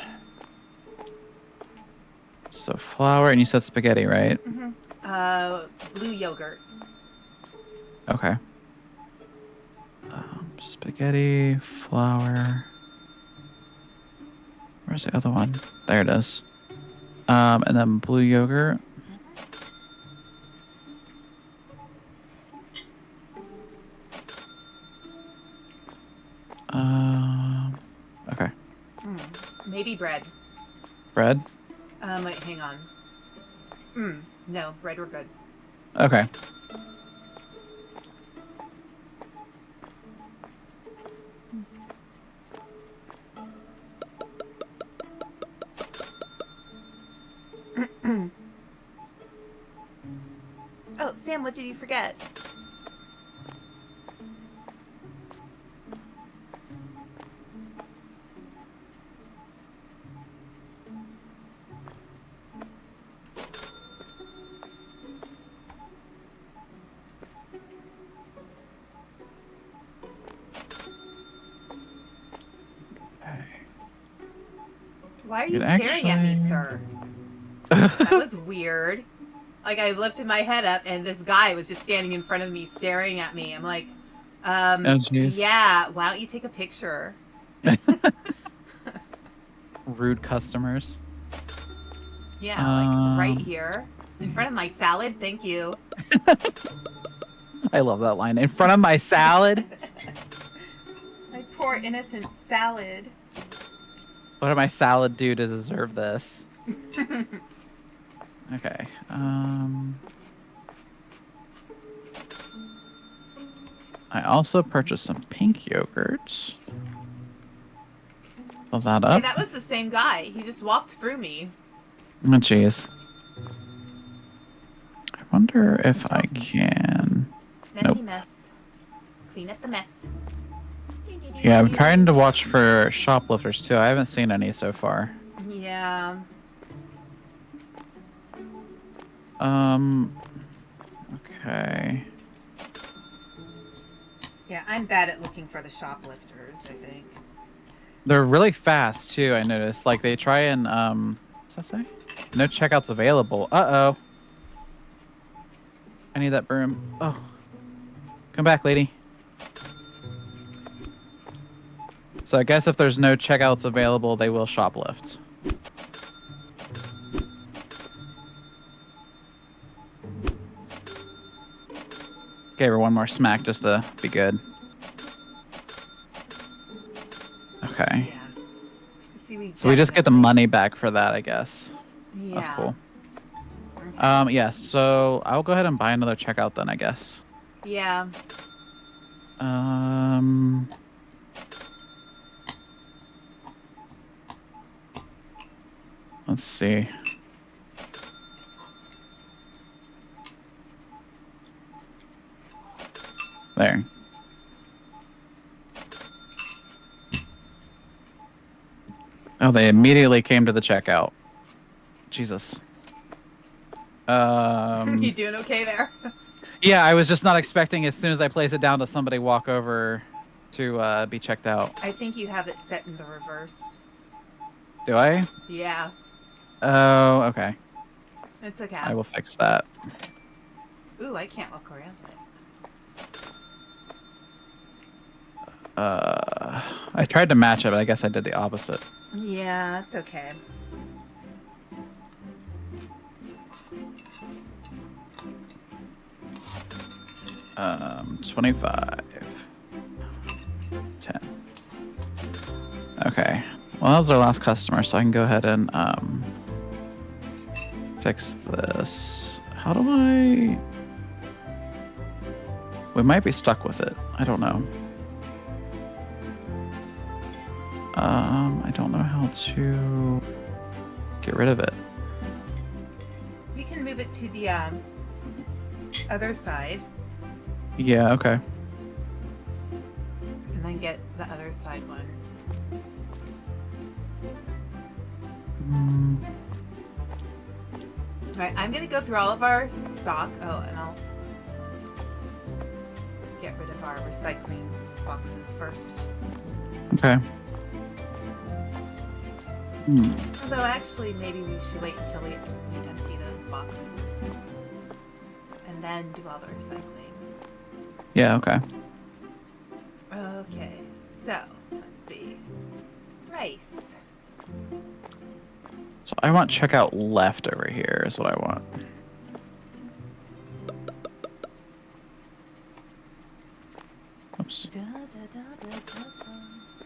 So flour, and you said spaghetti, right? Blue yogurt. Okay. Spaghetti, flour. Where's the other one? There it is. And then blue yogurt. Okay. Maybe bread. Bread? Wait, hang on. No, bread we're good. Okay. Oh, Sam, what did you forget? Why are you staring at me, sir? That was weird. Like, I lifted my head up, and this guy was just standing in front of me, staring at me. I'm like, Oh, jeez. yeah, why don't you take a picture? Rude customers. Yeah, like, right here. In front of my salad, thank you. I love that line. In front of my salad? My poor innocent salad. What did my salad do to deserve this? Okay. I also purchased some pink yogurt. Fill that Hey, up. that was the same guy. He just walked through me. Oh, jeez. I wonder if I can... Messy Nope. mess. Clean up the mess. Yeah, I'm trying to watch for shoplifters, too. I haven't seen any so far. Yeah. Okay. Yeah, I'm bad at looking for the shoplifters, I think. They're really fast, too, I noticed. Like, they try and, what's that say? No checkouts available. Uh-oh. I need that broom. Oh. Come back, lady. So I guess if there's no checkouts available, they will shoplift. Gave her one more smack just to be good. Okay. Yeah. So we just get the money back for that, I guess. Yeah. That's cool. Okay. Yeah, so I'll go ahead and buy another checkout then, I guess. Yeah. Let's see. There. Oh, they immediately came to the checkout. Jesus. You doing okay there? Yeah, I was just not expecting as soon as I place it down to somebody walk over to be checked out. I think you have it set in the reverse. Do I? Yeah. Oh, okay. It's okay. I will fix that. Ooh, I can't look around it. I tried to match it, but I guess I did the opposite. Yeah, it's okay. Um, 25. 10. Okay. Well, that was our last customer, so I can go ahead and fix this. How do I... We might be stuck with it. I don't know. I don't know how to get rid of it. We can move it to the other side Yeah, okay. and then get the other side one. Alright, I'm gonna go through all of our stock. Oh, and I'll get rid of our recycling boxes first. Okay. Although actually maybe we should wait until we empty those boxes and then do all the recycling. Yeah, okay. Okay, so let's see. Rice. So I want checkout left over here is what I want. Oops.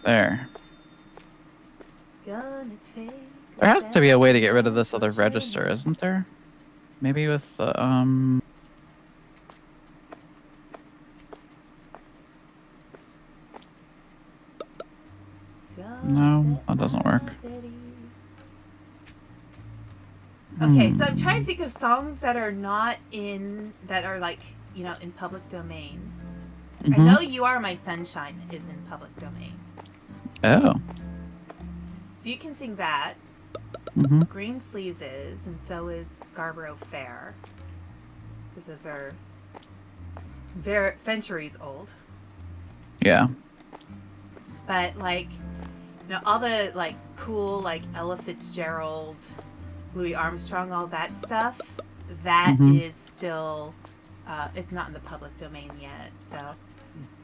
There. Gonna take There has to be a way to get rid of this other register, isn't there? Maybe with the, No, that doesn't work. Okay, so I'm trying to think of songs that are not that are like, you know, in public domain. I know You Are My Sunshine is in public domain. Oh. So you can sing that. Green Sleeves is, and so is Scarborough Fair. Because those are centuries old. Yeah. But like, you know, all the like cool like Ella Fitzgerald, Louis Armstrong, all that stuff, that is still, it's not in the public domain yet. So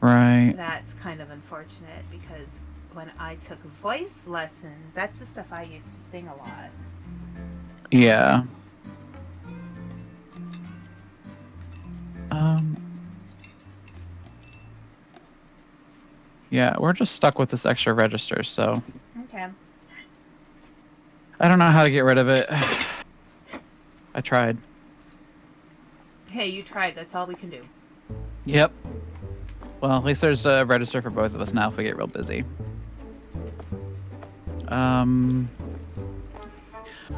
Right. that's kind of unfortunate because when I took voice lessons, that's the stuff I used to sing a lot. Yeah. Yeah, we're just stuck with this extra register, so Okay. I don't know how to get rid of it. I tried. Hey, you tried. That's all we can do. Yep. Well, at least there's a register for both of us now if we get real busy. Um,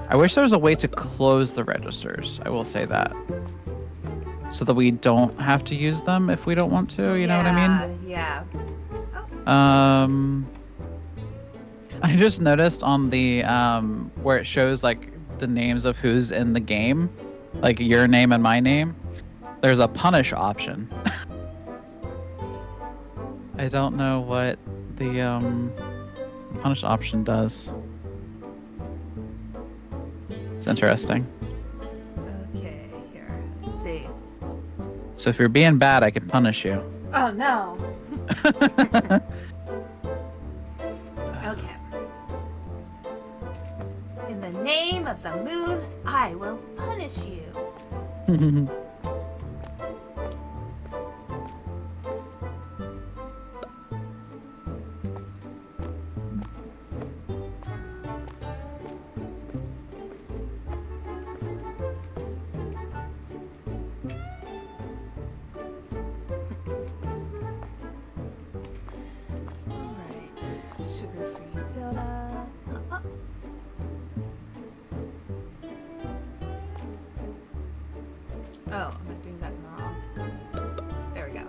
I wish there was a way to close the registers. I will say that. So that we don't have to use them if we don't want to, you know what I mean? Yeah. I just noticed on the where it shows like the names of who's in the game, like your name and my name, there's a punish option. I don't know what the punish option does. It's interesting. Okay, here. Let's see. So if you're being bad, I can punish you. Oh no. Okay. In the name of the moon, I will punish you. Alright. Sugar-free soda. Oh, am I doing that wrong? There we go.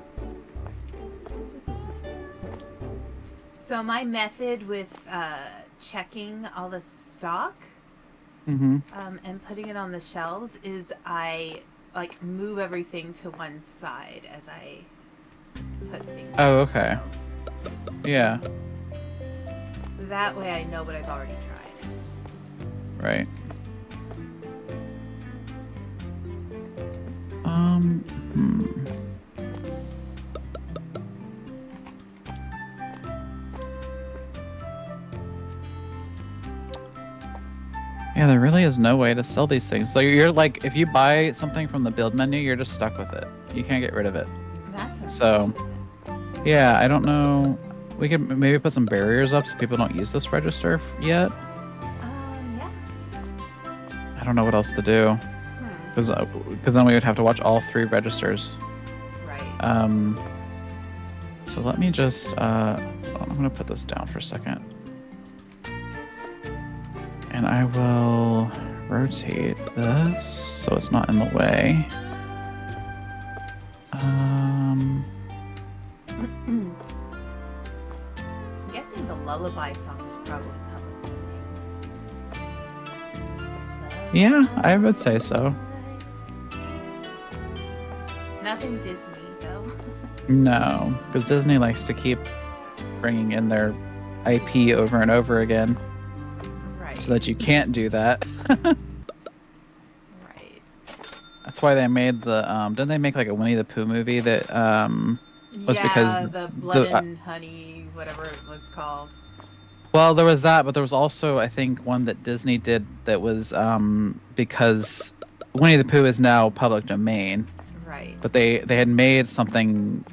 So my method with checking all the stock and putting it on the shelves is I like move everything to one side as I put things on the shelves. Yeah. That way I know what I've already tried. Right. Yeah, there really is no way to sell these things. So you're like, if you buy something from the build menu, you're just stuck with it. You can't get rid of it. That's so. Yeah, I don't know. We could maybe put some barriers up so people don't use this register yet. Yeah. I don't know what else to do. Because then we would have to watch all 3 registers. Right. So let me just I'm gonna put this down for a second. And I will rotate this so it's not in the way. I'm guessing the lullaby song is probably public domain. Yeah, I would say so. Nothing Disney, though. No, because Disney likes to keep bringing in their IP over and over again. Right. So that you can't do that. Right. That's why they made the didn't they make like a Winnie the Pooh movie that was because the Blood and Honey, whatever it was called. Well, there was that, but there was also, I think, one that Disney did that was because Winnie the Pooh is now public domain. Right. But they had made something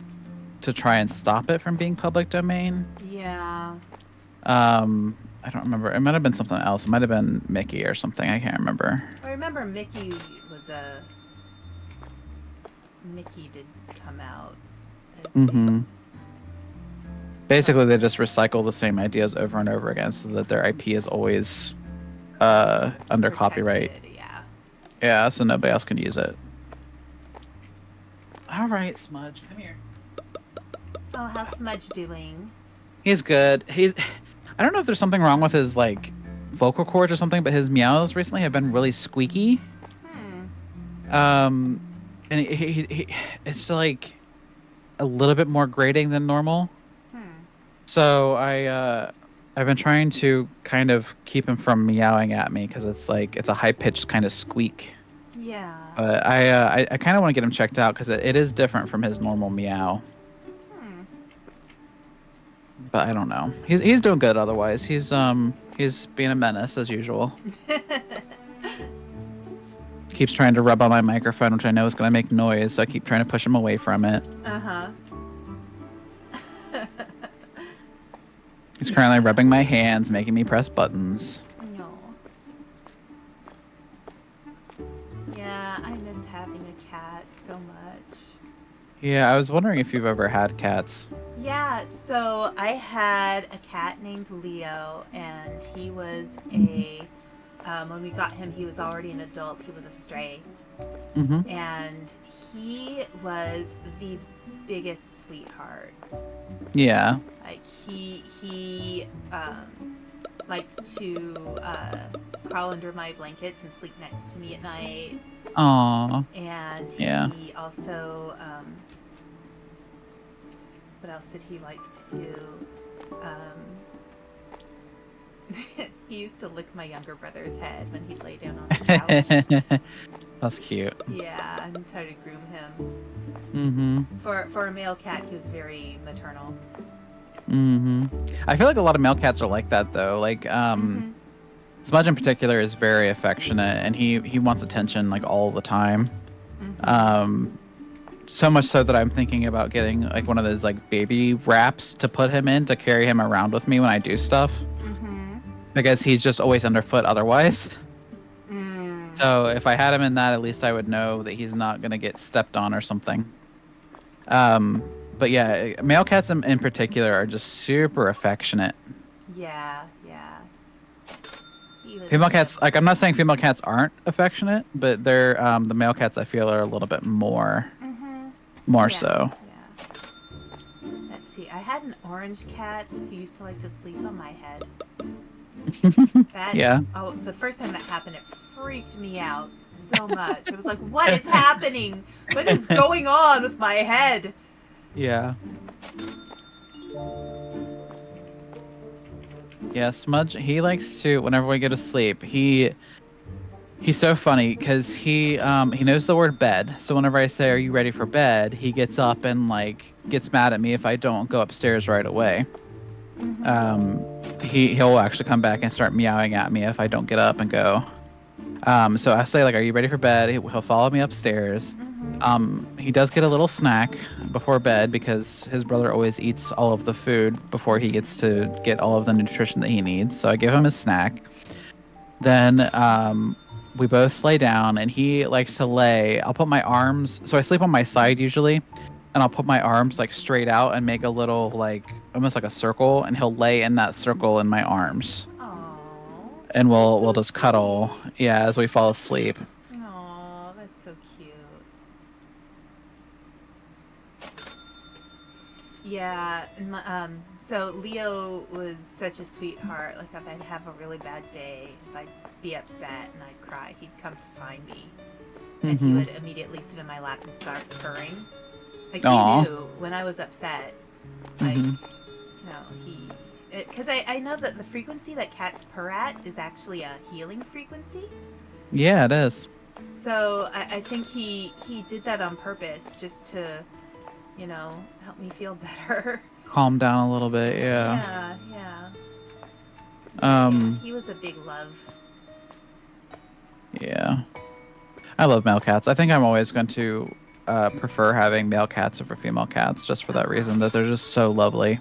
to try and stop it from being public domain. Yeah. I don't remember. It might have been something else. It might have been Mickey or something. I can't remember. I remember Mickey was Mickey did come out. Basically, they just recycle the same ideas over and over again so that their IP is always under Protected, copyright. Yeah. Yeah, so nobody else can use it. All right, Smudge, come here. Oh, how's Smudge doing? He's good. I don't know if there's something wrong with his like vocal cords or something, but his meows recently have been really squeaky. And he it's like a little bit more grating than normal. So I've been trying to kind of keep him from meowing at me because it's like it's a high pitched kind of squeak. Yeah. But I kind of want to get him checked out because it is different from his normal meow. But I don't know. He's doing good otherwise. He's being a menace as usual. Keeps trying to rub on my microphone, which I know is going to make noise, so I keep trying to push him away from it. He's currently rubbing my hands, making me press buttons. No. Yeah, I miss having a cat so much. Yeah, I was wondering if you've ever had cats. Yeah, so I had a cat named Leo, and he was a. When we got him, he was already an adult. He was a stray, Mm-hmm. and he was the biggest sweetheart. Yeah. Like he likes to crawl under my blankets and sleep next to me at night, Aw. and Yeah. he also what else did he like to do? He used to lick my younger brother's head when he'd lay down on the couch. That's cute. Yeah, and try to groom him. Mm-hmm. For a male cat, he was very maternal. Mm-hmm. I feel like a lot of male cats are like that though. Like, Mm-hmm. Smudge in particular is very affectionate, and he wants attention like all the time. Mm-hmm. Um, so much so that I'm thinking about getting like one of those like baby wraps to put him in to carry him around with me when I do stuff. Mm-hmm. Because he's just always underfoot otherwise. Mm. So if I had him in that, at least I would know that he's not gonna get stepped on or something. Um, but yeah, male cats in particular are just super affectionate. Yeah, yeah. He was Female cats, like I'm not saying female cats aren't affectionate, but they're the male cats I feel are a little bit Mm-hmm. more Yeah, so. yeah. Let's see. I had an orange cat who used to like to sleep on my head. That Yeah. Oh, the first time that happened, it freaked me out so much. I was like, "What is happening? What is going on with my head?" Yeah. Yeah, Smudge, he likes to whenever we go to sleep, he's so funny because he knows the word bed. So whenever I say, "Are you ready for bed?" he gets up and like gets mad at me if I don't go upstairs right away. Mm-hmm. Um, he'll actually come back and start meowing at me if I don't get up and go. So I say like, "Are you ready for bed?" He'll follow me upstairs. Mm-hmm. He does get a little snack before bed because his brother always eats all of the food before he gets to get all of the nutrition that he needs. So I give him his snack. Then we both lay down, and he likes to lay. I'll put my arms. So I sleep on my side usually, and I'll put my arms like straight out and make a little like almost like a circle, and he'll lay in that circle in my arms, Aww. and That's we'll so just cuddle, sweet. yeah, as we fall asleep. Aw, that's so cute. Yeah, so Leo was such a sweetheart. Like, if I'd have a really bad day, if I'd be upset and I'd cry, he'd come to find me. And he Mm-hmm. would immediately sit in my lap and start purring. Like, he Aw. knew when I was upset. Like, Mm-hmm. he. Because I know that the frequency that cats purr at is actually a healing frequency. Yeah, it is. So I think he did that on purpose just to, help me feel better. Calm down a little bit. Yeah. Yeah, yeah. Yeah, Um. he was a big love. Yeah. I love male cats. I think I'm always going to prefer having male cats over female cats, just for that Uh-huh. reason that they're just so lovely.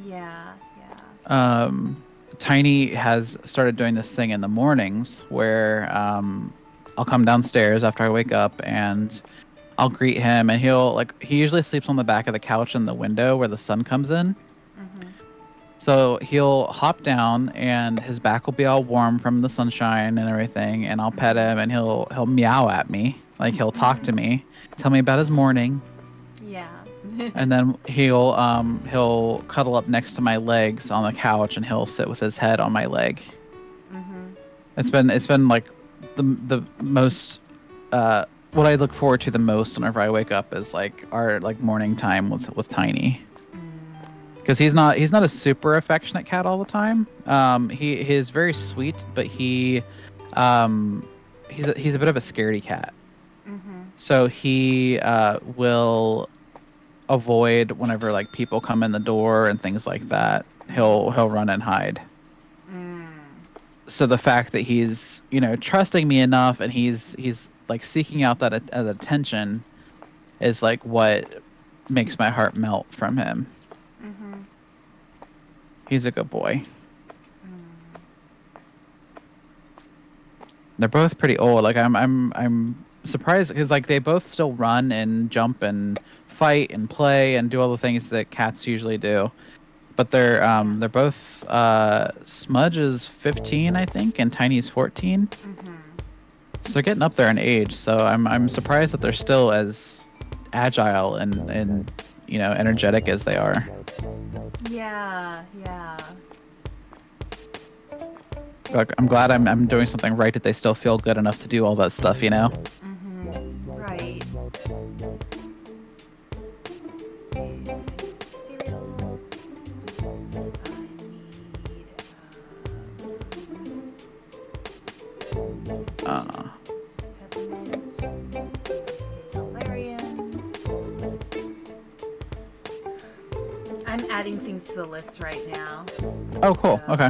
Yeah, yeah. Um, Tiny has started doing this thing in the mornings where I'll come downstairs after I wake up and I'll greet him, and he usually sleeps on the back of the couch in the window where the sun comes in. Mm-hmm. So he'll hop down and his back will be all warm from the sunshine and everything, and I'll pet him and he'll meow at me, like he'll talk to Mm-hmm. me, tell me about his morning, Yeah. and then he'll cuddle up next to my legs on the couch and he'll sit with his head on my leg. Mm-hmm. It's been like the most what I look forward to the most whenever I wake up is like our like morning time with Tiny. Because he's not a super affectionate cat all the time. He is very sweet, but he's a bit of a scaredy cat. Mm-hmm. So he will avoid whenever like people come in the door and things like that. He'll run and hide. Mm. So the fact that he's trusting me enough and he's like seeking out that attention is like what makes my heart melt from him. Mm-hmm. He's a good boy. Mm. They're both pretty old. Like I'm surprised because like they both still run and jump and fight and play and do all the things that cats usually do. But Yeah. they're both Smudge is 15, I think, and Tiny's 14. Mm-hmm. So they're getting up there in age. So I'm surprised that they're still as agile and energetic as they are. Yeah, yeah. Like, I'm glad I'm doing something right that they still feel good enough to do all that stuff, you know? Mm-hmm. Right. Let's see, so I need cereal. I need Uh, peppermint, valerian. I'm adding things to the list right now. oh, cool. So, Okay.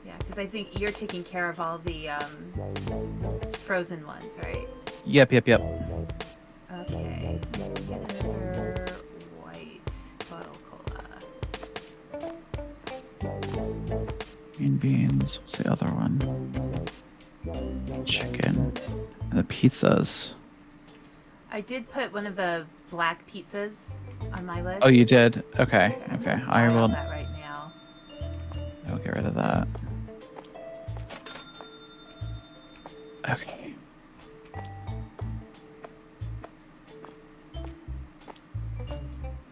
yeah, because I think you're taking care of all the frozen ones, right? Yep, yep, yep. Okay. Get another white bottle cola. Green beans. What's the other one? Chicken. And the pizzas. I did put one of the black pizzas on my list. Oh, you did? Okay. I'm Okay. gonna I file will. that right now. I'll get rid of that. Okay.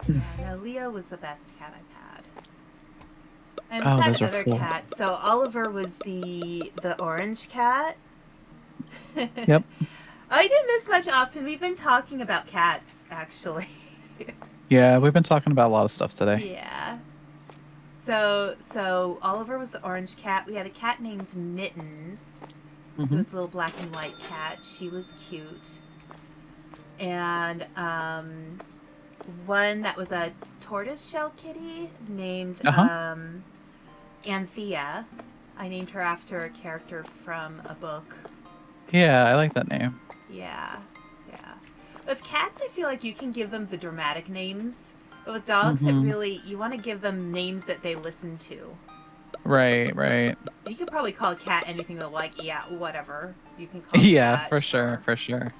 Yeah, no, Leo was the best cat I've had. And Oh, I've those had are other cool. cats. So Oliver was the orange cat. Yep. I didn't miss much, Austin. We've been talking about cats, actually. Yeah, we've been talking about a lot of stuff today. Yeah. So Oliver was the orange cat. We had a cat named Mittens. It Hmm. was a little black and white cat. She was cute. And one that was a tortoiseshell kitty named Uh-huh. Anthea. I named her after a character from a book. Yeah, I like that name. Yeah, yeah. With cats, I feel like you can give them the dramatic names. But with dogs, it Hmm. really, you want to give them names that they listen to. Right, right. You could probably call a cat anything they'll like. Yeah, whatever. You can call it Yeah, that, for sure, sure. for sure.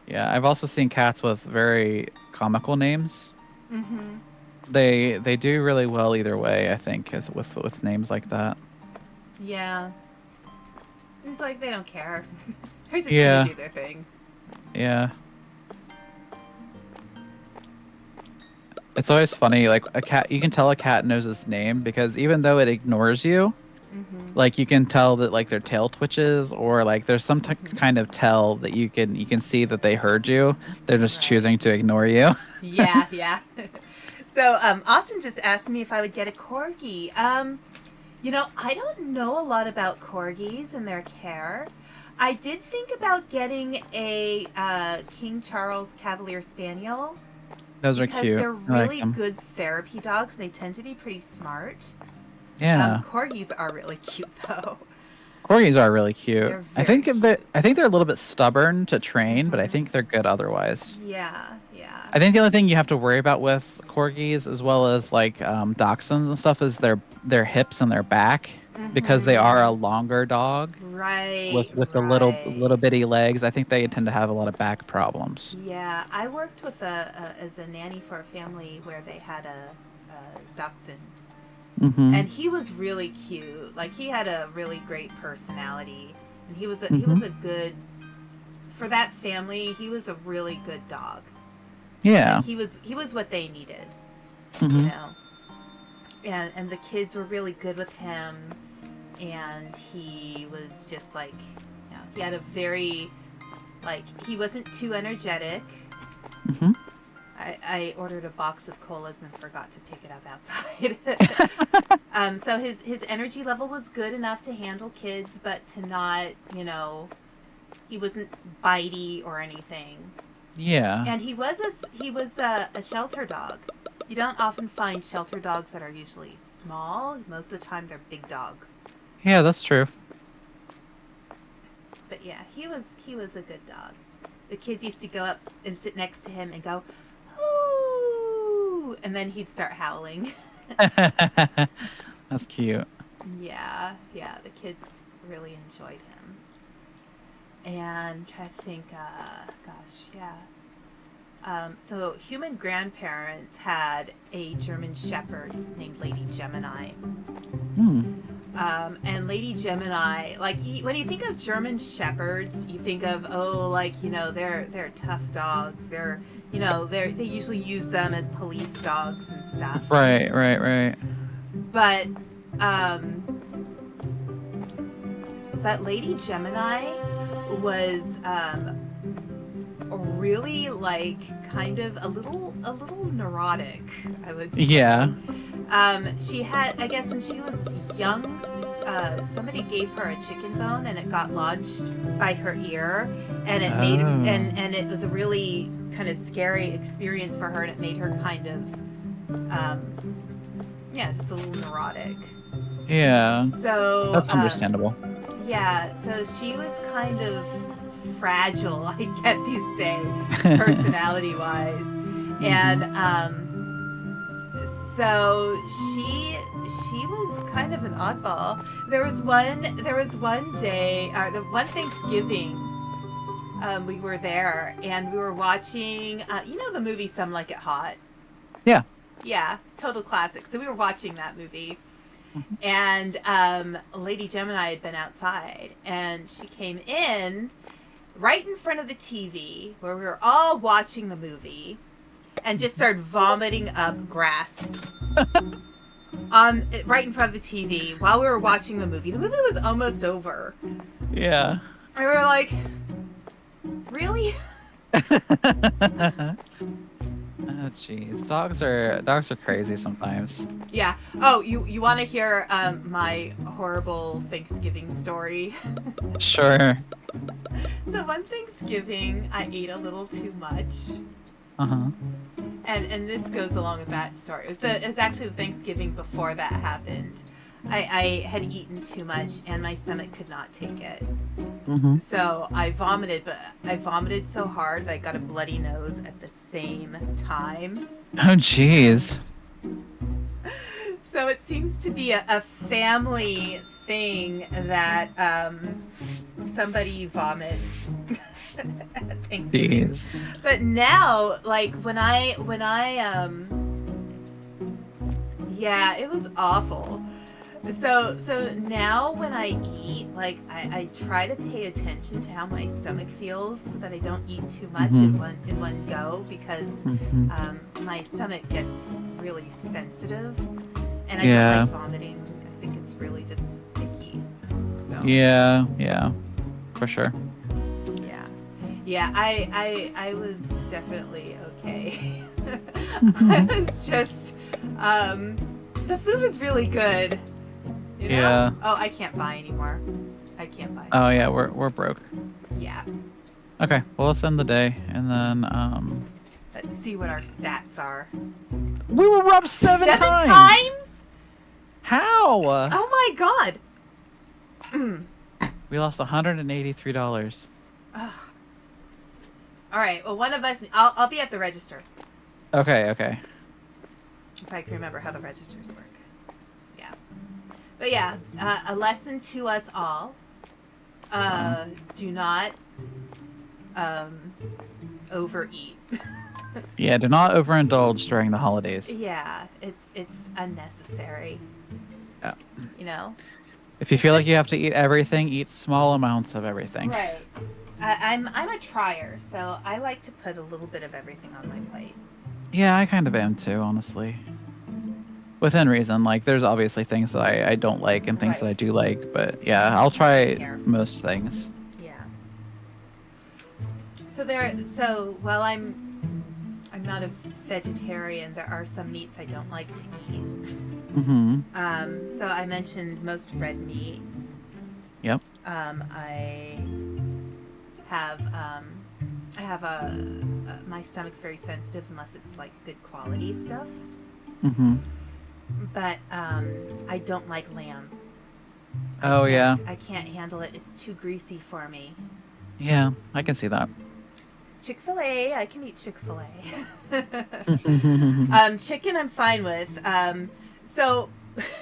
Yeah, I've also seen cats with very comical names. Mm-hmm. They do really well either way, I think, as with names like that. Yeah. It's like they don't care. They're just gonna Yeah, do their thing. yeah. It's always funny, like a cat, you can tell a cat knows its name because even though it ignores you, Mm-hmm. like you can tell that like their tail twitches or like there's some Mm-hmm. kind of tell that you can see that they heard you. They're just Right. choosing to ignore you. Yeah, yeah. So, Austin just asked me if I would get a corgi. I don't know a lot about corgis and their care. I did think about getting a King Charles Cavalier Spaniel Those are because cute. they're I like really them. good therapy dogs. They tend to be pretty smart. Yeah. Corgis are really cute though. Corgis are really cute. They're very I cute. think they're a little bit stubborn to train, but I Mm-hmm. think they're good otherwise. Yeah, yeah. I think the only thing you have to worry about with corgis, as well as like dachshunds and stuff, is their hips and their back because they are a Mm-hmm. longer dog Right, with the little right. bitty legs. I think they tend to have a lot of back problems. Yeah, I worked with as a nanny for a family where they had a dachshund, Mm-hmm. and he was really cute. Like he had a really great personality, and he Mm-hmm. was a good for that family. He was a really good dog. Like Yeah. he was what they needed, you Mm-hmm. know. And the kids were really good with him, and he was just like, he had a very like he wasn't too energetic. Mm-hmm. I ordered a box of colas and forgot to pick it up outside. So his energy level was good enough to handle kids, but to not, he wasn't bitey or anything. Yeah. And he was a shelter dog. You don't often find shelter dogs that are usually small. Most of the time, they're big dogs. Yeah, that's true. But yeah, he was a good dog. The kids used to go up and sit next to him and go, "Ooh," and then he'd start howling. That's cute. Yeah, yeah, the kids really enjoyed him. and try to think. Gosh, yeah. So human grandparents had a German Shepherd named Lady Gemini. Hmm. And Lady Gemini, like when you think of German Shepherds, you think of they're tough dogs. They usually use them as police dogs and stuff. Right. But um, but Lady Gemini was really like kind of a little neurotic, I would say. Yeah. She had, I guess, when she was young, somebody gave her a chicken bone and it got lodged by her ear, and it made and it was a really kind of scary experience for her, and it made her kind of just a little neurotic. Yeah. So That's understandable. Yeah, so she was kind of fragile, I guess you'd say, personality-wise, and so she was kind of an oddball. There was one day, the one Thanksgiving, we were there and we were watching, the movie Some Like It Hot. Yeah. Yeah, total classic. So we were watching that movie. And Lady Gemini had been outside, and she came in right in front of the TV where we were all watching the movie, and just started vomiting up grass right in front of the TV while we were watching the movie. The movie was almost over. Yeah. And we were like, really? Oh jeez, dogs are crazy sometimes. Yeah. Oh, you want to hear my horrible Thanksgiving story? Sure. So one Thanksgiving, I ate a little too much. Uh-huh. And this goes along with that story. It was actually the Thanksgiving before that happened. I had eaten too much and my stomach could not take it. Mm-hmm. So I vomited, but I vomited so hard that I got a bloody nose at the same time. Oh jeez. So it seems to be a family thing that somebody vomits at Thanksgiving. Jeez. But now, like when I yeah, it was awful. So now when I eat, like I try to pay attention to how my stomach feels so that I don't eat too much in one go, because my stomach gets really sensitive, and I don't like vomiting. I think it's really just icky. So Yeah, for sure. Yeah, I was definitely okay. I was just the food was really good. You know? Yeah. Oh, I can't buy anymore. I can't buy. Oh yeah, we're broke. Yeah. Okay, well let's end the day, and then Let's see what our stats are. we were robbed seven times? How? Oh my god. We lost $183. Ugh. All right. Well, one of us. I'll be at the register. Okay. If I can remember how the registers work. Yeah. But yeah, a lesson to us all. Do not overeat. Yeah, do not overindulge during the holidays. Yeah, it's unnecessary. Yeah. You know? If you feel like you have to eat everything, eat small amounts of everything. Right. I'm a trier, so I like to put a little bit of everything on my plate. Yeah, I kind of am too, honestly. Within reason. Like, there's obviously things that I don't like and things that I do like, but yeah, I'll try most things. Yeah. So while I'm not a vegetarian, there are some meats I don't like to eat. Mm-hmm. So I mentioned most red meats. Yep. I have my stomach's very sensitive unless it's like good quality stuff. Mm-hmm. But I don't like lamb. I can't handle it. It's too greasy for me. Yeah, I can see that. Chick-fil-A, I can eat Chick-fil-A. Chicken I'm fine with. So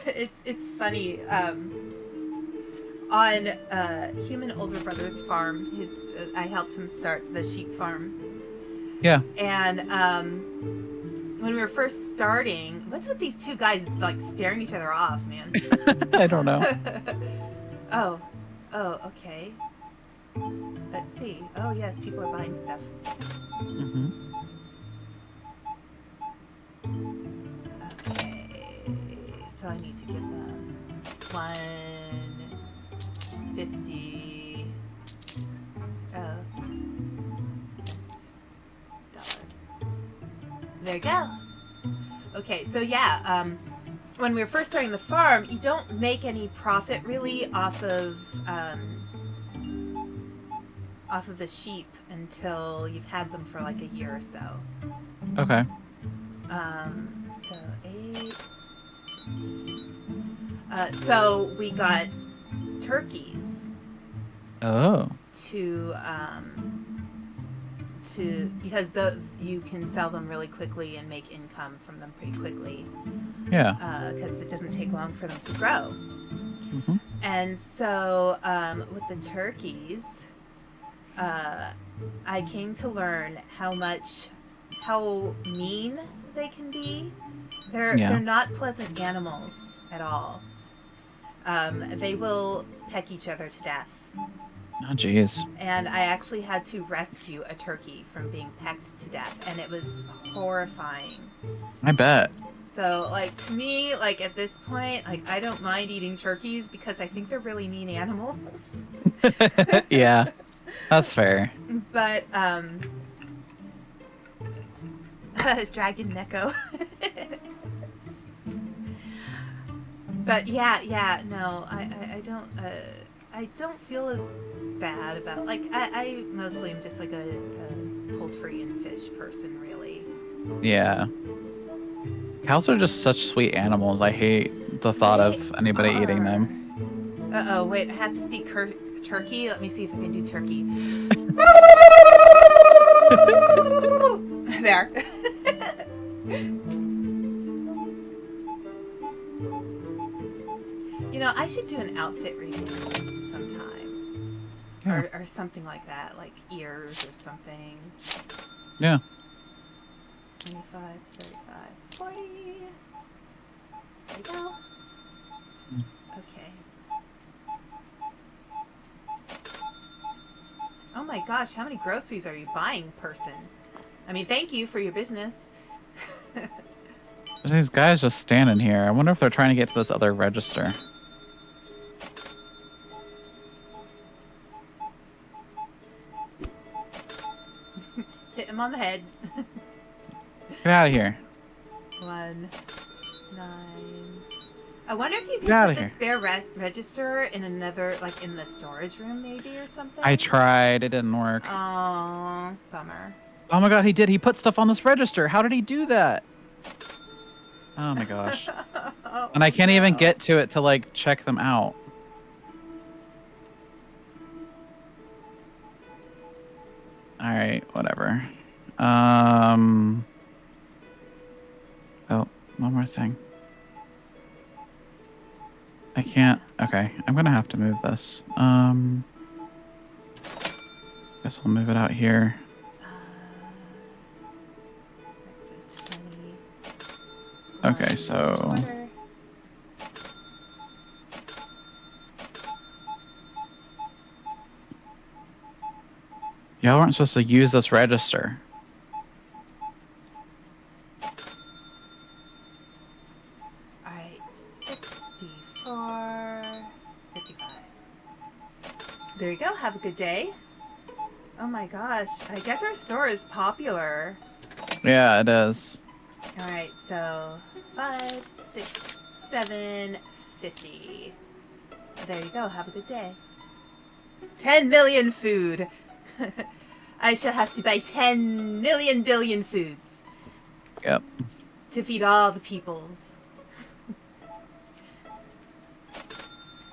it's funny. on Human Older Brother's farm. I helped him start the sheep farm. Yeah. And when we were first starting, what's with these two guys like staring each other off, man? I don't know. Oh, okay. Let's see. Oh yes, people are buying stuff. Mm-hmm. Okay, so I need to give them 150. $. There you go. Okay, so yeah, when we were first starting the farm, you don't make any profit really off of the sheep until you've had them for like a year or so. Okay. So 8. So we got turkeys Oh. to because you can sell them really quickly and make income from them pretty quickly. Yeah. Because it doesn't take long for them to grow. Mm-hmm. And so with the turkeys, I came to learn how mean they can be. They're not pleasant animals at all. They will peck each other to death. Oh, jeez. And I actually had to rescue a turkey from being pecked to death, and it was horrifying. I bet. So, like, to me, like, at this point, like, I don't mind eating turkeys because I think they're really mean animals. Yeah, that's fair. But, Dragon Neko. But yeah, no, I don't feel as bad about, like, I mostly am just like a poultry and fish person, really. Yeah. Cows are just such sweet animals. I hate the thought of anybody eating them. Uh-oh, wait, I have to speak turkey. Let me see if I can do turkey. There. You know, I should do an outfit review sometime. Yeah. Or something like that, like ears or something. Yeah. 25, 35, 40. There we go. Okay. Oh my gosh, how many groceries are you buying, person? I mean, thank you for your business. These guys just standing here. I wonder if they're trying to get to this other register. Hit him on the head. Get out of here. 1, 9. I wonder if you Get can outta put the here. spare register in another, like in the storage room maybe or something. I tried. It didn't work. Oh, bummer. Oh my god, he did. He put stuff on this register. How did he do that? Oh my gosh. Oh, And I can't even no. get to it to, like, check them out. Alright, whatever. Oh, one more thing. I can't. Okay, I'm gonna have to move this. Guess I'll move it out here. That's a 20. Okay, so Quarter. y'all weren't supposed to use this register. Alright, 64, 55. There you go. Have a good day. Oh my gosh. I guess our store is popular. Yeah, it is. Alright, so 5, 6, 7, 50. There you go. Have a good day. 10 million food. I shall have to buy 10 million billion foods Yep. to feed all the peoples.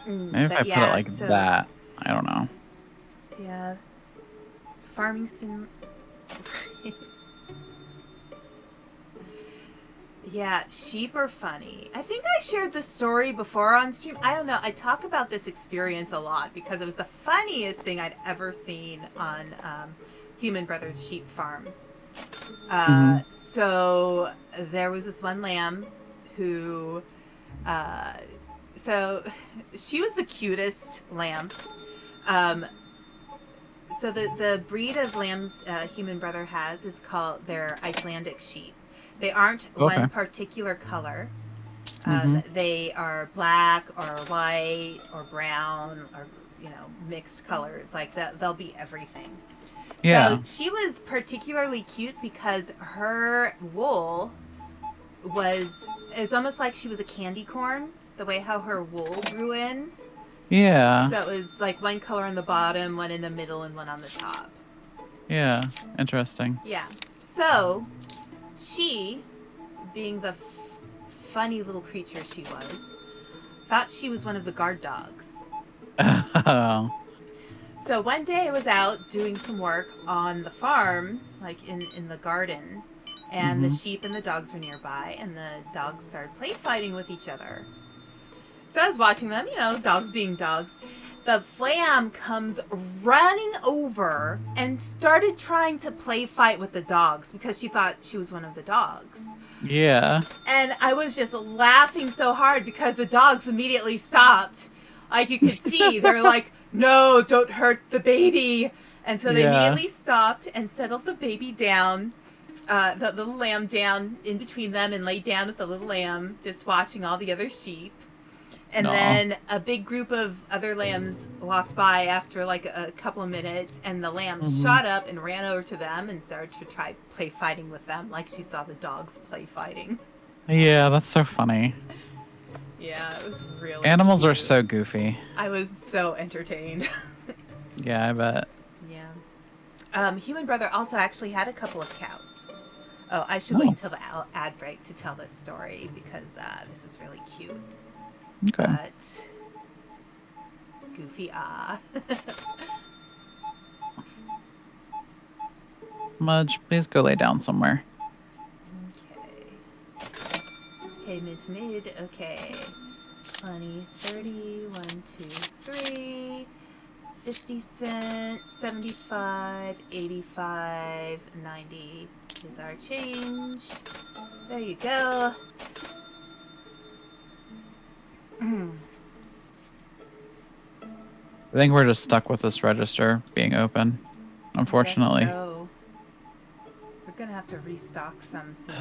Maybe if I put it like that. I don't know. Yeah. Farming sim. Yeah, sheep are funny. I think I shared this story before on stream. I don't know. I talk about this experience a lot because it was the funniest thing I'd ever seen on Human Brothers Sheep Farm. Hmm. So there was this one lamb who, uh, so she was the cutest lamb. Um, so the breed of lambs Human Brother has is called their Icelandic sheep. They aren't Okay. one particular color. Hmm. They are black or white or brown or mixed colors. Like that, they'll be everything. So Yeah. she was particularly cute because her wool was it's almost like she was a candy corn. The way how her wool grew in. Yeah. So it was like one color on the bottom, one in the middle, and one on the top. Yeah. Interesting. Yeah. So she, being the funny little creature she was, thought she was one of the guard dogs. Oh. So one day I was out doing some work on the farm, like in the garden, and the Hmm. sheep and the dogs were nearby, and the dogs started play fighting with each other. So I was watching them, dogs being dogs. The lamb comes running over and started trying to play fight with the dogs because she thought she was one of the dogs. Yeah. And I was just laughing so hard because the dogs immediately stopped. Like you could see, they're like, no, don't hurt the baby. And so they Yeah. immediately stopped and settled the baby down, the little lamb down in between them, and laid down with the little lamb, just watching all the other sheep. And No. then a big group of other lambs walked by after like a couple of minutes, and the lamb Hmm. shot up and ran over to them and started to try play fighting with them, like she saw the dogs play fighting. Yeah, that's so funny. Yeah, it was really Animals are cute. so goofy. I was so entertained. Yeah, I bet. Yeah. Human Brother also actually had a couple of cows. Oh, I should wait Oh, until the ad break to tell this story because this is really cute. okay. But goofy Mudge, please go lay down somewhere. Okay. Hey, mid to mid. Okay. 20, 30, 1, 2, 3. 50 cents, 75, 85, 90 is our change. There you go. I think we're just stuck with this register being open, I guess unfortunately. so. We're gonna have to restock some soon.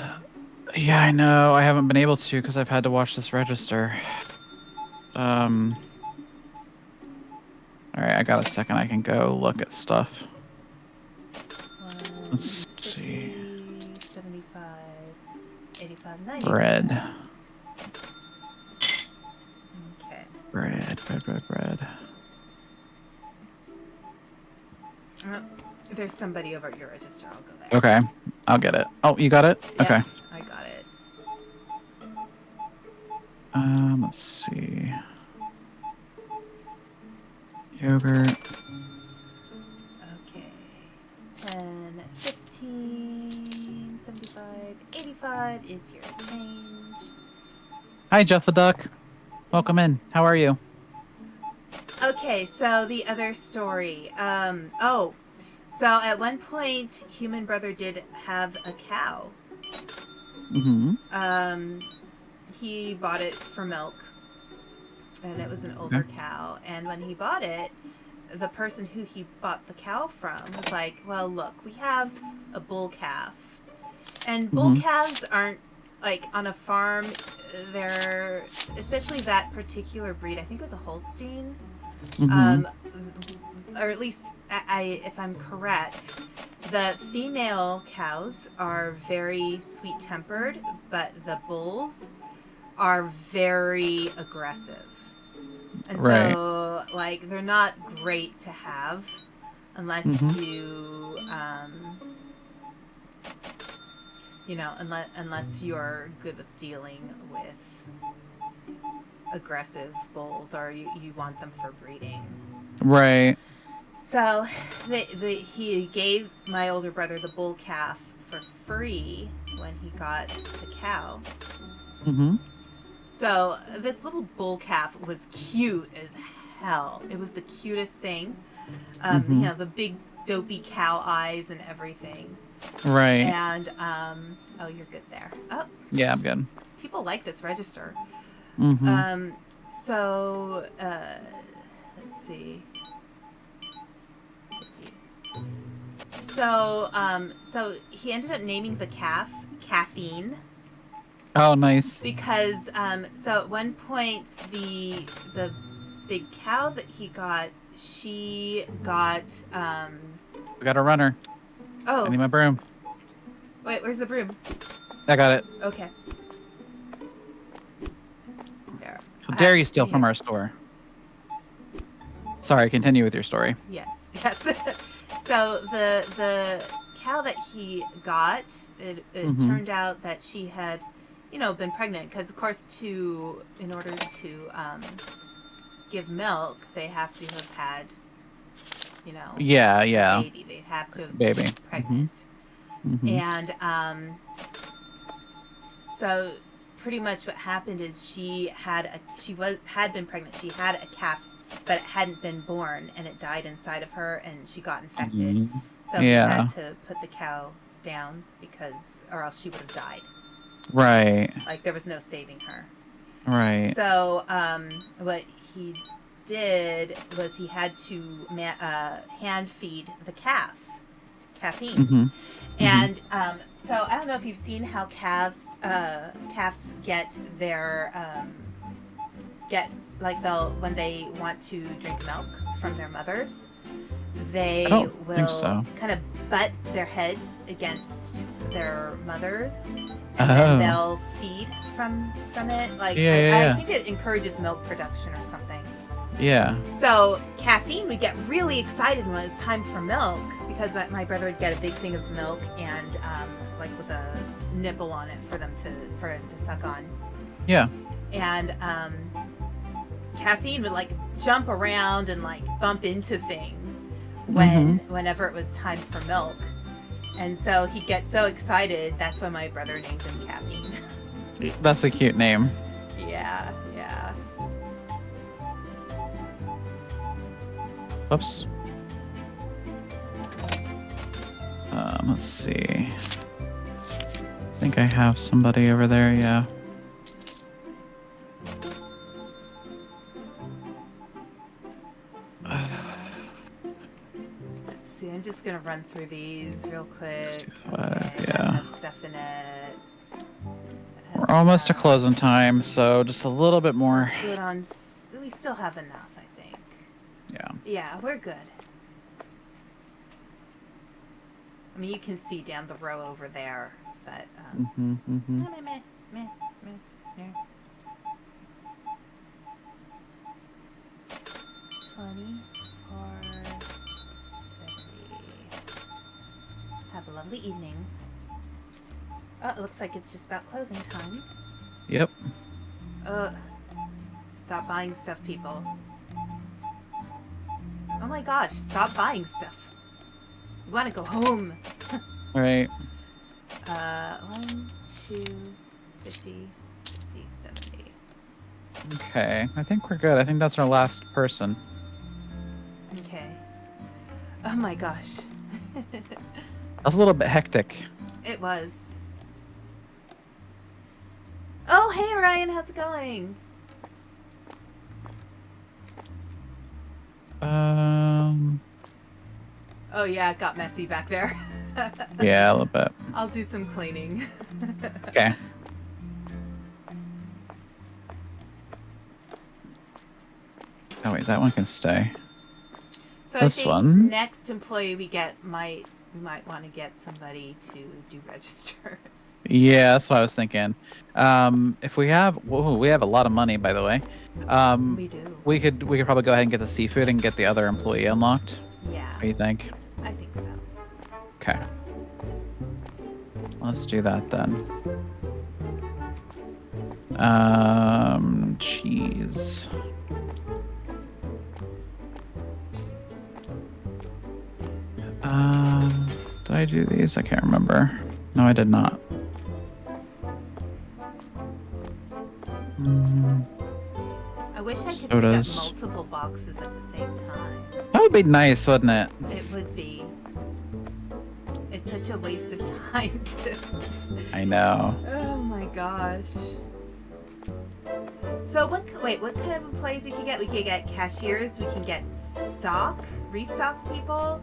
Yeah, I know. I haven't been able to because I've had to watch this register. Um. All right, I got a second. I can go look at stuff. 1, Let's see. 75, 85, 90. Bread. Okay. Bread. Oh, there's somebody over at your register. I'll go there. Okay, I'll get it. Oh, you got it? Yep, Okay. I got it. Let's see. Yogurt. Okay. 10, 15, 75, 85 is your change. Hi, Jeff the Duck. Welcome in. How are you? Okay, so the other story. So at one point, Human Brother did have a cow. Mm-hmm. He bought it for milk, and it was an older Okay. cow. And when he bought it, the person who he bought the cow from was like, well, look, we have a bull calf. And bull Mm-hmm. calves aren't, like, on a farm, they're, especially that particular breed, I think it was a Holstein. Mm-hmm. Um, or at least, if I'm correct, the female cows are very sweet-tempered, but the bulls are very aggressive. And Right. so, like, they're not great to have unless Mm-hmm. unless you're good with dealing with aggressive bulls or you want them for breeding. Right. So he gave my older brother the bull calf for free when he got the cow. Mm-hmm. So this little bull calf was cute as hell. It was the cutest thing. Mm-hmm. You know, the big dopey cow eyes and everything. Right. And oh, you're good there. Oh, Yeah, I'm good. people like this register. Mm-hmm. So let's see. 50. So he ended up naming the calf Caffeine. Oh, nice. Because so at one point the big cow that he got, she got We got a runner. I need oh my broom. wait, where's the broom? I got it. Okay. There. How I dare have you to steal see from it. our store? Sorry, continue with your story. Yes. So the cow that he got, it Mhm. turned out that she had, you know, been pregnant, because of course in order to give milk, they have to have had, you know, Yeah, a yeah. baby. They'd have to have Baby. been pregnant. Mhm. And so pretty much what happened is she had been pregnant. She had a calf, but it hadn't been born, and it died inside of her, and she got infected. Mhm. So he Yeah. had to put the cow down, or else she would have died. Right. Like, there was no saving her. Right. So what he did was he had to hand feed the calf caffeine. Mhm. And so I don't know if you've seen how calves get their when they want to drink milk from their mothers, they I don't think will so. kind of butt their heads against their mothers, and Oh. then they'll feed from it. Like, Yeah. I think it encourages milk production or something. Yeah. So Caffeine would get really excited when it was time for milk, because my brother would get a big thing of milk and like with a nipple on it for it to suck on. Yeah. And Caffeine would like jump around and like bump into things whenever it was time for milk. And so he'd get so excited. That's why my brother named him Caffeine. That's a cute name. Yeah. Whoops. Let's see. I think I have somebody over there, yeah. Let's see. I'm just gonna run through these real quick. 225, Okay, yeah. that has stuff in it. That has We're almost to stuff. closing time, so just a little bit more. Good on. We still have enough, I think. Yeah. Yeah, we're good. I mean, you can see down the row over there, but meh. 24.70. Have a lovely evening. Oh, it looks like it's just about closing time. Yep. Stop buying stuff, people. Oh my gosh, stop buying stuff. We want to go home. Right. 1, 2, 50, 60, 70. Okay. I think we're good. I think that's our last person. Okay. Oh my gosh. That was a little bit hectic. It was. Oh, hey Ryan, how's it going? Oh yeah, it got messy back there. Yeah, a little bit. I'll do some cleaning. Okay. Oh wait, that one can stay. So This I think one? next employee we might want to get somebody to do registers. Yeah, that's what I was thinking. If we have, whoa, we have a lot of money, by the way. We do. We could probably go ahead and get the seafood and get the other employee unlocked. Yeah, What do you think? I think so. Okay. Let's do that then. Cheese. Did I do these? I can't remember. No, I did not. pick up Sodas. multiple boxes at the same time. That would be nice, wouldn't it? It would be. It's such a waste of time to... I know. Oh my gosh. So what kind of employees we can get? We can get cashiers, we can get restock people,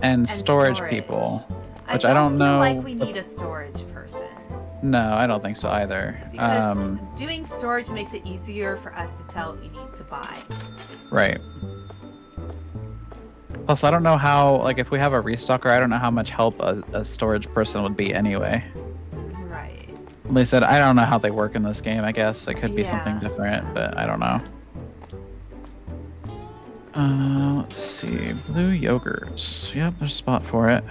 And storage people, which I don't know. I don't feel like we need a storage person. No, I don't think so either. Because doing storage makes it easier for us to tell what we need to buy. Right. Plus, I don't know how, like, if we have a restocker, I don't know how much help a storage person would be anyway. Right. At least I don't know how they work in this game, I guess. It could be something different, but I don't know. Let's see. Blue yogurts. Yep, there's a spot for it.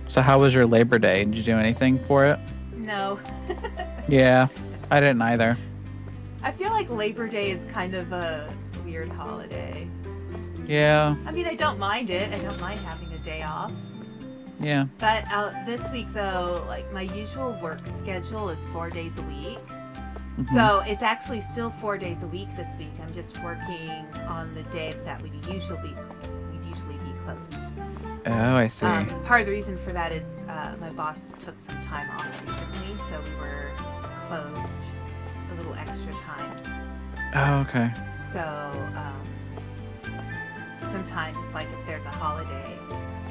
So how was your Labor Day? Did you do anything for it? No. Yeah, I didn't either. I feel like Labor Day is kind of a weird holiday. Yeah. I mean, I don't mind it. I don't mind having a day off. Yeah. But this week, though, like, my usual work schedule is 4 days a week. Mm-hmm. So it's actually still 4 days a week this week. I'm just working on the day that we'd usually be closed. Oh, I see. Part of the reason for that is my boss took some time off recently, so we were closed a little extra time. Oh, okay. So sometimes, like, if there's a holiday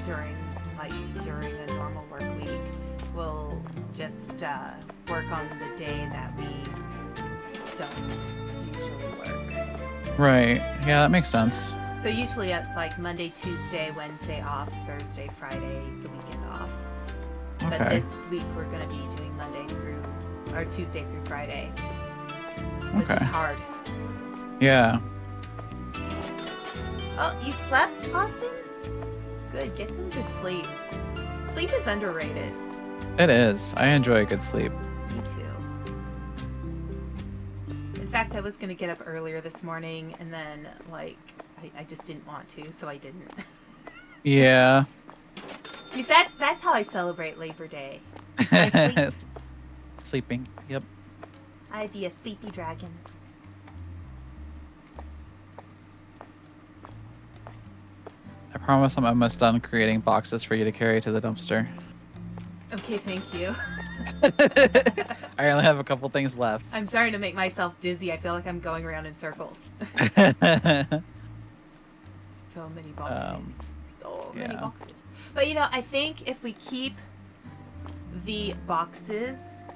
during a normal work week, we'll just work on the day that we don't usually work. Right. Yeah, that makes sense. So usually it's like Monday, Tuesday, Wednesday off, Thursday, Friday, the weekend off. Okay. But this week we're going to be doing Tuesday through Friday, which is hard. Yeah. Oh, you slept, Austin? Good. Get some good sleep. Sleep is underrated. It is. I enjoy a good sleep. Me too. In fact, I was going to get up earlier this morning, and then, like, I just didn't want to, so I didn't. Yeah. I mean, that's how I celebrate Labor Day. I sleep. Sleeping. Yep. I be a sleepy dragon. I promise I'm almost done creating boxes for you to carry to the dumpster. Okay, thank you. I only have a couple things left. I'm starting to make myself dizzy. I feel like I'm going around in circles. So many boxes. Many boxes. But you know, I think if we keep the boxes,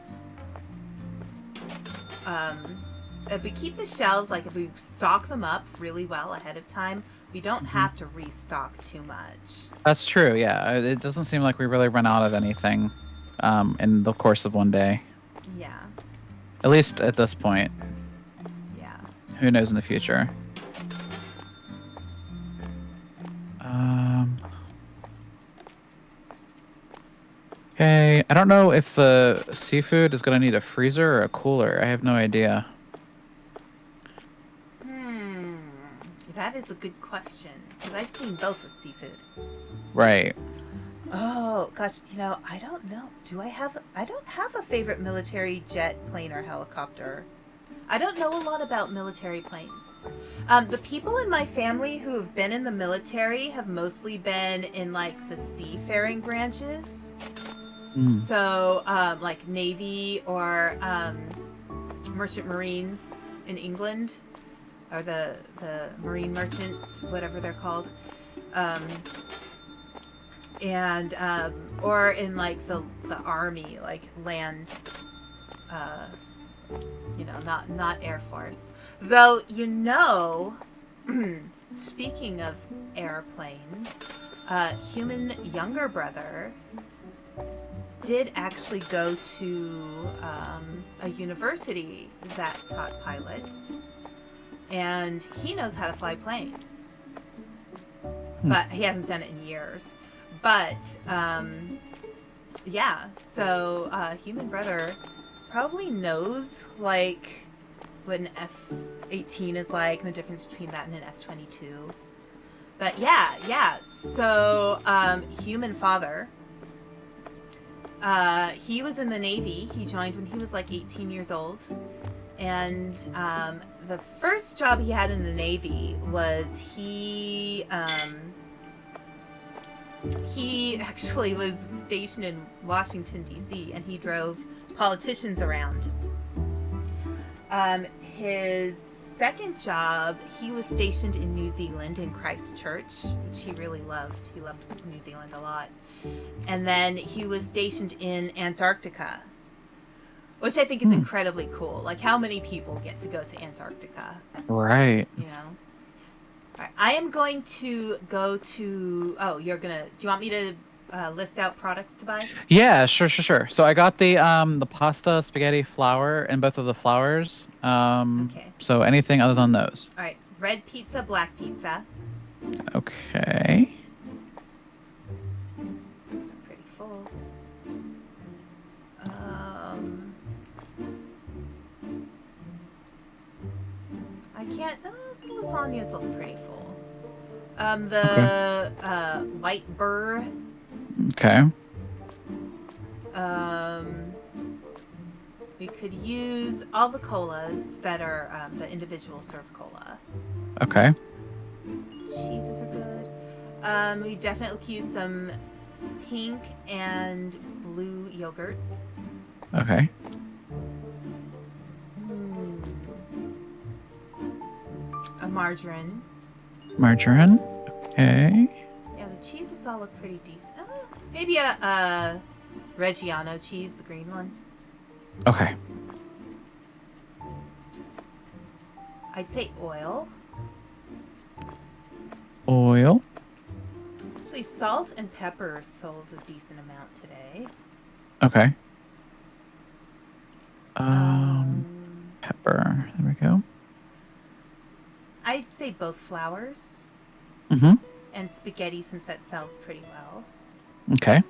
if we keep the shelves, like if we stock them up really well ahead of time, we don't have to restock too much. That's true, yeah. It doesn't seem like we really run out of anything in the course of one day. Yeah. At least at this point. Yeah. Who knows in the future? Okay, I don't know if the seafood is going to need a freezer or a cooler. I have no idea. That is a good question, because I've seen both with seafood. Right. Oh, gosh, you know, I don't know. I don't have a favorite military jet, plane, or helicopter. I don't know a lot about military planes. The people in my family who have been in the military have mostly been in, like, the seafaring branches. So, like, Navy or Merchant Marines in England. Or the Marine Merchants, whatever they're called. And, or in, like, the Army, like, land, you know, not Air Force. Though, you know, speaking of airplanes, Human younger brother did actually go to a university that taught pilots, and he knows how to fly planes, but he hasn't done it in years. But Yeah, so human brother probably knows like what an F-18 is like and the difference between that and an F-22. But yeah. So human father, he was in the Navy. He joined when he was like 18 years old. And the first job he had in the Navy was he actually was stationed in Washington, D.C., and he drove politicians around. His second job, he was stationed in New Zealand, in Christchurch, which he really loved. He loved New Zealand a lot. And then he was stationed in Antarctica, which I think is incredibly cool. Like, how many people get to go to Antarctica? Right. You know? All right, I am going to go to... Oh, you're going to... Do you want me to list out products to buy? Yeah, sure. So I got the pasta, spaghetti, flour, and both of the flours. Okay. So anything other than those. All right. Red pizza, black pizza. Okay. Those are pretty full. I can't... Oh, the lasagnas look pretty full. The white burr. Okay. We could use all the colas that are the individual serve cola. Okay. Cheeses are good. We definitely could use some pink and blue yogurts. Okay. A margarine. Margarine. Okay. Yeah, the cheeses all look pretty decent. Maybe a Reggiano cheese, the green one. Okay. I'd say oil. Oil. Actually, salt and pepper sold a decent amount today. Okay. Pepper. There we go. I'd say both flours. Mm-hmm. And spaghetti, since that sells pretty well. Okay.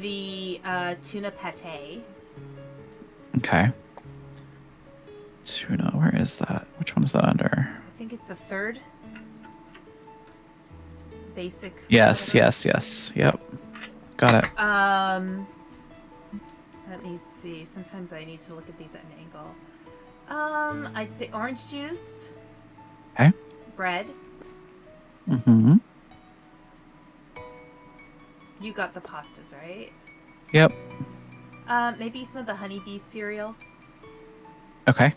The tuna pate. Okay. Tuna, where is that? Which one is that under? I think it's the third. Basic. Yes. Yep. Got it. Let me see. Sometimes I need to look at these at an angle. I'd say orange juice. Okay. Bread. Mm-hmm. You got the pastas, right? Yep. Maybe some of the honeybee cereal. Okay.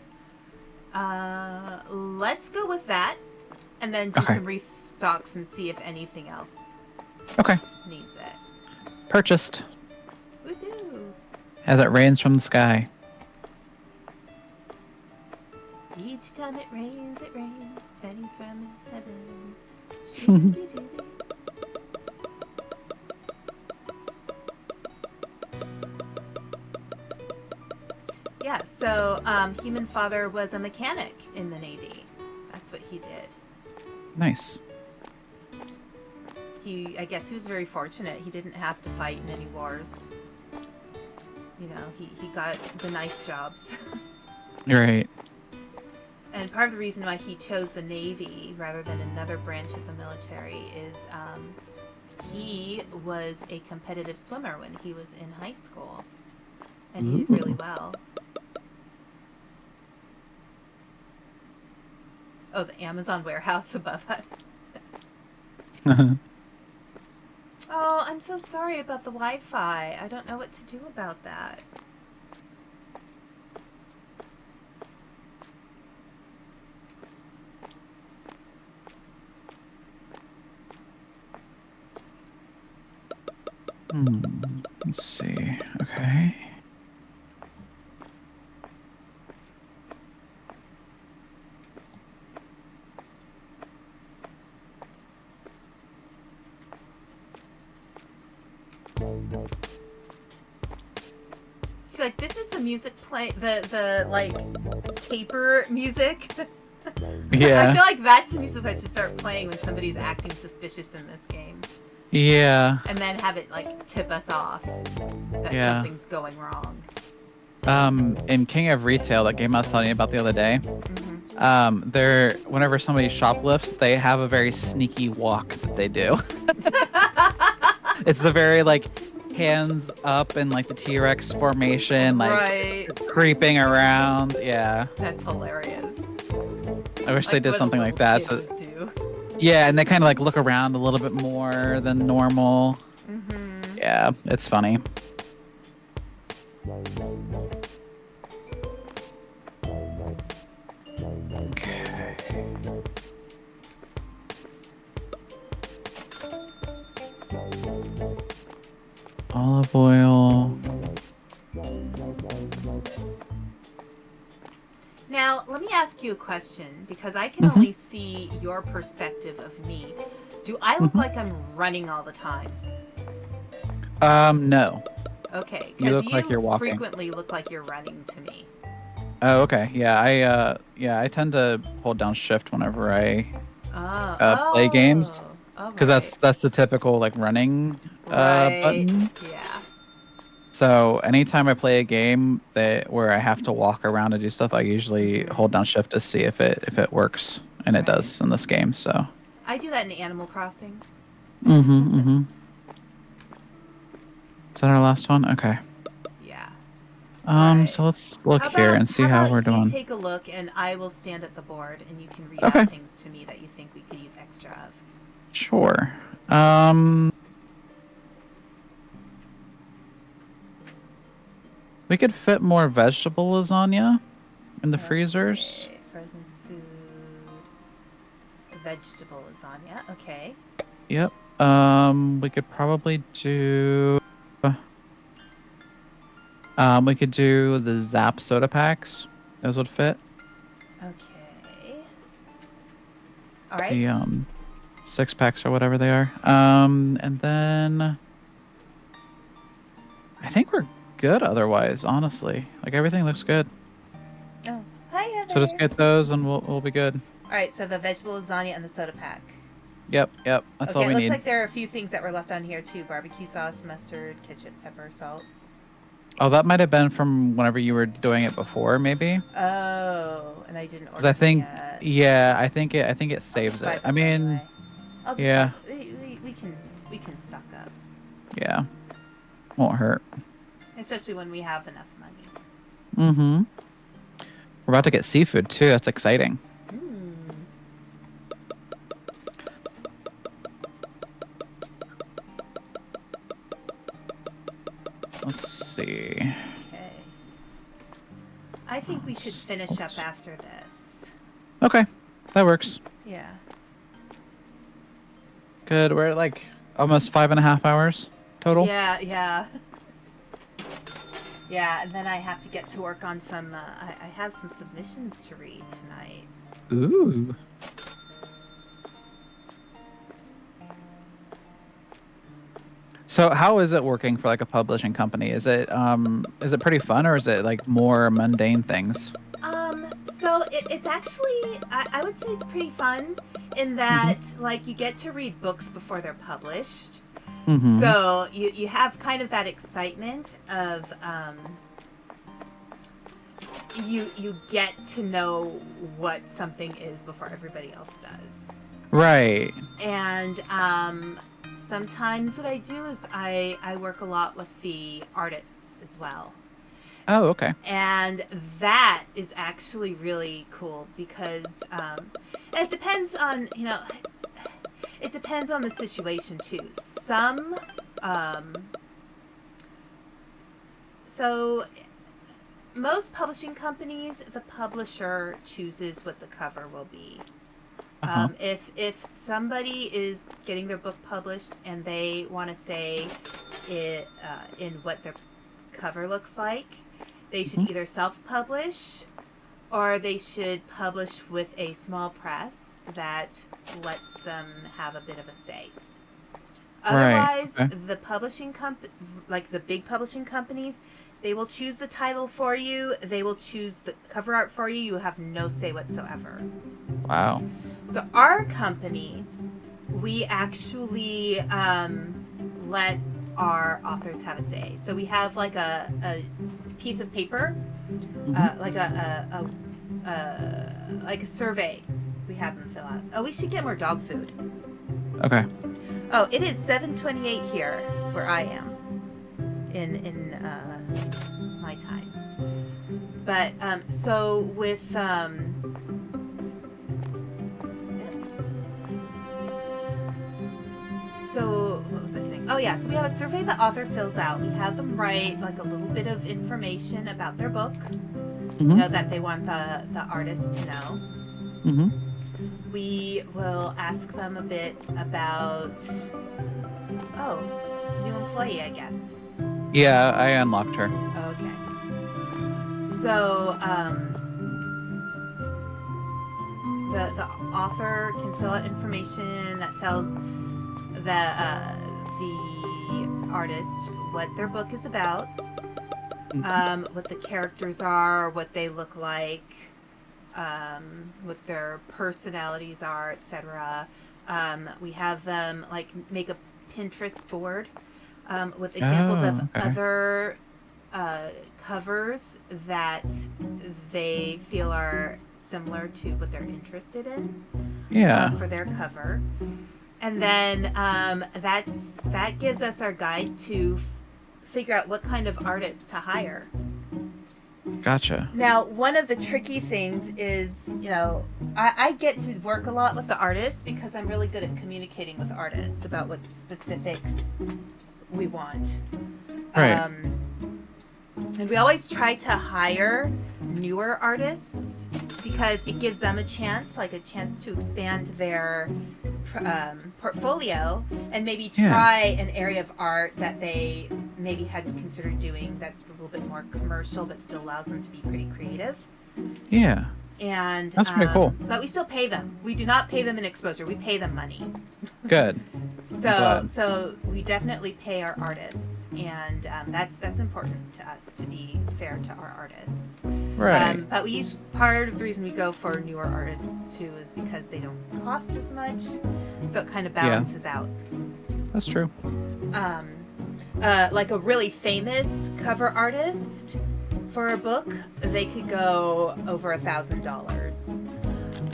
Let's go with that, and then do some restocks and see if anything else needs it. Purchased. Woohoo! As it rains from the sky. Each time it rains, pennies from heaven. Yeah, so human father was a mechanic in the Navy. That's what he did. Nice. I guess he was very fortunate. He didn't have to fight in any wars. You know, he got the nice jobs. Right. And part of the reason why he chose the Navy rather than another branch of the military is he was a competitive swimmer when he was in high school. And he did really well. Oh, the Amazon warehouse above us. Oh, I'm so sorry about the Wi-Fi. I don't know what to do about that. Let's see. Okay. She's like, this is the music play, the like caper music. I Yeah. feel like that's the music I should start playing when somebody's acting suspicious in this game. Yeah. And then have it, like, tip us off that Yeah. something's going wrong. In King of Retail, that game I was telling you about the other day, whenever somebody shoplifts, they have a very sneaky walk that they do. It's the very like hands up in like the T-Rex formation, like Right. creeping around. Yeah. That's hilarious. I wish they Like did what a something like little that. kid So would do. yeah, and they kind of like look around a little bit more than normal. Yeah, it's funny. Okay. Olive oil. Now, let me ask you a question, because I can only see your perspective of me. Do I look like I'm running all the time? No. Okay, You because look like you're walking. frequently look like you're running to me. Oh, okay. Yeah, I tend to hold down shift whenever I play games, Oh, because right. that's the typical like running Right. button. Yeah. So anytime I play a game where I have to walk around and do stuff, I usually hold down shift to see if it works, and it does in this game. So. I do that in Animal Crossing. Mm-hmm. Is that our last one? Okay. Yeah. So let's look How here about, and see how how about we're you doing. take a look and I will stand at the board and you can read Okay. out things to me that you think we could use extra of. Sure. We could fit more vegetable lasagna in the freezers. Okay, frozen food. Vegetable lasagna. Okay. Yep. We could probably do. We could do the Zap soda packs. Those would fit. Okay. All right. The 6-packs or whatever they are. And then I think we're good otherwise, honestly. Like everything looks good. Oh, hi Heather. So just get those and we'll be good. All right, so the vegetable lasagna and the soda pack. Yep. That's all Okay, we it looks need. like there are a few things that were left on here too. Barbecue sauce, mustard, ketchup, pepper, salt. Oh, that might have been from whenever you were doing it before, maybe. Oh, and I didn't order Because I think, yet. yeah, I think it saves Buy it. I those mean, anyway. I'll just yeah, we can stock up, yeah, won't hurt. especially when we have enough money. Mm-hmm. We're about to get seafood too. That's exciting. Let's see. Okay. I think we should finish up after this. Okay, that works. Yeah. Good. We're at like almost 5.5 hours total. Yeah. Yeah, and then I have to get to work on some. I have some submissions to read tonight. Ooh. So how is it working for like a publishing company? Is it pretty fun, or is it like more mundane things? So it's actually I would say it's pretty fun in that like you get to read books before they're published. So you have kind of that excitement of you get to know what something is before everybody else does. Right. And sometimes what I do is I work a lot with the artists as well. Oh, okay. And that is actually really cool because it depends on, it depends on the situation too. So most publishing companies, the publisher chooses what the cover will be. If somebody is getting their book published and they want to say it in what their cover looks like, they should either self-publish or they should publish with a small press that lets them have a bit of a say. Otherwise, Right. Okay. the publishing like the big publishing companies, They will choose the title for you. They will choose the cover art for you. You have no say whatsoever. Wow. So our company, we actually let our authors have a say. So we have like a piece of paper, like a survey. We have them fill out. Oh, we should get more dog food. Okay. Oh, it is 7:28 here where I am in my time. But so with so what was I saying? Oh yeah, so we have a survey the author fills out. We have them write like a little bit of information about their book, you know, that they want the artist to know. Mm-hmm. We will ask them a bit about new employee, I guess. Yeah, I unlocked her. Okay. So the author can fill out information that tells the artist what their book is about, what the characters are, what they look like, what their personalities are, etc. We have them like make a Pinterest board with examples of other covers that they feel are similar to what they're interested in. Yeah. For their cover. And then that gives us our guide to figure out what kind of artists to hire. Gotcha. Now, one of the tricky things is, you know, I get to work a lot with the artists because I'm really good at communicating with artists about what specifics we want. Right. And we always try to hire newer artists because it gives them a chance to expand their portfolio and maybe try an area of art that they maybe hadn't considered doing that's a little bit more commercial but still allows them to be pretty creative. Yeah. And that's pretty cool. But we still pay them. We do not pay them in exposure. We pay them money. Good. So we definitely pay our artists, and that's important to us to be fair to our artists. Right. But part of the reason we go for newer artists too is because they don't cost as much, so it kind of balances out. That's true. Like a really famous cover artist for a book, they could go over $1,000.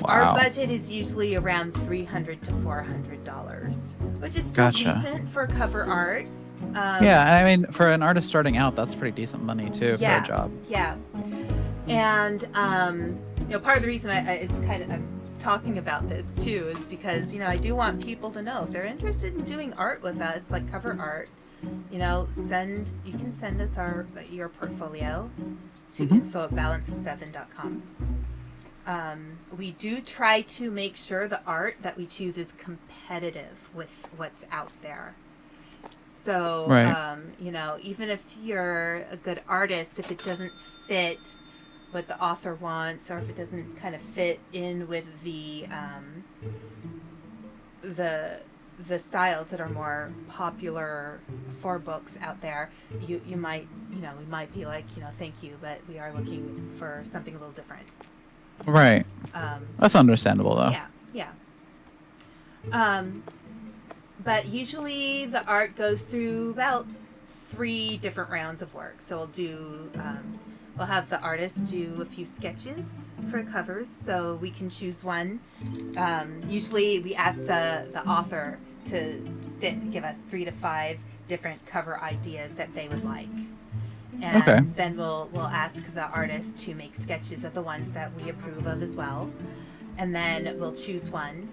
Wow. Our budget is usually around $300 to $400, which is still decent for cover art. Yeah, and I mean, for an artist starting out, that's pretty decent money too for a job. Yeah, and you know, part of the reason I'm talking about this too is because, you know, I do want people to know if they're interested in doing art with us, like cover art. You know, you can send us your portfolio to info@balanceof7.com. We do try to make sure the art that we choose is competitive with what's out there. So, you know, even if you're a good artist, if it doesn't fit what the author wants, or if it doesn't kind of fit in with the styles that are more popular for books out there, you might, you know, we might be like, you know, thank you, but we are looking for something a little different. Right. That's understandable though. Yeah. But usually the art goes through about 3 different rounds of work. So we'll have the artist do a few sketches for covers, so we can choose one. Usually we ask the author to give us 3 to 5 different cover ideas that they would like. And then we'll ask the artist to make sketches of the ones that we approve of as well. And then we'll choose one.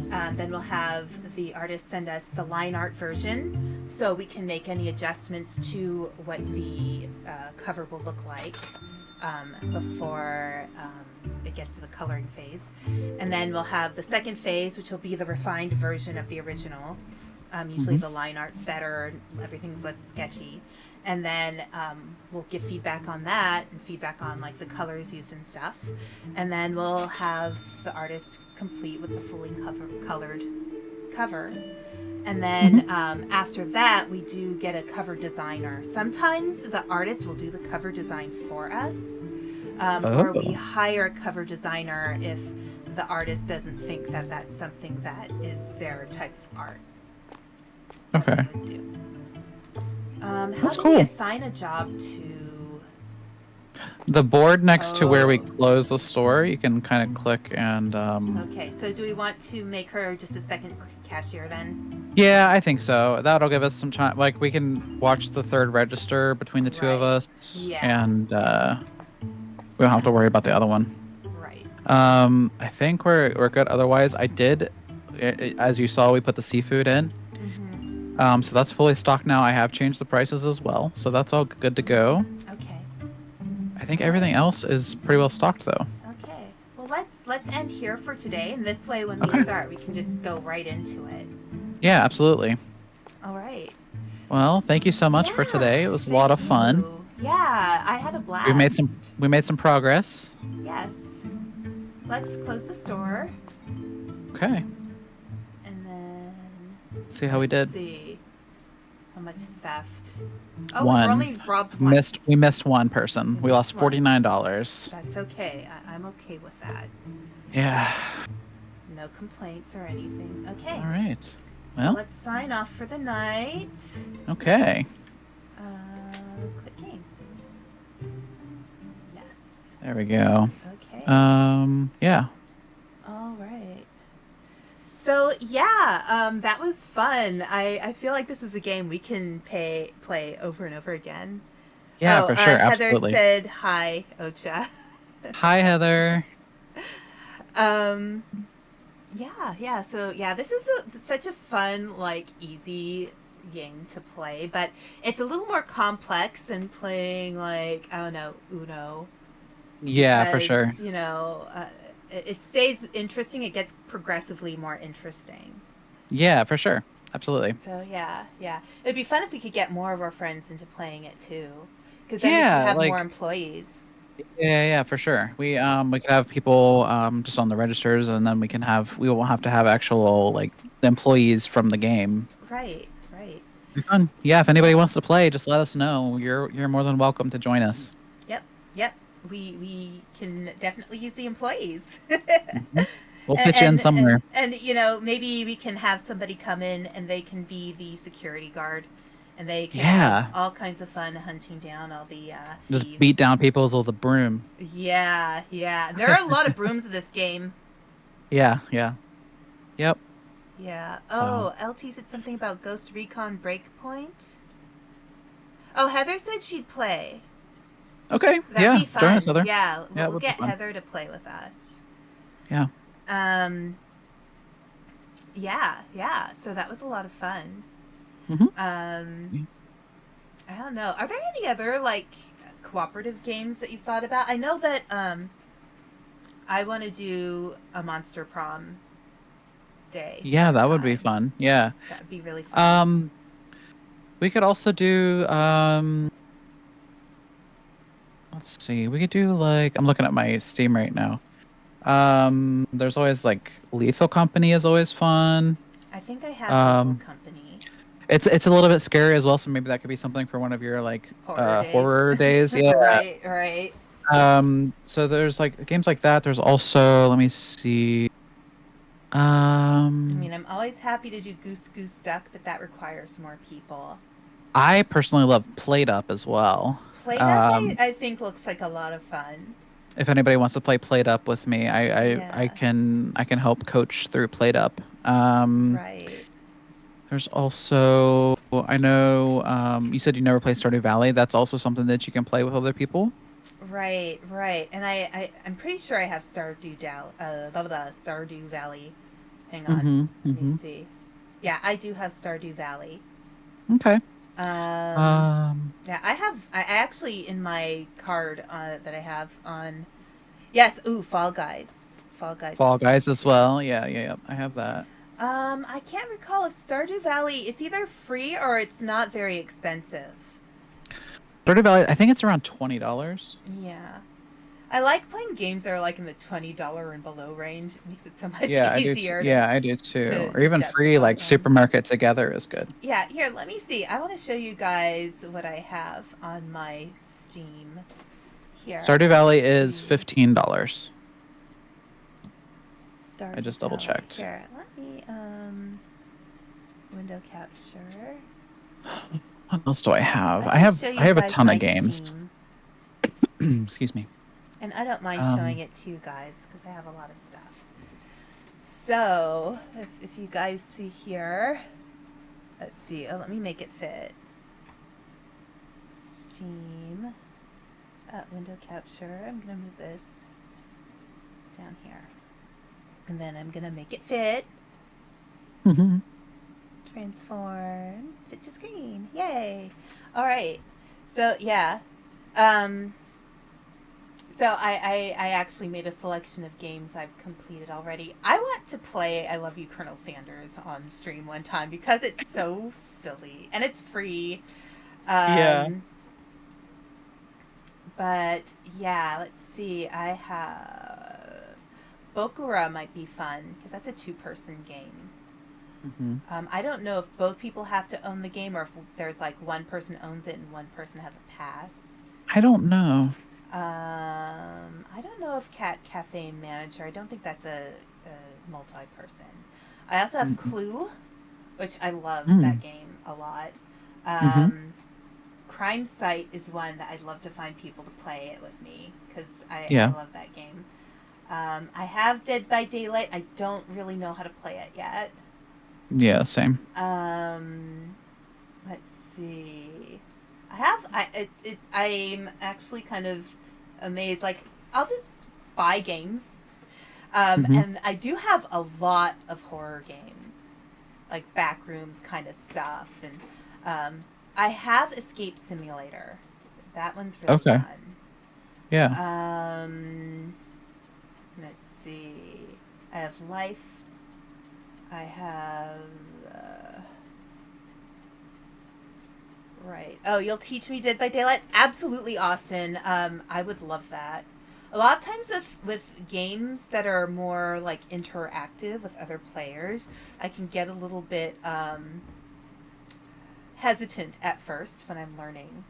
Then we'll have the artist send us the line art version so we can make any adjustments to what the cover will look like before it gets to the coloring phase. And then we'll have the second phase, which will be the refined version of the original. Usually the line art's better, everything's less sketchy. And then we'll give feedback on that and feedback on like the colors used and stuff. And then we'll have the artist complete with the fully colored cover. And then after that, we do get a cover designer. Sometimes the artist will do the cover design for us, or we Oh, hire a cover designer if the artist doesn't think that that's something that is their type of art that they okay. would do. How That's do we cool. assign a job to? The board next to where we Oh, close the store, you can kind of click and okay. So do we want to make her just a second cashier then? yeah, I think so. That'll give us some time. Like we can watch the third register between the two of Right. us, Yeah. and we don't have to That worry makes about the other one. sense. Right. I think we're good. Otherwise, I did, as you saw, we put the seafood in. Mm-hmm. So that's fully stocked now. I have changed the prices as well, so that's all good to go. Okay. I think All right. everything else is pretty well stocked though. Okay. Well, let's end here for today, and this way, when we Okay. start, we can just go right into it. Yeah, absolutely. All right. Well, thank you so much for Yeah. today. It was a lot Thank of fun. you. Yeah, I had a We've made some blast. we made some progress. Yes. Let's close the store, Okay. and then See how we let's did. see how much theft. Oh, we've One. only robbed once. We missed one person. We We lost missed one. $49. That's okay. I'm okay with that. Yeah. No complaints or anything. Okay. All right. So Well, let's sign off for the night. okay. Uh, quit game. Yes. There we go. Okay. Yeah. All right. So yeah, that was fun. I feel like this is a game we can play over and over again. Yeah, Oh, for sure. Heather Absolutely. said hi, Ocha. Hi, Heather. um, yeah. So yeah, this is such a fun, like, easy game to play, but it's a little more complex than playing, like, I don't know, Uno, Yeah, for sure. because it stays interesting. It gets progressively more interesting. Yeah, for sure. Absolutely. So yeah, it'd be fun if we could get more of our friends into playing it too, because then we could Yeah, have more like employees. yeah, for sure. We could have people just on the registers, and then we won't have to have actual like employees from the game. Right, right. Be fun. Yeah, if anybody Yeah. wants to play, just let us know. You're more than welcome to join us. Yep. We can definitely use the employees. Mhm. We'll pitch in somewhere. And maybe we can have somebody come in and they can be the security guard, and they can have Yeah, all kinds of fun hunting down all the just beat thieves. down people's with a broom. Yeah. There are a lot of brooms in this game. Yeah. Yep. Yeah. So Oh, LT said something about Ghost Recon Breakpoint. Oh, Heather said she'd play. okay. That'd Yeah, be join us, fun. Heather. Yeah, Yeah, it we'll would be get fun. Heather to play with us. Yeah. Um, yeah. So that was a lot of fun. hmm Um, I don't know. Are there any other, like, cooperative games that you've thought about? I know that I want to do a Monster Prom day Yeah, that would be sometime. fun. Yeah. That'd be really fun. Um, we could also do let's see. We could do like I'm looking at my Steam right now. There's always like Lethal Company is always fun. I think I have Lethal Um, Company. it's a little bit scary as well, so maybe that could be something for one of your like Horror days. horror days. Yeah. Right. So there's like games like that. There's also let me see. I Um, mean, I'm always happy to do Goose Goose Duck, but that requires more people. I personally love Played Up as well. Played Up, Um, I think, looks like a lot of fun. if anybody wants to play Played Up with me, Yeah, I can help coach through Played Up. right. There's also I know you said you never play Stardew Valley. That's also something that you can play with other people. Right. And I'm pretty sure I have Stardew Valley. Hang on. Mm-hmm. Let me Mm-hmm. see. Yeah, I do have Stardew Valley. Okay. Um, Um, yeah, I actually, in my card that I have on, yes, ooh, Fall Guys. Fall Guys Fall is fun Guys as too. well. Yeah. I have that. I can't recall if Stardew Valley, it's either free or it's not very expensive. Stardew Valley. I think it's around $20. Yeah. I like playing games that are like in the $20 and below range. It makes it so much Yeah, I do. easier Yeah, I do too. Or to even free, justify like them. supermarket together is good. Yeah, here, let me see. I want to show you guys what I have on my Steam. Here, Stardew let's Valley is see. $15. I Stardew just double Valley. checked. Here, let me window capture. What else do I have? I can show I you have a guys ton my of games. Steam. Excuse me. And I don't mind Um, showing it to you guys because I have a lot of stuff. So, if you guys see here, let's see. Oh, let me make it fit. Steam. Window capture. I'm going to move this down here. And then I'm going to make it fit. Transform. Fit to screen. Yay. All right. So, yeah. So I actually made a selection of games I've completed already. I want to play I Love You, Colonel Sanders on stream one time because it's so silly and it's free. yeah. But yeah, let's see. I have Bokura might be fun because that's a two-person game. I don't know if both people have to own the game or if there's like one person owns it and one person has a pass. I don't know. I don't know if Cat Cafe Manager. I don't think that's a multi-person. I also have Clue, which I love that game a lot. Crime Site is one that I'd love to find people to play it with me because I love that game. I have Dead by Daylight. I don't really know how to play it yet. Yeah, same. Let's see. I'm actually kind of amazed. Like, I'll just buy games. And I do have a lot of horror games, like Backrooms kind of stuff. And I have Escape Simulator. That one's really fun. Yeah. Let's see. I have Life. I have. Right. Oh, you'll teach me Dead by Daylight? Absolutely, Austin. I would love that. A lot of times with games that are more like interactive with other players, I can get a little bit hesitant at first when I'm learning.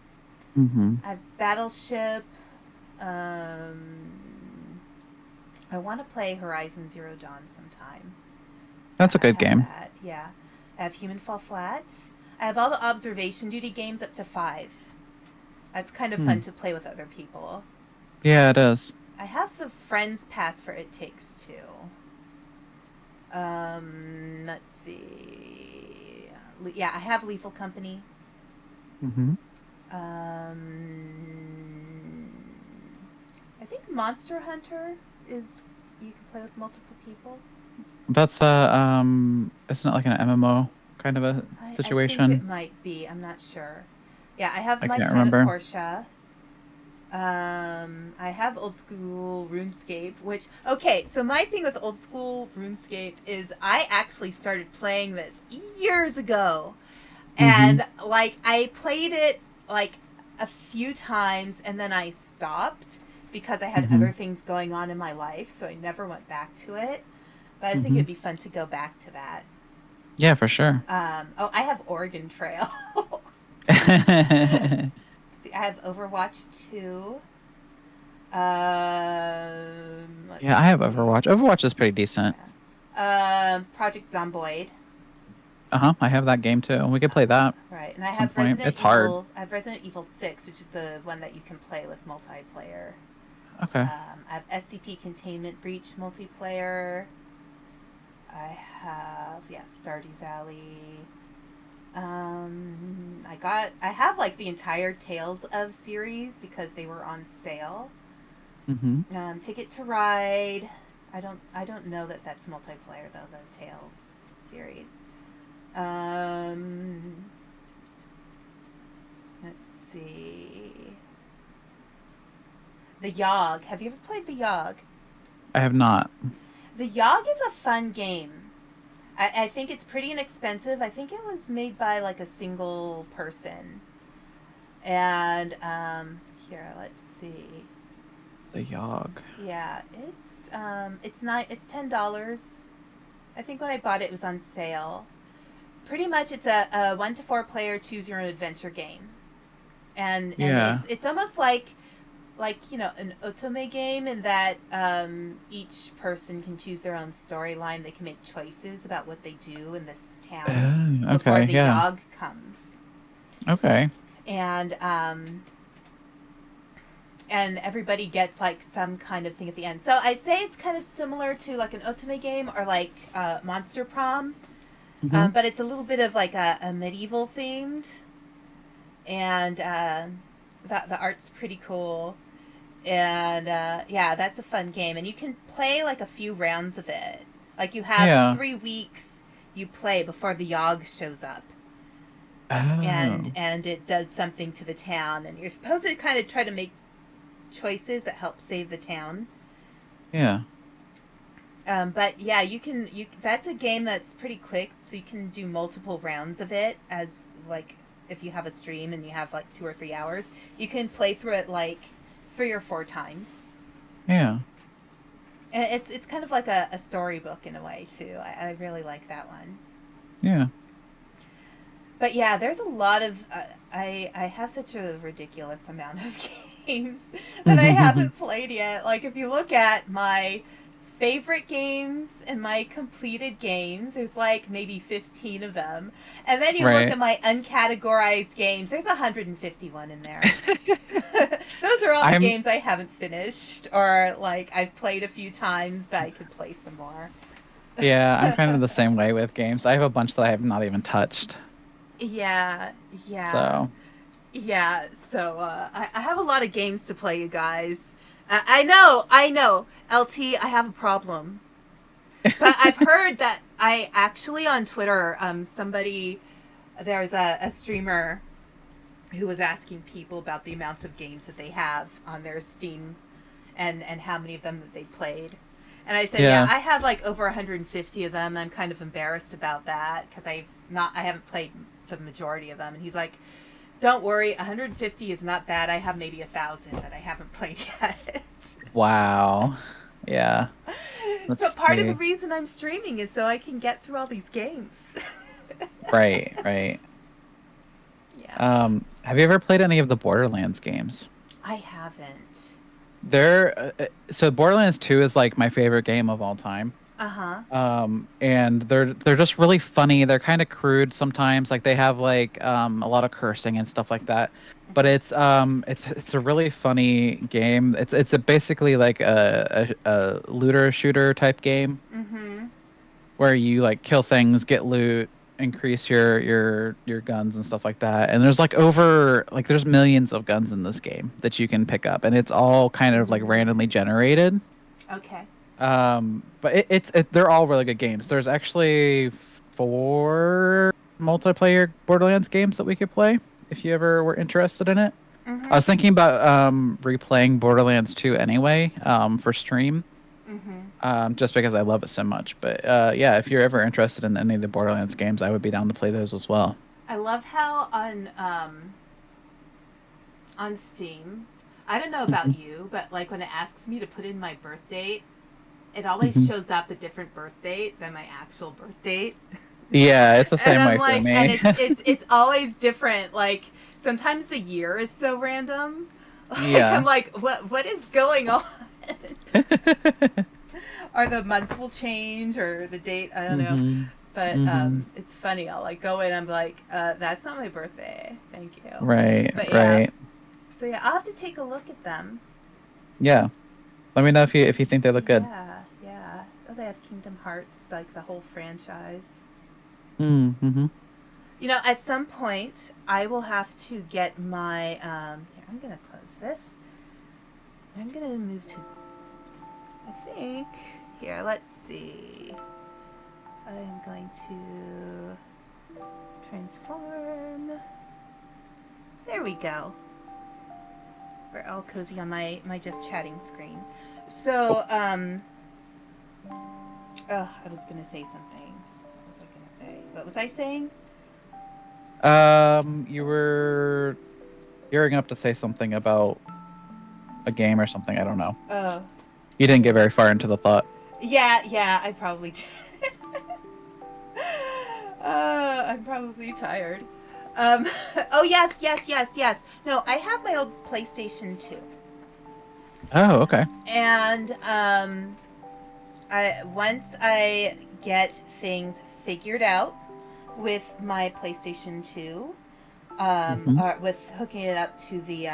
I have Battleship. I want to play Horizon Zero Dawn sometime. That's a good game. That. Yeah. I have Human Fall Flat. I have all the observation duty games up to 5. That's kind of fun to play with other people. Yeah, it is. I have the Friends Pass for It Takes Two. Let's see. Yeah, I have Lethal Company. I think Monster Hunter is you can play with multiple people. That's isn't it like an MMO kind of a situation? I think it might be. I'm not sure. Yeah, I have My can't Time remember. at Portia. I have old school RuneScape, which okay, so my thing with old school RuneScape is I actually started playing this years ago. And like I played it like a few times and then I stopped because I had other things going on in my life, so I never went back to it. But I think it'd be fun to go back to that. Yeah, for sure. Oh, I have Oregon Trail. See, I have Overwatch 2. Yeah, I have Overwatch. Overwatch is pretty decent. Yeah. Project Zomboid. I have that game too. We could play that. Right, and I some have point. Resident It's Evil. hard. I have Resident Evil 6, which is the one that you can play with multiplayer. Okay. I have SCP Containment Breach multiplayer. I have Stardew Valley. I have like the entire Tales of series because they were on sale. Ticket to Ride. I don't know that that's multiplayer though. The Tales series. Let's see. The Yogg. Have you ever played The Yogg? I have not. The Yogg is a fun game. I think it's pretty inexpensive. I think it was made by like a single person. And here, let's see. The Yogg. Yeah, it's not it's $10. I think when I bought it, it was on sale. Pretty much, it's a 1 to 4 player choose your own adventure game, and Yeah. it's almost like an otome game in that each person can choose their own storyline. They can make choices about what they do in this town before Okay. the Yeah. Yogg comes, Okay. and and everybody gets like some kind of thing at the end. So I'd say it's kind of similar to like an otome game or like Monster Prom, Hmm. but it's a little bit of like a medieval themed, and the art's pretty cool. And yeah, that's a fun game, and you can play like a few rounds of it. Like you have Yeah. 3 weeks you play before the Yogg shows up, Oh. and it does something to the town, and you're supposed to kind of try to make choices that help save the town. Yeah. But yeah, you that's a game that's pretty quick, so you can do multiple rounds of it as like if you have a stream and you have like 2 or 3 hours, you can play through it like 3 or 4 times. Yeah. And it's kind of like a storybook in a way too. I really like that one. Yeah. But yeah, there's a lot of I have such a ridiculous amount of games that I haven't played yet. Like if you look at my favorite games and my completed games, there's like maybe 15 of them. And then you look Right. at my uncategorized games, there's 151 in there. Those are all the I'm games I haven't finished or like I've played a few times, but I could play some more. Yeah, I'm kind of the same way with games. I have a bunch that I have not even touched. Yeah, yeah. So, Yeah, so I have a lot of games to play, you guys. I know. LT, I have a problem. But I've heard that I actually on Twitter, there's a streamer who was asking people about the amounts of games that they have on their Steam and how many of them that they played. And I said, yeah, yeah. I have like over 150 of them, and I'm kind of embarrassed about that because I haven't played the majority of them. And he's like, don't worry, 150 is not bad. I have maybe 1,000 that I haven't played yet. Wow. Yeah. So Let's part of the see. reason I'm streaming is so I can get through all these games. Right, right. Yeah, Have you ever played any of the Borderlands games? I haven't. So Borderlands 2 is like my favorite game of all time. Uh huh. And they're just really funny. They're kind of crude sometimes. Like they have like a lot of cursing and stuff like that. But it's a really funny game. It's basically like a looter shooter type game Mm-hmm. where you like kill things, get loot, increase your guns and stuff like that. And there's like there's millions of guns in this game that you can pick up, and it's all kind of like randomly generated. Okay. But they're all really good games. There's actually 4 multiplayer Borderlands games that we could play if you ever were interested in it. I Mm-hmm. was thinking about replaying Borderlands 2 anyway, for stream, Mm-hmm. just because I love it so much. But yeah, if you're ever interested in any of the Borderlands games, I would be down to play those as well. I love how on Steam, I don't know Hmm. about you, but like when it asks me to put in my birth date, it always Hmm. shows up a different birth date than my actual birth date. Yeah, it's the And same I'm way for like, and me. it's always different. Like sometimes the year is so random. Like I'm Yeah. like, what is going on? Or the month will change, or the date. I don't know. Hmm. But Hmm. it's funny. I'll like go in. I'm like, that's not my birthday. Thank you. Right, But yeah. right. So yeah, I'll have to take a look at them. Yeah. Let me know if you think they look good. Yeah, yeah. Oh, they have Kingdom Hearts, like the whole franchise. Mm-hmm. At some point, I will have to get my. Here, I'm gonna close this. I'm gonna move to. I think. Here, let's see. I'm going to transform. There we go. We're all cozy on my just chatting screen. So, oh, I was gonna say something. What was I gonna say? What was I saying? You were gearing up to say something about a game or something. I don't know. Oh. You didn't get very far into the thought. Yeah, I probably did. I'm probably tired. Um, oh, yes. No, I have my old PlayStation 2. Oh, okay. And once I get things figured out with my PlayStation 2, Mm-hmm. with hooking it up to the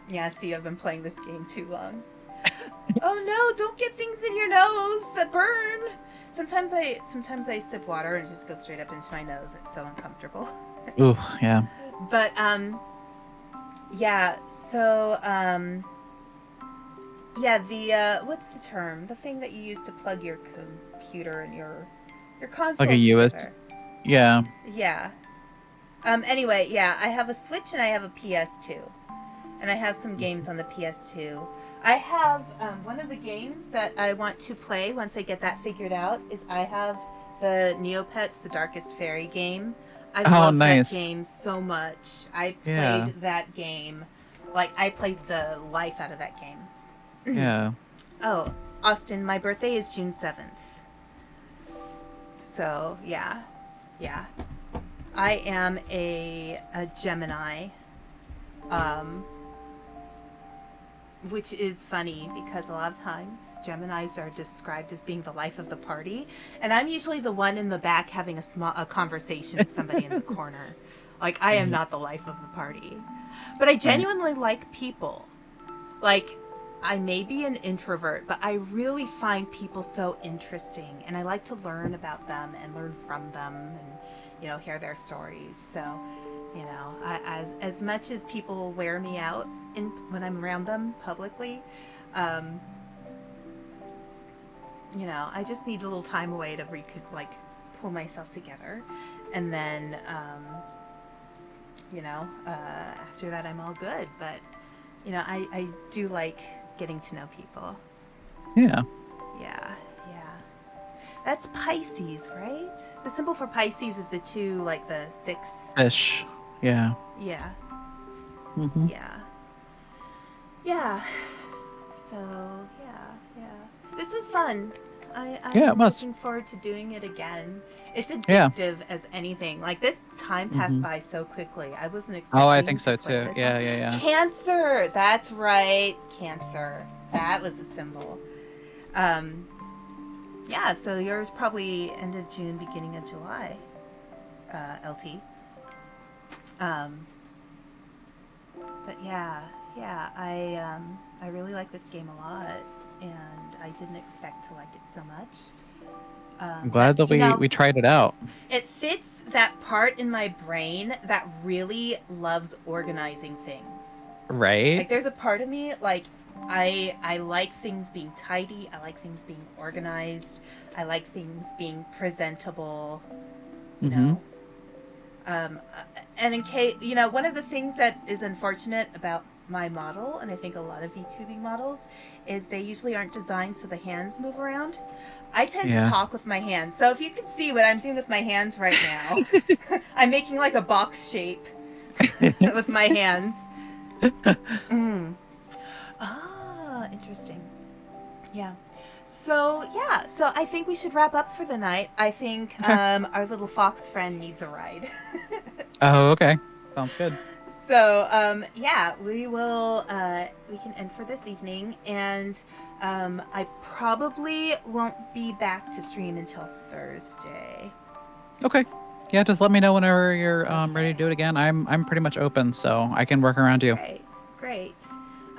yeah, see, I've been playing this game too long. Oh no, don't get things in your nose that burn. Sometimes I sip water and it just goes straight up into my nose. It's so uncomfortable. Ooh, yeah. But yeah, so yeah, the what's the term? The thing that you use to plug your computer and your Like console a US. together. Yeah. Yeah. Anyway, yeah, I have a Switch and I have a PS2. And I have some games on the PS2. I have one of the games that I want to play once I get that figured out is I have the Neopets, the Darkest Fairy game. I Oh, love that nice. game so much. I Yeah. played that game, like I played the life out of that game. Yeah. Oh, Austin, my birthday is June 7th. So, yeah. Yeah. I am a Gemini. Which is funny because a lot of times Geminis are described as being the life of the party, and I'm usually the one in the back having a conversation with somebody in the corner. Like, I am Right. not the life of the party. But I Right. genuinely like people. Like, I may be an introvert, but I really find people so interesting, and I like to learn about them and learn from them and, hear their stories. So, as much as people wear me out when I'm around them publicly, I just need a little time away to pull myself together, and then after that I'm all good. But I do like getting to know people. Yeah. Yeah. That's Pisces, right? The symbol for Pisces is the 2, like the 6. Fish. Yeah. Yeah. Mm-hmm. Yeah. So, yeah. This was fun. Yeah, it I'm was. looking forward to doing it again. It's Yeah. addictive as anything. Like, this time passed Mm-hmm. by so quickly. I wasn't Oh, I expecting think to so play too. this. Yeah, yeah, Cancer! That's right. Cancer. That was the symbol. Yeah, so yours probably end of June, beginning of July, LT. But yeah, I really like this game a lot, and I didn't expect to like it so much. I'm But glad that we tried it out. it fits that part in my brain that really loves organizing things. Right? Like, there's a part of me, like, I like things being tidy. I like things being organized. I like things being presentable, you Mm-hmm. know. And in case, one of the things that is unfortunate about my model, and I think a lot of VTubing models, is they usually aren't designed so the hands move around. I tend to Yeah. talk with my hands. So if you can see what I'm doing with my hands right now, I'm making like a box shape with my hands. Ah, interesting. Yeah. So I think we should wrap up for the night. I think Okay. our little fox friend needs a ride. Oh, okay. Sounds good. So yeah, we will we can end for this evening, and I probably won't be back to stream until Thursday. Okay. Yeah, just let me know whenever you're ready to Okay. do it again. I'm pretty much open, so I can work around you. Great.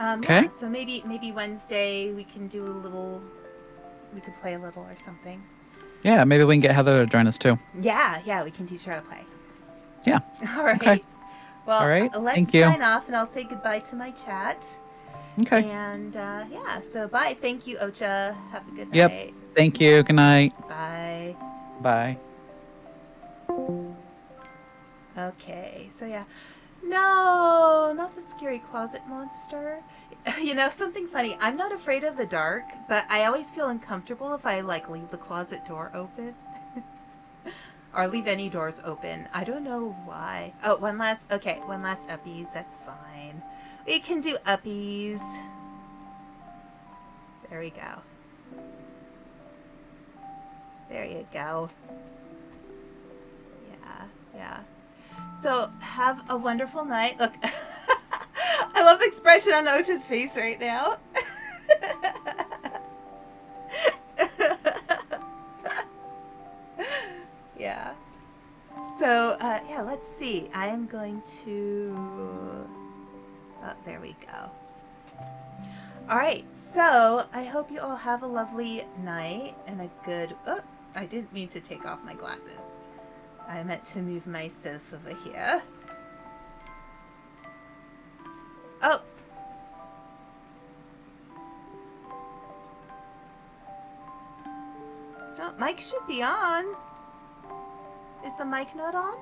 Okay? Yeah, so maybe Wednesday we can do a little. We could play a little or something. Yeah, maybe we can get Heather to join us too. Yeah, we can teach her how to play. Yeah. All right. Okay. Well, All right. let's Thank you. sign off, and I'll say goodbye to my chat. Okay. And yeah, so bye. Thank you, Ocha. Have a good Yep. night. Thank you. Good night. Bye. Bye. Okay, so yeah. No, not the scary closet monster. Something funny. I'm not afraid of the dark, but I always feel uncomfortable if I leave the closet door open. Or leave any doors open. I don't know why. Oh, one last uppies. That's fine. We can do uppies. There we go. There you go. Yeah, yeah. So have a wonderful night. Look, I love the expression on Ocha's face right now. Yeah. So, yeah, let's see. I am going to... Oh, there we go. All right, so I hope you all have a lovely night and a good... Oh, I didn't mean to take off my glasses. I meant to move myself over here. Oh. Oh, mic should be on. Is the mic not on?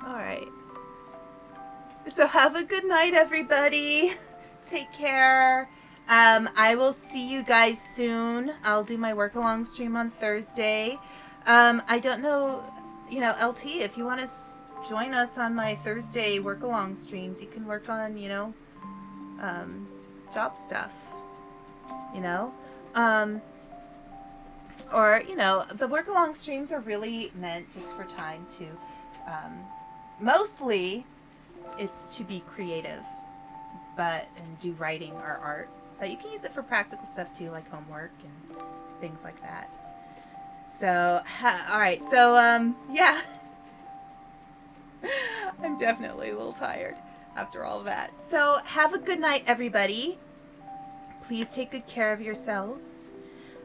All right. So have a good night, everybody. Take care. I will see you guys soon. I'll do my work along stream on Thursday. I don't know, you know, LT, if you want to join us on my Thursday work along streams, you can work on, you know, job stuff, you know, or, you know, the work along streams are really meant just for time to, mostly it's to be creative, and do writing or art, but you can use it for practical stuff too, like homework and things like that. So, all right. So, yeah, I'm definitely a little tired after all of that. So have a good night, everybody. Please take good care of yourselves.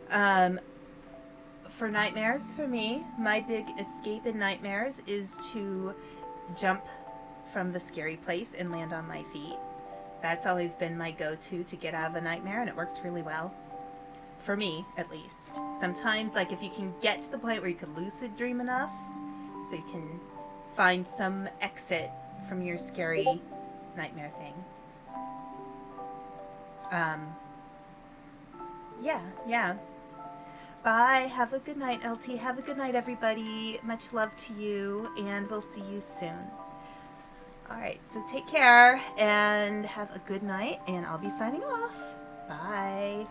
For nightmares, for me, my big escape in nightmares is to jump from the scary place and land on my feet. That's always been my go-to to get out of a nightmare, and it works really well. For me, at least. Sometimes, like, if you can get to the point where you can lucid dream enough, so you can find some exit from your scary nightmare thing. Yeah. Bye. Have a good night, LT. Have a good night, everybody. Much love to you, and we'll see you soon. All right, so take care and have a good night, and I'll be signing off. Bye.